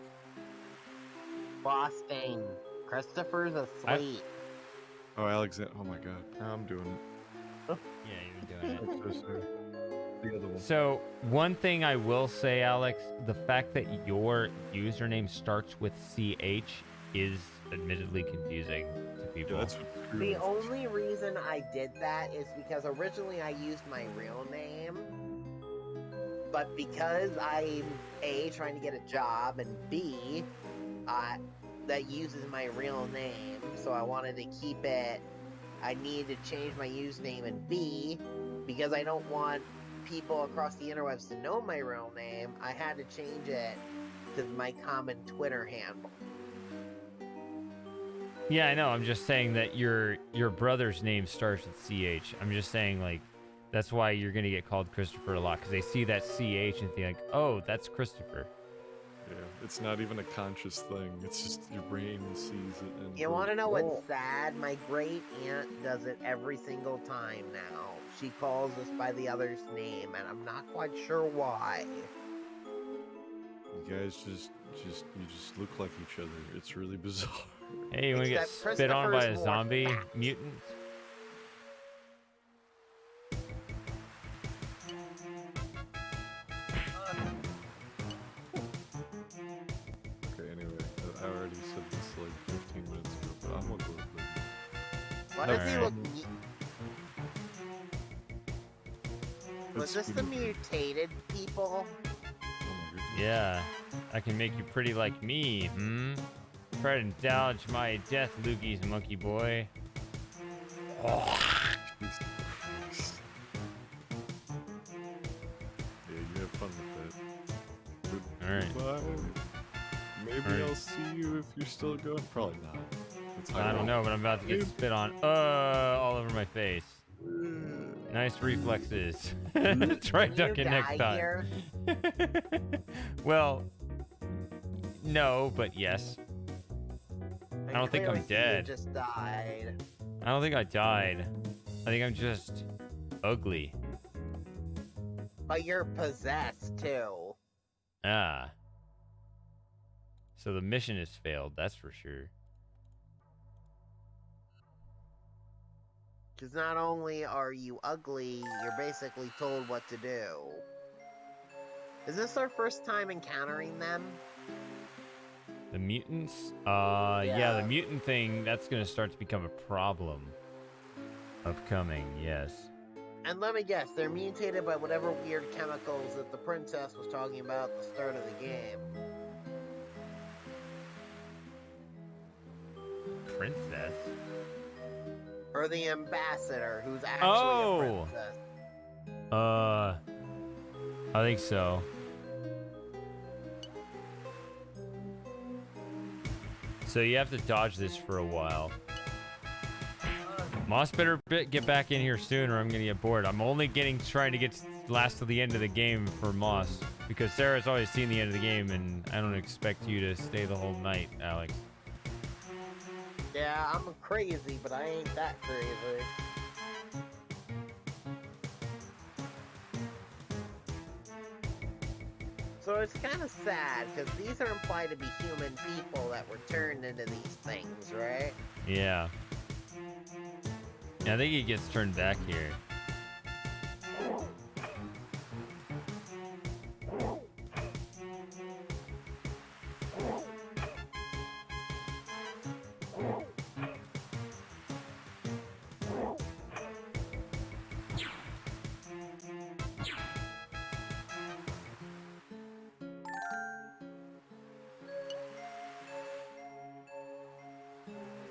Boston. Christopher's asleep. Oh, Alexander. Oh my god. I'm doing it. yeah, you're doing it. I'm so sorry. The other one. So, one thing I will say, Alex, the fact that your username starts with CH is admittedly confusing to people. Yeah, that's what screwed The me. only reason I did that is because originally I used my real name, but because I'm A, trying to get a job, and B, that uses my real name, so I wanted to keep it, I needed to change my username, and B, because I don't want people across the interwebs to know my real name, I had to change it to my common Twitter handle. Yeah, I know. I'm just saying that your brother's name starts with CH. I'm just saying, like, that's why you're going to get called Christopher a lot, because they see that CH and think, like, oh, that's Christopher. Yeah, it's not even a conscious thing. It's just your brain sees it. And You want to know what's sad? My great aunt does it every single time now. She calls us by the other's name, and I'm not quite sure why. You guys just look like each other. It's really bizarre. Hey, you want to get Except spit on by a Christopher's more zombie fat. mutant? Okay, anyway, I already said this like 15 minutes ago, but I'm gonna go with it. Why does he Alright. look... Was Let's this the do it. mutated people? Oh my goodness. Yeah. I can make you pretty like me, hmm? Try to indulge my death, loogies, monkey boy. Jesus Christ. Yeah, you have fun with that. Alright. Goodbye. Maybe I'll see you if you're still going. Probably not. It's I don't know, but I'm about to get spit on all over my face. Nice reflexes. Try Can you ducking next die time. here? Well, no, but yes. I don't think I'm clearly you dead. just died. I don't think I died. I think I'm just ugly. But you're possessed too. Ah. So the mission has failed, that's for sure. Because not only are you ugly, you're basically told what to do. Is this our first time encountering them? The mutants? Yeah, the mutant thing, that's gonna start to become a problem. Upcoming, yes. And let me guess, they're mutated by whatever weird chemicals that the princess was talking about at the start of the game. Princess? Or the ambassador, who's actually a princess. I think so. So you have to dodge this for a while. Moss better get back in here soon or I'm gonna get bored. I'm only trying to get last to the end of the game for Moss. Because Sarah's always seen the end of the game and I don't expect you to stay the whole night, Alex. Yeah, I'm crazy, but I ain't that crazy. So it's kind of sad, because these are implied to be human people that were turned into these things, right? Yeah. Yeah, I think he gets turned back here.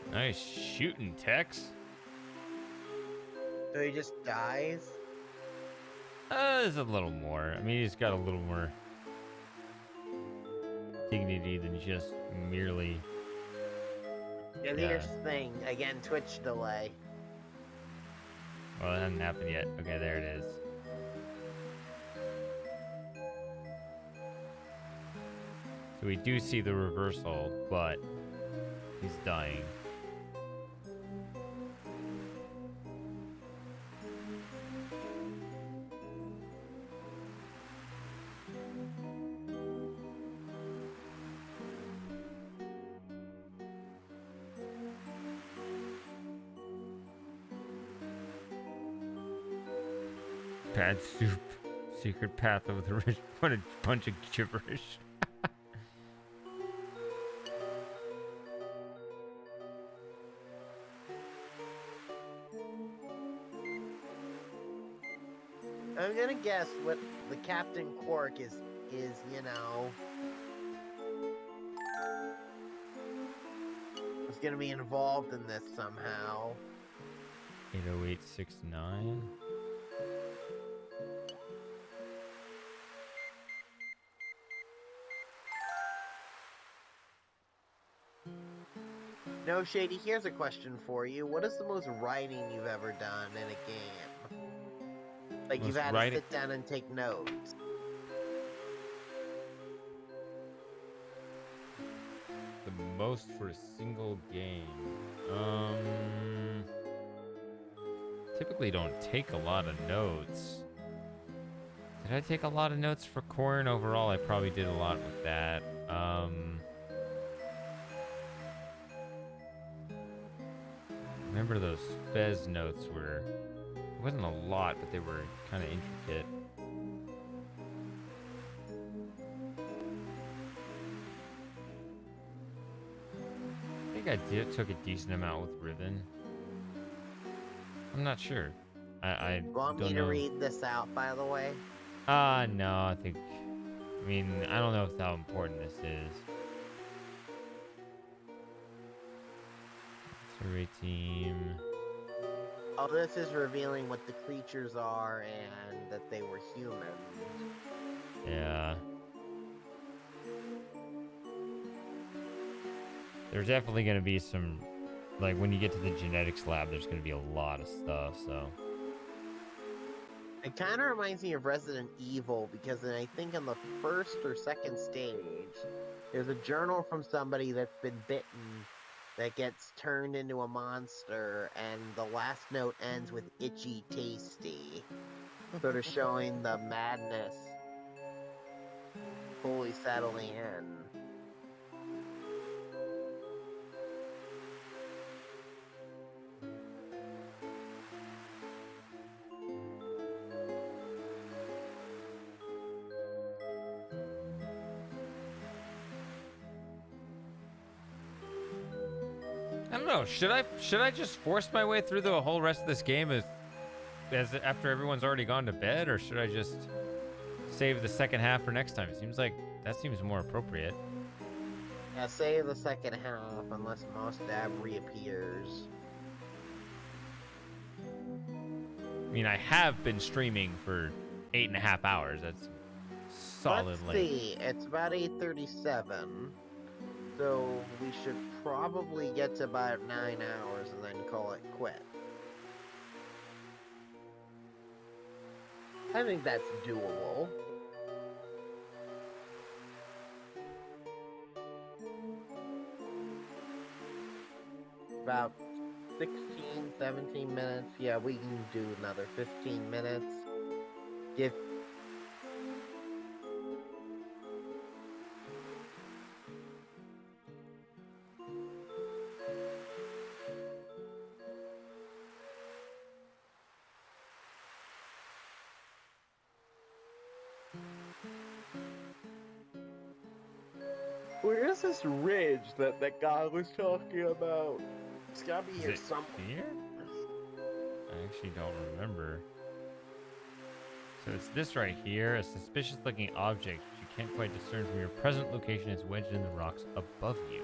Nice shooting, Tex. So he just dies? There's a little more. I mean, he's got a little more dignity than just merely... Yeah, here's the thing. Again, Twitch delay. Well, it hasn't happened yet. Okay, there it is. So we do see the reversal, but he's dying. Bad soup. Secret path of the rich. What a bunch of gibberish. I'm gonna guess what the Captain Quark is, you know... is gonna be involved in this somehow. 80869. No, Shady, here's a question for you. What is the most writing you've ever done in a game? Like, you've had to sit down and take notes. The most for a single game. Typically don't take a lot of notes. Did I take a lot of notes for Corn? Overall, I probably did a lot with that. Remember those Fez notes were... It wasn't a lot, but they were kind of intricate. I think I took a decent amount with Ribbon. I'm not sure. I Want don't me know. to read this out, by the way? No, I think I mean, I don't know how important this is. Survey team. Oh, this is revealing what the creatures are and that they were humans. Yeah. There's definitely going to be some, like, when you get to the genetics lab, there's going to be a lot of stuff, so. It kind of reminds me of Resident Evil because I think in the first or second stage, there's a journal from somebody that's been bitten that gets turned into a monster, and the last note ends with itchy tasty, sort of showing the madness fully settling in. I don't know. Should I just force my way through the whole rest of this game as after everyone's already gone to bed, or should I just save the second half for next time? It seems like that seems more appropriate. Yeah, save the second half unless Mostab reappears. I mean, I have been streaming for 8.5 hours. That's solid. Let's see. It's about 8:37. So we should probably get to about 9 hours and then call it quit. I think that's doable. About 16, 17 minutes. Yeah, we can do another 15 minutes. Give Where is this ridge that guy was talking about? It's gotta be here somewhere. Here? I actually don't remember. So it's this right here, a suspicious-looking object which you can't quite discern from your present location is wedged in the rocks above you.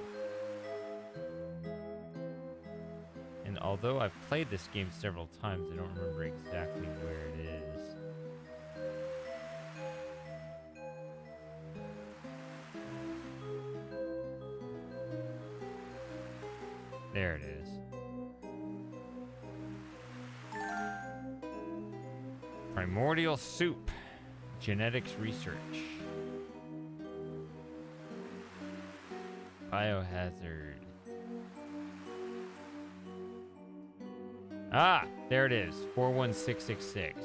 And although I've played this game several times, I don't remember exactly where it is. There it is. Primordial soup. Genetics research. Biohazard. Ah, there it is. 41666.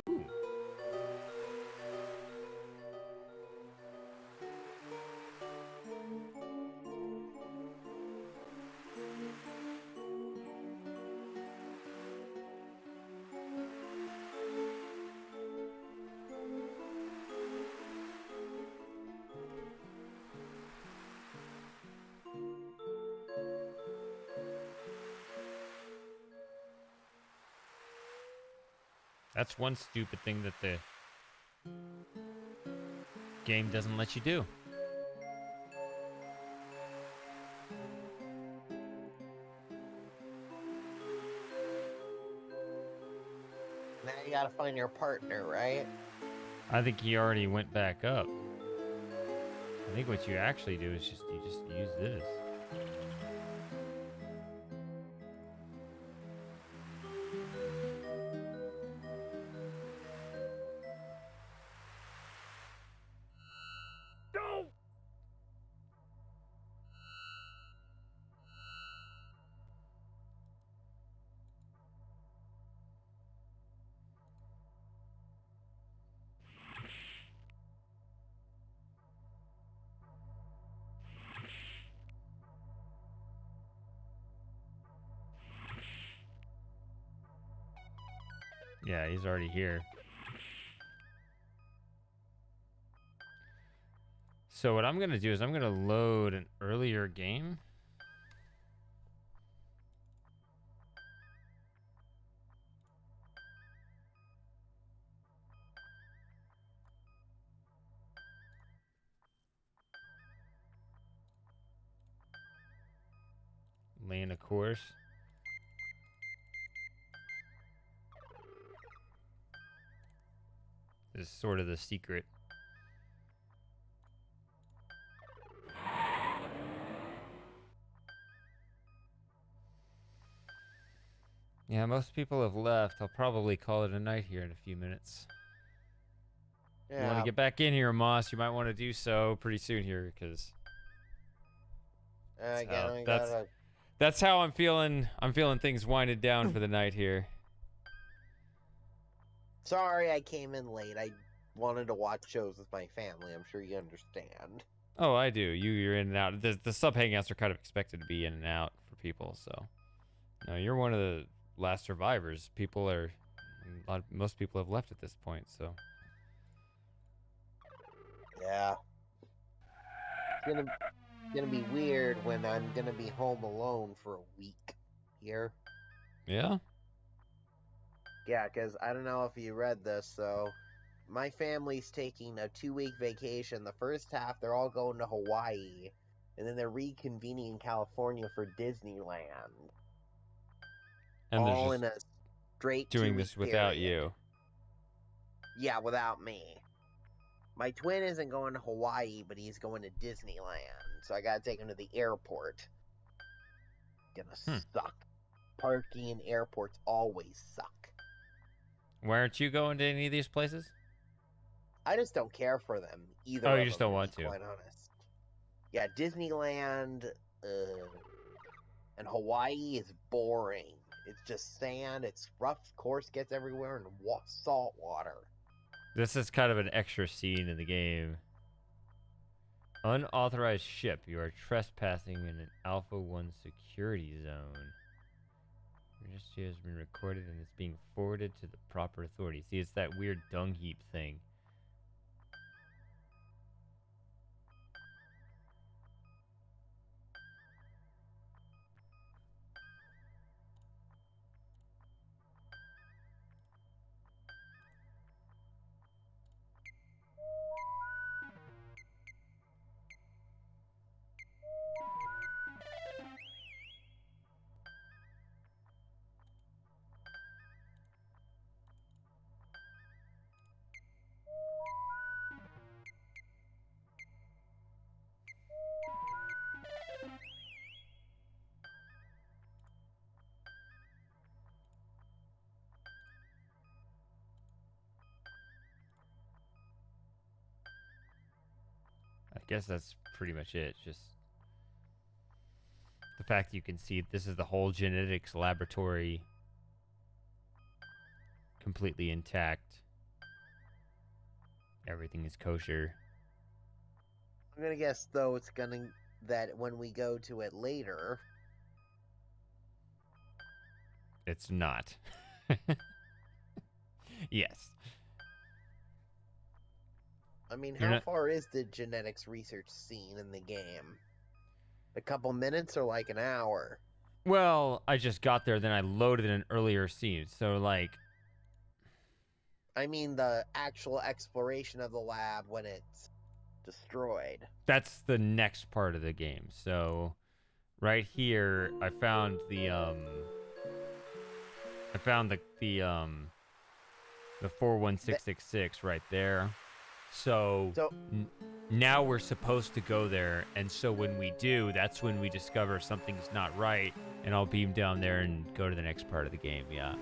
Ooh. That's one stupid thing that the game doesn't let you do. Now you gotta find your partner, right? I think he already went back up. I think what you actually do is just use this. Yeah, he's already here. So what I'm going to do is I'm going to load an earlier game. laying a course. This is sort of the secret. Yeah, most people have left. I'll probably call it a night here in a few minutes. You want to Yeah. get back in here, Moss? You might want to do so pretty soon here, because Again, I gotta. that's how I'm feeling. I'm feeling things winded down for the night here. Sorry, I came in late. I wanted to watch shows with my family. I'm sure you understand. Oh, I do. You're in and out. The sub hangouts are kind of expected to be in and out for people. So, no, you're one of the last survivors. People are, most people have left at this point. So, Yeah. It's gonna be weird when I'm gonna be home alone for a week here. yeah. Yeah, because I don't know if you read this, so my family's taking a 2-week vacation. The first half, they're all going to Hawaii, and then they're reconvening in California for Disneyland. And they're All just in a straight doing 2-week this without period. you. Yeah, without me. My twin isn't going to Hawaii, but he's going to Disneyland, so I gotta take him to the airport. Gonna suck. Parking in airports always suck. Why aren't you going to any of these places? I just don't care for them either. Oh, of you just them, don't want be to. quite honest. Yeah, Disneyland and Hawaii is boring. It's just sand. It's rough. Course gets everywhere and salt water. This is kind of an extra scene in the game. Unauthorized ship. You are trespassing in an Alpha 1 security zone. Registry has been recorded and it's being forwarded to the proper authority. See, it's that weird dung heap thing. I guess that's pretty much it. Just the fact you can see this is the whole genetics laboratory completely intact. Everything is kosher. I'm gonna guess though that when we go to it later, It's not. Yes. I mean, You're how not- far is the genetics research scene in the game? A couple minutes or like an hour? Well, I just got there, then I loaded an earlier scene. So, like, I mean, the actual exploration of the lab when it's destroyed. that's the next part of the game. So, right here, I found the 41666 right there. So now we're supposed to go there, and so when we do, that's when we discover something's not right, and I'll beam down there and go to the next part of the game. Yeah.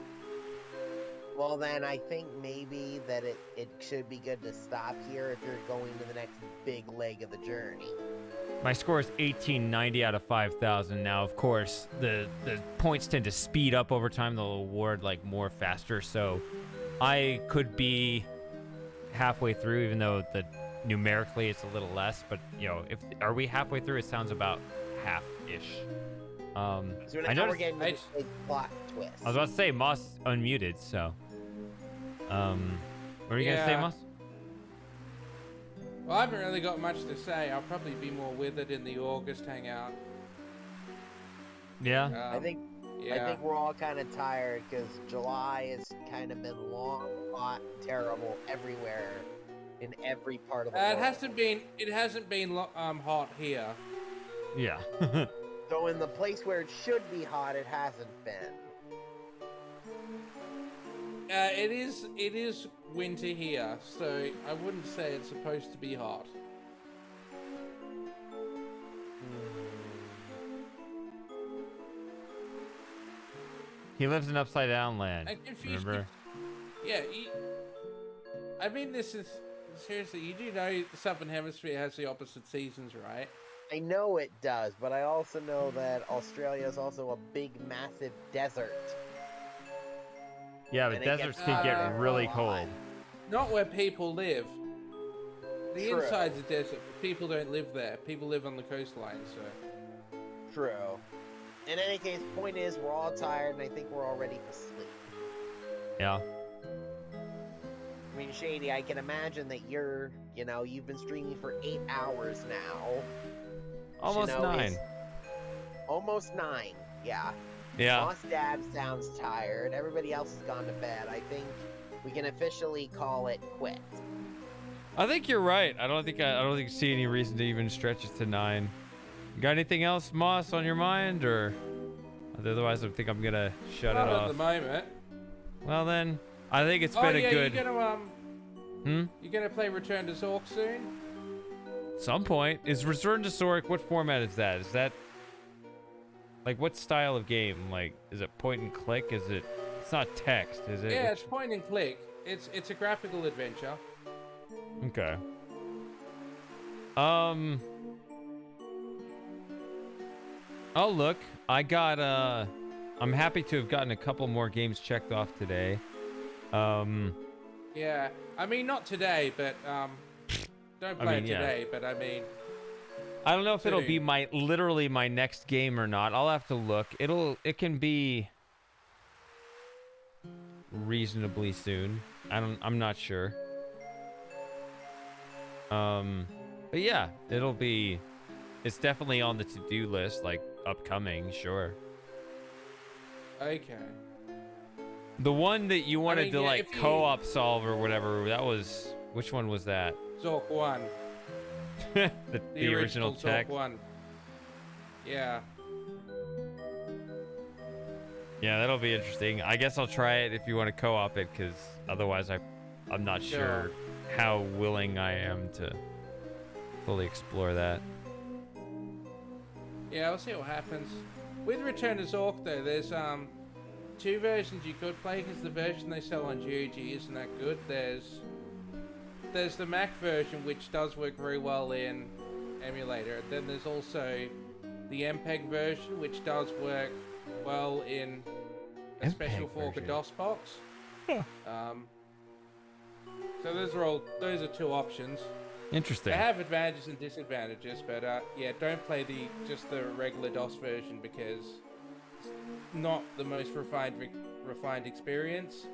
Well, then I think maybe that it should be good to stop here if you're going to the next big leg of the journey. My score is 1890 out of 5,000. Now, of course, the points tend to speed up over time. They'll award like more faster, so I could be halfway through, even though numerically it's a little less. But are we halfway through? It sounds about half-ish. So now I noticed, we're getting to the big plot twist. I was about to say Moss unmuted, so what are you gonna say, Moss? Well, I haven't really got much to say. I'll probably be more with it in the August hangout. Yeah. I think we're all kind of tired because July has kind of been long, hot, terrible everywhere, in every part of the world. It hasn't been hot here. Yeah. So in the place where it should be hot, it hasn't been. It is winter here, so I wouldn't say it's supposed to be hot. He lives in Upside Down Land. I'm confused. Remember? Yeah, I mean, this is seriously. You do know the Southern Hemisphere has the opposite seasons, right? I know it does, but I also know that Australia is also a big, massive desert. Yeah, but And it deserts gets can get hot really a lot. cold. Not where people live. The True. inside's a desert, but people don't live there. People live on the coastline, so. True. In any case, point is, we're all tired, and I think we're all ready for sleep. Yeah. I mean, Shady, I can imagine that you've been streaming for 8 hours now. Almost You know, 9. Almost 9, yeah. Yeah. Boss Dab sounds tired. Everybody else has gone to bed. I think we can officially call it quit. I think you're right. I don't think I see any reason to even stretch it to 9. You got anything else, Moss, on your mind, or otherwise I think I'm gonna shut Not it at off. the moment. Well then, I think it's been a good. You're gonna play Return to Zork soon? Some point is Return to Zork. What format is that? Is that like what style of game? Like, is it point and click? Is it? It's not text, is it? Yeah, it's point and click. It's a graphical adventure. Okay. Oh look, I got I'm happy to have gotten a couple more games checked off today. Yeah, I mean not today, but don't play it today. But I mean, I don't know if it'll soon. be literally my next game or not. I'll have to look. It can be reasonably soon. I'm not sure. But yeah, it's definitely on the to-do list, like upcoming, sure. Okay. The one that you wanted to like if you- co-op solve or whatever, which one was that? Zork 1. the original Zork text. 1. Yeah. Yeah, that'll be interesting. I guess I'll try it if you want to co-op it, because otherwise I'm not sure how willing I am to fully explore that. Yeah, we'll see what happens. With Return to Zork, though, there's 2 versions you could play, because the version they sell on GOG isn't that good. There's the Mac version, which does work very well in emulator. Then there's also the MPEG version, which does work well in a special fork of DOSBox. So those are 2 options. Interesting. They have advantages and disadvantages, but yeah, don't play just the regular DOS version because it's not the most refined experience.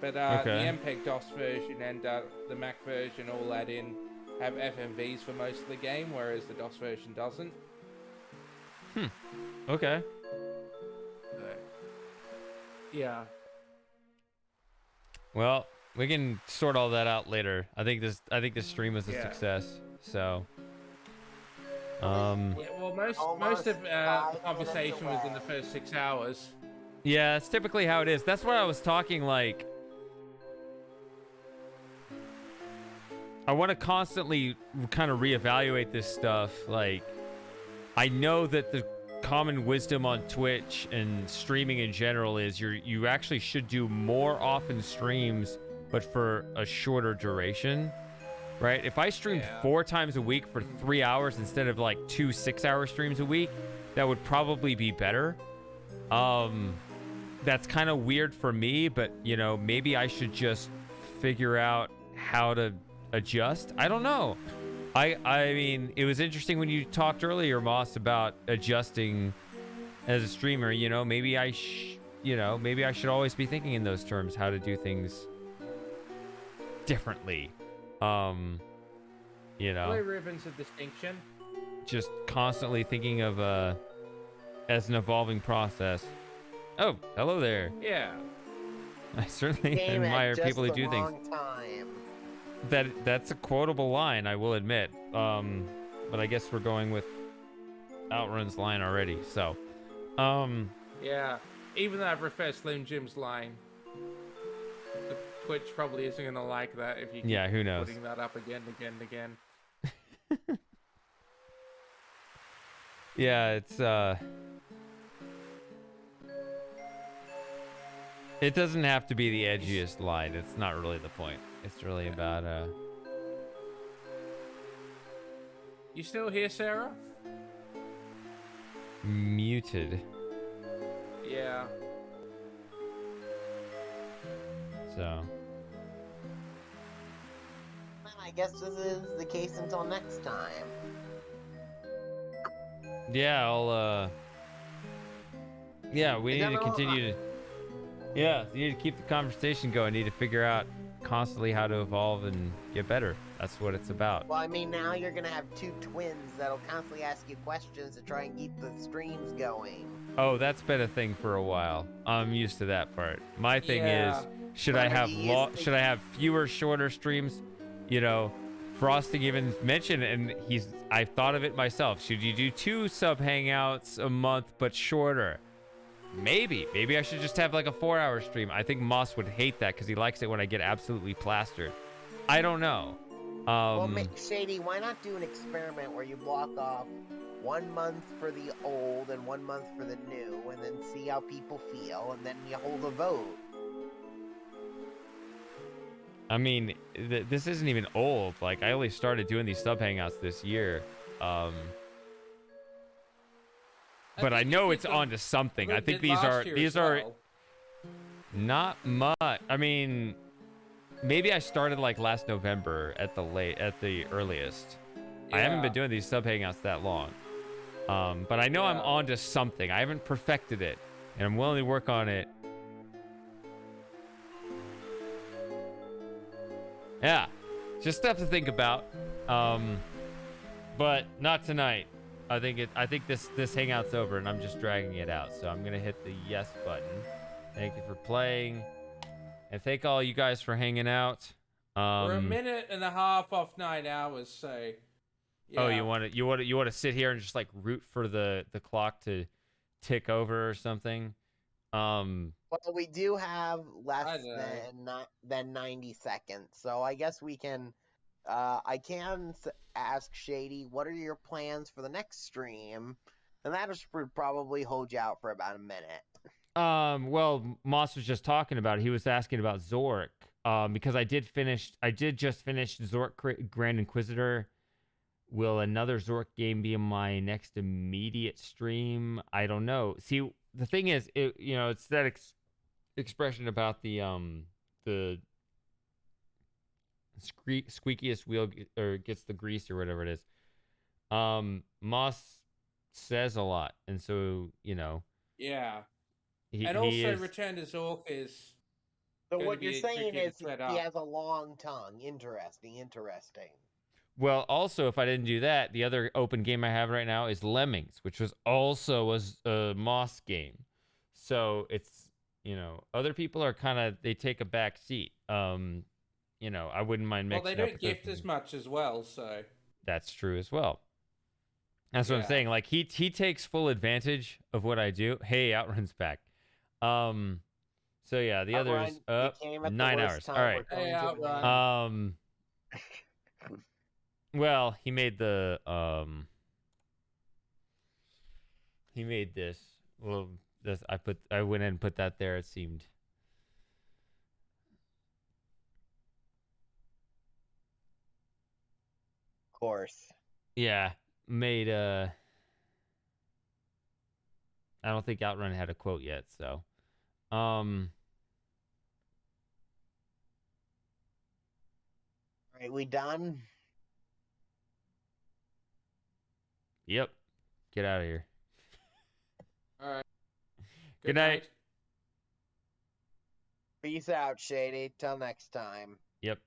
But the MPEG DOS version and the Mac version all have FMVs for most of the game, whereas the DOS version doesn't. Okay. Yeah. Well, we can sort all that out later. I think this stream was a success. So. Yeah, well, most of the conversation was in the first 6 hours. Yeah, that's typically how it is. That's why I was talking like. I want to constantly kind of reevaluate this stuff. Like, I know that the common wisdom on Twitch and streaming in general is you actually should do more often streams, but for a shorter duration, right? If I streamed 4 times a week for 3 hours instead of like 2 6-hour streams a week, that would probably be better. That's kind of weird for me, but maybe I should just figure out how to adjust. I don't know. I mean, it was interesting when you talked earlier, Moss, about adjusting as a streamer. Maybe I should always be thinking in those terms, how to do things differently. Blue ribbon's a distinction. Just constantly thinking of as an evolving process. Oh, hello there. Yeah. I certainly Came at admire just people who the do things. wrong time. That's a quotable line, I will admit. But I guess we're going with Outrun's line already. So, Yeah. Even though I prefer Slim Jim's line, the Twitch probably isn't gonna like that if you keep yeah, who knows? putting that up again and again and again. Yeah, it's it doesn't have to be the edgiest line. It's not really the point. It's really about You still here, Sarah? muted. Yeah. So, Well, I guess this is the case until next time. yeah, yeah, we I need got to no- continue to yeah, you need to keep the conversation going. Need to figure out constantly how to evolve and get better. That's what it's about. Well, I mean, now you're gonna have two twins that'll constantly ask you questions to try and keep the streams going. Oh, that's been a thing for a while. I'm used to that part. My thing Yeah. is, should But I are have you used to- should I have fewer, shorter streams? You know, Frosting even mentioned, and I thought of it myself. Should you do 2 sub hangouts a month but shorter? Maybe I should just have like a 4-hour stream. I think Moss would hate that because he likes it when I get absolutely plastered. I don't know. Well, Shady, why not do an experiment where you block off 1 month for the old and 1 month for the new, and then see how people feel, and then you hold a vote. I mean, this isn't even old. Like, I only started doing these sub hangouts this year. But I think know you it's did onto something. I Luke think did last year as well. not much. I mean, maybe I started like last November at the earliest. I haven't been Yeah. doing these sub hangouts that long. But I know I'm Yeah. onto something. I haven't perfected it, and I'm willing to work on it. Yeah, just stuff to think about. But not tonight. I think this hangout's over, and I'm just dragging it out. So I'm gonna hit the yes button. Thank you for playing, and thank all you guys for hanging out. We're a minute and a half off 9 hours, so. Yeah. Oh, you want to sit here and just like root for the clock to tick over or something? Well, we do have less I know. than 90 seconds, so I guess we can. I can ask Shady, what are your plans for the next stream? And that would probably hold you out for about a minute. Well, Moss was just talking about it. He was asking about Zork. Because I did just finish Zork Grand Inquisitor. Will another Zork game be in my next immediate stream? I don't know. See, the thing is, it's that expression about the squeakiest wheel or gets the grease or whatever it is. Moss says a lot, and so Yeah. he And also, is, Return to Zork is. So Gonna what you're be saying tricky to is set he up. has a long tongue. Interesting. well. Also, if I didn't do that, the other open game I have right now is Lemmings, which was a Moss game. So it's other people are they take a back seat. I wouldn't mind Well, mixing they up don't with gift those as people. much as well, so. That's true as well. That's what I'm Yeah. saying. Like he takes full advantage of what I do. Hey, Outrun's back. So yeah, the others Outrun, you came at the 9 worst hours. time All right. we're going Hey, to Outrun. end. Well, he made the this. Well, I went in and put that there. It seemed. Of course. Yeah, made I don't think Outrun had a quote yet, so All right, we done? Yep. Get out of here. All right. Good night. Peace out, Shady. Till next time. Yep.